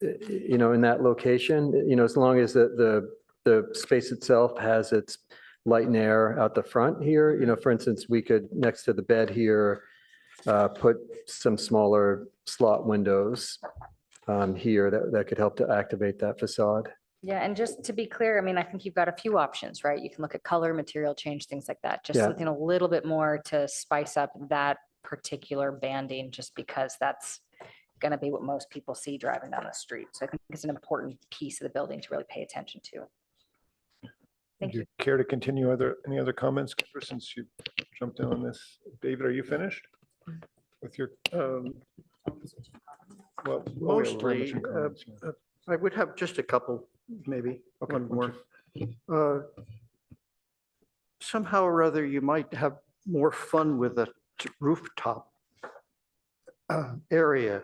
[SPEAKER 11] that location, as long as the space itself has its light and air out the front here. For instance, we could, next to the bed here, put some smaller slot windows here that could help to activate that facade.
[SPEAKER 18] Yeah, and just to be clear, I mean, I think you've got a few options, right? You can look at color, material change, things like that. Just
[SPEAKER 11] Yeah.
[SPEAKER 18] something a little bit more to spice up that particular banding, just because that's going to be what most people see driving down the street. So I think it's an important piece of the building to really pay attention to.
[SPEAKER 1] Would you care to continue? Any other comments, Kendra, since you jumped in on this? David, are you finished with your? Well,
[SPEAKER 2] Mostly, I would have just a couple, maybe one more. Somehow or other, you might have more fun with a rooftop area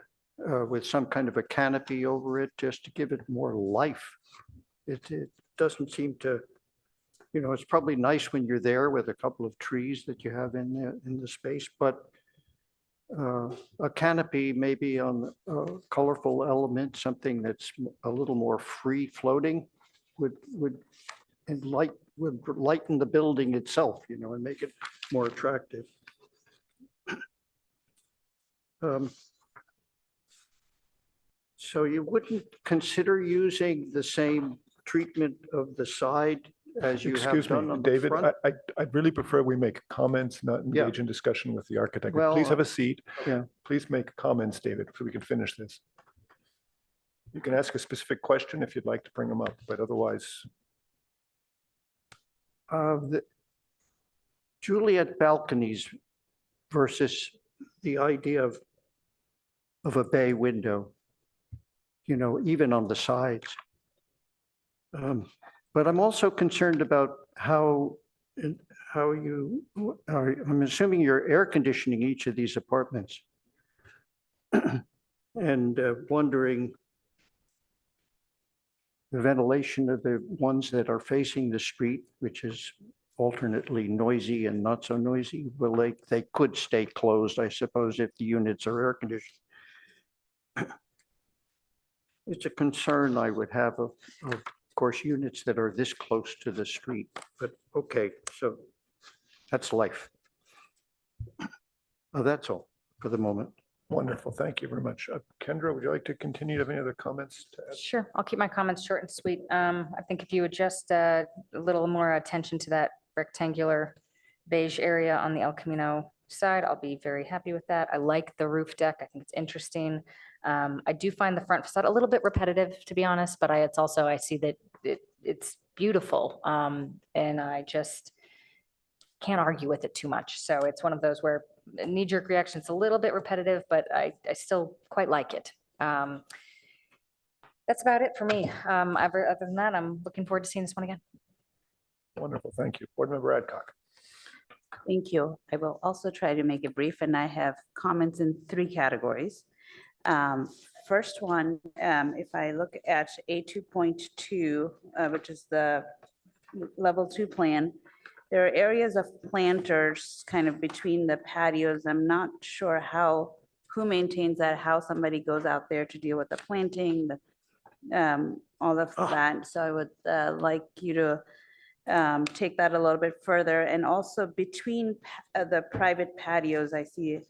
[SPEAKER 2] with some kind of a canopy over it, just to give it more life. It doesn't seem to, it's probably nice when you're there with a couple of trees that you have in the space, but a canopy maybe on a colorful element, something that's a little more free floating would lighten the building itself, and make it more attractive. So you wouldn't consider using the same treatment of the side as you have
[SPEAKER 1] Excuse me,
[SPEAKER 2] done on the
[SPEAKER 1] David,
[SPEAKER 2] front?
[SPEAKER 1] I'd really prefer we make comments, not engage in discussion with the architect.
[SPEAKER 2] Well,
[SPEAKER 1] Please have a seat.
[SPEAKER 2] yeah.
[SPEAKER 1] Please make comments, David, so we can finish this. You can ask a specific question if you'd like to bring them up, but otherwise.
[SPEAKER 2] The Juliet balconies versus the idea of a bay window, even on the sides. But I'm also concerned about how you are, I'm assuming you're air conditioning each of these apartments. And wondering the ventilation of the ones that are facing the street, which is alternately noisy and not so noisy, they could stay closed, I suppose, if the units are air conditioned. It's a concern I would have of course, units that are this close to the street, but okay, so that's life. That's all for the moment.
[SPEAKER 1] Wonderful. Thank you very much. Kendra, would you like to continue? Do you have any other comments to add?
[SPEAKER 18] Sure, I'll keep my comments short and sweet. I think if you would just a little more attention to that rectangular beige area on the El Camino side, I'll be very happy with that. I like the roof deck. I think it's interesting. I do find the front facade a little bit repetitive, to be honest, but I see that it's beautiful. And I just can't argue with it too much. So it's one of those where knee-jerk reaction, it's a little bit repetitive, but I still quite like it. That's about it for me. Other than that, I'm looking forward to seeing this one again.
[SPEAKER 1] Wonderful. Thank you. Board Member Adcock.
[SPEAKER 10] Thank you. I will also try to make it brief, and I have comments in 3 categories. First one, if I look at A2.2, which is the level 2 plan, there are areas of planters kind of between the patios. I'm not sure who maintains that, how somebody goes out there to deal with the planting, all of that. So I would like you to take that a little bit further. And also between the private patios, I see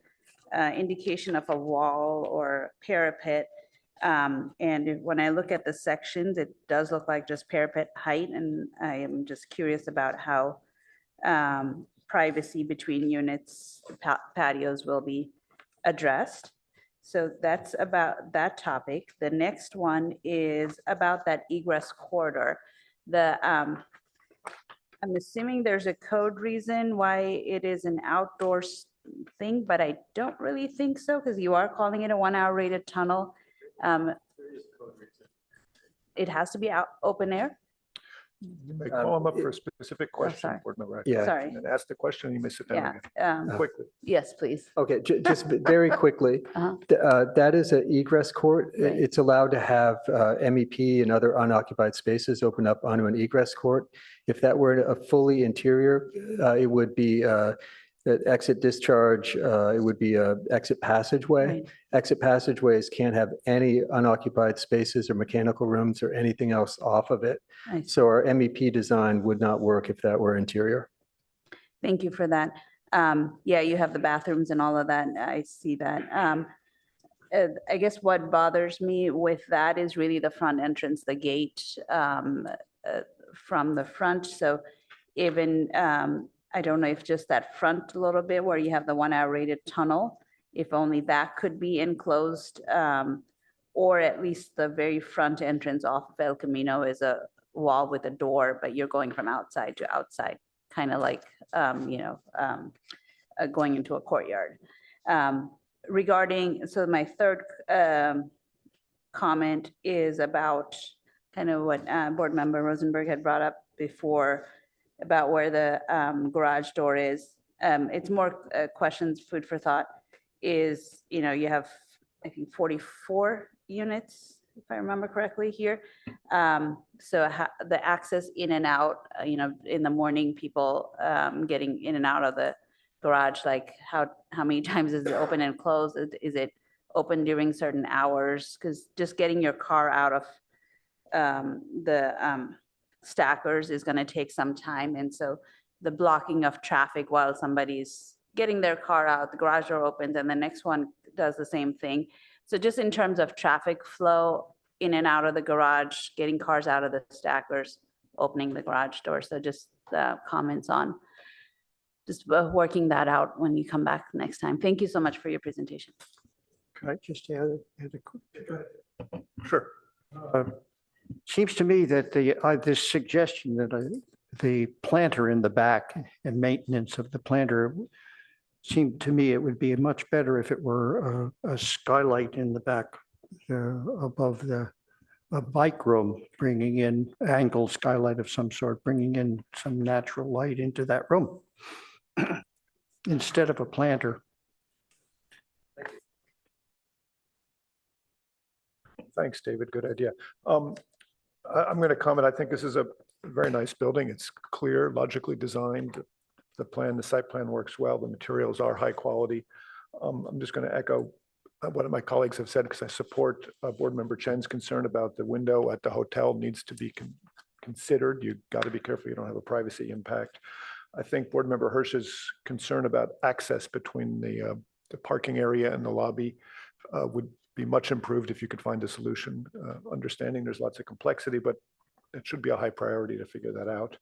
[SPEAKER 10] indication of a wall or parapet. When I look at the sections, it does look like just parapet height, and I am just curious about how privacy between units, patios will be addressed. So that's about that topic. The next one is about that egress corridor. I'm assuming there's a code reason why it is an outdoor thing, but I don't really think so, because you are calling it a 1-hour rated tunnel. It has to be out open air.
[SPEAKER 1] You may call them up for a specific question,
[SPEAKER 10] sorry.
[SPEAKER 1] Board Member.
[SPEAKER 11] Yeah.
[SPEAKER 10] Sorry.
[SPEAKER 1] And ask the question, you may sit down
[SPEAKER 10] Yeah.
[SPEAKER 1] again. Quickly.
[SPEAKER 10] Yes, please.
[SPEAKER 11] Okay, just very quickly, that is an egress court.
[SPEAKER 10] Right.
[SPEAKER 11] It's allowed to have MEP and other unoccupied spaces open up onto an egress court. If that were a fully interior, it would be that exit discharge, it would be a exit passageway.
[SPEAKER 10] Right.
[SPEAKER 11] Exit passageways can't have any unoccupied spaces or mechanical rooms or anything else off of it.
[SPEAKER 10] I see.
[SPEAKER 11] So our MEP design would not work if that were interior.
[SPEAKER 10] Thank you for that. Yeah, you have the bathrooms and all of that. I see that. I guess what bothers me with that is really the front entrance, the gate from the front. So even, I don't know if just that front a little bit where you have the 1-hour rated tunnel, if only that could be enclosed, or at least the very front entrance off of El Camino is a wall with a door, but you're going from outside to outside, kind of like, going into a courtyard. So my third comment is about kind of what Board Member Rosenberg had brought up before about where the garage door is. It's more questions, food for thought, is, you have, I think, 44 units, if I remember correctly here. So the access in and out, in the morning, people getting in and out of the garage, like how many times is it open and closed? Is it open during certain hours? Because just getting your car out of the stackers is going to take some time. And so the blocking of traffic while somebody's getting their car out, the garage door opens and the next one does the same thing. So just in terms of traffic flow in and out of the garage, getting cars out of the stackers, opening the garage door. So just comments on just working that out when you come back next time. Thank you so much for your presentation.
[SPEAKER 2] Can I just add a quick?
[SPEAKER 1] Sure.
[SPEAKER 2] Seems to me that this suggestion that the planter in the back and maintenance of the planter, seemed to me it would be much better if it were a skylight in the back above a bike room, bringing in angled skylight of some sort, bringing in some natural light into that room instead of a planter.
[SPEAKER 1] Thanks, David. Good idea. I'm going to comment. I think this is a very nice building. It's clear, logically designed. The site plan works well. The materials are high quality. I'm just going to echo what my colleagues have said, because I support Board Member Chen's concern about the window at the hotel needs to be considered. You've got to be careful you don't have a privacy impact. I think Board Member Hirsch's concern about access between the parking area and the lobby would be much improved if you could find a solution. Understanding there's lots of complexity, but it should be a high priority to figure that out.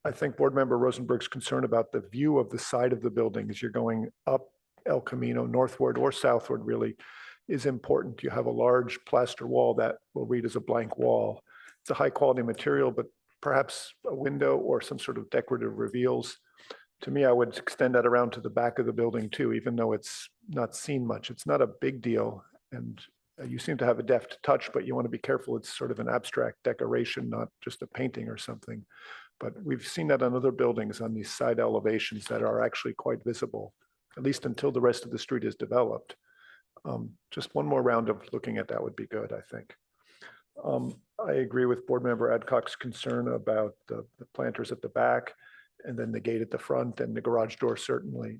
[SPEAKER 1] I think Board Member Rosenberg's concern about the view of the side of the building as you're going up El Camino, northward or southward, really is important. You have a large plaster wall that will read as a blank wall. It's a high quality material, but perhaps a window or some sort of decorative reveals. To me, I would extend that around to the back of the building too, even though it's not seen much. It's not a big deal. And you seem to have a deft touch, but you want to be careful. It's sort of an abstract decoration, not just a painting or something. But we've seen that on other buildings on these side elevations that are actually quite visible, at least until the rest of the street is developed. Just one more round of looking at that would be good, I think. I agree with Board Member Adcock's concern about the planters at the back and then the gate at the front and the garage door, certainly.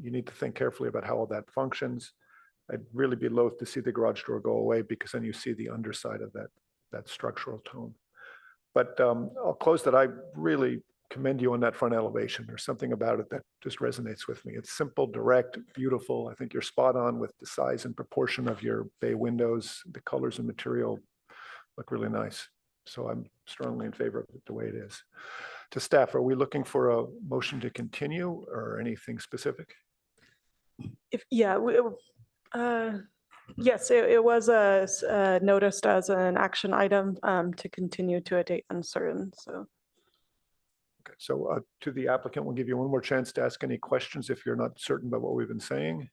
[SPEAKER 1] You need to think carefully about how all that functions. I'd really be loath to see the garage door go away because then you see the underside of that structural tone. But I'll close that. I really commend you on that front elevation. There's something about it that just resonates with me. It's simple, direct, beautiful. I think you're spot on with the size and proportion of your bay windows. The colors and material look really nice. So I'm strongly in favor of it the way it is. To staff, are we looking for a motion to continue or anything specific?
[SPEAKER 4] Yes, it was noticed as an action item to continue to a date uncertain, so.
[SPEAKER 1] Okay, so to the applicant, we'll give you one more chance to ask any questions if you're not certain about what we've been saying.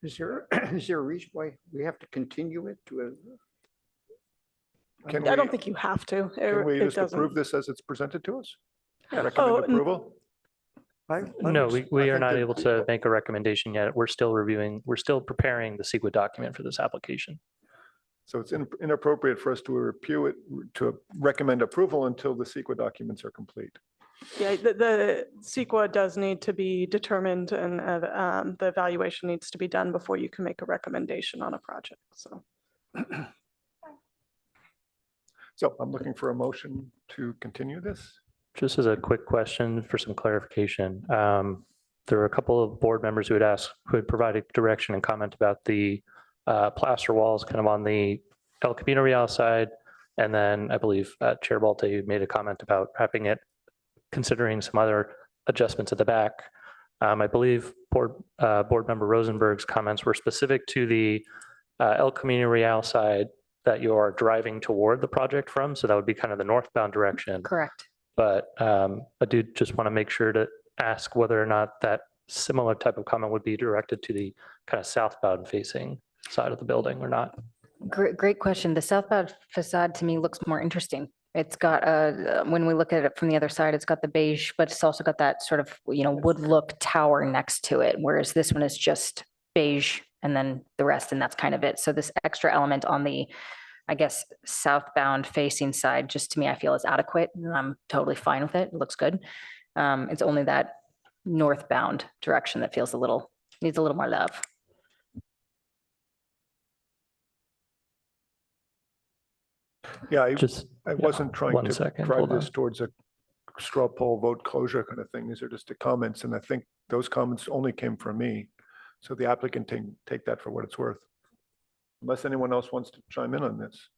[SPEAKER 2] Is there a reason why we have to continue it to a?
[SPEAKER 4] I don't think you have to.
[SPEAKER 1] Can we
[SPEAKER 4] It
[SPEAKER 1] just
[SPEAKER 4] doesn't.
[SPEAKER 1] approve this as it's presented to us?
[SPEAKER 2] Yeah.
[SPEAKER 1] Recommend
[SPEAKER 4] Oh,
[SPEAKER 1] approval?
[SPEAKER 5] No, we are
[SPEAKER 2] think
[SPEAKER 5] not
[SPEAKER 2] that-
[SPEAKER 5] able to make a recommendation yet. We're still preparing the CEQA document for this application.
[SPEAKER 1] So it's inappropriate for us to recommend approval until the CEQA documents are complete.
[SPEAKER 4] Yeah, the CEQA does need to be determined and the evaluation needs to be done before you can make a recommendation on a project, so.
[SPEAKER 1] So I'm looking for a motion to continue this.
[SPEAKER 5] Just as a quick question for some clarification, there were a couple of board members who had provided direction and comment about the plaster walls kind of on the El Camino Real side. And then I believe Chair Balte made a comment about having it considering some other adjustments at the back. I believe board member Rosenberg's comments were specific to the El Camino Real side that you are driving toward the project from. So that would be kind of the northbound direction.
[SPEAKER 18] Correct.
[SPEAKER 5] But I do just want to make sure to ask whether or not that similar type of comment would be directed to the kind of southbound facing side of the building or not.
[SPEAKER 18] Great question. The southbound facade to me looks more interesting. It's got when we look at it from the other side, it's got the beige, but it's also got that sort of, wood look tower next to it. Whereas this one is just beige and then the rest, and that's kind of it. So this extra element on the, I guess, southbound facing side, just to me, I feel is adequate. And I'm totally fine with it. It looks good. It's only that northbound direction that needs a little more love.
[SPEAKER 1] Yeah,
[SPEAKER 5] Just
[SPEAKER 1] I wasn't trying
[SPEAKER 5] one
[SPEAKER 1] to
[SPEAKER 5] second,
[SPEAKER 1] drive
[SPEAKER 5] hold on.
[SPEAKER 1] this towards a straw poll vote closure kind of thing. These are just the comments. And I think those comments only came from me. So the applicant take that for what it's worth. Unless anyone else wants to chime in on this.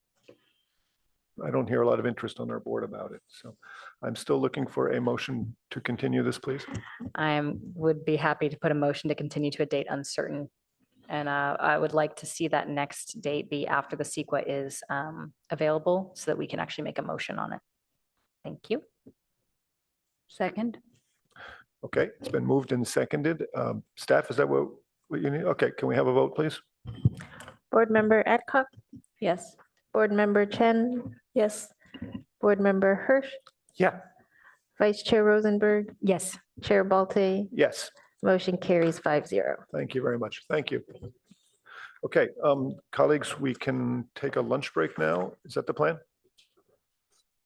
[SPEAKER 1] I don't hear a lot of interest on our board about it. So I'm still looking for a motion to continue this, please.
[SPEAKER 18] I would be happy to put a motion to continue to a date uncertain. And I would like to see that next date be after the CEQA is available so that we can actually make a motion on it. Thank you.
[SPEAKER 10] Second.
[SPEAKER 1] Okay, it's been moved and seconded. Staff, is that what you need? Okay, can we have a vote, please?
[SPEAKER 3] Board Member Adcock,
[SPEAKER 10] Yes.
[SPEAKER 3] Board Member Chen,
[SPEAKER 4] Yes.
[SPEAKER 3] Board Member Hirsch,
[SPEAKER 1] Yeah.
[SPEAKER 3] Vice Chair Rosenberg,
[SPEAKER 18] Yes.
[SPEAKER 3] Chair Balte,
[SPEAKER 1] Yes.
[SPEAKER 3] motion carries 5-0.
[SPEAKER 1] Thank you very much. Thank you. Okay, colleagues, we can take a lunch break now. Is that the plan?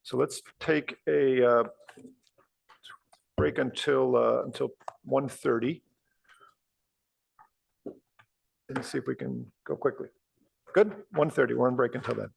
[SPEAKER 1] So let's take a break until 1:30. And see if we can go quickly. Good, 1:30, we're on break until then.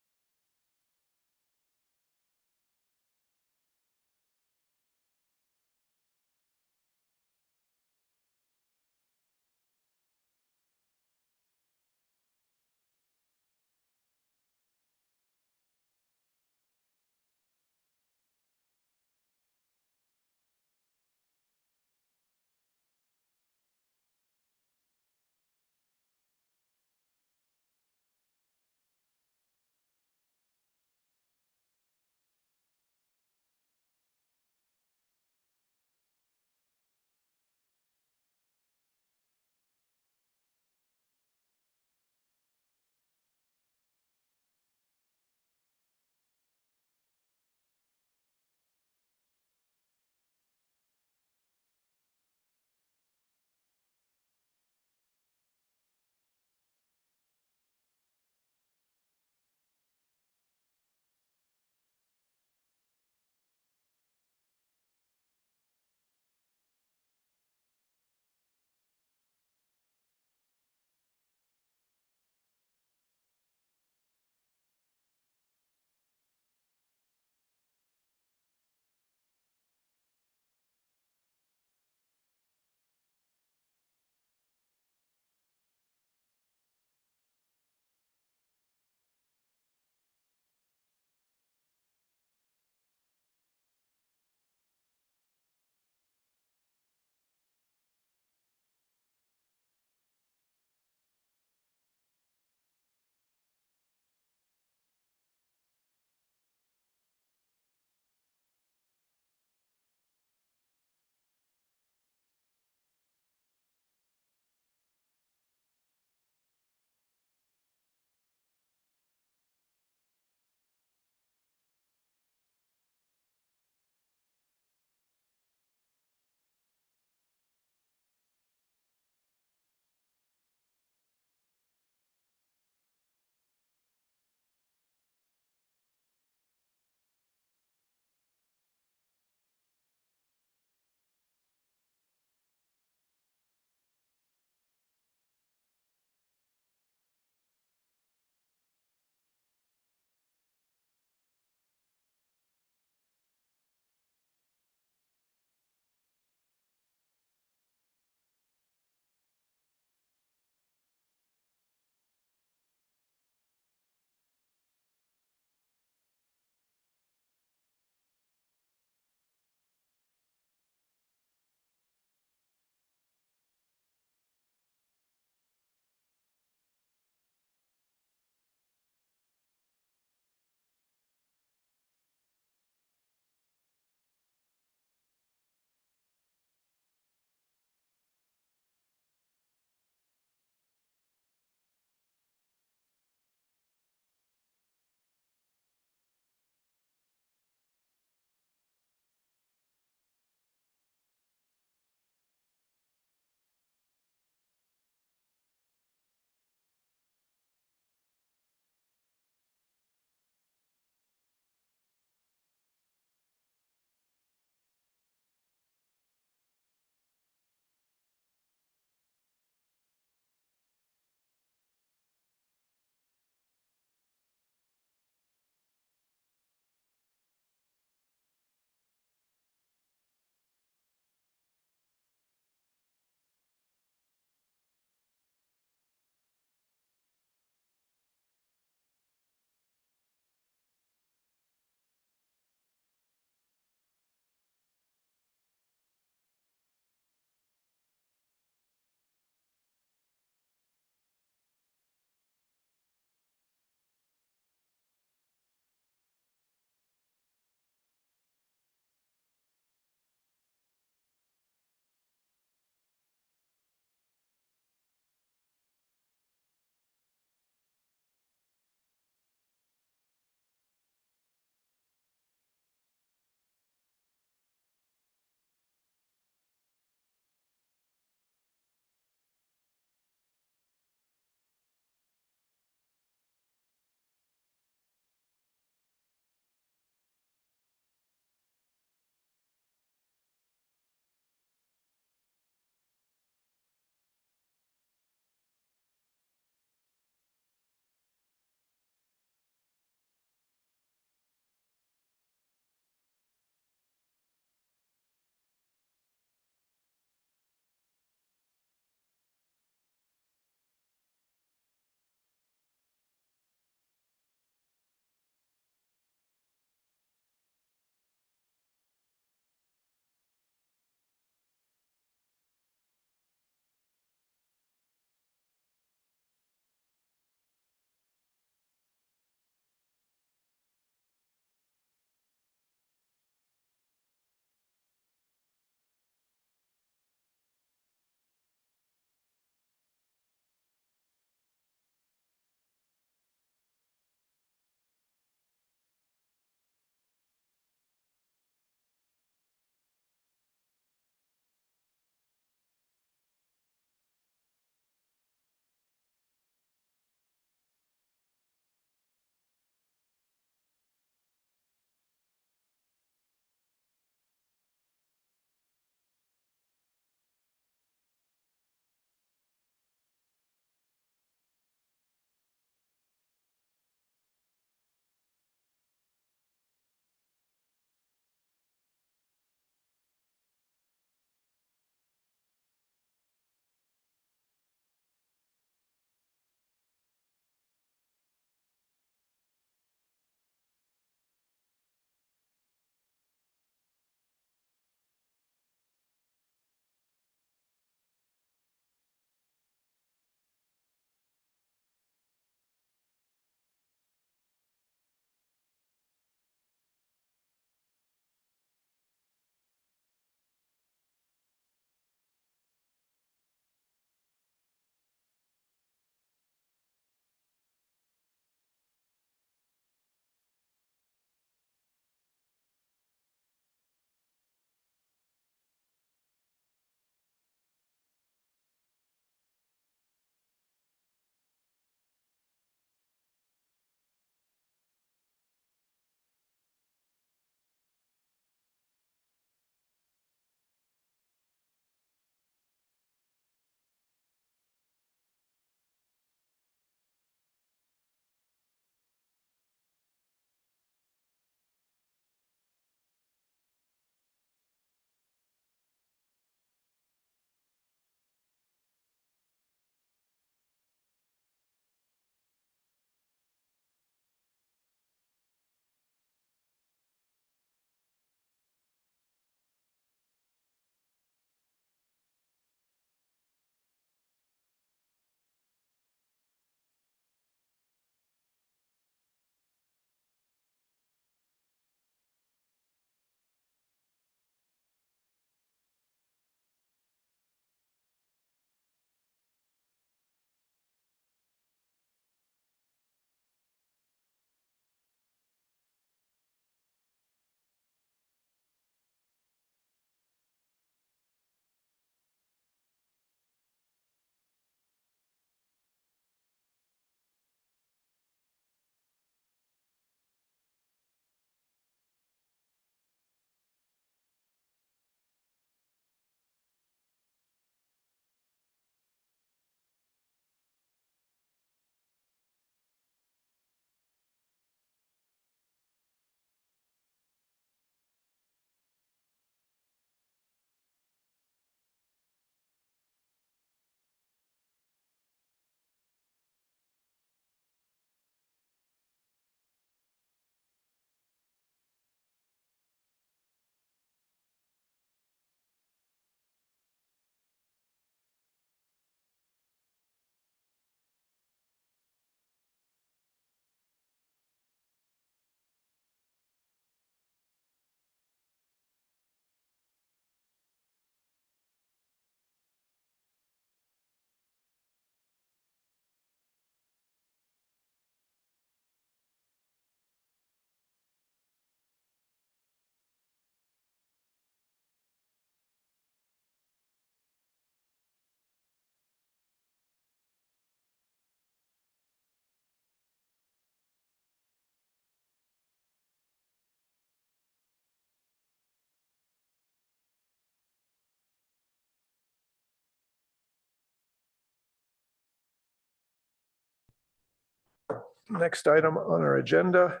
[SPEAKER 1] Next item on our agenda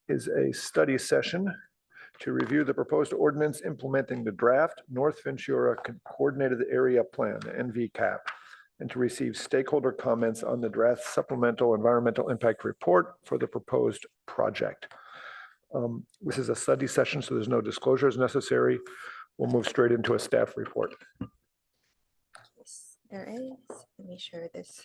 [SPEAKER 1] is a study session to review the proposed ordinance implementing the draft North Ventura Coordinated Area Plan, NVCAP, and to receive stakeholder comments on the draft supplemental environmental impact report for the proposed project. This is a study session, so there's no disclosures necessary. We'll move straight into a staff report.
[SPEAKER 3] Yes, there is. Let me share this.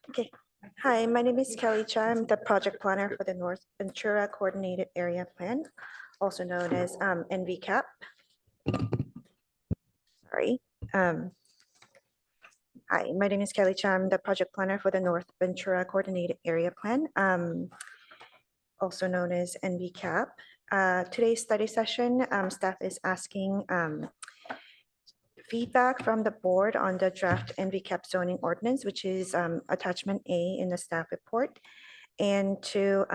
[SPEAKER 3] Okay. Hi, my name is Kelly Cha. I'm the project planner for the North Ventura Coordinated Area Plan, also known as NVCAP. Sorry. Hi, my name is Kelly Cha. I'm the project planner for the North Ventura Coordinated Area Plan, also known as NVCAP. Today's study session, staff is asking feedback from the board on the draft NVCAP zoning ordinance, which is attachment A in the staff report, and to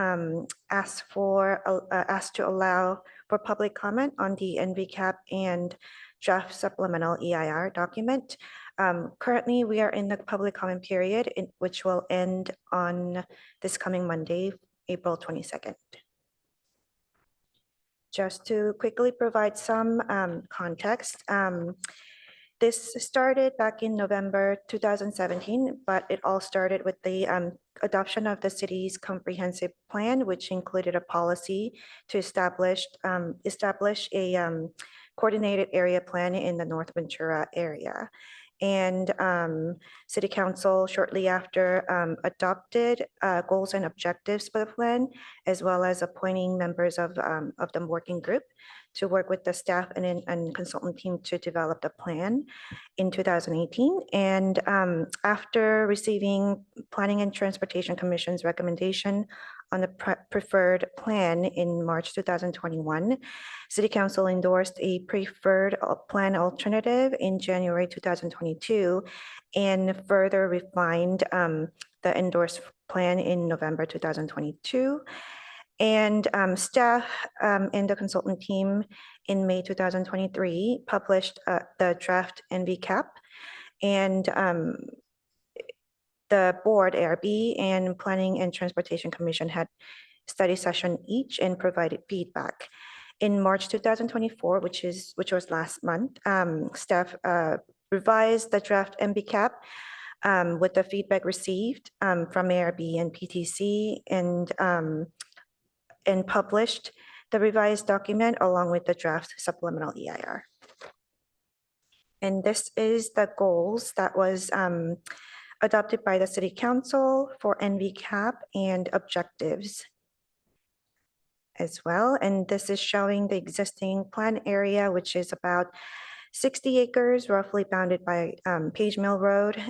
[SPEAKER 3] ask to allow for public comment on the NVCAP and draft supplemental EIR document. Currently, we are in the public comment period, which will end on this coming Monday, April 22nd. Just to quickly provide some context, this started back in November 2017, but it all started with the adoption of the city's comprehensive plan, which included a policy to establish a coordinated area plan in the North Ventura area. And City Council shortly after adopted goals and objectives for the plan, as well as appointing members of the working group to work with the staff and consultant team to develop the plan in 2018. And after receiving Planning and Transportation Commission's recommendation on the preferred plan in March 2021, City Council endorsed a preferred plan alternative in January 2022 and further refined the endorsed plan in November 2022. And staff and the consultant team in May 2023 published the draft NVCAP, and the board, ARB, and Planning and Transportation Commission had study session each and provided feedback. In March 2024, which was last month, staff revised the draft NVCAP with the feedback received from ARB and PTC, and published the revised document along with the draft supplemental EIR. And this is the goals that was adopted by the City Council for NVCAP and objectives as well. And this is showing the existing plan area, which is about 60 acres, roughly bounded by Page Mill Road,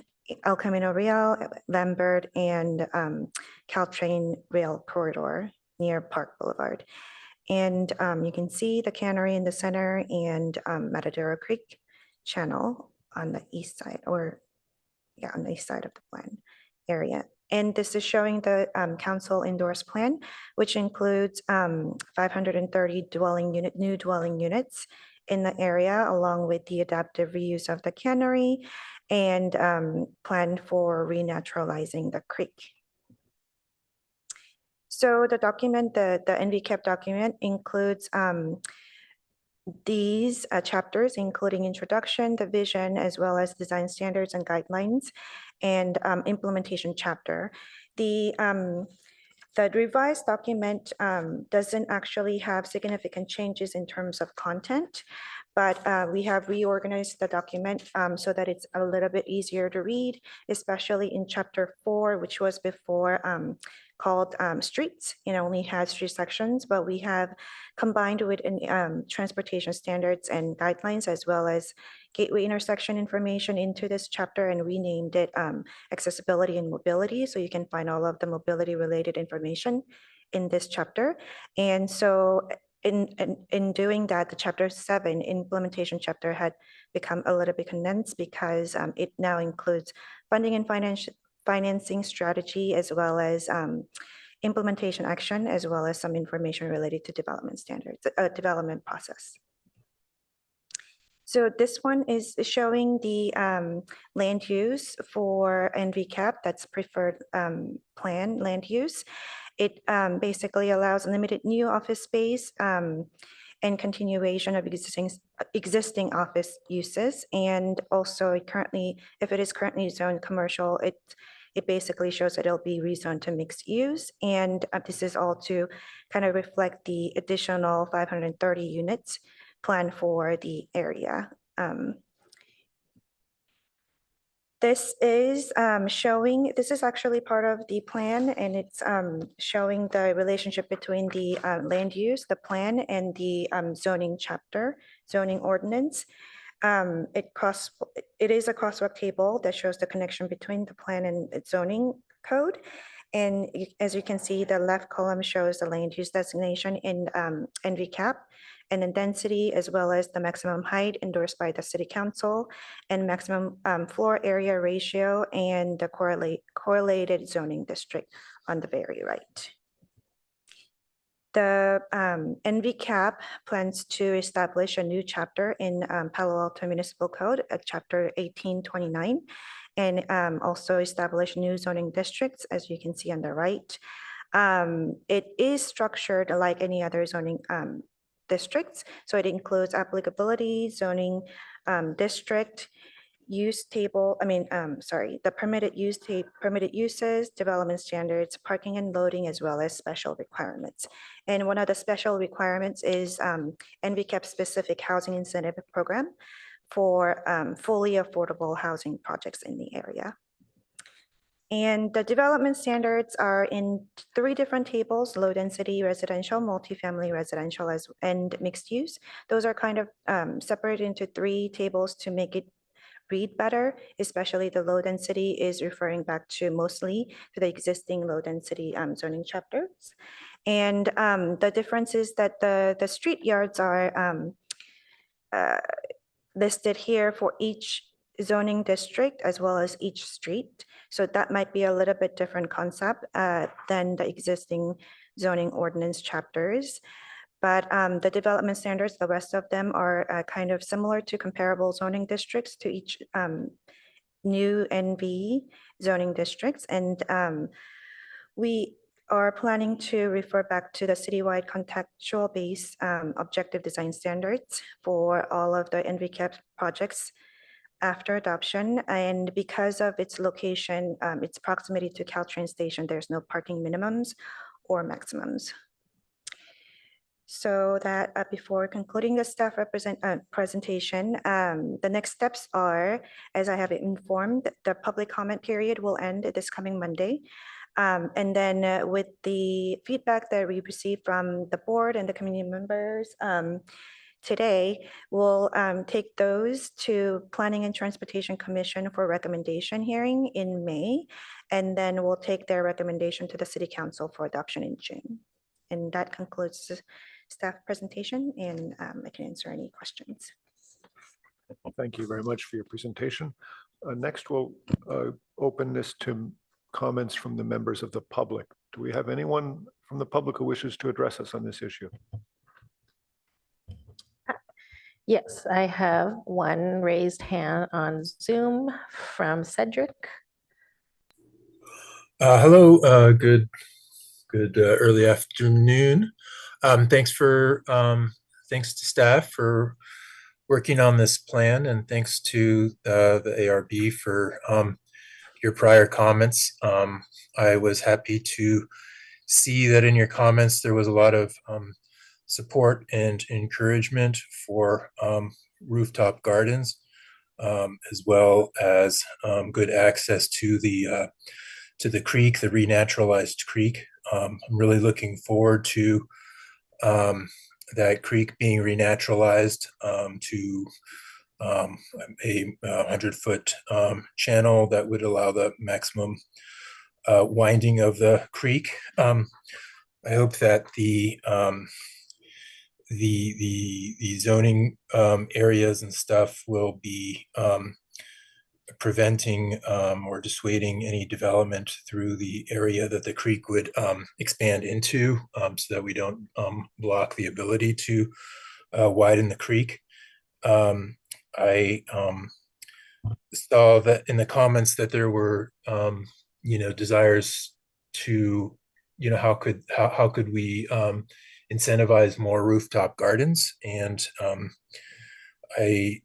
[SPEAKER 3] El Camino Real, Lambert, and Caltrain Rail Corridor near Park Boulevard. And you can see the cannery in the center and Matadero Creek Channel on the east side, on the east side of the plan area. And this is showing the council endorsed plan, which includes 530 new dwelling units in the area, along with the adaptive reuse of the cannery and plan for renaturalizing the creek. So the document, the NVCAP document includes these chapters, including introduction, the vision, as well as design standards and guidelines, and implementation chapter. The revised document doesn't actually have significant changes in terms of content, but we have reorganized the document so that it's a little bit easier to read, especially in chapter 4, which was before called streets. It only had street sections, but we have combined with transportation standards and guidelines, as well as gateway intersection information into this chapter, and renamed it accessibility and mobility. So you can find all of the mobility related information in this chapter. And so in doing that, the chapter 7 implementation chapter had become a little bit condensed because it now includes funding and financing strategy, as well as implementation action, as well as some information related to development standards, development process.
[SPEAKER 12] So this one is showing the land use for NVCAP, that's preferred plan land use. It basically allows limited new office space and continuation of existing office uses. And also it currently, if it is currently zoned commercial, it basically shows that it'll be rezoned to mixed use. And this is all to kind of reflect the additional 530 units planned for the area. This is showing, this is actually part of the plan, and it's showing the relationship between the land use, the plan, and the zoning chapter, zoning ordinance. It is a crosswalk table that shows the connection between the plan and its zoning code. And as you can see, the left column shows the land use designation in NVCAP, and then density, as well as the maximum height endorsed by the city council, and maximum floor area ratio, and the correlated zoning district on the very right. The NVCAP plans to establish a new chapter in Palo Alto Municipal Code, Chapter 1829, and also establish new zoning districts, as you can see on the right. It is structured like any other zoning districts. So it includes applicability, zoning district, use table, the permitted use permitted uses, development standards, parking and loading, as well as special requirements. And one of the special requirements is NVCAP specific housing incentive program for fully affordable housing projects in the area. And the development standards are in 3 different tables: low density residential, multifamily residential, and mixed use. Those are kind of separated into 3 tables to make it read better, especially the low density is referring back to mostly to the existing low density zoning chapters. And the difference is that the street yards are listed here for each zoning district as well as each street. So that might be a little bit different concept than the existing zoning ordinance chapters. But the development standards, the rest of them are kind of similar to comparable zoning districts to each new NV zoning districts. And we are planning to refer back to the citywide contextual based objective design standards for all of the NVCAP projects after adoption. And because of its location, its proximity to Caltrain station, there's no parking minimums or maximums. So that before concluding the staff presentation, the next steps are, as I have informed, the public comment period will end this coming Monday. And then with the feedback that we received from the board and the community members today, we'll take those to Planning and Transportation Commission for recommendation hearing in May. And then we'll take their recommendation to the City Council for adoption in June. And that concludes the staff presentation, and I can answer any questions.
[SPEAKER 1] Thank you very much for your presentation. Next, we'll open this to comments from the members of the public. Do we have anyone from the public who wishes to address us on this issue?
[SPEAKER 3] Yes, I have one raised hand on Zoom from Cedric.
[SPEAKER 22] Hello, good early afternoon. Thanks to staff for working on this plan, and thanks to the ARB for your prior comments. I was happy to see that in your comments there was a lot of support and encouragement for rooftop gardens, as well as good access to the creek, the renaturalized creek. I'm really looking forward to that creek being renaturalized to a 100-foot channel that would allow the maximum winding of the creek. I hope that the zoning areas and stuff will be preventing or dissuading any development through the area that the creek would expand into, so that we don't block the ability to widen the creek. I saw that in the comments that there were, desires to, how could we incentivize more rooftop gardens? And I,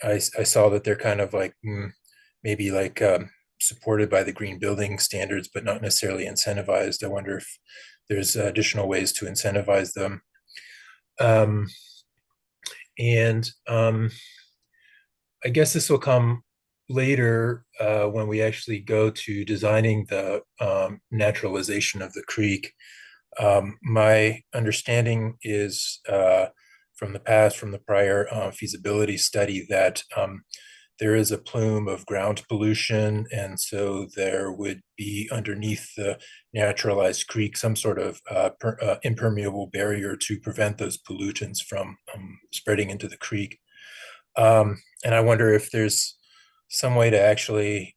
[SPEAKER 22] I saw that they're kind of like maybe like supported by the green building standards, but not necessarily incentivized. I wonder if there's additional ways to incentivize them. And I guess this will come later when we actually go to designing the naturalization of the creek. My understanding is from the past, from the prior feasibility study, that there is a plume of ground pollution, and so there would be underneath the naturalized creek some sort of impermeable barrier to prevent those pollutants from spreading into the creek. And I wonder if there's some way to actually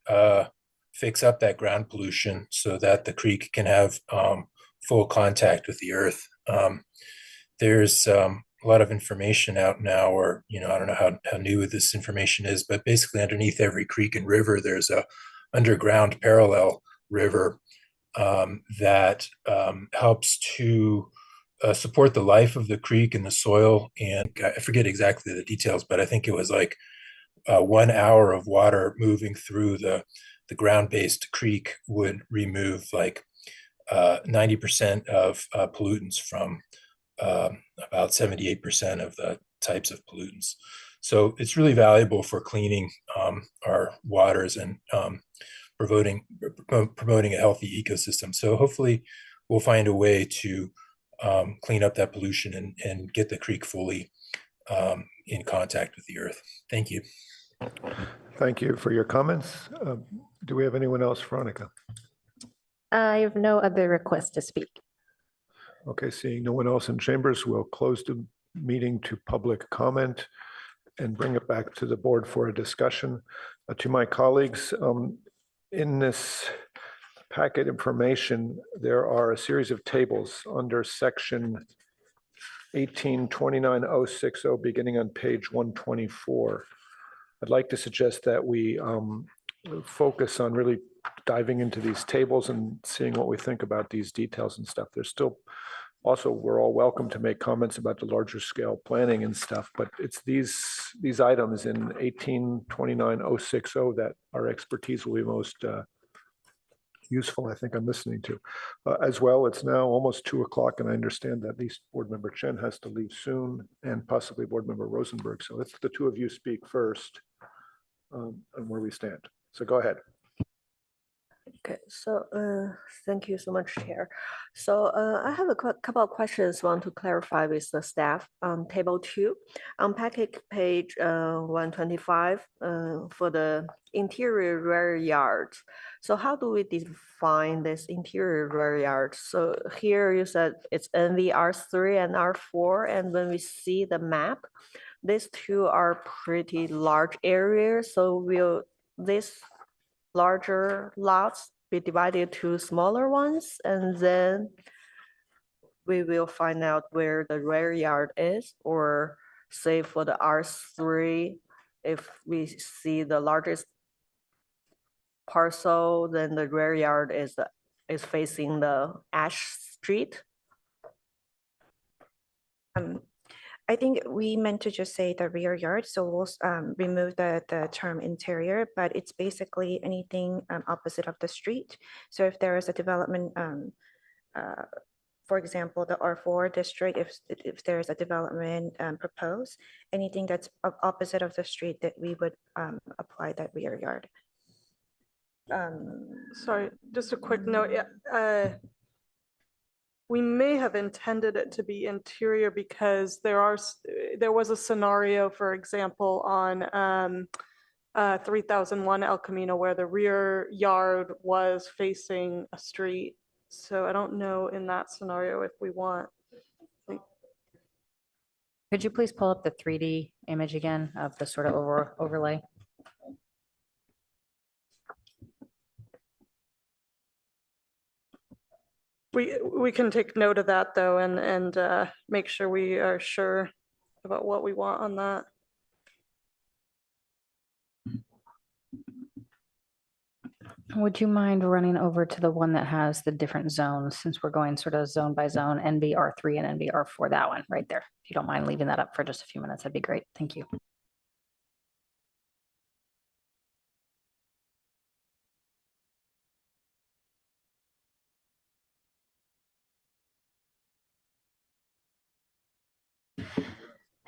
[SPEAKER 22] fix up that ground pollution so that the creek can have full contact with the earth. There's a lot of information out now, or, I don't know how new this information is, but basically underneath every creek and river, there's a underground parallel river that helps to support the life of the creek and the soil. And I forget exactly the details, but I think it was like 1 hour of water moving through the ground-based creek would remove like 90% of pollutants from about 78% of the types of pollutants. So it's really valuable for cleaning our waters and promoting a healthy ecosystem. So hopefully we'll find a way to clean up that pollution and get the creek fully in contact with the earth. Thank you.
[SPEAKER 1] Thank you for your comments. Do we have anyone else, Veronica?
[SPEAKER 3] I have no other requests to speak.
[SPEAKER 1] Okay, seeing no one else in chambers, we'll close the meeting to public comment and bring it back to the board for a discussion. To my colleagues, in this packet information, there are a series of tables under section 1829060, beginning on page 124. I'd like to suggest that we focus on really diving into these tables and seeing what we think about these details and stuff. There's still also, we're all welcome to make comments about the larger scale planning and stuff, but it's these items in 1829060 that our expertise will be most useful, I think I'm listening to. As well, it's now almost 2:00, and I understand that at least Board Member Chen has to leave soon, and possibly Board Member Rosenberg. So let's the two of you speak first on where we stand. So go ahead.
[SPEAKER 20] Okay, so thank you so much, Chair. So I have a couple of questions I want to clarify with the staff on table 2. On packet page 125 for the interior rear yard. So how do we define this interior rear yard? So here you said it's NVR3 and R4, and when we see the map, these two are pretty large areas. So will this larger lots be divided to smaller ones, and then we will find out where the rear yard is? Or say for the R3, if we see the largest parcel, then the rear yard is facing the Ash Street?
[SPEAKER 12] I think we meant to just say the rear yard, so we'll remove the term interior, but it's basically anything opposite of the street. So if there is a development, for example, the R4 district, if there is a development proposed, anything that's opposite of the street, that we would apply that rear yard.
[SPEAKER 4] Sorry, just a quick note. Yeah, we may have intended it to be interior because there was a scenario, for example, on 3001 El Camino where the rear yard was facing a street. So I don't know in that scenario if we want.
[SPEAKER 18] Could you please pull up the 3D image again of the sort of overlay?
[SPEAKER 4] We can take note of that though, and make sure we are sure about what we want on that.
[SPEAKER 18] Would you mind running over to the one that has the different zones, since we're going sort of zone by zone, NBR3 and NBR4, that one right there? If you don't mind leaving that up for just a few minutes, that'd be great. Thank you.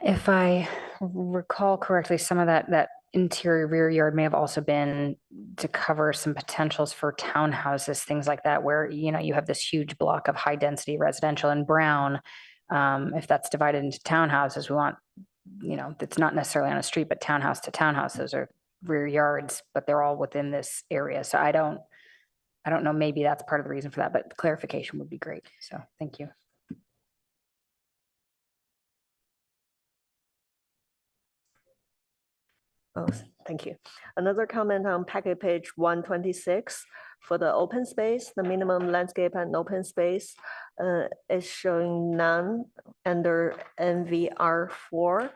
[SPEAKER 18] If I recall correctly, some of that interior rear yard may have also been to cover some potentials for townhouses, things like that, where, you have this huge block of high density residential in brown. If that's divided into townhouses, we want, it's not necessarily on a street, but townhouse to townhouse, those are rear yards, but they're all within this area. So I don't know, maybe that's part of the reason for that, but clarification would be great. So thank you.
[SPEAKER 20] Oh, thank you. Another comment on packet page 126 for the open space, the minimum landscape and open space is showing none under NVR4.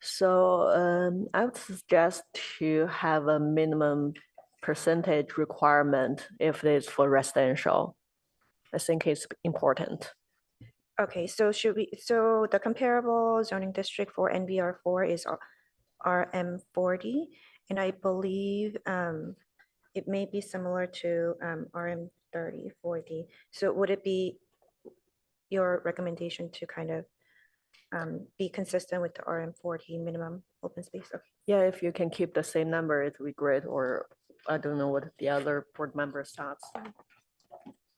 [SPEAKER 20] So I would suggest to have a minimum percentage requirement if it is for residential. I think it's important.
[SPEAKER 12] Okay, so so the comparable zoning district for NBR4 is RM40, and I believe it may be similar to RM30, 40. So would it be your recommendation to kind of be consistent with the RM40 minimum open space? Okay.
[SPEAKER 20] Yeah, if you can keep the same number, it would be great. Or I don't know what the other board members' thoughts.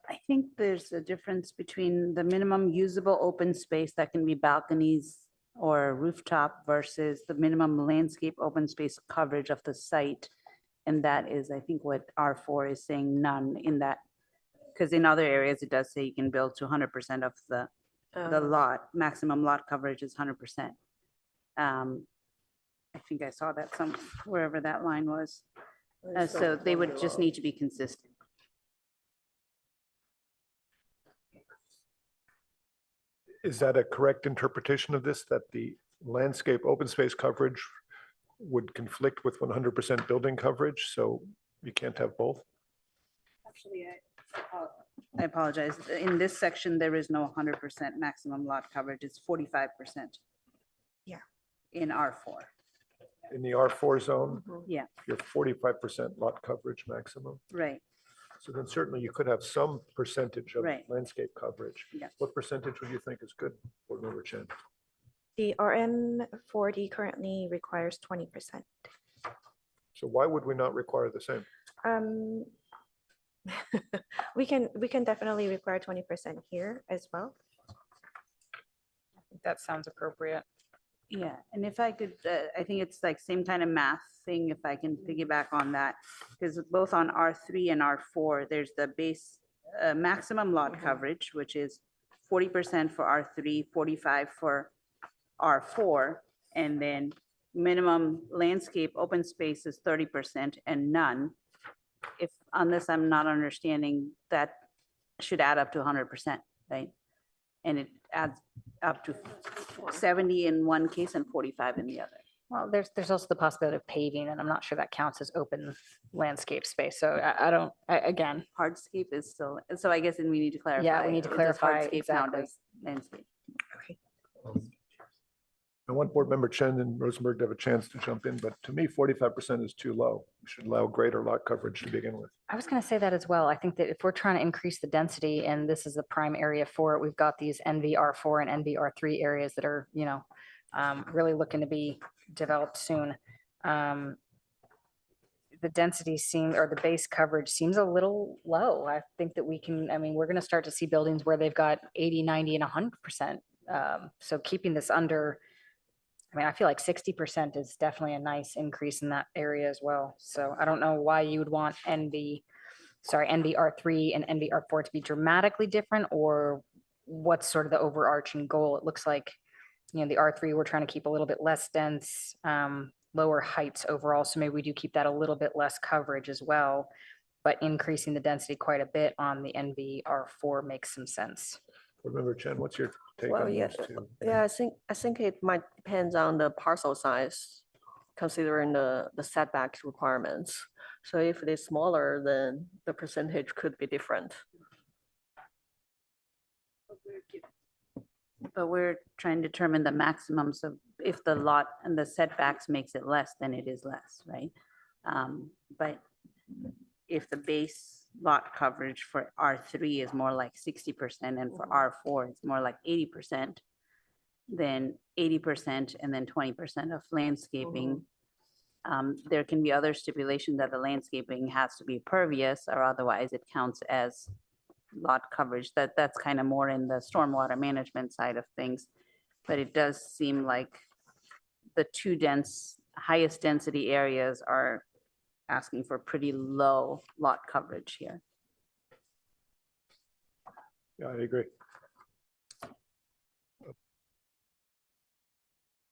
[SPEAKER 10] I think there's a difference between the minimum usable open space that can be balconies or rooftop versus the minimum landscape open space coverage of the site. And that is, I think, what R4 is saying, none in that. Because in other areas, it does say you can build to 100% of the lot, maximum lot coverage is 100%. I think I saw that wherever that line was. So they would just need to be consistent.
[SPEAKER 1] Is that a correct interpretation of this, that the landscape open space coverage would conflict with 100% building coverage? So you can't have both?
[SPEAKER 10] Actually, I apologize. In this section, there is no 100% maximum lot coverage. It's 45%.
[SPEAKER 12] Yeah.
[SPEAKER 10] In R4.
[SPEAKER 1] In the R4 zone?
[SPEAKER 10] Yeah.
[SPEAKER 1] You're 45% lot coverage maximum.
[SPEAKER 10] Right.
[SPEAKER 1] So then certainly you could have some percentage of
[SPEAKER 10] Right.
[SPEAKER 1] landscape coverage.
[SPEAKER 10] Yeah.
[SPEAKER 1] What percentage would you think is good, Board Member Chen?
[SPEAKER 12] The RM40 currently requires 20%.
[SPEAKER 1] So why would we not require the same?
[SPEAKER 12] We can definitely require 20% here as well.
[SPEAKER 18] That sounds appropriate.
[SPEAKER 10] Yeah, and if I could, I think it's like same kind of math thing, if I can piggyback on that, because both on R3 and R4, there's the base maximum lot coverage, which is 40% for R3, 45 for R4, and then minimum landscape open space is 30% and none. If, unless I'm not understanding, that should add up to 100%, right? And it adds up to 70 in one case and 45 in the other.
[SPEAKER 18] Well, there's also the possibility of paving, and I'm not sure that counts as open landscape space. So again.
[SPEAKER 10] Hardscape is still, so I guess then we need to clarify.
[SPEAKER 18] Yeah, we need to
[SPEAKER 10] Does
[SPEAKER 18] clarify
[SPEAKER 10] hardscape count
[SPEAKER 18] exactly.
[SPEAKER 10] as landscape?
[SPEAKER 12] Okay.
[SPEAKER 1] I want Board Member Chen and Rosenberg to have a chance to jump in, but to me, 45% is too low. We should allow greater lot coverage to begin with.
[SPEAKER 18] I was going to say that as well. I think that if we're trying to increase the density and this is the prime area for it, we've got these NVR4 and NVR3 areas that are, really looking to be developed soon. The density or the base coverage seems a little low. I think that we're going to start to see buildings where they've got 80, 90, and 100%. So keeping this under, I feel like 60% is definitely a nice increase in that area as well. So I don't know why you would want NVR3 and NVR4 to be dramatically different, or what's sort of the overarching goal. It looks like, the R3, we're trying to keep a little bit less dense, lower heights overall. So maybe we do keep that a little bit less coverage as well, but increasing the density quite a bit on the NVR4 makes some sense.
[SPEAKER 1] Remember, Chen, what's your take
[SPEAKER 20] Well,
[SPEAKER 1] on
[SPEAKER 20] yeah,
[SPEAKER 1] those two?
[SPEAKER 20] yeah, I think it might depend on the parcel size, considering the setback requirements. So if it is smaller, then the percentage could be different.
[SPEAKER 10] But we're trying to determine the maximums of if the lot and the setbacks makes it less, then it is less, right? But if the base lot coverage for R3 is more like 60% and for R4 it's more like 80%, then 80% and then 20% of landscaping. There can be other stipulation that the landscaping has to be pervious or otherwise it counts as lot coverage. That's kind of more in the stormwater management side of things. But it does seem like the two highest density areas are asking for pretty low lot coverage here.
[SPEAKER 1] Yeah, I agree.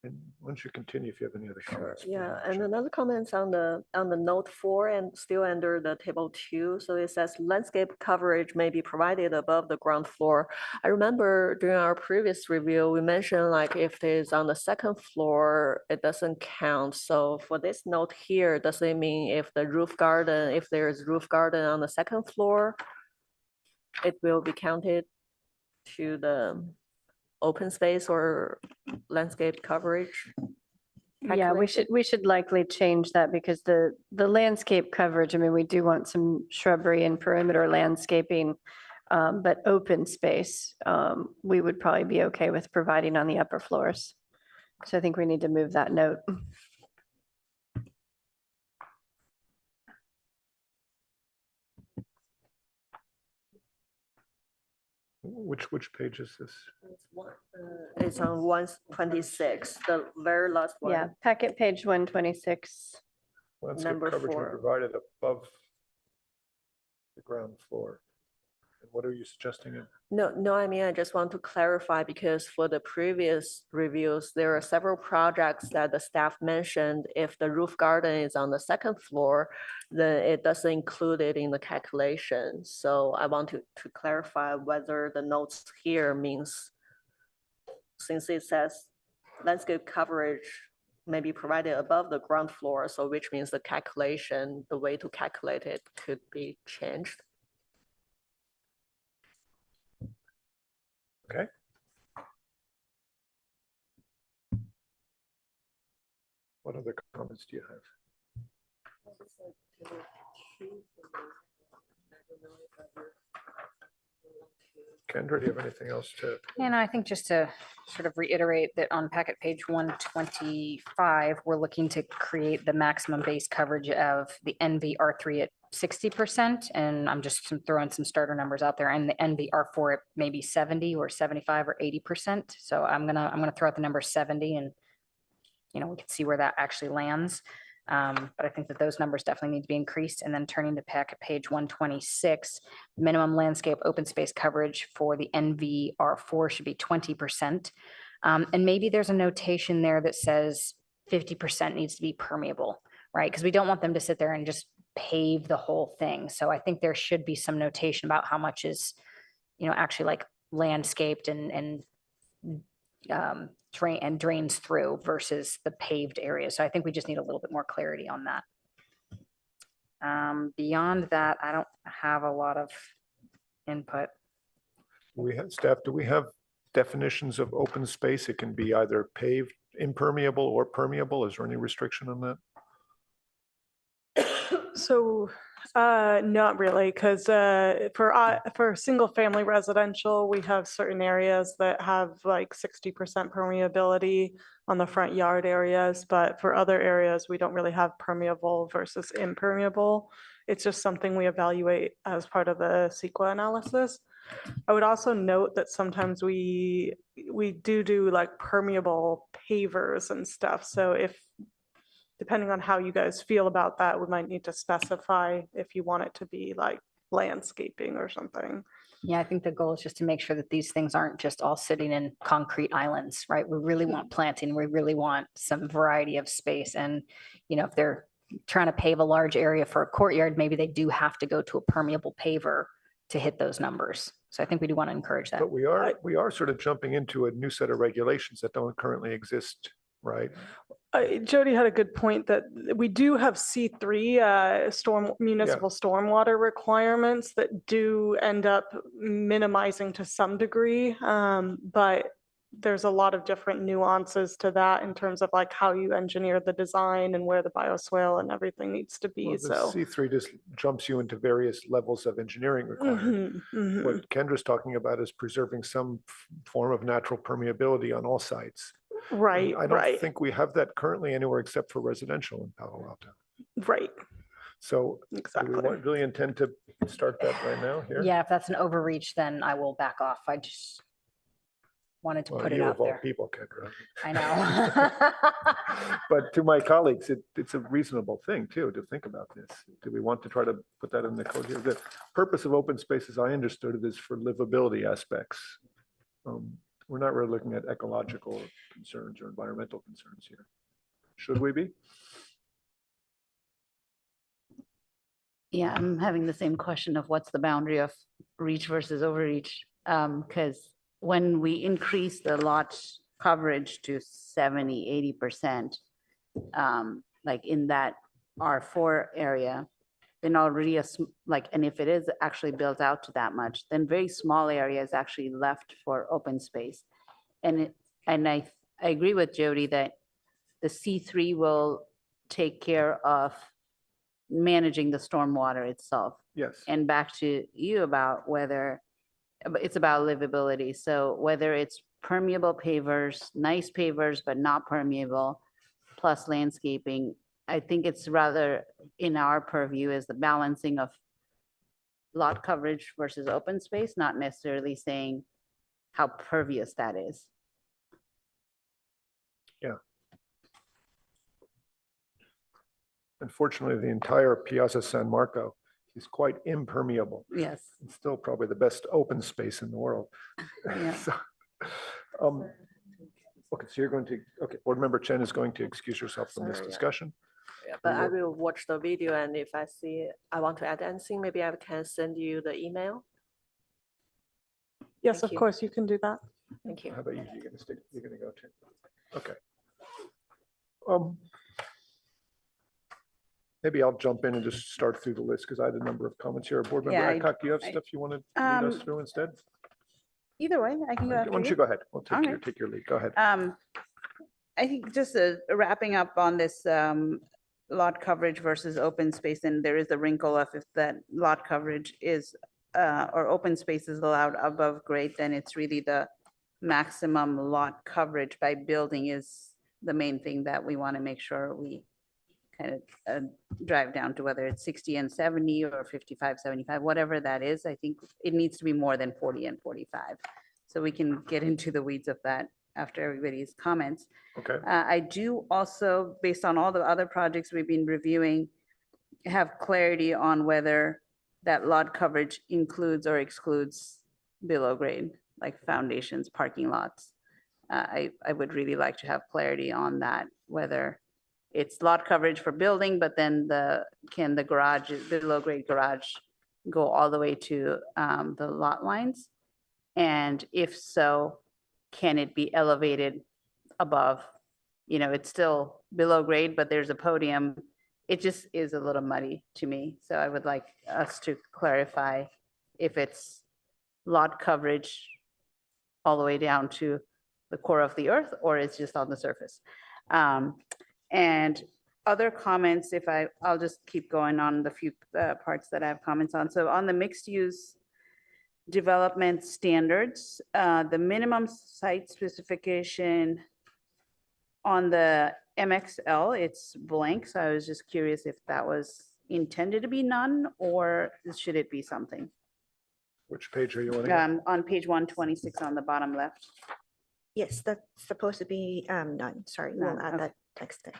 [SPEAKER 1] And once you continue, if you have any other comments.
[SPEAKER 20] Yeah, and another comment on the note 4 and still under the table 2. So it says landscape coverage may be provided above the ground floor. I remember during our previous review, we mentioned like if it is on the second floor, it doesn't count. So for this note here, does it mean if there is roof garden on the second floor, it will be counted to the open space or landscape coverage?
[SPEAKER 21] Yeah, we should likely change that because the landscape coverage, I mean, we do want some shrubbery and perimeter landscaping, but open space, we would probably be okay with providing on the upper floors. So I think we need to move that note.
[SPEAKER 1] Which page is this?
[SPEAKER 20] It's on 126, the very last one.
[SPEAKER 21] Yeah, packet page 126.
[SPEAKER 1] Landscape
[SPEAKER 20] Number
[SPEAKER 1] coverage will be
[SPEAKER 20] 4.
[SPEAKER 1] provided above the ground floor. And what are you suggesting?
[SPEAKER 20] No, I mean, I just want to clarify because for the previous reviews, there are several projects that the staff mentioned. If the roof garden is on the second floor, then it doesn't include it in the calculation. So I want to clarify whether the notes here means, since it says landscape coverage may be provided above the ground floor, so which means the calculation, the way to calculate it could be changed.
[SPEAKER 1] Okay. What other comments do you have? Kendra, do you have anything else to?
[SPEAKER 18] And I think just to sort of reiterate that on packet page 125, we're looking to create the maximum base coverage of the NVR3 at 60%. And I'm just throwing some starter numbers out there, and the NVR4 at maybe 70 or 75 or 80%. So I'm gonna throw out the number 70, and we can see where that actually lands. But I think that those numbers definitely need to be increased. And then turning to packet page 126, minimum landscape open space coverage for the NVR4 should be 20%. And maybe there's a notation there that says 50% needs to be permeable, right? Because we don't want them to sit there and just pave the whole thing. So I think there should be some notation about how much is, actually like landscaped and drains through versus the paved area. So I think we just need a little bit more clarity on that. Beyond that, I don't have a lot of input.
[SPEAKER 1] Do we have definitions of open space? It can be either paved, impermeable, or permeable. Is there any restriction on that?
[SPEAKER 4] So not really, because for single family residential, we have certain areas that have like 60% permeability on the front yard areas, but for other areas, we don't really have permeable versus impermeable. It's just something we evaluate as part of the CEQA analysis. I would also note that sometimes we do like permeable pavers and stuff. So depending on how you guys feel about that, we might need to specify if you want it to be like landscaping or something.
[SPEAKER 18] Yeah, I think the goal is just to make sure that these things aren't just all sitting in concrete islands, right? We really want planting. We really want some variety of space. And, if they're trying to pave a large area for a courtyard, maybe they do have to go to a permeable paver to hit those numbers. So I think we do want to encourage that.
[SPEAKER 1] But we are sort of jumping into a new set of regulations that don't currently exist, right?
[SPEAKER 4] Jody had a good point that we do have C3 municipal stormwater requirements that do end up minimizing to some degree, but there's a lot of different nuances to that in terms of like how you engineer the design and where the bioswale and everything needs to be.
[SPEAKER 1] Well, the
[SPEAKER 4] So
[SPEAKER 1] C3 just jumps you into various levels of engineering requirement. What Kendra's talking about is preserving some form of natural permeability on all sites.
[SPEAKER 4] Right,
[SPEAKER 1] I don't think we have that currently anywhere except for residential in Palo Alto.
[SPEAKER 4] Right.
[SPEAKER 1] So do we really intend to start that right now here?
[SPEAKER 18] Yeah, if that's an overreach, then I will back off. I just wanted to put it
[SPEAKER 1] You
[SPEAKER 18] out
[SPEAKER 1] of all
[SPEAKER 18] there.
[SPEAKER 1] people, Kendra.
[SPEAKER 18] I know.
[SPEAKER 1] But to my colleagues, it's a reasonable thing too, to think about this. Do we want to try to put that in the code here? The purpose of open space, as I understood it, is for livability aspects. We're not really looking at ecological concerns or environmental concerns here. Should we be?
[SPEAKER 10] Yeah, I'm having the same question of what's the boundary of reach versus overreach. Because when we increase the lot coverage to 70, 80%, like in that R4 area, then already and if it is actually built out to that much, then very small area is actually left for open space. And I agree with Jody that the C3 will take care of managing the stormwater itself.
[SPEAKER 1] Yes.
[SPEAKER 10] And back to you about whether it's about livability. So whether it's permeable pavers, nice pavers, but not permeable, plus landscaping, I think it's rather in our purview is the balancing of lot coverage versus open space, not necessarily saying how pervious that is.
[SPEAKER 1] Yeah. Unfortunately, the entire Piazza San Marco is quite impermeable.
[SPEAKER 10] Yes.
[SPEAKER 1] It's still probably the best open space in the world.
[SPEAKER 10] Yeah.
[SPEAKER 1] So, okay, so you're going to, Board Member Chen is going to excuse herself from this
[SPEAKER 20] Sorry, yeah.
[SPEAKER 1] discussion.
[SPEAKER 20] Yeah, but I will watch the video, and if I see I want to add anything, maybe I can send you the email.
[SPEAKER 4] yes,
[SPEAKER 20] Thank
[SPEAKER 4] of
[SPEAKER 20] you.
[SPEAKER 4] course, you can do that.
[SPEAKER 20] Thank you.
[SPEAKER 1] How about you? You're going to stick, you're going to go too. Okay. Maybe I'll jump in and just start through the list because I had a number of comments here. Board Member
[SPEAKER 10] Yeah,
[SPEAKER 1] Adcock, do you have stuff you want to lead us through instead?
[SPEAKER 13] Either way, I can go
[SPEAKER 1] Why
[SPEAKER 13] after
[SPEAKER 1] don't
[SPEAKER 13] you.
[SPEAKER 1] you go ahead? We'll
[SPEAKER 13] All right.
[SPEAKER 1] take your lead. Go ahead.
[SPEAKER 13] I think just wrapping up on this lot coverage versus open space, and there is a wrinkle of if that lot coverage is or open space is allowed above grade, then it's really the maximum lot coverage by building is the main thing that we want to make sure we kind of drive down to, whether it's 60 and 70 or 55, 75, whatever that is. I think it needs to be more than 40 and 45. So we can get into the weeds of that after everybody's comments.
[SPEAKER 1] Okay.
[SPEAKER 13] I do also, based on all the other projects we've been reviewing, have clarity on whether that lot coverage includes or excludes below grade, like foundations, parking lots. I would really like to have clarity on that, whether it's lot coverage for building, but then can the garage, the below grade garage go all the way to the lot lines? And if so, can it be elevated above? You know, it's still below grade, but there's a podium. It just is a little muddy to me. So I would like us to clarify if it's lot coverage all the way down to the core of the earth, or it's just on the surface. And other comments, I'll just keep going on the few parts that I have comments on. So on the mixed use development standards, the minimum site specification on the MXL, it's blank. So I was just curious if that was intended to be none, or should it be something?
[SPEAKER 1] Which page are you on?
[SPEAKER 13] On page 126 on the bottom left.
[SPEAKER 12] Yes, that's supposed to be none. Sorry, we'll
[SPEAKER 13] None,
[SPEAKER 12] add
[SPEAKER 13] okay.
[SPEAKER 12] that text there.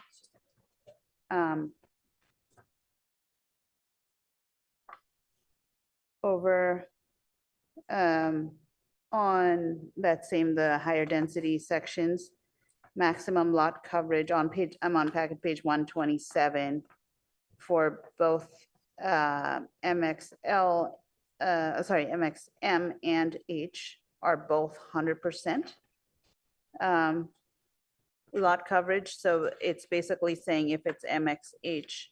[SPEAKER 13] Over on that same, the higher density sections, maximum lot coverage on page, I'm on packet page 127 for both MXM and H are both 100%. lot coverage. So it's basically saying if it's MXH,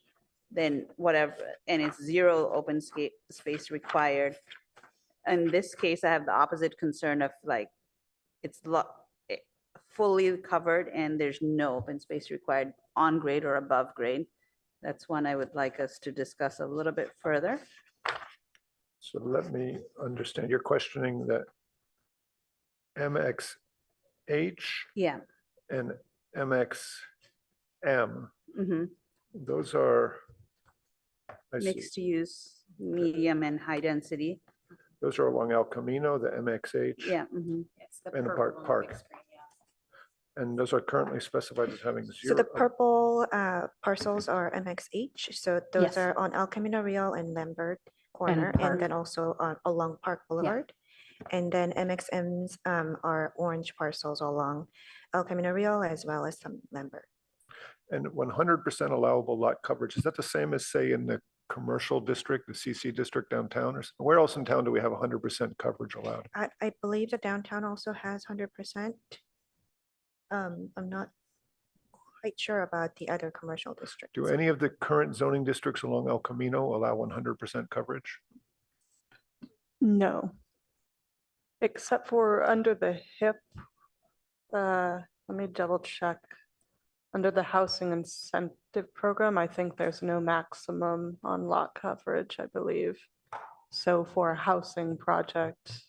[SPEAKER 13] then whatever, and it's 0 open space required. In this case, I have the opposite concern of like, it's fully covered and there's no open space required on grade or above grade. That's one I would like us to discuss a little bit further.
[SPEAKER 1] So let me understand. You're questioning that MXH
[SPEAKER 13] Yeah.
[SPEAKER 1] and MXM,
[SPEAKER 13] Mm-hmm.
[SPEAKER 1] those are, I see,
[SPEAKER 13] Mixed use, medium and high density.
[SPEAKER 1] those are along El Camino, the MXH.
[SPEAKER 13] Yeah. Mm-hmm.
[SPEAKER 1] And the Park. And those are currently specified as having
[SPEAKER 12] So
[SPEAKER 1] zero.
[SPEAKER 12] the purple parcels are MXH. So those
[SPEAKER 8] Yes.
[SPEAKER 12] are on El Camino Real and Lambert corner, and
[SPEAKER 8] Park.
[SPEAKER 12] then also along Park Boulevard. And then MXMs are orange parcels along El Camino Real as well as some Lambert.
[SPEAKER 1] And 100% allowable lot coverage, is that the same as, say, in the commercial district, the CC district downtown? Or where else in town do we have 100% coverage allowed?
[SPEAKER 12] I believe the downtown also has 100%. I'm not quite sure about the other commercial districts.
[SPEAKER 1] Do any of the current zoning districts along El Camino allow 100% coverage?
[SPEAKER 4] No. Except for under the HIP, let me double check. Under the housing incentive program, I think there's no maximum on lot coverage, I believe. So for a housing project,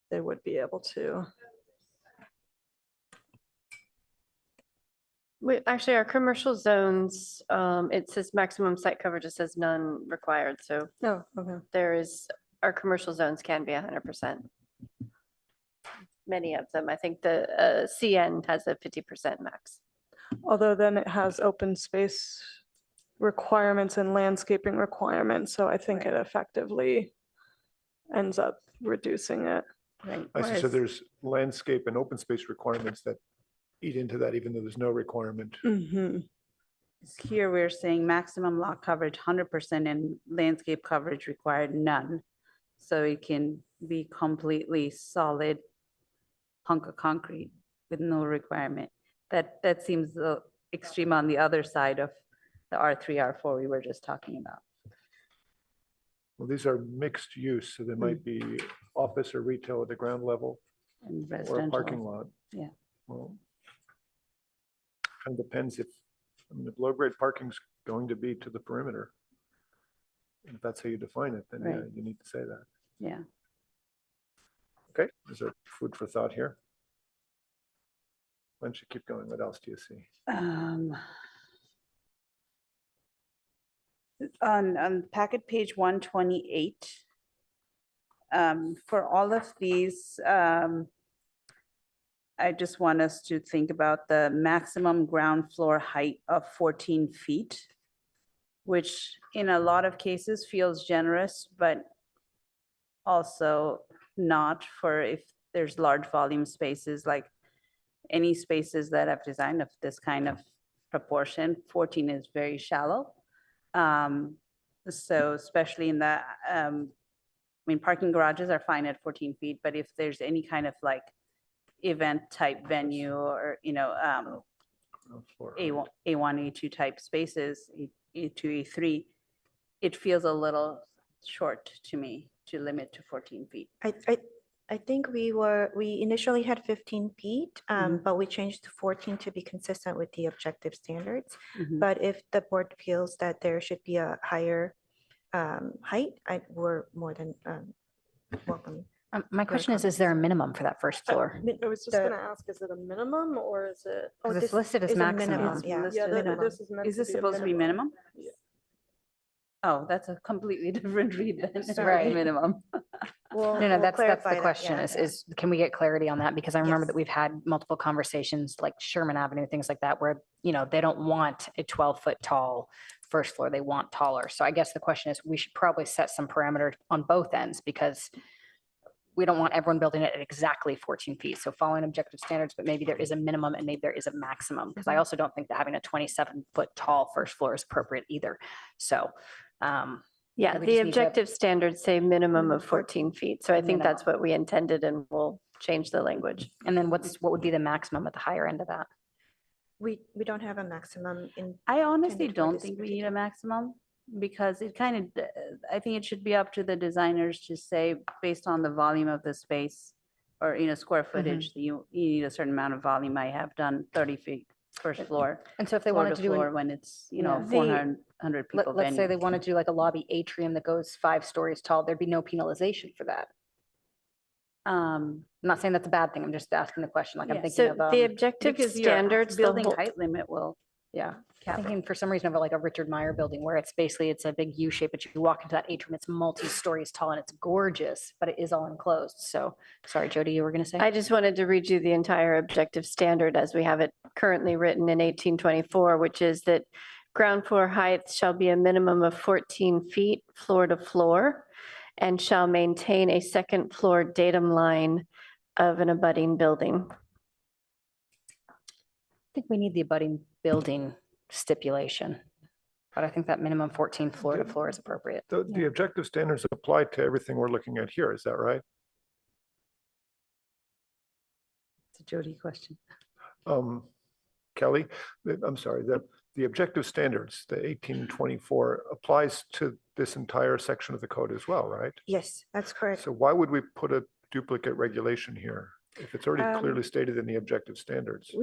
[SPEAKER 4] they would be able to.
[SPEAKER 21] Actually, our commercial zones, it says maximum site coverage, it says none required, so
[SPEAKER 4] Oh, okay.
[SPEAKER 21] there is, our commercial zones can be 100%. Many of them, I think the CN has a 50% max.
[SPEAKER 4] Although then it has open space requirements and landscaping requirements, so I think it effectively ends up reducing it.
[SPEAKER 13] Right.
[SPEAKER 1] I see, so there's landscape and open space requirements that eat into that, even though there's no requirement.
[SPEAKER 4] Mm-hmm.
[SPEAKER 13] Here we're saying maximum lot coverage 100% and landscape coverage required none. So it can be completely solid hunk of concrete with no requirement. That seems extreme on the other side of the R3, R4 we were just talking about.
[SPEAKER 1] Well, these are mixed use, so there might be office or retail at the ground level
[SPEAKER 13] And
[SPEAKER 1] or a
[SPEAKER 13] residential.
[SPEAKER 1] parking lot.
[SPEAKER 13] Yeah.
[SPEAKER 1] Well, kind of depends if, I mean, if low grade parking's going to be to the perimeter. If that's how you define it, then yeah,
[SPEAKER 13] Right.
[SPEAKER 1] you need to say that.
[SPEAKER 13] Yeah.
[SPEAKER 1] Okay, is there food for thought here? Why don't you keep going? What else do you see?
[SPEAKER 13] On packet page 128, for all of these, I just want us to think about the maximum ground floor height of 14 feet, which in a lot of cases feels generous, but also not for if there's large volume spaces, like any spaces that I've designed of this kind of proportion, 14 is very shallow. So especially in the, I mean, parking garages are fine at 14 feet, but if there's any kind of like event type venue or, you know, A1, A2 type spaces, A2, A3, it feels a little short to me to limit to 14 feet.
[SPEAKER 12] I think we initially had 15 feet, but we changed to 14 to be consistent with the objective standards. But if the board feels that there should be a higher height, we're more than welcome.
[SPEAKER 18] My question is there a minimum for that first floor?
[SPEAKER 4] I was just gonna ask, is it a minimum or is it?
[SPEAKER 18] Because it's listed as
[SPEAKER 12] is a
[SPEAKER 18] maximum.
[SPEAKER 12] minimum, yeah.
[SPEAKER 4] Yeah, this is meant
[SPEAKER 13] Is
[SPEAKER 4] to
[SPEAKER 13] this
[SPEAKER 4] be a
[SPEAKER 13] supposed to be minimum?
[SPEAKER 4] Yeah.
[SPEAKER 13] Oh, that's a completely different read than
[SPEAKER 18] Right.
[SPEAKER 13] minimum.
[SPEAKER 12] We'll
[SPEAKER 18] No, that's the
[SPEAKER 12] clarify that,
[SPEAKER 18] question
[SPEAKER 12] yeah.
[SPEAKER 18] is can we get clarity on that? Because I remember
[SPEAKER 12] Yes.
[SPEAKER 18] that we've had multiple conversations like Sherman Avenue, things like that, where, you know, they don't want a 12-foot tall first floor, they want taller. So I guess the question is, we should probably set some parameter on both ends because we don't want everyone building it at exactly 14 feet. So following objective standards, but maybe there is a minimum and maybe there is a maximum. Because I also don't think that having a 27-foot tall first floor is appropriate either. So,
[SPEAKER 21] Yeah,
[SPEAKER 18] we
[SPEAKER 21] the
[SPEAKER 18] just need to-
[SPEAKER 21] objective standards say minimum of 14 feet. So I think that's what we intended and we'll change the language.
[SPEAKER 18] And then what would be the maximum at the higher end of that?
[SPEAKER 12] We don't have a maximum in.
[SPEAKER 10] I honestly
[SPEAKER 12] intended for
[SPEAKER 10] don't
[SPEAKER 12] this
[SPEAKER 10] think we need a
[SPEAKER 12] particular-
[SPEAKER 10] maximum because it kind of, I think it should be up to the designers to say, based on the volume of the space or, square footage, you need a certain amount of volume. I have done 30 feet first floor.
[SPEAKER 18] And so if they
[SPEAKER 10] floor
[SPEAKER 18] wanted to do
[SPEAKER 10] floor
[SPEAKER 18] an-
[SPEAKER 10] when it's,
[SPEAKER 18] Yeah.
[SPEAKER 10] 400 people
[SPEAKER 18] Let's say
[SPEAKER 10] venue.
[SPEAKER 18] they want to do like a lobby atrium that goes 5 stories tall, there'd be no penalization for that. I'm not saying that's a bad thing. I'm just asking the question. Like I'm
[SPEAKER 10] Yeah.
[SPEAKER 18] thinking
[SPEAKER 21] So
[SPEAKER 18] of,
[SPEAKER 21] the objective
[SPEAKER 10] Because your
[SPEAKER 21] standards, the
[SPEAKER 10] building
[SPEAKER 21] whole-
[SPEAKER 10] height limit will
[SPEAKER 18] yeah,
[SPEAKER 10] cap it.
[SPEAKER 18] thinking for some reason of like a Richard Meyer building where it's basically, it's a big U shape, but you walk into that atrium, it's multi-stories tall and it's gorgeous, but it is all enclosed. So, sorry, Jody, you were going to say?
[SPEAKER 21] I just wanted to read you the entire objective standard as we have it currently written in 1824, which is that ground floor height shall be a minimum of 14 feet floor to floor and shall maintain a second floor datum line of an abutting building.
[SPEAKER 18] I think we need the abutting building stipulation, but I think that minimum 14 floor to floor is appropriate.
[SPEAKER 1] The objective standards apply to everything we're looking at here. Is that right?
[SPEAKER 10] It's a Jody question.
[SPEAKER 1] Kelly, I'm sorry, the objective standards, the 1824 applies to this entire section of the code as well, right?
[SPEAKER 12] Yes, that's correct.
[SPEAKER 1] So why would we put a duplicate regulation here if it's already clearly stated in the objective standards?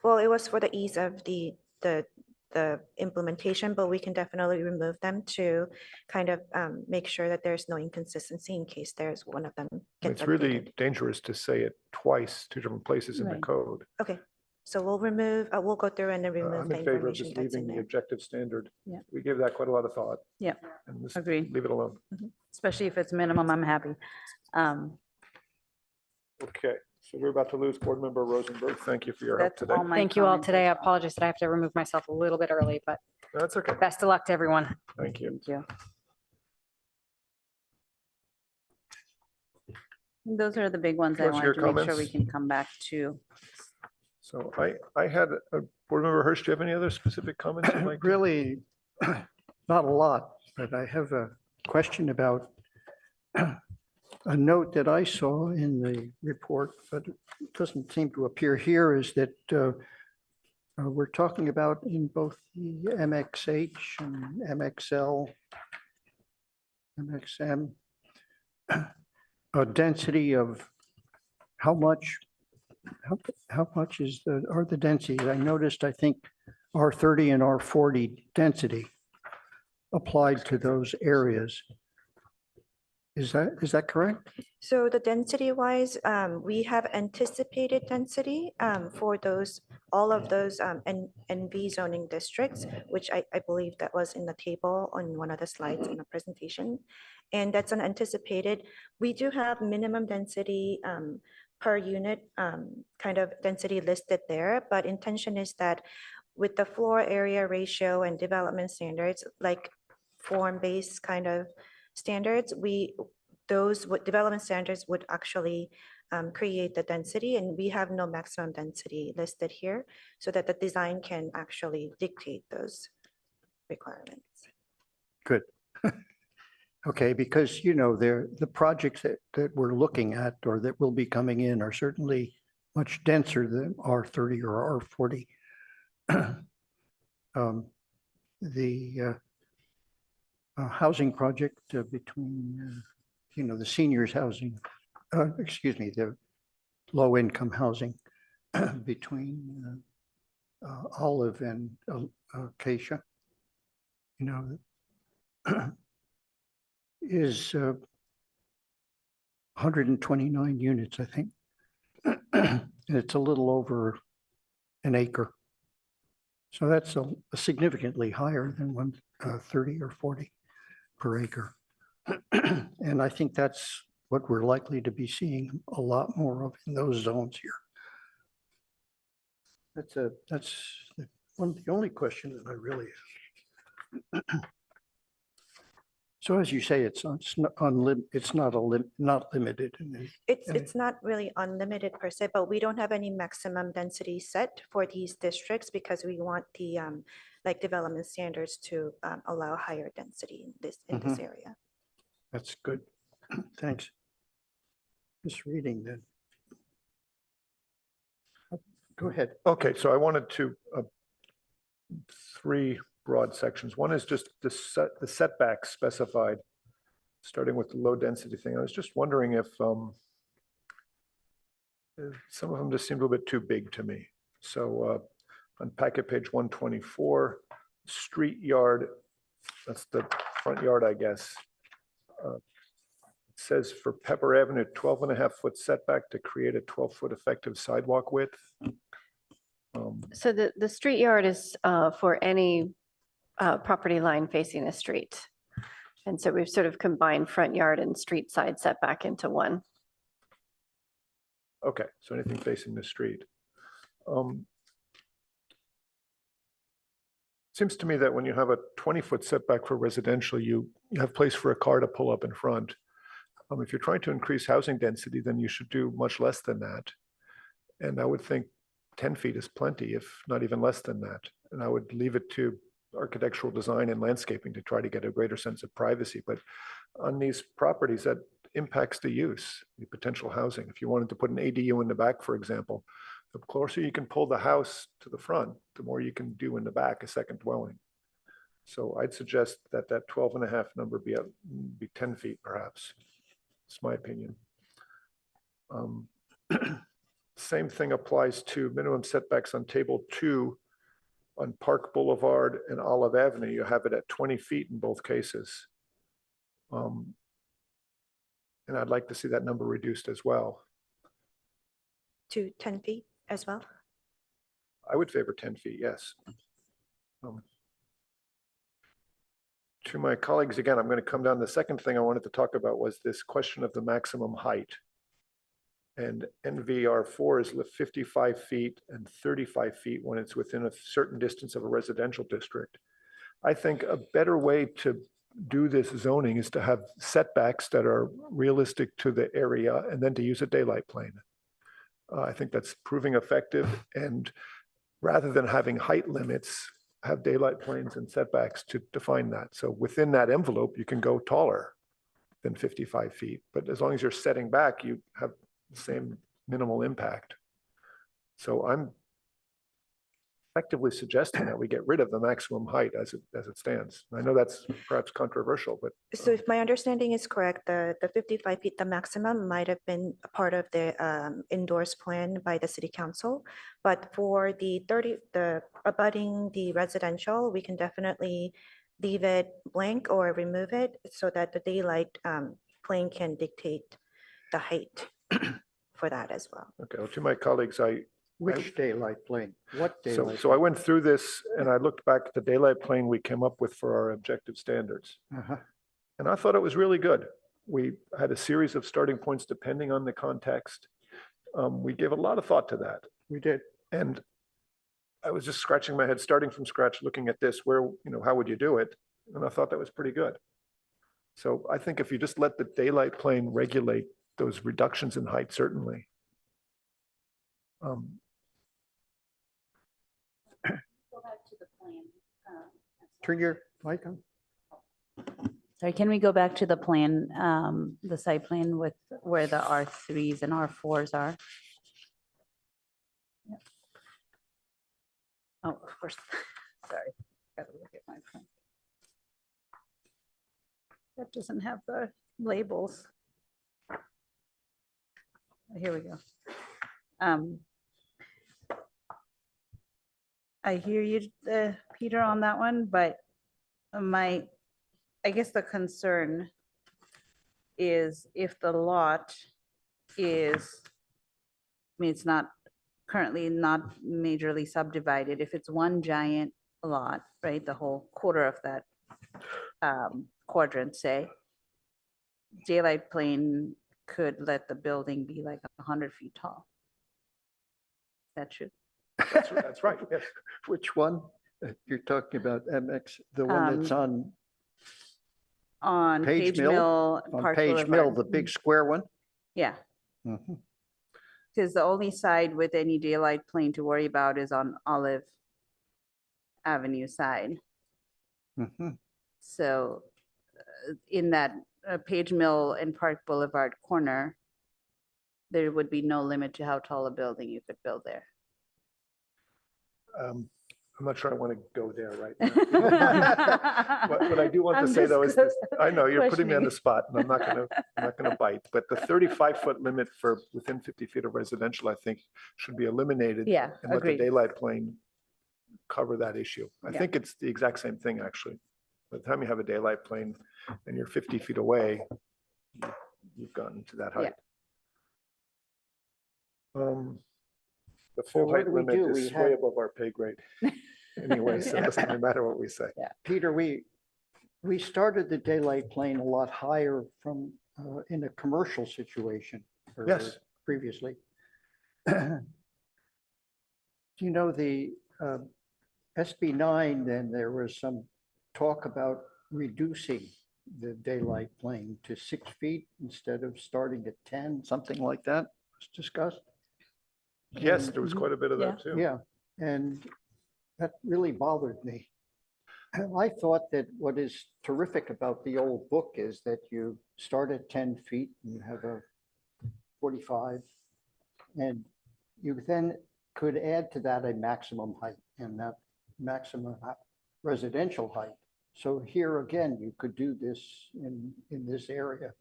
[SPEAKER 12] Well, it was for the ease of the implementation, but we can definitely remove them to kind of make sure that there's no inconsistency in case there's one of them gets
[SPEAKER 1] It's really
[SPEAKER 12] updated.
[SPEAKER 1] dangerous to say it twice, 2 different places in the
[SPEAKER 12] Right.
[SPEAKER 1] code.
[SPEAKER 12] Okay, so we'll remove, we'll go through and then remove
[SPEAKER 1] I'm
[SPEAKER 12] the
[SPEAKER 1] in favor of
[SPEAKER 12] information
[SPEAKER 1] just
[SPEAKER 12] that's in
[SPEAKER 1] leaving the
[SPEAKER 12] there.
[SPEAKER 1] objective standard.
[SPEAKER 10] Yeah.
[SPEAKER 1] We gave that quite a lot of thought.
[SPEAKER 10] Yeah,
[SPEAKER 1] And just
[SPEAKER 10] agreed.
[SPEAKER 1] leave it alone.
[SPEAKER 10] Especially if it's minimum, I'm happy.
[SPEAKER 1] Okay, so we're about to lose Board Member Rosenberg. Thank you for your help
[SPEAKER 10] That's
[SPEAKER 1] today.
[SPEAKER 10] all my
[SPEAKER 18] Thank you all
[SPEAKER 10] comments
[SPEAKER 18] today. I
[SPEAKER 10] as well.
[SPEAKER 18] apologize that I have to remove myself a little bit early, but
[SPEAKER 1] That's okay.
[SPEAKER 18] best of luck to everyone.
[SPEAKER 1] Thank you.
[SPEAKER 10] Thank you. Those are the big ones I
[SPEAKER 1] Those are your
[SPEAKER 10] wanted to make sure we
[SPEAKER 1] comments?
[SPEAKER 10] can come back to.
[SPEAKER 1] So I had, Board Member Hirsch, do you have any other specific comments you'd like? to-
[SPEAKER 2] Really, not a lot, but I have a question about a note that I saw in the report, but it doesn't seem to appear here, is that we're talking about in both the MXH and MXL, MXM, a density of how much are the densities? I noticed, I think R30 and R40 density applied to those areas. Is that correct?
[SPEAKER 12] So the density wise, we have anticipated density for all of those NV zoning districts, which I believe that was in the table on one of the slides in the presentation. And that's an anticipated. We do have minimum density per unit kind of density listed there, but intention is that with the floor area ratio and development standards, like form-based kind of standards, development standards would actually create the density, and we have no maximum density listed here so that the design can actually dictate those requirements.
[SPEAKER 2] Good. Okay, because, the projects that we're looking at or that will be coming in are certainly much denser than R30 or R40. The housing project between, the seniors housing, the low-income housing between Olive and Acacia, is 129 units, I think. And it's a little over an acre. So that's a significantly higher than 130 or 40 per acre. And I think that's what we're likely to be seeing a lot more of in those zones here. That's one of the only questions that I really have. So as you say, it's not limited.
[SPEAKER 12] It's not really unlimited per se, but we don't have any maximum density set for these districts because we want the like development standards to allow higher density in this area.
[SPEAKER 2] That's good. Thanks. Just reading then. Go ahead.
[SPEAKER 1] Okay, so I wanted to, three broad sections. One is just the setbacks specified, starting with the low density thing. I was just wondering if some of them just seemed a little bit too big to me. So on packet page 124, street yard, that's the front yard, I guess. It says for Pepper Avenue, 12.5-foot setback to create a 12-foot effective sidewalk width.
[SPEAKER 21] So the street yard is for any property line facing a street. And so we've sort of combined front yard and street side setback into one.
[SPEAKER 1] Okay, so anything facing the street. Seems to me that when you have a 20-foot setback for residential, you have place for a car to pull up in front. If you're trying to increase housing density, then you should do much less than that. And I would think 10 feet is plenty, if not even less than that. And I would leave it to architectural design and landscaping to try to get a greater sense of privacy. But on these properties, that impacts the use, the potential housing. If you wanted to put an ADU in the back, for example, the closer you can pull the house to the front, the more you can do in the back, a second dwelling. So I'd suggest that that 12.5 number be 10 feet, perhaps. It's my opinion. Same thing applies to minimum setbacks on table 2 on Park Boulevard and Olive Avenue. You have it at 20 feet in both cases. And I'd like to see that number reduced as well.
[SPEAKER 12] To 10 feet as well?
[SPEAKER 1] I would favor 10 feet, yes. To my colleagues, again, I'm going to come down. The second thing I wanted to talk about was this question of the maximum height. And NVR4 is 55 feet and 35 feet when it's within a certain distance of a residential district. I think a better way to do this zoning is to have setbacks that are realistic to the area and then to use a daylight plane. I think that's proving effective. And rather than having height limits, have daylight planes and setbacks to define that. So within that envelope, you can go taller than 55 feet. But as long as you're setting back, you have the same minimal impact. So I'm effectively suggesting that we get rid of the maximum height as it stands. I know that's perhaps controversial, but.
[SPEAKER 12] So if my understanding is correct, the 55 feet, the maximum might have been a part of the endorsed plan by the city council. But for the abutting the residential, we can definitely leave it blank or remove it so that the daylight plane can dictate the height for that as well.
[SPEAKER 1] Okay, well, to my colleagues,
[SPEAKER 2] Which daylight plane? What daylight?
[SPEAKER 1] So I went through this and I looked back at the daylight plane we came up with for our objective standards. And I thought it was really good. We had a series of starting points depending on the context. We gave a lot of thought to that.
[SPEAKER 2] We did.
[SPEAKER 1] And I was just scratching my head, starting from scratch, looking at this, where, how would you do it? And I thought that was pretty good. So I think if you just let the daylight plane regulate those reductions in height, certainly.
[SPEAKER 2] Turn your mic on.
[SPEAKER 10] Sorry, can we go back to the plan, the site plan with where the R3s and R4s are? Yep. Oh, of course, sorry. Gotta look at my phone. That doesn't have the labels. Here we go. I hear you, Peter, on that one, but I guess the concern is if the lot is, it's not currently not majorly subdivided, if it's one giant lot, right, the whole quarter of that quadrant, say, daylight plane could let the building be like 100 feet tall. Is that true?
[SPEAKER 1] That's right, yes.
[SPEAKER 2] Which one? You're talking about MX, the one that's on
[SPEAKER 10] Page Mill.
[SPEAKER 2] On
[SPEAKER 10] Park
[SPEAKER 2] Page Mill,
[SPEAKER 10] Boulevard.
[SPEAKER 2] the big square one?
[SPEAKER 10] Yeah, because the only side with any daylight plane to worry about is on Olive Avenue side. So in that Page Mill and Park Boulevard corner, there would be no limit to how tall a building you could build there.
[SPEAKER 1] I'm not sure I want to go there right now. What I do want to say though is this, I know you're putting me on the spot and I'm not going to bite, but the 35-foot limit for within 50 feet of residential, I think should be eliminated.
[SPEAKER 10] Yeah,
[SPEAKER 1] and let the
[SPEAKER 10] agreed.
[SPEAKER 1] daylight plane cover that issue. I
[SPEAKER 10] Yeah.
[SPEAKER 1] think it's the exact same thing, actually. By the time you have a daylight plane and you're 50 feet away, you've gotten to that height. The full
[SPEAKER 2] what
[SPEAKER 1] height
[SPEAKER 2] do we
[SPEAKER 1] limit
[SPEAKER 2] do?
[SPEAKER 1] is
[SPEAKER 2] We
[SPEAKER 1] way
[SPEAKER 2] have-
[SPEAKER 1] above our pay grade. Anyway, so it doesn't really matter what we say.
[SPEAKER 2] Peter, we started the daylight plane a lot higher from, in a commercial situation.
[SPEAKER 1] Yes.
[SPEAKER 2] Previously. Do you know the SB 9, then there was some talk about reducing the daylight plane to 6 feet instead of starting at 10, something like that was discussed?
[SPEAKER 1] Yes, there was quite a bit of that too.
[SPEAKER 2] Yeah, and that really bothered me. I thought that what is terrific about the old book is that you start at 10 feet and you have a 45, and you then could add to that a maximum height and that maximum residential height. So here again, you could do this in this area.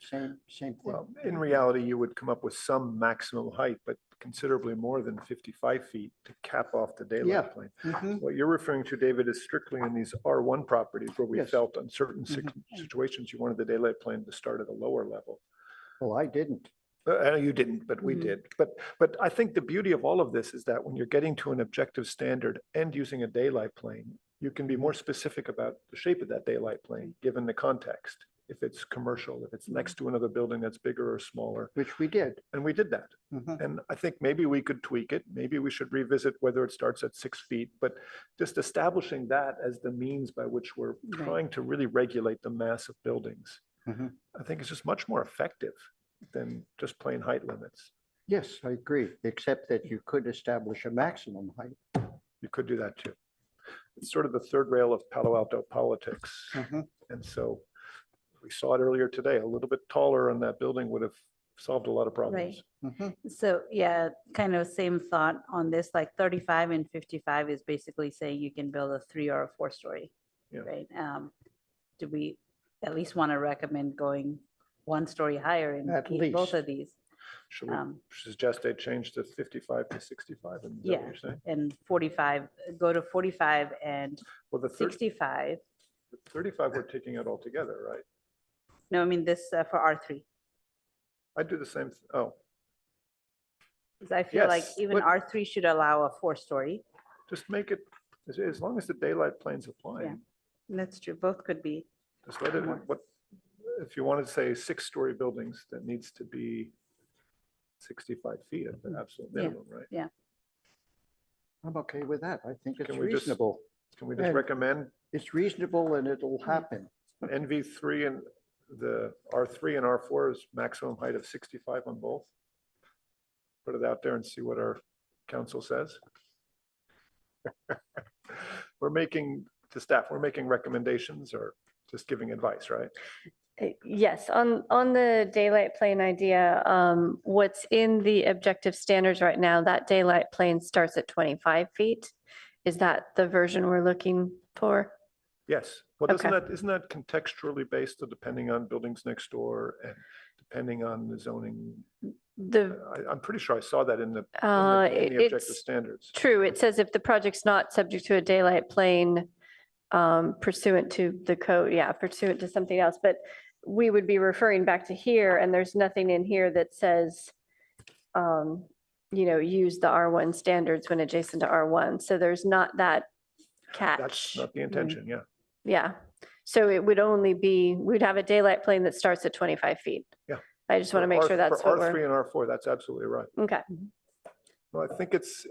[SPEAKER 2] Same thing.
[SPEAKER 1] Well, in reality, you would come up with some maximum height, but considerably more than 55 feet to cap off the daylight plane.
[SPEAKER 2] Mhm.
[SPEAKER 1] What you're referring to, David, is strictly in these R1 properties where we
[SPEAKER 2] Yes.
[SPEAKER 1] felt on certain situations, you wanted the daylight plane to start at a lower level.
[SPEAKER 2] Well, I didn't.
[SPEAKER 1] I know you didn't, but we did. But I think the beauty of all of this is that when you're getting to an objective standard and using a daylight plane, you can be more specific about the shape of that daylight plane, given the context. If it's commercial, if it's next to another building that's bigger or smaller.
[SPEAKER 2] Which we did.
[SPEAKER 1] And we did that. And I think maybe we could tweak it. Maybe we should revisit whether it starts at 6 feet, but just establishing that as the means by which we're trying to really regulate the mass of buildings, I think is just much more effective than just plain height limits.
[SPEAKER 2] Yes, I agree, except that you could establish a maximum height.
[SPEAKER 1] You could do that too. It's sort of the third rail of Palo Alto politics. And so we saw it earlier today, a little bit taller on that building would have solved a lot of problems.
[SPEAKER 10] So yeah, kind of same thought on this, like 35 and 55 is basically saying you can build a 3 or a 4 story, right? Do we at least want to recommend going 1 story higher in
[SPEAKER 2] At
[SPEAKER 10] both
[SPEAKER 2] least.
[SPEAKER 10] of these?
[SPEAKER 1] Should we suggest they change to 55 to 65? Is that what
[SPEAKER 10] Yeah,
[SPEAKER 1] you're saying?
[SPEAKER 10] and 45, go to 45 and
[SPEAKER 1] Well, the
[SPEAKER 10] 65.
[SPEAKER 1] 35 we're taking out altogether, right?
[SPEAKER 10] No, I mean this for R3.
[SPEAKER 1] I'd do the same. Oh,
[SPEAKER 10] Because I feel like
[SPEAKER 1] Yes,
[SPEAKER 10] even
[SPEAKER 1] but-
[SPEAKER 10] R3 should allow a 4 story.
[SPEAKER 1] just make it, as long as the daylight plane's applying.
[SPEAKER 10] Yeah. That's true. Both could be.
[SPEAKER 1] Just let it, what, if you want to say 6-story buildings, that needs to be 65 feet at the absolute
[SPEAKER 10] Yeah.
[SPEAKER 1] minimum, right?
[SPEAKER 10] Yeah.
[SPEAKER 2] I'm okay with that. I think it's
[SPEAKER 1] Can we just-
[SPEAKER 2] reasonable.
[SPEAKER 1] Can we just
[SPEAKER 2] And
[SPEAKER 1] recommend
[SPEAKER 2] It's reasonable and it'll happen.
[SPEAKER 1] NV3 and the R3 and R4 is maximum height of 65 on both? Put it out there and see what our council says. We're making, to staff, we're making recommendations or just giving advice, right?
[SPEAKER 21] Yes, on the daylight plane idea, what's in the objective standards right now, that daylight plane starts at 25 feet. Is that the version we're looking for?
[SPEAKER 1] Yes. Well,
[SPEAKER 21] Okay.
[SPEAKER 1] isn't that contextually based, depending on buildings next door and depending on the zoning? I'm pretty sure I saw that in the objective
[SPEAKER 21] It's
[SPEAKER 1] standards.
[SPEAKER 21] true. It says if the project's not subject to a daylight plane pursuant to the code, pursuant to something else. But we would be referring back to here, and there's nothing in here that says, use the R1 standards when adjacent to R1. So there's not that catch.
[SPEAKER 1] That's not the intention, yeah.
[SPEAKER 21] Yeah. So it would only be, we'd have a daylight plane that starts at 25 feet.
[SPEAKER 1] Yeah.
[SPEAKER 21] I just want to make sure that's
[SPEAKER 1] For
[SPEAKER 21] what
[SPEAKER 1] R3
[SPEAKER 21] we're,
[SPEAKER 1] and R4, that's absolutely right.
[SPEAKER 21] okay.
[SPEAKER 1] Well, I think it's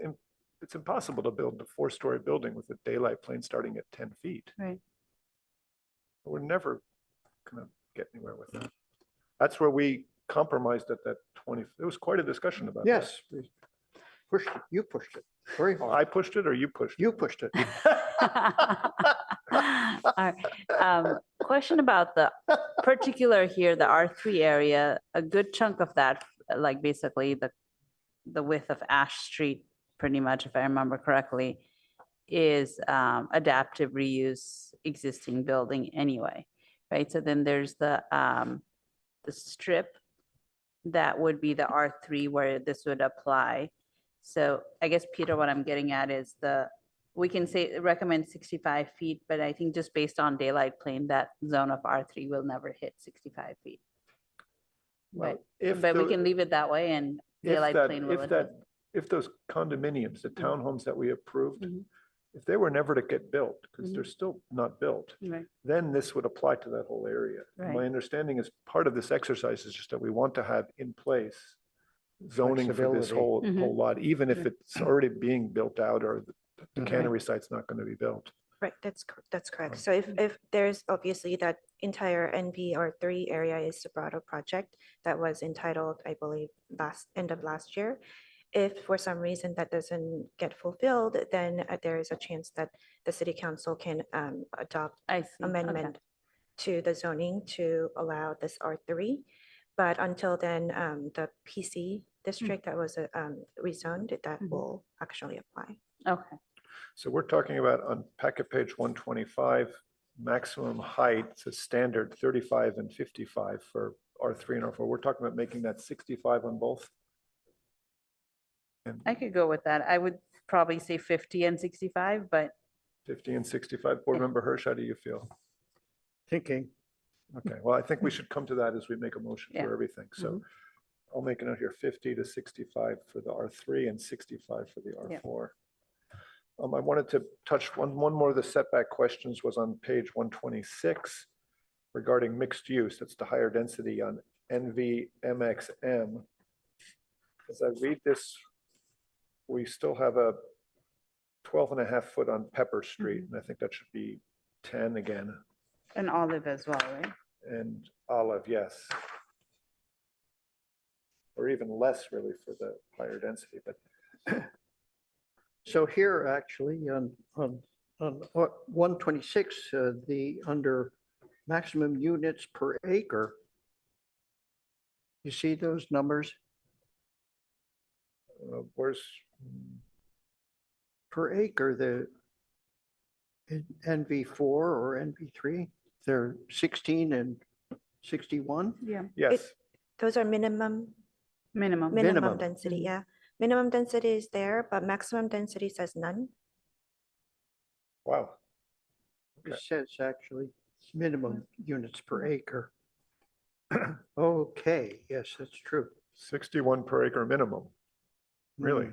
[SPEAKER 1] impossible to build a 4-story building with a daylight plane starting at 10 feet.
[SPEAKER 10] Right.
[SPEAKER 1] We're never going to get anywhere with that. That's where we compromised at that 20. There was quite a discussion about that.
[SPEAKER 2] Yes. You pushed it very hard.
[SPEAKER 1] I pushed it or you pushed it?
[SPEAKER 2] You pushed it.
[SPEAKER 10] All right. Question about the particular here, the R3 area, a good chunk of that like basically the width of Ash Street, pretty much, if I remember correctly, is adaptive reuse existing building anyway, right? So then there's the strip that would be the R3 where this would apply. So I guess, Peter, what I'm getting at is we can say, recommend 65 feet, but I think just based on daylight plane, that zone of R3 will never hit 65 feet.
[SPEAKER 1] Well,
[SPEAKER 10] But we can leave it that way and daylight plane will adjust.
[SPEAKER 1] If those condominiums, the townhomes that we approved, if they were never to get built, because they're still not built,
[SPEAKER 10] Right.
[SPEAKER 1] then this would apply to that whole area.
[SPEAKER 10] Right.
[SPEAKER 1] My understanding is part of this exercise is just that we want to have in place zoning for this
[SPEAKER 2] Flexibility.
[SPEAKER 1] whole lot, even if it's already being built out or the
[SPEAKER 2] Okay.
[SPEAKER 1] cannery site's not going to be built.
[SPEAKER 12] Right, that's correct. So if there's obviously that entire NVR3 area is a broader project that was entitled, I believe, end of last year. If for some reason that doesn't get fulfilled, then there is a chance that the city council can adopt amendment to the zoning to allow this R3. But until then, the PC district that was rezoned, that will actually apply.
[SPEAKER 10] Okay.
[SPEAKER 1] So we're talking about on packet page 125, maximum height, it's a standard 35 and 55 for R3 and R4. We're talking about making that 65 on both. And
[SPEAKER 10] I could go with that. I would probably say 50 and 65, but
[SPEAKER 1] 50 and 65. Board Member Hirsch, how do you feel?
[SPEAKER 2] Thinking.
[SPEAKER 1] Okay, well, I think we should come to that as we make a motion
[SPEAKER 10] Yeah.
[SPEAKER 1] for everything. So I'll make a note here, 50 to 65 for the R3 and 65 for the R4. I wanted to touch one more of the setback questions was on page 126 regarding mixed use. That's the higher density on NVMXM. As I read this, we still have a 12.5 foot on Pepper Street, and I think that should be 10 again.
[SPEAKER 10] an Olive as well, right?
[SPEAKER 1] And Olive, yes. Or even less really for the higher density, but
[SPEAKER 2] So here, actually, on 126, under maximum units per acre, you see those numbers
[SPEAKER 1] where's
[SPEAKER 2] per acre, the in NV4 or NV3, they're 16 and 61?
[SPEAKER 10] Yeah.
[SPEAKER 1] yes.
[SPEAKER 12] Those are minimum
[SPEAKER 2] Minimum.
[SPEAKER 12] density, yeah. Minimum density is there, but maximum density says none.
[SPEAKER 1] Wow.
[SPEAKER 2] It says actually minimum units per acre. Okay, yes, that's true.
[SPEAKER 1] 61 per acre minimum. Really?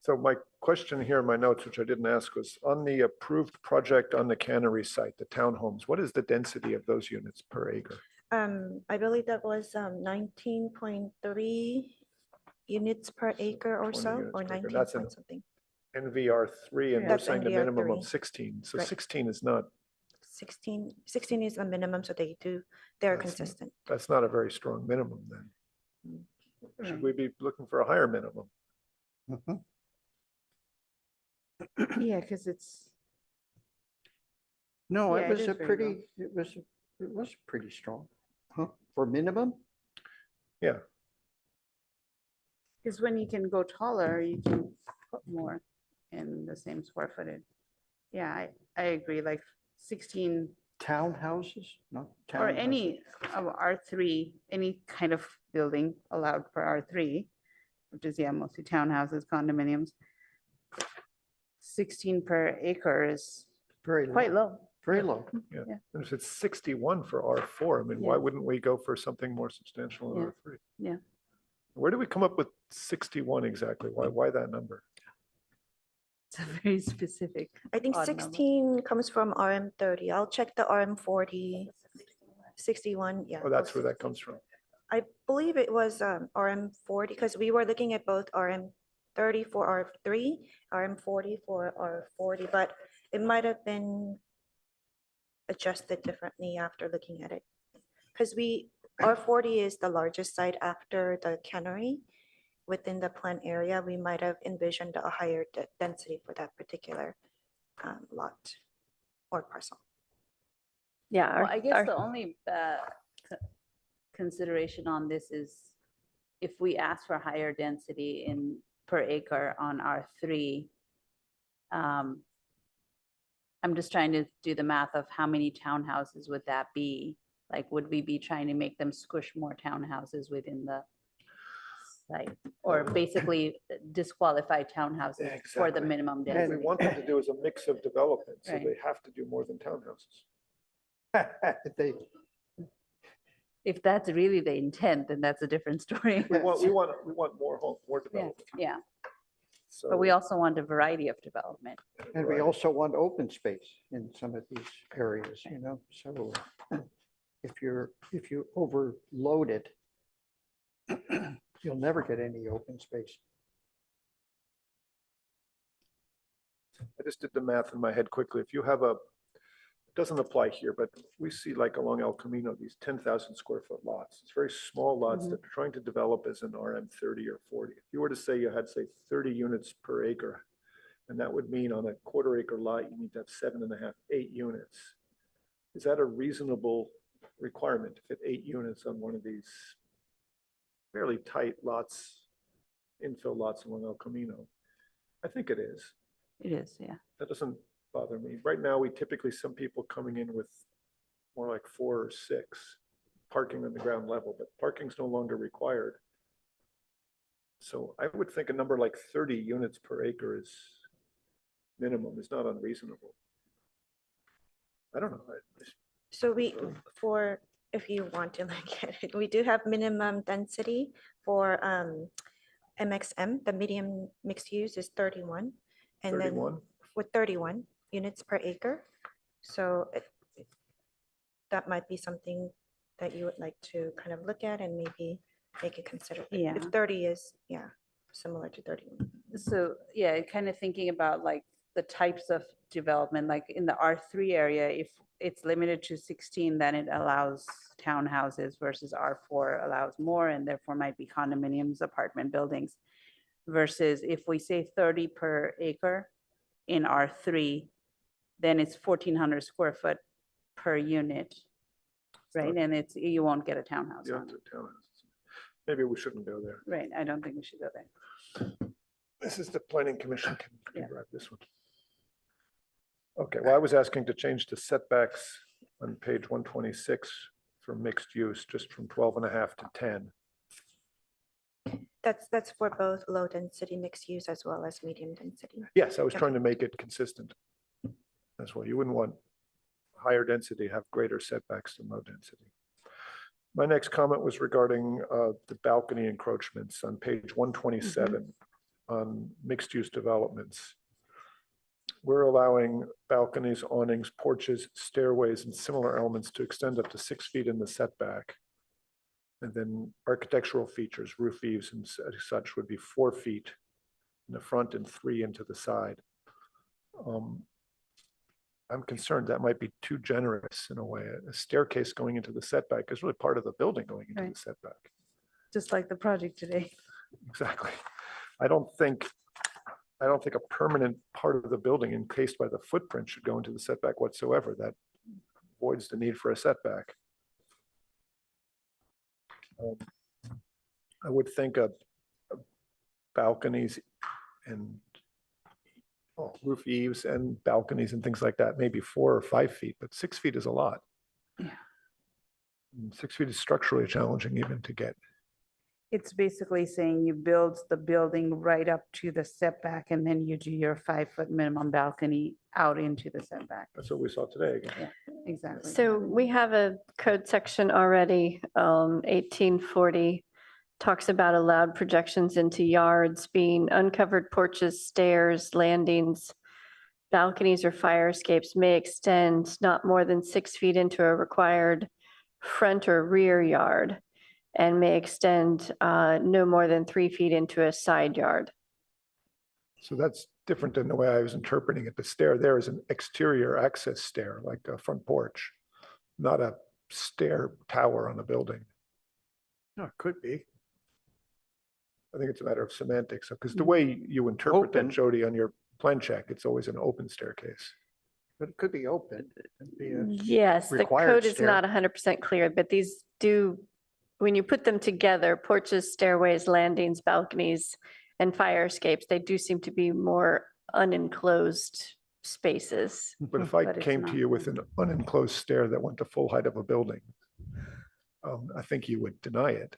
[SPEAKER 1] So my question here in my notes, which I didn't ask, was on the approved project on the cannery site, the townhomes, what is the density of those units per acre?
[SPEAKER 12] I believe that was 19.3 units per acre or
[SPEAKER 1] 20
[SPEAKER 12] so,
[SPEAKER 1] units
[SPEAKER 12] or
[SPEAKER 1] per acre.
[SPEAKER 12] 19
[SPEAKER 1] That's
[SPEAKER 12] point
[SPEAKER 1] an
[SPEAKER 12] something.
[SPEAKER 1] NVR3, and we're
[SPEAKER 12] That's
[SPEAKER 1] saying the minimum
[SPEAKER 12] NVR3.
[SPEAKER 1] of 16. So
[SPEAKER 12] Right.
[SPEAKER 1] 16 is not,
[SPEAKER 12] 16 is a minimum, so they're
[SPEAKER 1] That's
[SPEAKER 12] consistent.
[SPEAKER 1] that's not a very strong minimum then. Should we be looking for a higher minimum?
[SPEAKER 10] Yeah, because it's,
[SPEAKER 2] No,
[SPEAKER 10] Yeah,
[SPEAKER 2] it
[SPEAKER 10] it
[SPEAKER 2] was
[SPEAKER 10] is
[SPEAKER 2] a
[SPEAKER 10] very
[SPEAKER 2] pretty, it was pretty strong. Huh? For minimum?
[SPEAKER 1] Yeah.
[SPEAKER 10] because when you can go taller, you can put more in the same square footage. Yeah, I agree, like 16
[SPEAKER 2] Townhouses? No.
[SPEAKER 10] or
[SPEAKER 2] townhouses.
[SPEAKER 10] any of R3, any kind of building allowed for R3, which is, yeah, mostly townhouses, condominiums. 16 per acre is
[SPEAKER 2] Very
[SPEAKER 10] quite low.
[SPEAKER 2] Very low.
[SPEAKER 1] Yeah.
[SPEAKER 10] Yeah.
[SPEAKER 1] And if it's 61 for R4, I mean, why
[SPEAKER 10] Yeah.
[SPEAKER 1] wouldn't we go for something more substantial in
[SPEAKER 10] Yeah.
[SPEAKER 1] R3?
[SPEAKER 10] Yeah.
[SPEAKER 1] Where do we come up with 61 exactly? Why that number?
[SPEAKER 10] It's a very specific.
[SPEAKER 12] I think
[SPEAKER 10] odd number.
[SPEAKER 12] 16 comes from RM30. I'll check the RM40. 61, yeah.
[SPEAKER 1] Oh, that's where that comes from.
[SPEAKER 12] I believe it was RM40 because we were looking at both RM30 for R3, RM40 for R40, but it might have been adjusted differently after looking at it. Because R40 is the largest site after the cannery. Within the plant area, we might have envisioned a higher density for that particular lot or parcel.
[SPEAKER 3] Yeah.
[SPEAKER 10] Well, I guess the only consideration on this is if we ask for higher density in per acre on R3, I'm just trying to do the math of how many townhouses would that be? Like, would we be trying to make them squish more townhouses within the site? Or basically disqualify townhouses for the minimum
[SPEAKER 1] What we
[SPEAKER 10] density?
[SPEAKER 1] want them to do is a mix of development, so
[SPEAKER 10] Right.
[SPEAKER 1] they have to do more than townhouses.
[SPEAKER 10] If that's really the intent, then that's a different story.
[SPEAKER 1] We want more
[SPEAKER 10] Yeah,
[SPEAKER 1] development.
[SPEAKER 10] yeah.
[SPEAKER 1] So
[SPEAKER 10] But we also want a variety of development.
[SPEAKER 2] And we also want open space in some of these areas, you know, so if you overload it, you'll never get any open space.
[SPEAKER 1] I just did the math in my head quickly. If you have it doesn't apply here, but we see like along El Camino, these 10,000 square foot lots. It's very small lots that they're trying to develop as an RM 30 or 40. If you were to say you had, say, 30 units per acre, and that would mean on a quarter acre lot, you need to have 7.5, 8 units. Is that a reasonable requirement to fit 8 units on one of these fairly tight lots, infill lots along El Camino? I think it is.
[SPEAKER 10] It is, yeah.
[SPEAKER 1] That doesn't bother me. Right now, we typically, some people coming in with more like 4 or 6 parking on the ground level, but parking's no longer required. So I would think a number like 30 units per acre is minimum, is not unreasonable. I don't know.
[SPEAKER 12] So if you want to look at it, we do have minimum density for MXM, the medium mixed use is 31. And
[SPEAKER 1] 31?
[SPEAKER 12] then with 31 units per acre. So that might be something that you would like to kind of look at and maybe make it consider.
[SPEAKER 10] Yeah.
[SPEAKER 12] If 30 is, yeah, similar to 31.
[SPEAKER 10] So, yeah, kind of thinking about like the types of development, like in the R3 area, if it's limited to 16, then it allows townhouses versus R4 allows more and therefore might be condominiums, apartment buildings. Versus if we say 30 per acre in R3, then it's 1,400 square foot per unit, right? And you won't get a townhouse.
[SPEAKER 1] Yeah,
[SPEAKER 10] on it.
[SPEAKER 1] maybe we shouldn't go there.
[SPEAKER 10] Right, I don't think we should go there.
[SPEAKER 1] This is the planning commission can grab this one. Okay, well, I was asking to change the setbacks on page 126 for mixed use, just from 12.5 to 10.
[SPEAKER 12] That's for both low density mixed use as well as medium density.
[SPEAKER 1] Yes, I was trying to make it consistent. That's why you wouldn't want higher density have greater setbacks than low density. My next comment was regarding the balcony encroachments on page 127 on mixed use developments. We're allowing balconies, awnings, porches, stairways, and similar elements to extend up to 6 feet in the setback. And then architectural features, roof eaves and such would be 4 feet in the front and 3 into the side. I'm concerned that might be too generous in a way. A staircase going into the setback is really part of the building going into the setback.
[SPEAKER 10] Just like the project today.
[SPEAKER 1] Exactly. I don't think a permanent part of the building encased by the footprint should go into the setback whatsoever. That voids the need for a setback. I would think of balconies and roof eaves and balconies and things like that, maybe 4 or 5 feet, but 6 feet is a lot.
[SPEAKER 10] Yeah.
[SPEAKER 1] 6 feet is structurally challenging even to get.
[SPEAKER 10] It's basically saying you build the building right up to the setback and then you do your 5-foot minimum balcony out into the setback.
[SPEAKER 1] That's what we saw today again.
[SPEAKER 10] Yeah, exactly.
[SPEAKER 21] So we have a code section already, 1840, talks about allowed projections into yards being uncovered porches, stairs, landings, balconies or fire escapes may extend not more than 6 feet into a required front or rear yard and may extend no more than 3 feet into a side yard.
[SPEAKER 1] So that's different than the way I was interpreting it. The stair there is an exterior access stair, like a front porch, not a stair tower on a building.
[SPEAKER 2] No, it could be.
[SPEAKER 1] I think it's a matter of semantics, because the way you interpret that, Jody, on your plan check, it's always an open staircase.
[SPEAKER 2] But it could be open. It could be a
[SPEAKER 21] Yes, the
[SPEAKER 2] required
[SPEAKER 21] code is
[SPEAKER 2] stair.
[SPEAKER 21] not 100% clear, but these do when you put them together, porches, stairways, landings, balconies, and fire escapes, they do seem to be more unenclosed spaces.
[SPEAKER 1] But if I
[SPEAKER 21] But it's
[SPEAKER 1] came to
[SPEAKER 21] not.
[SPEAKER 1] you with an unenclosed stair that went to full height of a building, I think you would deny it.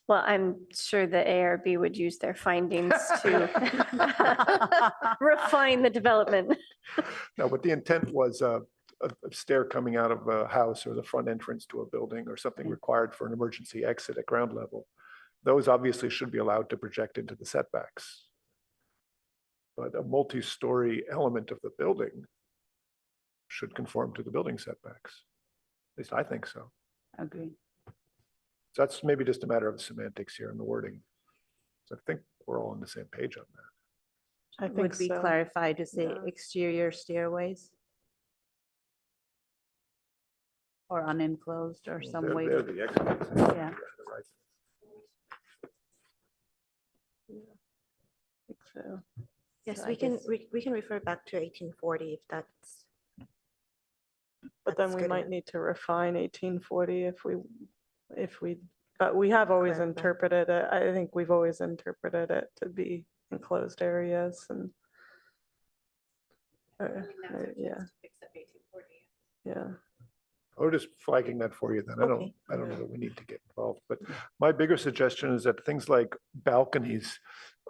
[SPEAKER 21] Well, I'm sure the ARB would use their findings to refine the development.
[SPEAKER 1] No, but the intent was a stair coming out of a house or the front entrance to a building or something required for an emergency exit at ground level. Those obviously should be allowed to project into the setbacks. But a multi-story element of the building should conform to the building setbacks. At least I think so.
[SPEAKER 10] Agree.
[SPEAKER 1] So that's maybe just a matter of semantics here in the wording. So I think we're all on the same page on that.
[SPEAKER 4] I think
[SPEAKER 13] Would we
[SPEAKER 4] so.
[SPEAKER 13] clarify to say
[SPEAKER 4] Yeah.
[SPEAKER 13] exterior stairways? Or unenclosed or some way?
[SPEAKER 1] They're
[SPEAKER 13] to-
[SPEAKER 1] the exits.
[SPEAKER 13] Yeah.
[SPEAKER 1] Right.
[SPEAKER 4] So,
[SPEAKER 12] Yes,
[SPEAKER 13] So I
[SPEAKER 12] we can,
[SPEAKER 13] guess-
[SPEAKER 12] we can refer back to 1840 if that's.
[SPEAKER 4] but then
[SPEAKER 12] that's
[SPEAKER 4] we
[SPEAKER 12] good
[SPEAKER 4] might
[SPEAKER 12] enough.
[SPEAKER 4] need to refine 1840 but we have always
[SPEAKER 12] Clarify.
[SPEAKER 4] interpreted it. I think we've always interpreted it to be enclosed areas and. Yeah. Yeah.
[SPEAKER 1] Or just flagging that for you then.
[SPEAKER 12] Okay.
[SPEAKER 1] I don't know that we need to get involved, but my bigger suggestion is that things like balconies,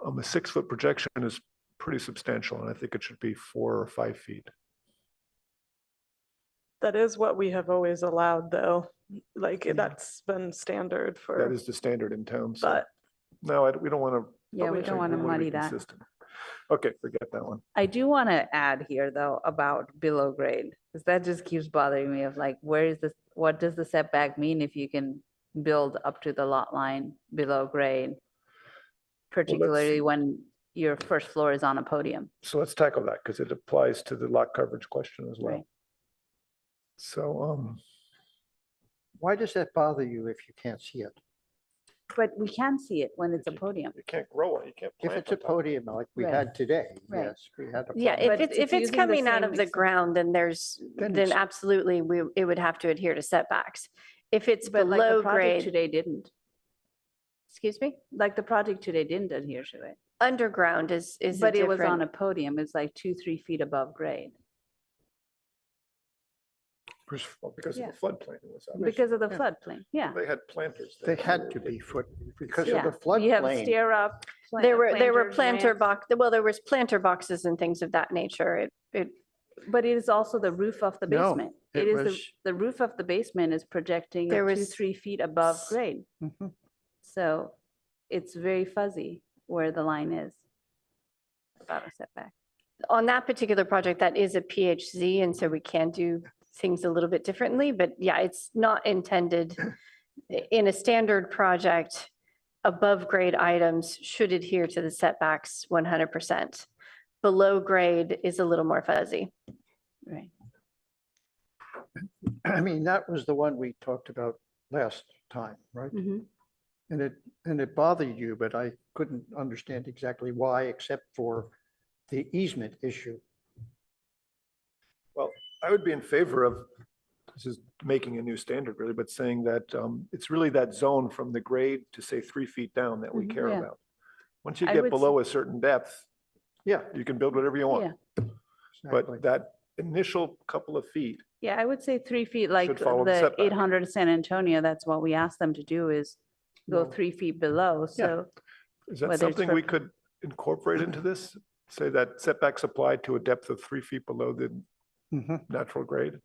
[SPEAKER 1] a 6-foot projection is pretty substantial, and I think it should be 4 or 5 feet.
[SPEAKER 4] That is what we have always allowed, though. Like, that's been standard
[SPEAKER 1] That
[SPEAKER 4] for,
[SPEAKER 1] is the standard in town, so.
[SPEAKER 4] but
[SPEAKER 1] No, we don't want to.
[SPEAKER 13] Yeah, we don't want to muddy that.
[SPEAKER 1] Okay, forget that one.
[SPEAKER 13] I do want to add here though about below grade, because that just keeps bothering me of like, where is this, what does the setback mean if you can build up to the lot line below grade? Particularly when your first floor is on a podium.
[SPEAKER 1] So let's tackle that because it applies to the lot coverage question as well.
[SPEAKER 13] Right.
[SPEAKER 1] So,
[SPEAKER 2] Why does that bother you if you can't see it?
[SPEAKER 13] But we can see it when it's a podium.
[SPEAKER 1] you can't grow it, you can't
[SPEAKER 2] If
[SPEAKER 1] plant
[SPEAKER 2] it's a
[SPEAKER 1] on top.
[SPEAKER 2] podium like we
[SPEAKER 13] Right.
[SPEAKER 2] had today,
[SPEAKER 13] Right.
[SPEAKER 2] yes, we had. a
[SPEAKER 21] Yeah,
[SPEAKER 2] problem.
[SPEAKER 21] if
[SPEAKER 13] But
[SPEAKER 21] it's
[SPEAKER 13] it's using the
[SPEAKER 21] coming out
[SPEAKER 13] same
[SPEAKER 21] of the
[SPEAKER 13] extent.
[SPEAKER 21] ground, then
[SPEAKER 2] Then
[SPEAKER 21] then
[SPEAKER 2] it's-
[SPEAKER 21] absolutely, it would have to adhere to setbacks. If it's
[SPEAKER 13] But like the
[SPEAKER 21] below
[SPEAKER 13] project
[SPEAKER 21] grade,
[SPEAKER 13] today didn't,
[SPEAKER 21] excuse me,
[SPEAKER 13] like the project today didn't adhere to it.
[SPEAKER 21] underground is a
[SPEAKER 13] But it was on a
[SPEAKER 21] different.
[SPEAKER 13] podium, it's like 2-3 feet above grade.
[SPEAKER 1] Because of
[SPEAKER 13] Yeah.
[SPEAKER 1] the floodplain. it was obvious.
[SPEAKER 13] Because of the
[SPEAKER 2] Yeah.
[SPEAKER 13] floodplain, yeah.
[SPEAKER 1] They had planters.
[SPEAKER 2] They
[SPEAKER 1] there.
[SPEAKER 2] had to be because of
[SPEAKER 13] Yeah,
[SPEAKER 2] the
[SPEAKER 13] you have
[SPEAKER 2] floodplain.
[SPEAKER 13] stair up.
[SPEAKER 21] There were
[SPEAKER 13] planters,
[SPEAKER 21] planter
[SPEAKER 13] ramps.
[SPEAKER 21] there was planter boxes and things of that nature.
[SPEAKER 13] But it is also the roof of the
[SPEAKER 2] No,
[SPEAKER 13] basement.
[SPEAKER 2] it
[SPEAKER 13] It is
[SPEAKER 2] was-
[SPEAKER 13] the roof of the basement is projecting
[SPEAKER 21] There
[SPEAKER 13] 2-3
[SPEAKER 21] was
[SPEAKER 13] feet above grade.
[SPEAKER 2] Mhm.
[SPEAKER 13] So it's very fuzzy where the line is about a setback.
[SPEAKER 21] On that particular project, that is a PHZ, and so we can do things a little bit differently, but yeah, it's not intended in a standard project. Above grade items should adhere to the setbacks 100%. Below grade is a little more fuzzy.
[SPEAKER 13] Right.
[SPEAKER 2] I mean, that was the one we talked about last time, right?
[SPEAKER 21] Mhm.
[SPEAKER 2] And it bothered you, but I couldn't understand exactly why, except for the easement issue.
[SPEAKER 1] Well, I would be in favor of, this is making a new standard really, but saying that it's really that zone from the grade to say 3 feet down that we
[SPEAKER 21] Mm-hmm.
[SPEAKER 13] Mhm.
[SPEAKER 1] care
[SPEAKER 13] Yeah.
[SPEAKER 1] about. Once you
[SPEAKER 13] I
[SPEAKER 1] get
[SPEAKER 13] would
[SPEAKER 1] below a certain depth,
[SPEAKER 2] Yeah.
[SPEAKER 1] you can build whatever you want.
[SPEAKER 13] Yeah.
[SPEAKER 2] exactly.
[SPEAKER 1] But that initial couple of feet,
[SPEAKER 13] Yeah, I would say 3 feet, like
[SPEAKER 1] Should follow the
[SPEAKER 13] the
[SPEAKER 1] setback.
[SPEAKER 13] 800 San Antonio, that's what we asked them to do is go
[SPEAKER 2] No.
[SPEAKER 13] 3 feet below, so.
[SPEAKER 1] is that
[SPEAKER 13] Whether it's
[SPEAKER 1] something
[SPEAKER 13] for-
[SPEAKER 1] we could incorporate into this? Say that setbacks apply to a depth of 3 feet below the
[SPEAKER 2] Mhm.
[SPEAKER 1] natural grade?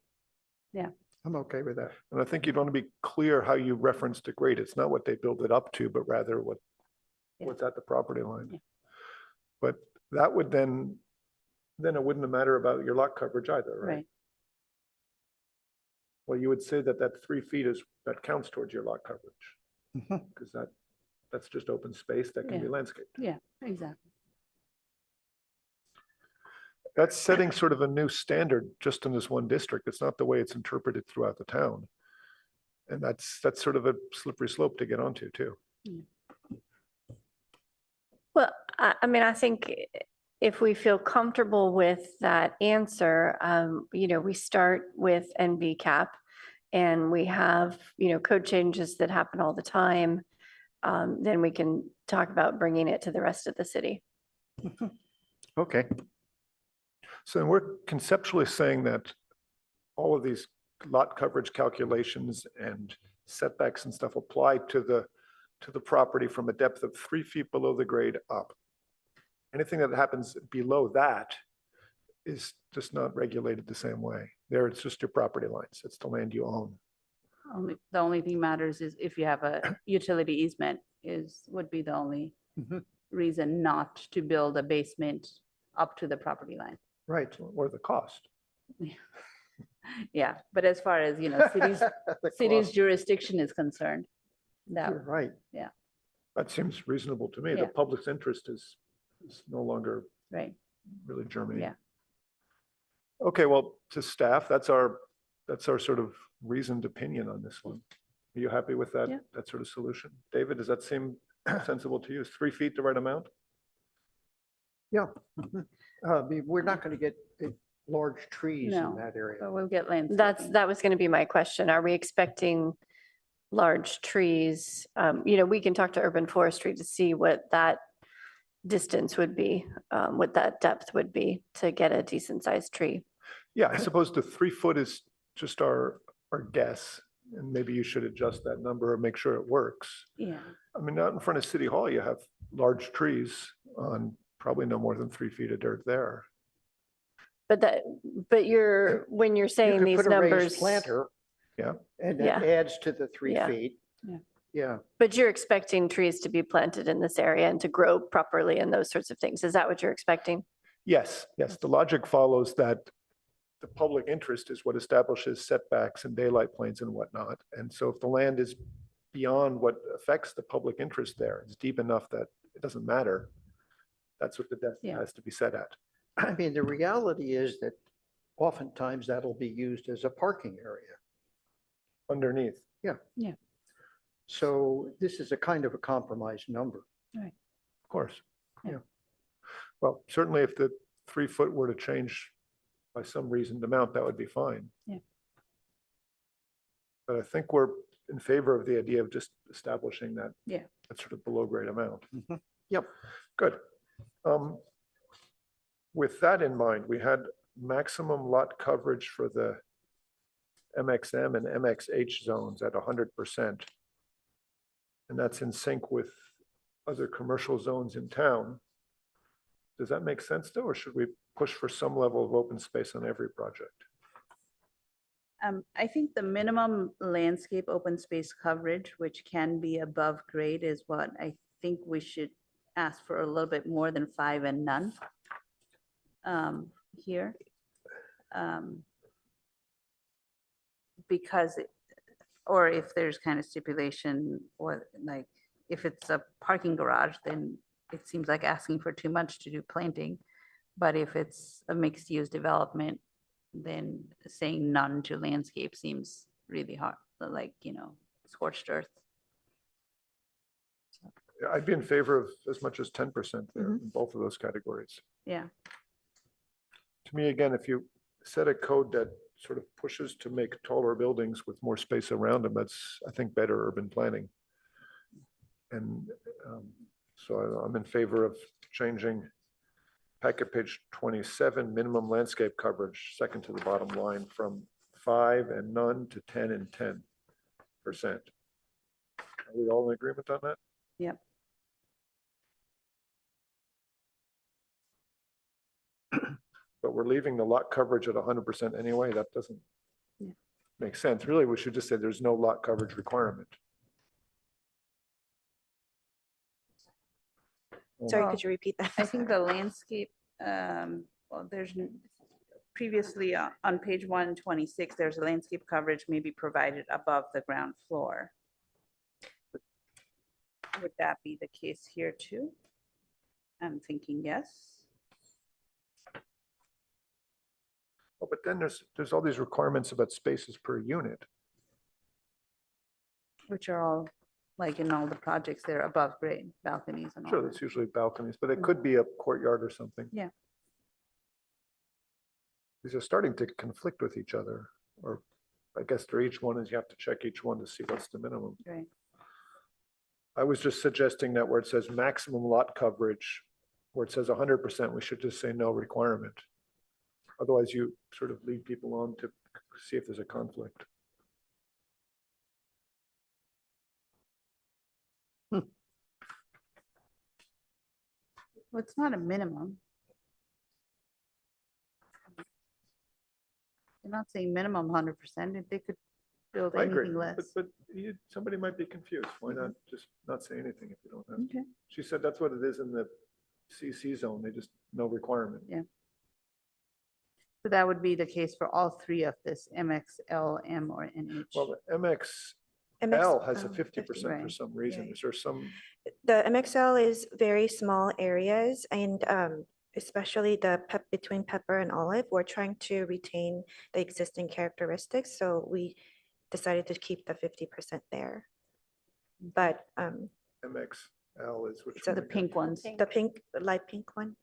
[SPEAKER 2] I'm okay with that.
[SPEAKER 1] And I think you'd want to be clear how you reference the grade. It's not what they build it up to, but rather
[SPEAKER 13] Yeah.
[SPEAKER 1] what's at the property line.
[SPEAKER 13] Yeah.
[SPEAKER 1] But that would then it wouldn't matter about your lot coverage either, right?
[SPEAKER 13] Right.
[SPEAKER 1] Well, you would say that 3 feet that counts towards your lot coverage.
[SPEAKER 2] Mhm.
[SPEAKER 1] Because that's just open space that can be
[SPEAKER 13] Yeah.
[SPEAKER 1] landscaped.
[SPEAKER 13] Yeah, exactly.
[SPEAKER 1] That's setting sort of a new standard just in this one district. It's not the way it's interpreted throughout the town. And that's sort of a slippery slope to get onto too.
[SPEAKER 21] Well, I mean, I think if we feel comfortable with that answer, we start with NV cap. and we have, code changes that happen all the time, then we can talk about bringing it to the rest of the city.
[SPEAKER 2] Okay.
[SPEAKER 1] So we're conceptually saying that all of these lot coverage calculations and setbacks and stuff apply to the property from a depth of 3 feet below the grade up. Anything that happens below that is just not regulated the same way. There, it's just your property lines. It's the land you own.
[SPEAKER 13] The only thing matters is if you have a utility easement would be the only reason not to build a basement up to the property line.
[SPEAKER 1] Right, or the cost.
[SPEAKER 13] Yeah, but as far as, city's jurisdiction is concerned, that,
[SPEAKER 2] You're right.
[SPEAKER 13] yeah,
[SPEAKER 1] That seems reasonable to me.
[SPEAKER 13] Yeah.
[SPEAKER 1] The public's interest is no longer
[SPEAKER 13] right,
[SPEAKER 1] really germane.
[SPEAKER 13] yeah.
[SPEAKER 1] Okay, well, to staff, that's our sort of reasoned opinion on this one. Are you happy with that,
[SPEAKER 13] Yeah.
[SPEAKER 1] that sort of solution? David, does that seem sensible to you? Is 3 feet the right amount?
[SPEAKER 2] Yeah. We're not going to get large trees
[SPEAKER 21] No,
[SPEAKER 2] in that area.
[SPEAKER 13] But we'll get landscaping.
[SPEAKER 21] That was going to be my question. Are we expecting large trees? We can talk to urban forestry to see what that distance would be, what that depth would be to get a decent sized tree.
[SPEAKER 1] Yeah, I suppose the 3 foot is just our guess, and maybe you should adjust that number and make sure it works.
[SPEAKER 13] Yeah,
[SPEAKER 1] I mean, out in front of City Hall, you have large trees on probably no more than 3 feet of dirt there.
[SPEAKER 21] But when you're
[SPEAKER 2] You
[SPEAKER 21] saying
[SPEAKER 2] could
[SPEAKER 21] these
[SPEAKER 2] put a raised
[SPEAKER 21] numbers,
[SPEAKER 2] planter.
[SPEAKER 1] Yeah.
[SPEAKER 2] And it
[SPEAKER 21] Yeah.
[SPEAKER 2] adds to the 3
[SPEAKER 21] Yeah.
[SPEAKER 2] feet.
[SPEAKER 13] Yeah.
[SPEAKER 2] Yeah.
[SPEAKER 21] but you're expecting trees to be planted in this area and to grow properly and those sorts of things. Is that what you're expecting?
[SPEAKER 1] Yes, yes, the logic follows that the public interest is what establishes setbacks and daylight planes and whatnot. And so if the land is beyond what affects the public interest there, it's deep enough that it doesn't matter. That's what the depth
[SPEAKER 13] Yeah.
[SPEAKER 1] has to be set at.
[SPEAKER 2] I mean, the reality is that oftentimes that'll be used as a parking area.
[SPEAKER 1] Underneath.
[SPEAKER 2] Yeah.
[SPEAKER 13] Yeah.
[SPEAKER 2] So this is a kind of a compromised number.
[SPEAKER 13] right.
[SPEAKER 1] Of course.
[SPEAKER 13] Yeah.
[SPEAKER 1] Well, certainly if the 3 foot were to change by some reasoned amount, that would be fine.
[SPEAKER 13] Yeah.
[SPEAKER 1] But I think we're in favor of the idea of just establishing that.
[SPEAKER 13] Yeah.
[SPEAKER 1] That sort of below grade amount.
[SPEAKER 2] Yep.
[SPEAKER 1] Good. With that in mind, we had maximum lot coverage for the MXM and MXH zones at 100%. And that's in sync with other commercial zones in town. Does that make sense though, or should we push for some level of open space on every project?
[SPEAKER 13] I think the minimum landscape open space coverage, which can be above grade, is what I think we should ask for, a little bit more than 5 and none here. Because, or if there's kind of stipulation, or like, if it's a parking garage, then it seems like asking for too much to do planting. But if it's a mixed use development, then saying none to landscape seems really hard, like, scorched earth.
[SPEAKER 1] I'd be in favor of as much as 10% there in both of those categories.
[SPEAKER 13] Yeah,
[SPEAKER 1] To me, again, if you set a code that sort of pushes to make taller buildings with more space around them, that's, I think, better urban planning. And so I'm in favor of changing packet page 27, minimum landscape coverage, second to the bottom line, from 5 and none to 10 and 10%. Are we all in agreement on that?
[SPEAKER 13] yep.
[SPEAKER 1] But we're leaving the lot coverage at 100% anyway. That doesn't make sense. Really, we should just say there's no lot coverage requirement.
[SPEAKER 12] Sorry, could you repeat that?
[SPEAKER 13] I think the landscape, well, there's previously on page 126, there's a landscape coverage may be provided above the ground floor. Would that be the case here too? I'm thinking yes.
[SPEAKER 1] Oh, but then there's all these requirements about spaces per unit.
[SPEAKER 13] Which are all, like in all the projects, they're above grade, balconies and all
[SPEAKER 1] Sure,
[SPEAKER 13] that.
[SPEAKER 1] that's usually balconies, but it could be a courtyard or something.
[SPEAKER 13] Yeah.
[SPEAKER 1] These are starting to conflict with each other, or I guess for each one is you have to check each one to see what's the minimum.
[SPEAKER 13] Right.
[SPEAKER 1] I was just suggesting that where it says maximum lot coverage, where it says 100%, we should just say no requirement. Otherwise, you sort of lead people on to see if there's a conflict.
[SPEAKER 13] Well, it's not a minimum. They're not saying minimum 100%. If they could build
[SPEAKER 1] I agree,
[SPEAKER 13] anything less.
[SPEAKER 1] but somebody might be confused. Why not just not say anything if you don't have to?
[SPEAKER 13] Okay.
[SPEAKER 1] She said that's what it is in the CC zone. They just no requirement.
[SPEAKER 13] Yeah. So that would be the case for all three of this, MX, L, M, or NH.
[SPEAKER 1] Well, the MXL has a 50% for
[SPEAKER 13] Right.
[SPEAKER 1] some reason. Is there some?
[SPEAKER 12] The MXL is very small areas and especially the between pepper and olive, we're trying to retain the existing characteristics. So we decided to keep the 50% there. But
[SPEAKER 1] MXL is which
[SPEAKER 13] So
[SPEAKER 1] one
[SPEAKER 13] the
[SPEAKER 1] again?
[SPEAKER 13] pink ones.
[SPEAKER 12] the light pink one.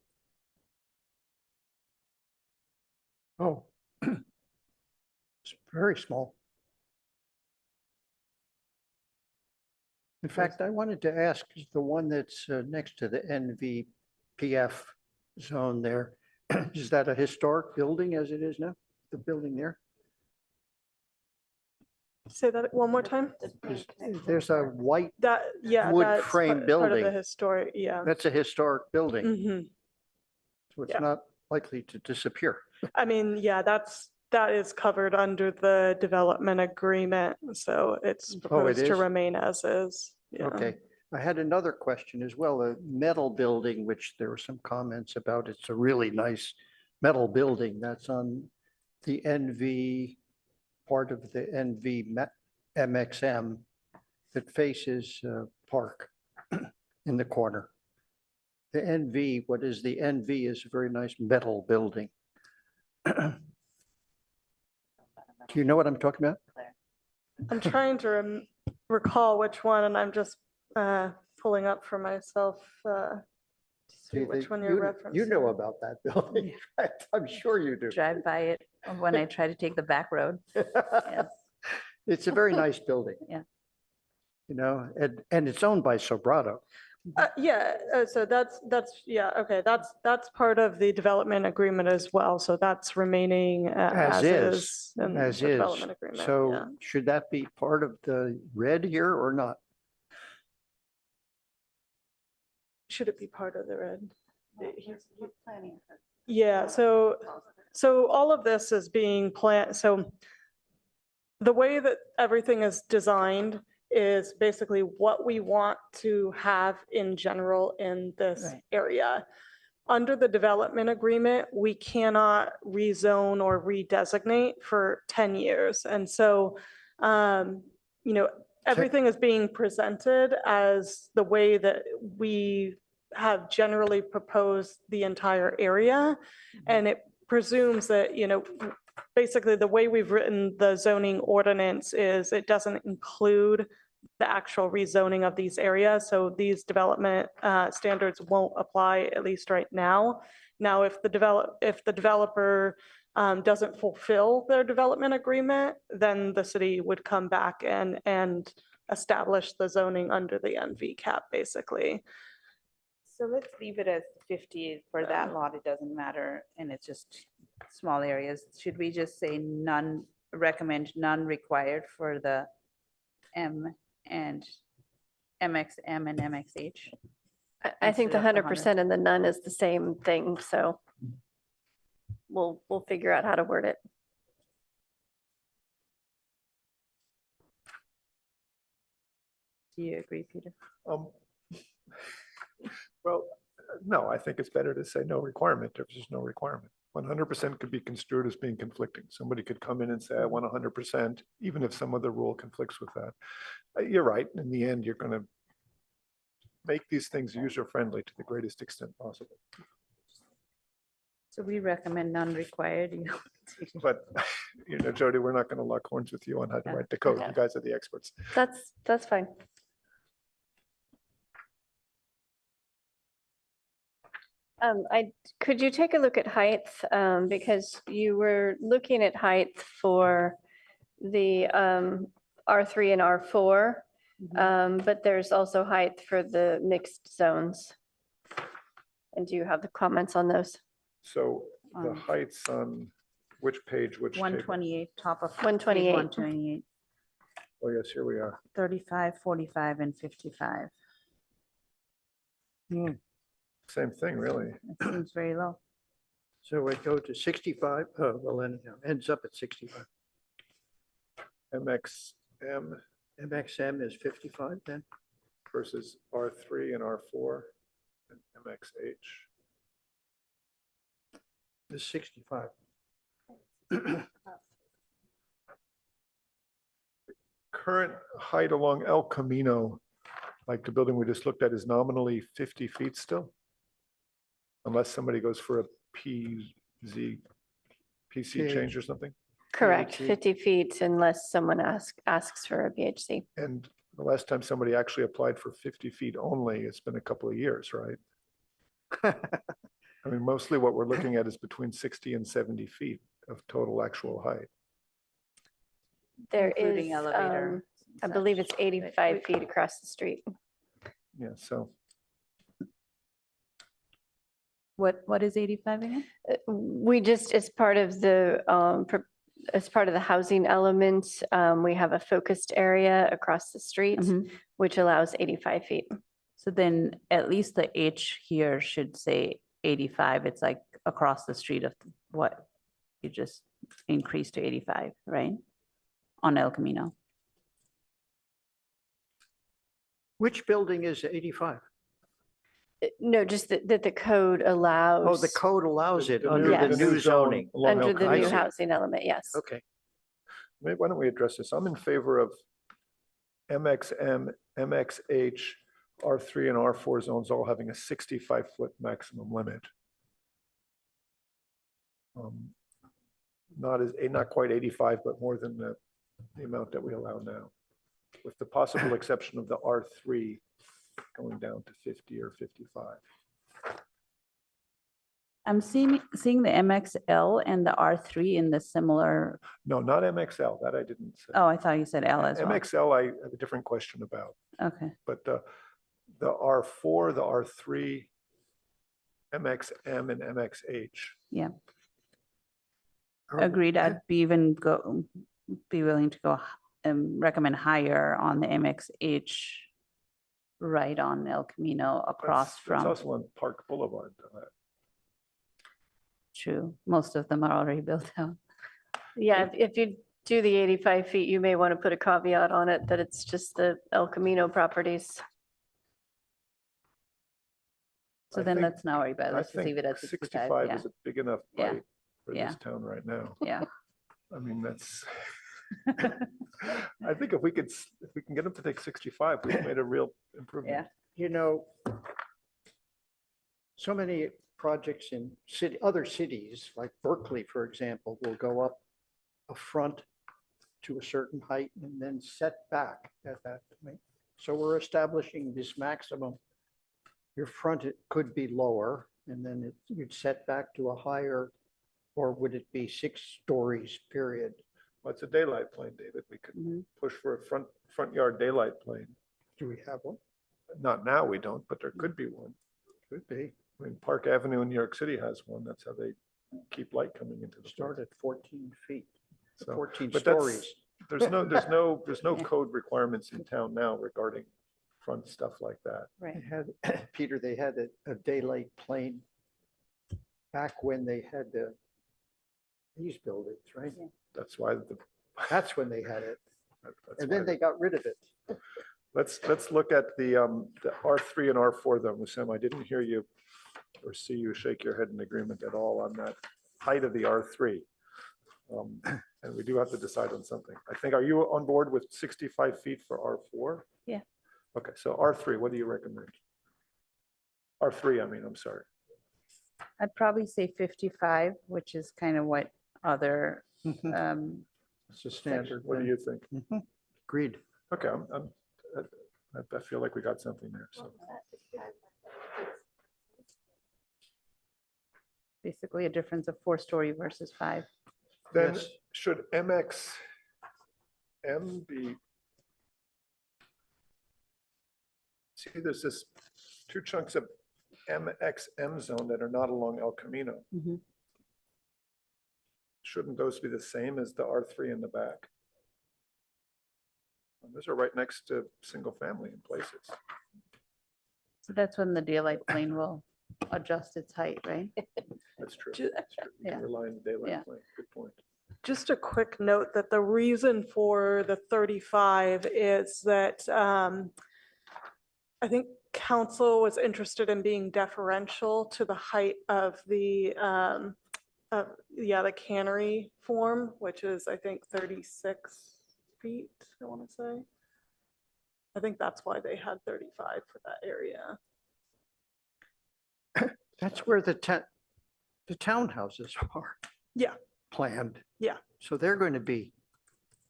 [SPEAKER 2] Oh, it's very small. In fact, I wanted to ask, is the one that's next to the NVPF zone there, is that a historic building as it is now? The building there?
[SPEAKER 4] Say that one more time.
[SPEAKER 2] There's a white
[SPEAKER 4] Yeah,
[SPEAKER 2] wood
[SPEAKER 4] that's
[SPEAKER 2] frame
[SPEAKER 4] part of the
[SPEAKER 2] building.
[SPEAKER 4] historic, yeah.
[SPEAKER 2] That's a historic building.
[SPEAKER 4] Mhm.
[SPEAKER 2] So it's
[SPEAKER 4] Yeah.
[SPEAKER 2] not likely to disappear.
[SPEAKER 4] I mean, yeah, that is covered under the development agreement, so it's proposed to
[SPEAKER 2] is?
[SPEAKER 4] remain as is. Yeah.
[SPEAKER 2] Okay. I had another question as well, a metal building, which there were some comments about. It's a really nice metal building that's on the NV, part of the MXM that faces Park in the corner. The NV, what is the NV is a very nice metal building. Do you know what I'm talking about?
[SPEAKER 4] I'm trying to recall which one, and I'm just pulling up for myself to see which one you're referencing.
[SPEAKER 2] You know about that building. I'm sure you do.
[SPEAKER 10] Drive by it when I try to take the back road. Yes.
[SPEAKER 2] It's a very nice building.
[SPEAKER 10] Yeah.
[SPEAKER 2] You know, and it's owned by Sobrato.
[SPEAKER 4] Yeah, so yeah, okay, that's part of the development agreement as well, so that's remaining as is in the
[SPEAKER 2] As is.
[SPEAKER 4] development agreement, yeah.
[SPEAKER 2] So should that be part of the red here or not?
[SPEAKER 4] Should it be part of the red? Yeah, so all of this is being planned, so the way that everything is designed is basically what we want to have in general in this area. Under the development agreement, we cannot rezone or redesignate for 10 years. And so, everything is being presented as the way that we have generally proposed the entire area. And it presumes that, basically the way we've written the zoning ordinance is it doesn't include the actual rezoning of these areas. So these development standards won't apply, at least right now. Now, if the developer doesn't fulfill their development agreement, then the city would come back and establish the zoning under the NV cap, basically.
[SPEAKER 13] So let's leave it as 50 for that lot. It doesn't matter. And it's just small areas. Should we just say none, recommend none required for the M and MXM and MXH?
[SPEAKER 21] I think the
[SPEAKER 13] Instead of
[SPEAKER 21] 100% and the none is the same thing, so we'll figure out how to word it.
[SPEAKER 13] Do you agree, Peter?
[SPEAKER 1] Well, no, I think it's better to say no requirement if there's no requirement. 100% could be construed as being conflicting. Somebody could come in and say, I want 100%, even if some other rule conflicts with that. You're right. In the end, you're going to make these things user-friendly to the greatest extent possible.
[SPEAKER 13] So we recommend none required.
[SPEAKER 1] But, Jody, we're not going to lock horns with you on how to write the code. You guys are the experts.
[SPEAKER 21] That's fine. Could you take a look at height? Because you were looking at height for the R3 and R4, but there's also height for the mixed zones. And do you have the comments on those?
[SPEAKER 1] So the heights on which page, which table?
[SPEAKER 13] 128, top of.
[SPEAKER 21] 128.
[SPEAKER 13] 128,
[SPEAKER 1] Oh, yes, here we are.
[SPEAKER 13] 35, 45, and 55.
[SPEAKER 1] Same thing, really.
[SPEAKER 13] It seems very low.
[SPEAKER 2] So we go to 65, well, anyhow, ends up at 65.
[SPEAKER 1] MXM
[SPEAKER 2] MXM is 55 then?
[SPEAKER 1] versus R3 and R4 and MXH.
[SPEAKER 2] Is 65.
[SPEAKER 1] Current height along El Camino, like the building we just looked at, is nominally 50 feet still? Unless somebody goes for a PC change or something?
[SPEAKER 21] Correct, 50 feet unless someone asks for a BHC.
[SPEAKER 1] And the last time somebody actually applied for 50 feet only, it's been a couple of years, right? I mean, mostly what we're looking at is between 60 and 70 feet of total actual height.
[SPEAKER 21] There is,
[SPEAKER 13] Including elevator.
[SPEAKER 21] I believe it's 85 feet across the street.
[SPEAKER 1] Yeah, so
[SPEAKER 10] What is 85 again?
[SPEAKER 21] We just, as part of the housing element, we have a focused area across the street, which allows 85 feet.
[SPEAKER 10] So then at least the H here should say 85. It's like across the street of what you just increased to 85, right? On El Camino.
[SPEAKER 2] Which building is 85?
[SPEAKER 21] No, just that the code allows.
[SPEAKER 2] Oh, the code allows it under
[SPEAKER 21] Yes.
[SPEAKER 2] the new zoning.
[SPEAKER 1] along
[SPEAKER 21] Under
[SPEAKER 1] El
[SPEAKER 21] the
[SPEAKER 1] Camino.
[SPEAKER 21] new housing element, yes.
[SPEAKER 2] Okay.
[SPEAKER 1] Why don't we address this? I'm in favor of MXM, MXH, R3 and R4 zones all having a 65-foot maximum limit. Not quite 85, but more than the amount that we allow now, with the possible exception of the R3 going down to 50 or 55.
[SPEAKER 10] I'm seeing the MXL and the R3 in the similar.
[SPEAKER 1] No, not MXL, that I didn't say.
[SPEAKER 10] Oh, I thought you said L as well.
[SPEAKER 1] MXL, I have a different question about,
[SPEAKER 10] Okay.
[SPEAKER 1] but the R4, the R3, MXM and MXH.
[SPEAKER 10] Yeah. Agreed. I'd be willing to go recommend higher on the MXH right on El Camino across
[SPEAKER 1] It's
[SPEAKER 10] from.
[SPEAKER 1] also on Park Boulevard.
[SPEAKER 10] True. Most of them are already built out.
[SPEAKER 21] Yeah, if you do the 85 feet, you may want to put a caveat on it that it's just the El Camino properties.
[SPEAKER 10] So
[SPEAKER 1] I
[SPEAKER 10] then
[SPEAKER 1] think-
[SPEAKER 10] let's not worry about it.
[SPEAKER 1] I
[SPEAKER 10] Let's just
[SPEAKER 1] think
[SPEAKER 10] leave it at 65.
[SPEAKER 1] 65
[SPEAKER 10] Yeah.
[SPEAKER 1] is a big enough
[SPEAKER 10] Yeah.
[SPEAKER 1] bite for
[SPEAKER 10] Yeah.
[SPEAKER 1] this town right now.
[SPEAKER 10] Yeah.
[SPEAKER 1] I mean, that's, I think if we can get them to take 65, we've made a real improvement.
[SPEAKER 10] Yeah.
[SPEAKER 2] You know, so many projects in other cities, like Berkeley, for example, will go up a front to a certain height and then set back at that point. So we're establishing this maximum. Your front, it could be lower, and then you'd set back to a higher, or would it be 6 stories, period?
[SPEAKER 1] Well, it's a daylight plane, David. We could push for a front yard daylight plane.
[SPEAKER 2] Do we have one?
[SPEAKER 1] Not now, we don't, but there could be one.
[SPEAKER 2] Could be.
[SPEAKER 1] I mean, Park Avenue in New York City has one. That's how they keep light coming into the
[SPEAKER 2] Start
[SPEAKER 1] place.
[SPEAKER 2] at 14 feet,
[SPEAKER 1] So,
[SPEAKER 2] 14
[SPEAKER 1] but that's-
[SPEAKER 2] stories.
[SPEAKER 1] There's no code requirements in town now regarding front stuff like that.
[SPEAKER 10] Right.
[SPEAKER 2] They had, Peter, they had a daylight plane back when they had these buildings, right?
[SPEAKER 1] That's why
[SPEAKER 2] That's when they had it.
[SPEAKER 1] that's
[SPEAKER 2] And
[SPEAKER 1] why
[SPEAKER 2] then they got rid of it.
[SPEAKER 1] Let's look at the R3 and R4 though, Sam. I didn't hear you or see you shake your head in agreement at all on that height of the R3. And we do have to decide on something. I think, are you on board with 65 feet for R4?
[SPEAKER 10] Yeah.
[SPEAKER 1] Okay, so R3, what do you recommend? R3, I mean, I'm sorry.
[SPEAKER 13] I'd probably say 55, which is kind of what other.
[SPEAKER 2] It's a standard.
[SPEAKER 1] What do you think?
[SPEAKER 2] Agreed.
[SPEAKER 1] Okay, I feel like we got something there, so.
[SPEAKER 13] Basically a difference of 4-story versus 5.
[SPEAKER 1] Then should MX MB. See, there's this two chunks of MXM zone that are not along El Camino. Shouldn't those be the same as the R3 in the back? And those are right next to single family in places.
[SPEAKER 10] So that's when the daylight plane will adjust its height, right?
[SPEAKER 1] That's true. That's true. You can rely on the daylight
[SPEAKER 10] Yeah.
[SPEAKER 1] plane. Good point.
[SPEAKER 4] Just a quick note that the reason for the 35 is that I think council was interested in being deferential to the height of the the cannery form, which is, I think, 36 feet, I want to say. I think that's why they had 35 for that area.
[SPEAKER 2] That's where the townhouses are.
[SPEAKER 4] Yeah.
[SPEAKER 2] Planned.
[SPEAKER 4] Yeah.
[SPEAKER 2] So they're going to be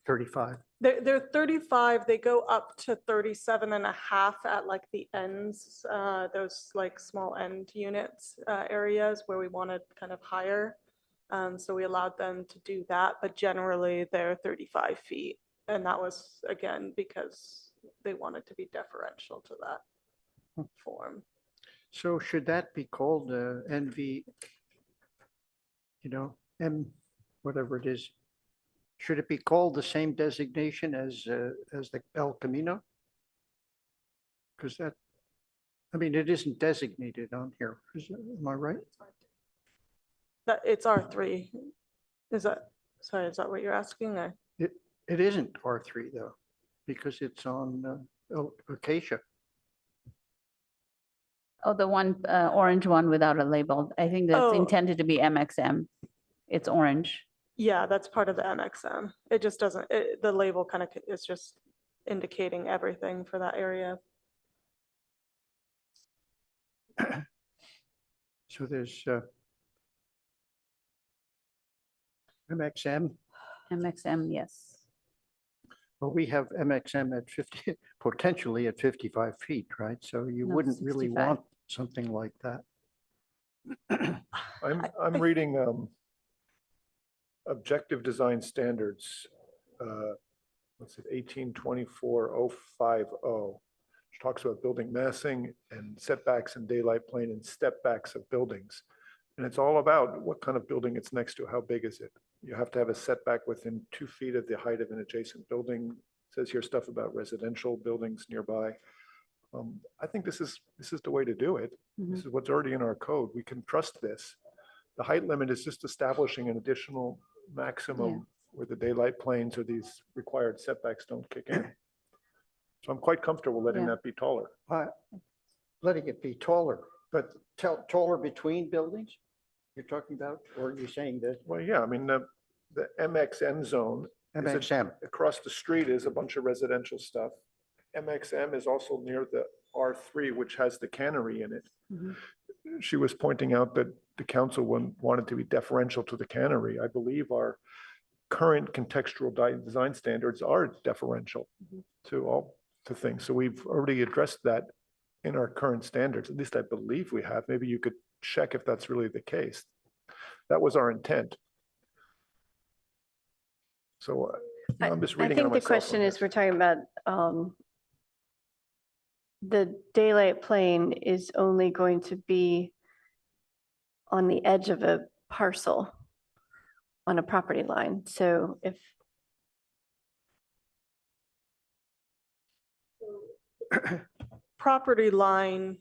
[SPEAKER 2] 35.
[SPEAKER 4] They're 35, they go up to 37 and a half at like the ends, those like small end units areas where we wanted kind of higher. So we allowed them to do that, but generally they're 35 feet. And that was, again, because they wanted to be deferential to that form.
[SPEAKER 2] So should that be called NV, M, whatever it is? Should it be called the same designation as the El Camino? Because that, I mean, it isn't designated on here. Am I right?
[SPEAKER 4] That it's R3. Is that what you're asking?
[SPEAKER 2] It isn't R3 though, because it's on Acacia.
[SPEAKER 10] Oh, the one orange one without a label. I think that's
[SPEAKER 4] Oh.
[SPEAKER 10] intended to be MXM. It's orange.
[SPEAKER 4] Yeah, that's part of the MXM. It just doesn't, the label kind of is just indicating everything for that area.
[SPEAKER 2] So there's MXM.
[SPEAKER 10] MXM, yes.
[SPEAKER 2] Well, we have MXM at 50, potentially at 55 feet, right? So you
[SPEAKER 10] No,
[SPEAKER 2] wouldn't really
[SPEAKER 10] 65.
[SPEAKER 2] want something like that.
[SPEAKER 1] I'm reading Objective Design Standards, what's it, 1824-050, which talks about building massing and setbacks and daylight plane and step backs of buildings. And it's all about what kind of building it's next to, how big is it? You have to have a setback within 2 feet of the height of an adjacent building. It says here stuff about residential buildings nearby. I think this is the way to do it. This is what's already in our code. We can trust this. The height limit is just establishing an additional maximum where the daylight planes or these required setbacks don't kick in. So I'm quite comfortable letting that be taller.
[SPEAKER 2] Letting it be taller, but taller between buildings you're talking about, or are you saying that?
[SPEAKER 1] Well, yeah, I mean, the MXM zone.
[SPEAKER 2] MXM.
[SPEAKER 1] Across the street is a bunch of residential stuff. MXM is also near the R3, which has the cannery in it. She was pointing out that the council wanted to be deferential to the cannery. I believe our current contextual design standards are deferential to things. So we've already addressed that in our current standards. At least I believe we have. Maybe you could check if that's really the case. That was our intent. So I'm just reading.
[SPEAKER 21] I think the question is, we're talking about the daylight plane is only going to be on the edge of a parcel on a property line. So if
[SPEAKER 4] Property line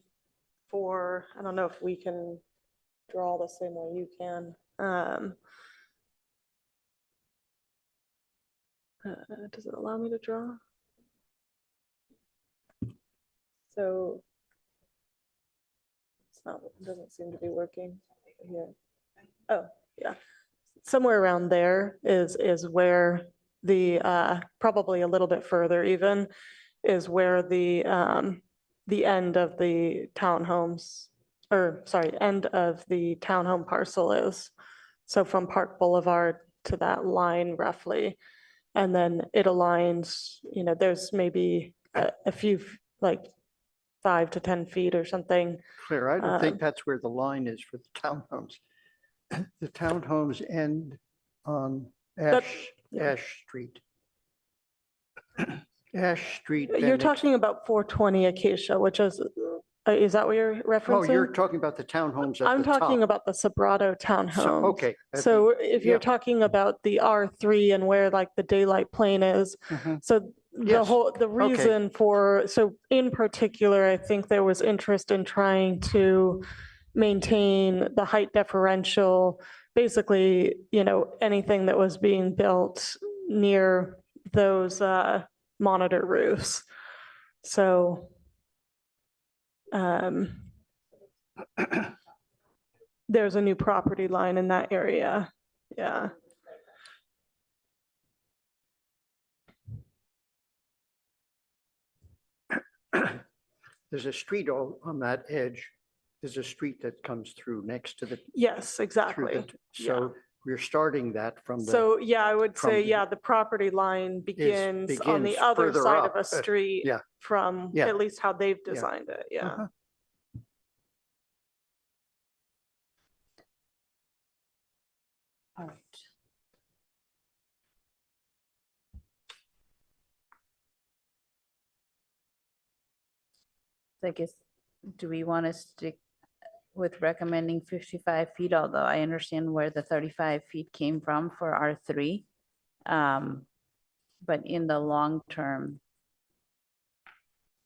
[SPEAKER 4] for, I don't know if we can draw the same way you can. Does it allow me to draw? So it doesn't seem to be working here. Oh, yeah. Somewhere around there is where the, probably a little bit further even, is where the end of the townhomes, or sorry, end of the townhome parcel is. So from Park Boulevard to that line roughly. And then it aligns, there's maybe a few, like 5 to 10 feet or something.
[SPEAKER 2] Claire, I don't think that's where the line is for the townhomes. The townhomes end on Ash Street. Ash Street.
[SPEAKER 4] You're
[SPEAKER 2] then ex-
[SPEAKER 4] talking about 420 Acacia, which is that what you're referencing?
[SPEAKER 2] Oh, you're talking about the townhomes at
[SPEAKER 4] I'm
[SPEAKER 2] the top.
[SPEAKER 4] talking about the Sobrato townhomes.
[SPEAKER 2] Okay.
[SPEAKER 4] So if you're
[SPEAKER 2] yeah.
[SPEAKER 4] talking about the R3 and where like the daylight plane is,
[SPEAKER 2] Mhm.
[SPEAKER 4] so
[SPEAKER 2] Yes.
[SPEAKER 4] the reason for, so in particular, I think there was interest in trying to maintain the height differential, basically, anything that was being built near those monitor roofs. So there's a new property line in that area. Yeah.
[SPEAKER 2] There's a street on that edge. There's a street that comes through next to the.
[SPEAKER 4] Yes, exactly.
[SPEAKER 2] So we're starting that from the.
[SPEAKER 4] So yeah, I would
[SPEAKER 2] from
[SPEAKER 4] say,
[SPEAKER 2] the-
[SPEAKER 4] yeah, the property line begins on the
[SPEAKER 2] begins
[SPEAKER 4] other
[SPEAKER 2] further
[SPEAKER 4] side
[SPEAKER 2] up,
[SPEAKER 4] of a street
[SPEAKER 2] yeah.
[SPEAKER 4] from
[SPEAKER 2] Yeah.
[SPEAKER 4] at least how they've designed it. Yeah.
[SPEAKER 2] Uh-huh.
[SPEAKER 10] All right. So I guess, do we want to stick with recommending 55 feet, although I understand where the 35 feet came from for R3? But in the long term,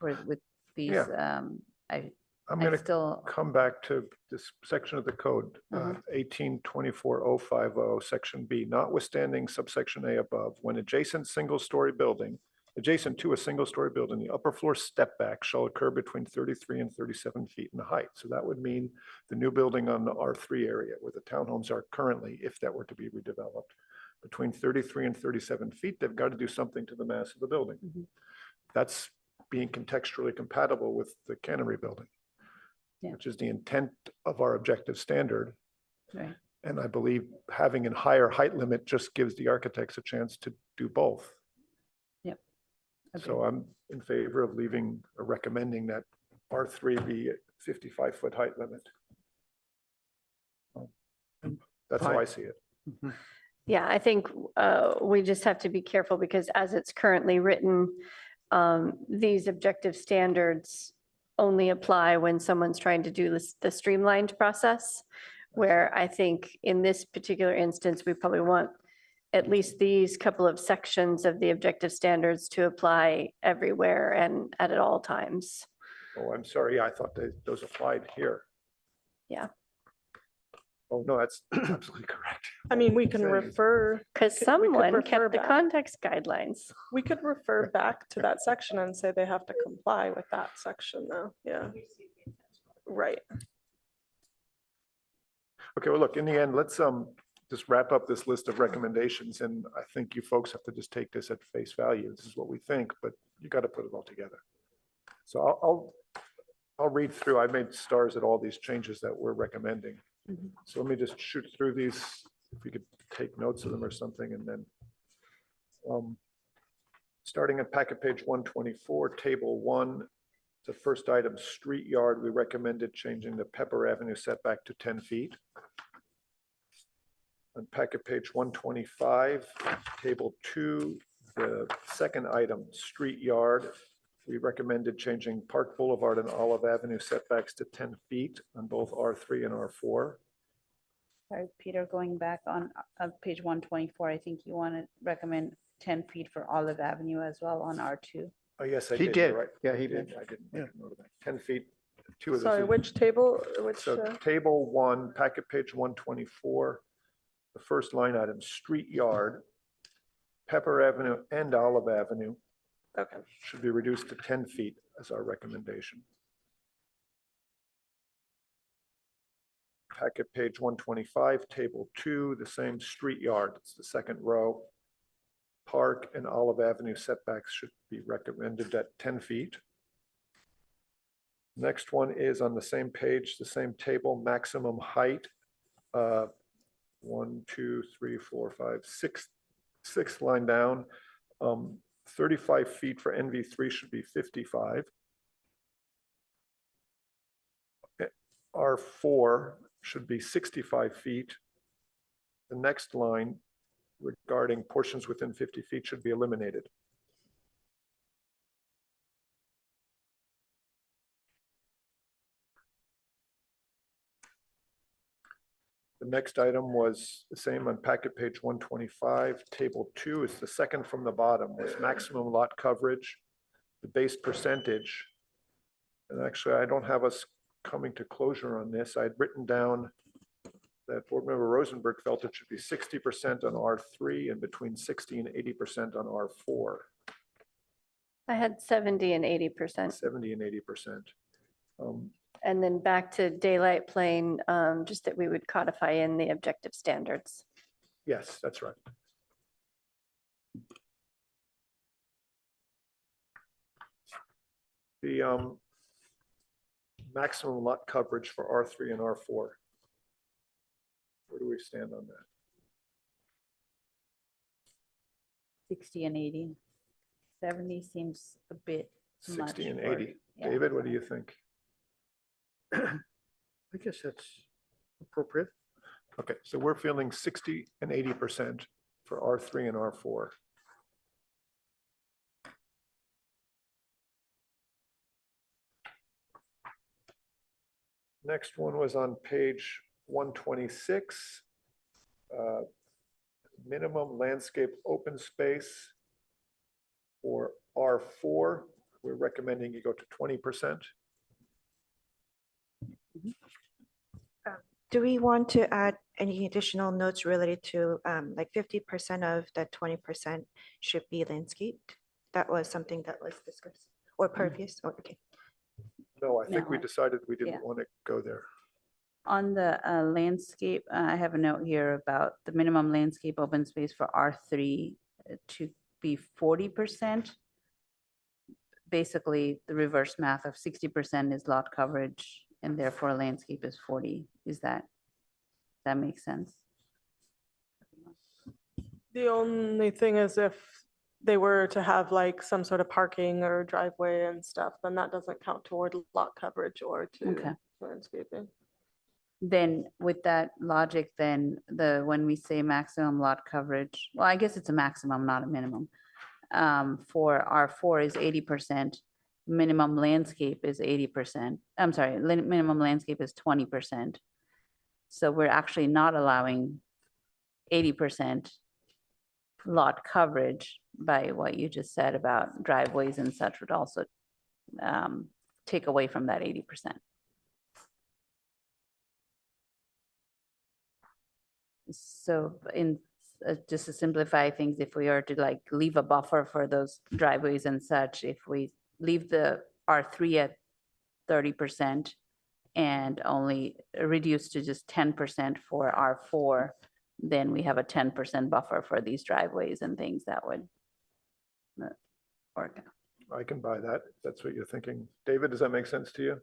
[SPEAKER 10] with these,
[SPEAKER 1] I'm
[SPEAKER 10] I
[SPEAKER 1] going to
[SPEAKER 10] still,
[SPEAKER 1] come back to this section of the code,
[SPEAKER 10] Mhm.
[SPEAKER 1] 1824.050, section B, notwithstanding subsection A above, when adjacent to a single-story building, the upper floor step back shall occur between 33 and 37 feet in height. So that would mean the new building on the R3 area where the townhomes are currently, if that were to be redeveloped, between 33 and 37 feet, they've got to do something to the mass of the building. That's being contextually compatible with the cannery building, which is the intent of our objective standard.
[SPEAKER 10] right.
[SPEAKER 1] And I believe having a higher height limit just gives the architects a chance to do both.
[SPEAKER 10] Yep.
[SPEAKER 1] So I'm in favor of leaving or recommending that R3 be a 55-foot height limit. That's how I see it.
[SPEAKER 21] Yeah, I think we just have to be careful because as it's currently written, these objective standards only apply when someone's trying to do the streamlined process, where I think in this particular instance, we probably want at least these couple of sections of the objective standards to apply everywhere and at all times.
[SPEAKER 1] Oh, I'm sorry. I thought those applied here.
[SPEAKER 21] Yeah.
[SPEAKER 1] Oh, no, that's absolutely correct.
[SPEAKER 4] I mean, we can refer.
[SPEAKER 21] Because someone kept the context guidelines.
[SPEAKER 4] We could refer back to that section and say they have to comply with that section though. Yeah. Right.
[SPEAKER 1] Okay, well, look, in the end, let's just wrap up this list of recommendations. And I think you folks have to just take this at face value. This is what we think, but you got to put it all together. So I'll read through. I made stars at all these changes that we're recommending. So let me just shoot through these. If you could take notes of them or something, and then starting at packet page 124, table 1, the first item, street yard, we recommended changing the Pepper Avenue setback to 10 feet. On packet page 125, table 2, the second item, street yard, we recommended changing Park Boulevard and Olive Avenue setbacks to 10 feet on both R3 and R4.
[SPEAKER 10] Sorry, Peter, going back on page 124, I think you want to recommend 10 feet for Olive Avenue as well on R2.
[SPEAKER 1] Oh, yes, I
[SPEAKER 2] He
[SPEAKER 1] did.
[SPEAKER 2] did.
[SPEAKER 1] You're right.
[SPEAKER 2] Yeah, he did.
[SPEAKER 1] I didn't make a note of that. 10 feet, 2 of this.
[SPEAKER 4] Sorry, which table, which?
[SPEAKER 1] So table 1, packet page 124, the first line item, street yard, Pepper Avenue and Olive Avenue should be reduced to 10 feet as our recommendation. Packet page 125, table 2, the same street yard, it's the second row. Park and Olive Avenue setbacks should be recommended at 10 feet. Next one is on the same page, the same table, maximum height. 1, 2, 3, 4, 5, 6, sixth line down. 35 feet for NV3 should be 55. R4 should be 65 feet. The next line regarding portions within 50 feet should be eliminated. The next item was the same on packet page 125. Table 2 is the second from the bottom, was maximum lot coverage, the base percentage. And actually, I don't have us coming to closure on this. I'd written down that Board Member Rosenberg felt it should be 60% on R3 and between 60 and 80% on R4.
[SPEAKER 21] I had 70 and 80%.
[SPEAKER 1] 70 and 80%.
[SPEAKER 21] And then back to daylight plane, just that we would codify in the objective standards.
[SPEAKER 1] Yes, that's right. The maximum lot coverage for R3 and R4. Where do we stand on that?
[SPEAKER 10] 60 and 80. 70 seems a bit much.
[SPEAKER 1] 60 and
[SPEAKER 10] for-
[SPEAKER 1] 80.
[SPEAKER 10] yeah.
[SPEAKER 1] David, what do you think?
[SPEAKER 2] I guess that's appropriate.
[SPEAKER 1] Okay, so we're feeling 60 and 80% for R3 and R4. Next one was on page 126. Minimum landscape open space for R4. We're recommending you go to 20%.
[SPEAKER 12] Do we want to add any additional notes related to like 50% of that 20% should be landscaped? That was something that was discussed or pervious, or okay.
[SPEAKER 1] No, I think we
[SPEAKER 10] No.
[SPEAKER 1] decided we didn't
[SPEAKER 10] Yeah.
[SPEAKER 1] want to go there.
[SPEAKER 10] On the landscape, I have a note here about the minimum landscape open space for R3 to be 40%. Basically, the reverse math of 60% is lot coverage and therefore landscape is 40. That makes sense?
[SPEAKER 4] The only thing is if they were to have like some sort of parking or driveway and stuff, then that doesn't count toward lot coverage or
[SPEAKER 10] Okay.
[SPEAKER 4] to landscaping.
[SPEAKER 10] Then with that logic, then when we say maximum lot coverage, well, I guess it's a maximum, not a minimum. For R4 is 80%, minimum landscape is 80%. I'm sorry, minimum landscape is 20%. So we're actually not allowing 80% lot coverage by what you just said about driveways and such would also take away from that 80%. So just to simplify things, if we are to like leave a buffer for those driveways and such, if we leave the R3 at 30% and only reduce to just 10% for R4, then we have a 10% buffer for these driveways and things that would work.
[SPEAKER 1] I can buy that. If that's what you're thinking. David, does that make sense to you?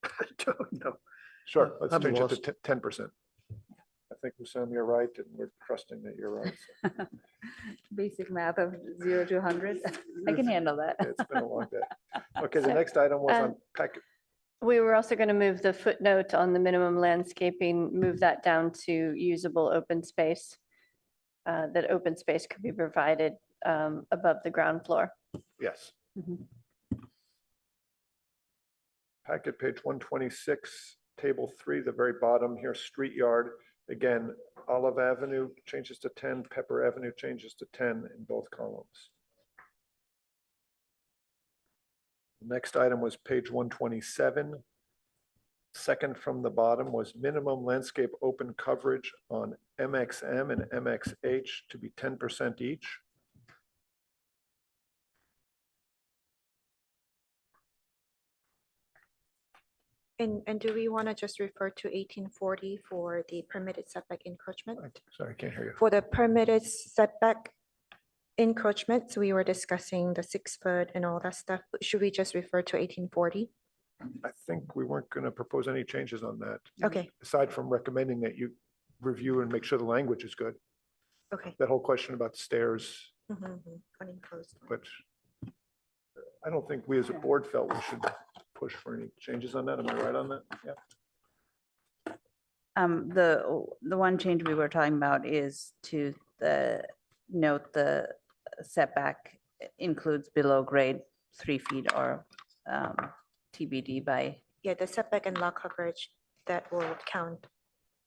[SPEAKER 2] I don't know.
[SPEAKER 1] Sure, let's
[SPEAKER 2] I'm
[SPEAKER 1] change it
[SPEAKER 2] lost.
[SPEAKER 1] to 10%. I think, Sam, you're right, and we're trusting that you're right. so.
[SPEAKER 10] Basic math of 0 to 100. I can handle that.
[SPEAKER 1] It's been a long day. Okay, the next item was on packet.
[SPEAKER 21] We were also going to move the footnote on the minimum landscaping, move that down to usable open space. That open space could be provided above the ground floor.
[SPEAKER 1] Yes.
[SPEAKER 21] Mhm.
[SPEAKER 1] Packet page 126, table 3, the very bottom here, street yard. Again, Olive Avenue changes to 10, Pepper Avenue changes to 10 in both columns. The next item was page 127. Second from the bottom was minimum landscape open coverage on MXM and MXH to be 10% each.
[SPEAKER 12] And do we want to just refer to 1840 for the permitted setback encroachment?
[SPEAKER 1] Sorry, I can't hear you.
[SPEAKER 12] For the permitted setback encroachments, we were discussing the 6 foot and all that stuff. Should we just refer to 1840?
[SPEAKER 1] I think we weren't going to propose any changes on that.
[SPEAKER 12] Okay.
[SPEAKER 1] Aside from recommending that you review and make sure the language is good.
[SPEAKER 12] Okay.
[SPEAKER 1] That whole question about stairs,
[SPEAKER 12] Unenclosed.
[SPEAKER 1] but I don't think we as a board felt we should push for any changes on that. Am I right on that? Yeah.
[SPEAKER 10] The one change we were talking about is to note the setback includes below grade 3 feet or TBD by.
[SPEAKER 12] Yeah, the setback and lot coverage that will count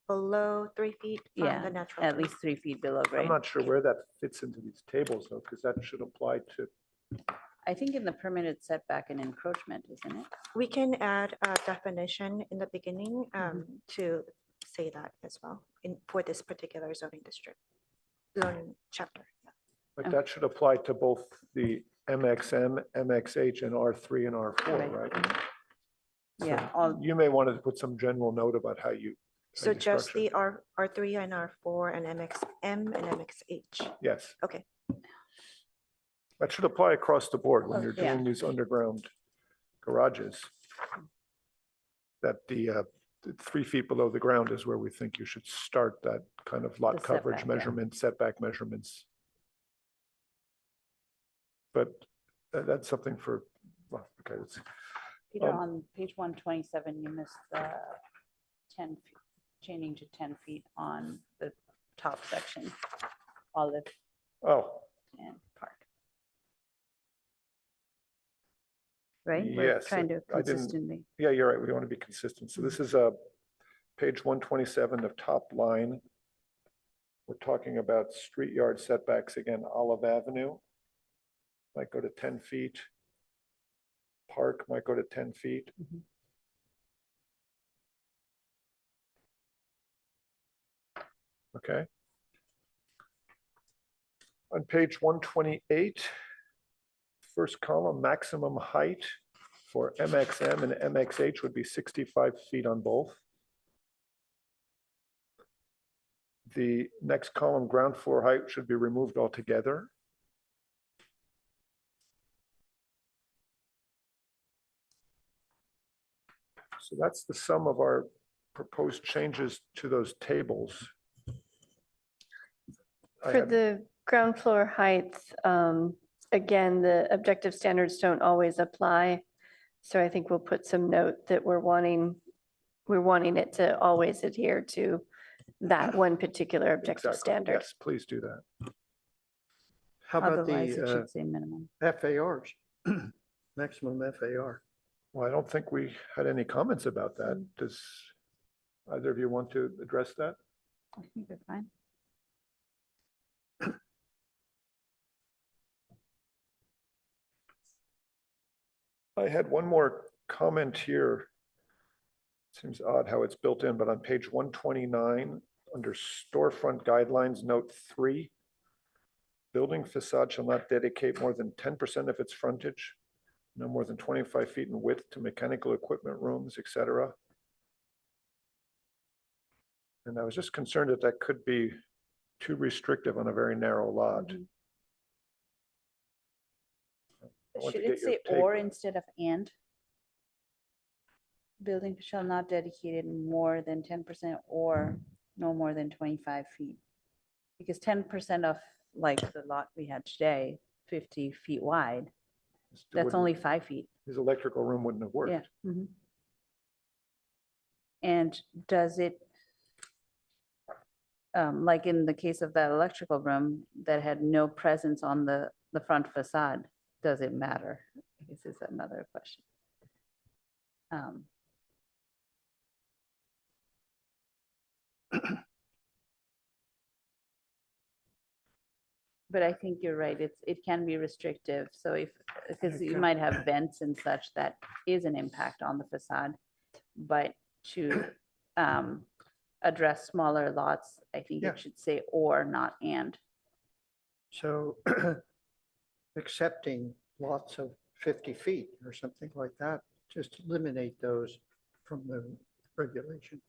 [SPEAKER 12] below 3 feet from
[SPEAKER 10] Yeah,
[SPEAKER 12] the natural
[SPEAKER 10] at
[SPEAKER 12] grade.
[SPEAKER 10] least 3 feet below
[SPEAKER 1] I'm
[SPEAKER 10] grade.
[SPEAKER 1] not sure where that fits into these tables though, because that should apply to,
[SPEAKER 10] I think in the permitted setback and encroachment, isn't it?
[SPEAKER 12] We can add a definition in the beginning to say that as well for this particular zoning chapter.
[SPEAKER 1] but that should apply to both the MXM, MXH, and R3 and R4, right?
[SPEAKER 10] Yeah,
[SPEAKER 1] So you may want to put some general note about how you. how
[SPEAKER 12] So
[SPEAKER 1] you
[SPEAKER 12] just
[SPEAKER 1] structure
[SPEAKER 12] the R3 and R4 and MXM and MXH.
[SPEAKER 1] it. Yes.
[SPEAKER 12] Okay.
[SPEAKER 1] That should apply across the board when you're
[SPEAKER 10] Yeah.
[SPEAKER 1] doing these underground garages. That the 3 feet below the ground is where we think you should start that kind of lot
[SPEAKER 10] The
[SPEAKER 1] coverage
[SPEAKER 10] setback, yeah.
[SPEAKER 1] measurement, setback measurements. But that's something for, well, okay, let's,
[SPEAKER 10] Peter, on page 127, you missed the 10 feet, changing to 10 feet on the top section, Olive
[SPEAKER 1] oh,
[SPEAKER 10] and Park. Right? We're
[SPEAKER 1] yes.
[SPEAKER 10] trying to
[SPEAKER 1] I didn't-
[SPEAKER 10] consistently.
[SPEAKER 1] Yeah, you're right. We want to be consistent. So this is page 127 of top line. We're talking about street yard setbacks again, Olive Avenue. Might go to 10 feet. Park might go to 10 feet. Okay. On page 128, first column, maximum height for MXM and MXH would be 65 feet on both. The next column, ground floor height, should be removed altogether. So that's the sum of our proposed changes to those tables. I
[SPEAKER 21] For
[SPEAKER 1] had-
[SPEAKER 21] the ground floor heights, again, the objective standards don't always apply. So I think we'll put some note that we're wanting it to always adhere to that one particular objective
[SPEAKER 1] Exactly.
[SPEAKER 21] standard.
[SPEAKER 1] Yes, please do that.
[SPEAKER 2] How about
[SPEAKER 10] Otherwise, it
[SPEAKER 2] the
[SPEAKER 10] should say minimum.
[SPEAKER 2] FARs? Maximum FAR.
[SPEAKER 1] Well, I don't think we had any comments about that. Does either of you want to address that?
[SPEAKER 10] I think they're fine.
[SPEAKER 1] I had one more comment here. Seems odd how it's built in, but on page 129, under storefront guidelines, note 3, building facade shall not dedicate more than 10% of its frontage, no more than 25 feet in width to mechanical equipment rooms, etc. And I was just concerned that that could be too restrictive on a very narrow lot. I want to
[SPEAKER 10] Should it
[SPEAKER 1] get your
[SPEAKER 10] say
[SPEAKER 1] take.
[SPEAKER 10] or instead of and? Building shall not dedicate it more than 10% or no more than 25 feet. Because 10% of like the lot we had today, 50 feet wide, that's
[SPEAKER 1] wouldn't-
[SPEAKER 10] only 5 feet.
[SPEAKER 1] His electrical room wouldn't have worked.
[SPEAKER 10] Yeah. And does it, like in the case of that electrical room that had no presence on the front facade, does it matter? I guess is another question. But I think you're right, it can be restrictive, so if, because you might have vents and such that is an impact on the facade. But to address smaller lots, I think
[SPEAKER 2] Yeah.
[SPEAKER 10] it should say or, not and.
[SPEAKER 2] So accepting lots of 50 feet or something like that, just eliminate those from the regulation.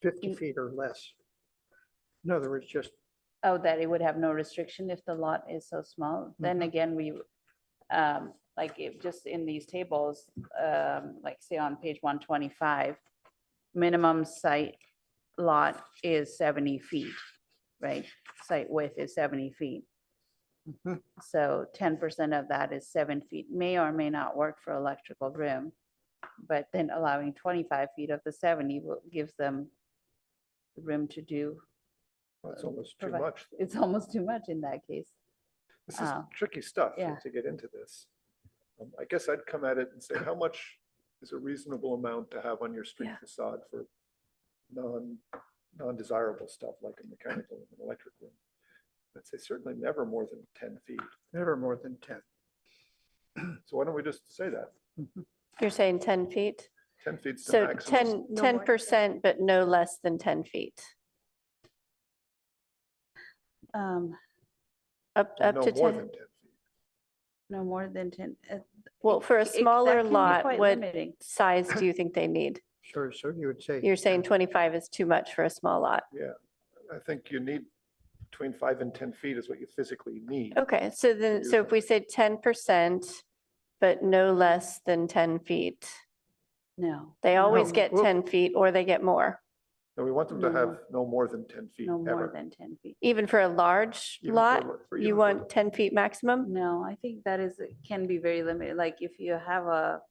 [SPEAKER 2] 50 feet or less. In other words, just,
[SPEAKER 10] Oh, that it would have no restriction if the lot is so small, then again, we, like if just in these tables, like say on page 125, minimum site lot is 70 feet, right? Site width is 70 feet. So 10% of that is 7 feet, may or may not work for electrical room. But then allowing 25 feet of the 70 gives them room to do.
[SPEAKER 1] Well, it's almost too
[SPEAKER 10] provide-
[SPEAKER 1] much.
[SPEAKER 10] It's almost too much in that case.
[SPEAKER 1] This is tricky stuff
[SPEAKER 10] yeah.
[SPEAKER 1] to get into this. I guess I'd come at it and say, how much is a reasonable amount to have on your street
[SPEAKER 21] Yeah.
[SPEAKER 1] facade for non-desirable stuff like a mechanical and an electric room. I'd say certainly never more than 10 feet.
[SPEAKER 2] Never more than 10.
[SPEAKER 1] So why don't we just say that?
[SPEAKER 21] You're saying 10 feet?
[SPEAKER 1] 10 feet's the
[SPEAKER 21] So
[SPEAKER 1] maximum.
[SPEAKER 21] 10%, but no less than 10 feet. Up
[SPEAKER 1] No
[SPEAKER 21] to
[SPEAKER 1] more
[SPEAKER 21] 10.
[SPEAKER 1] than 10 feet.
[SPEAKER 13] No more than 10.
[SPEAKER 21] Well, for a
[SPEAKER 13] that
[SPEAKER 21] smaller
[SPEAKER 13] can be
[SPEAKER 21] lot,
[SPEAKER 13] quite
[SPEAKER 21] what
[SPEAKER 13] limiting.
[SPEAKER 21] size do you think they need?
[SPEAKER 2] So you would say.
[SPEAKER 21] You're saying 25 is too much for a small lot.
[SPEAKER 1] Yeah, I think you need between 5 and 10 feet is what you physically need.
[SPEAKER 21] Okay, so then, so if we say 10%, but no less than 10 feet,
[SPEAKER 13] No.
[SPEAKER 21] they always
[SPEAKER 2] No,
[SPEAKER 21] get
[SPEAKER 2] well-
[SPEAKER 21] 10 feet or they get more,
[SPEAKER 1] And we want them to have no more than 10 feet
[SPEAKER 13] No more
[SPEAKER 1] ever.
[SPEAKER 13] than 10 feet.
[SPEAKER 21] even for a large
[SPEAKER 1] Even
[SPEAKER 21] lot,
[SPEAKER 1] for
[SPEAKER 21] you want 10 feet maximum?
[SPEAKER 13] No, I think that is, can be very limited. Like if you have a,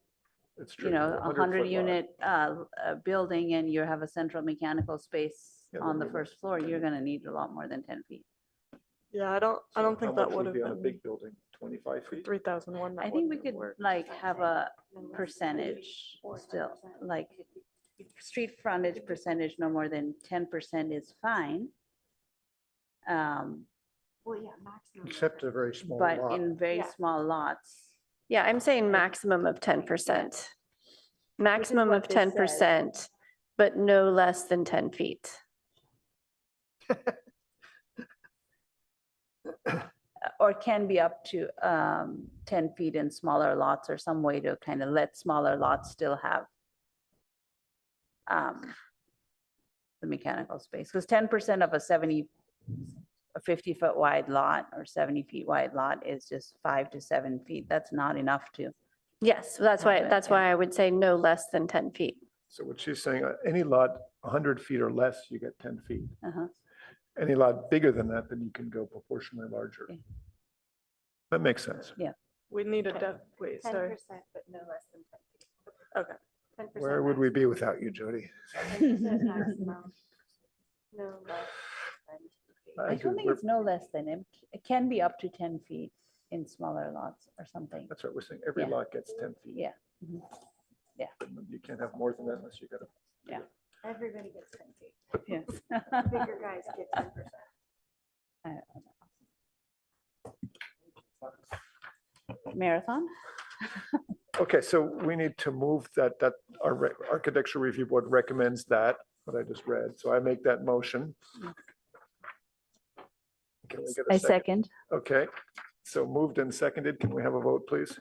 [SPEAKER 1] It's true.
[SPEAKER 13] you know, 100
[SPEAKER 1] 100-foot lot.
[SPEAKER 13] unit building and you have a central mechanical space
[SPEAKER 1] Yeah,
[SPEAKER 13] on
[SPEAKER 1] then
[SPEAKER 13] the
[SPEAKER 1] we
[SPEAKER 13] first floor, you're gonna need a lot more than 10 feet.
[SPEAKER 4] Yeah, I don't
[SPEAKER 1] So
[SPEAKER 4] think
[SPEAKER 1] how
[SPEAKER 4] that
[SPEAKER 1] much
[SPEAKER 4] would have
[SPEAKER 1] be on a
[SPEAKER 4] been
[SPEAKER 1] big building, 25 feet?
[SPEAKER 4] 3001.
[SPEAKER 13] I think we could like have a percentage still, like street frontage percentage, no more than 10% is fine.
[SPEAKER 2] Except a very small
[SPEAKER 13] But
[SPEAKER 2] lot.
[SPEAKER 13] in very small lots,
[SPEAKER 21] Yeah, I'm saying maximum of 10%. Maximum of
[SPEAKER 13] what this says.
[SPEAKER 21] 10%, but no less than 10 feet.
[SPEAKER 13] or can be up to 10 feet in smaller lots or some way to kind of let smaller lots still have the mechanical space, because 10% of a 50-foot wide lot or 70 feet wide lot is just 5 to 7 feet. That's not enough to.
[SPEAKER 21] Yes, that's
[SPEAKER 13] Have
[SPEAKER 21] why
[SPEAKER 13] it,
[SPEAKER 21] I would say no less than 10 feet.
[SPEAKER 1] So what she's saying, any lot 100 feet or less, you get 10 feet.
[SPEAKER 13] Uh-huh.
[SPEAKER 1] Any lot bigger than that, then you can go proportionally larger.
[SPEAKER 13] Okay.
[SPEAKER 1] That makes sense.
[SPEAKER 13] Yeah.
[SPEAKER 4] We need a, wait, sorry.
[SPEAKER 21] but no less than 10 feet.
[SPEAKER 4] Okay.
[SPEAKER 21] 10%
[SPEAKER 1] Where would we be without you, Jody?
[SPEAKER 21] 10% maximum, no less than 10 feet.
[SPEAKER 13] I don't think it's no less than, it can be up to 10 feet in smaller lots or something.
[SPEAKER 1] That's what we're saying. Every
[SPEAKER 13] Yeah.
[SPEAKER 1] lot gets 10 feet.
[SPEAKER 13] Yeah. Mhm. Yeah.
[SPEAKER 1] You can't have more than that unless you got a.
[SPEAKER 13] Yeah.
[SPEAKER 21] Everybody gets 10 feet.
[SPEAKER 13] Yes.
[SPEAKER 21] Bigger guys get 10%.
[SPEAKER 13] Marathon?
[SPEAKER 1] Okay, so we need to move that our architecture review board recommends that, what I just read. So I make that motion. Can we get a
[SPEAKER 10] I second.
[SPEAKER 1] Okay, so moved and seconded. Can we have a vote, please?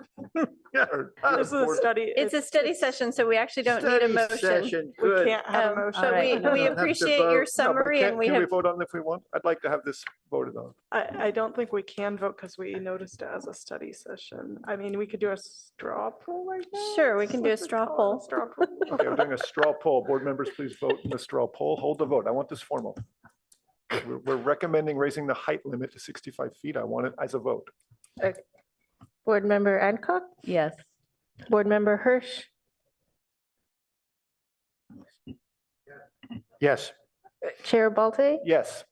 [SPEAKER 4] Yeah,
[SPEAKER 1] Or-
[SPEAKER 4] this is a
[SPEAKER 1] board-
[SPEAKER 4] study.
[SPEAKER 21] It's a study session, so we actually don't need a
[SPEAKER 2] Study
[SPEAKER 21] motion.
[SPEAKER 2] session,
[SPEAKER 4] We
[SPEAKER 2] good.
[SPEAKER 4] can't have a motion.
[SPEAKER 21] But we
[SPEAKER 2] Don't have to
[SPEAKER 21] appreciate your
[SPEAKER 2] vote.
[SPEAKER 21] summary
[SPEAKER 1] No, but
[SPEAKER 21] and we
[SPEAKER 1] can we
[SPEAKER 21] have,
[SPEAKER 1] vote on it if we want? I'd like to have this voted on.
[SPEAKER 4] I don't think we can vote because we noticed it as a study session. I mean, we could do a straw poll, I guess.
[SPEAKER 21] Sure, we can do a
[SPEAKER 4] What's it
[SPEAKER 21] straw
[SPEAKER 4] called?
[SPEAKER 21] poll.
[SPEAKER 4] Straw poll.
[SPEAKER 1] Okay, we're doing a straw poll. Board members, please vote in the straw poll. Hold the vote. I want this formal. We're recommending raising the height limit to 65 feet. I want it as a vote.
[SPEAKER 3] Board Member Adcock,
[SPEAKER 10] Yes.
[SPEAKER 3] Board Member Hirsch,
[SPEAKER 2] Yes.
[SPEAKER 3] Chair Balte,
[SPEAKER 1] Yes,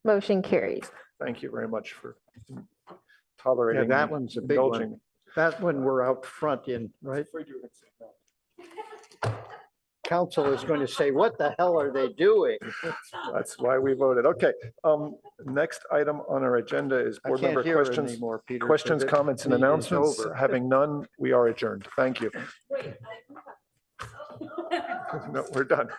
[SPEAKER 3] motion carries.
[SPEAKER 1] thank you very much for
[SPEAKER 2] Yeah,
[SPEAKER 1] tolerating.
[SPEAKER 2] that
[SPEAKER 1] and
[SPEAKER 2] one's a big one.
[SPEAKER 1] indulging.
[SPEAKER 2] That one we're out front in, right?
[SPEAKER 1] Afraid you were gonna say no.
[SPEAKER 2] Council is going to say, what the hell are they doing?
[SPEAKER 1] That's why we voted. Okay, next item on our agenda is
[SPEAKER 2] I
[SPEAKER 1] board
[SPEAKER 2] can't
[SPEAKER 1] member
[SPEAKER 2] hear it
[SPEAKER 1] questions.
[SPEAKER 2] anymore, Peter. so
[SPEAKER 1] Questions,
[SPEAKER 2] this
[SPEAKER 1] comments, and
[SPEAKER 2] meeting is
[SPEAKER 1] announcements.
[SPEAKER 2] over.
[SPEAKER 1] Having none, we are adjourned. Thank you. No, we're done.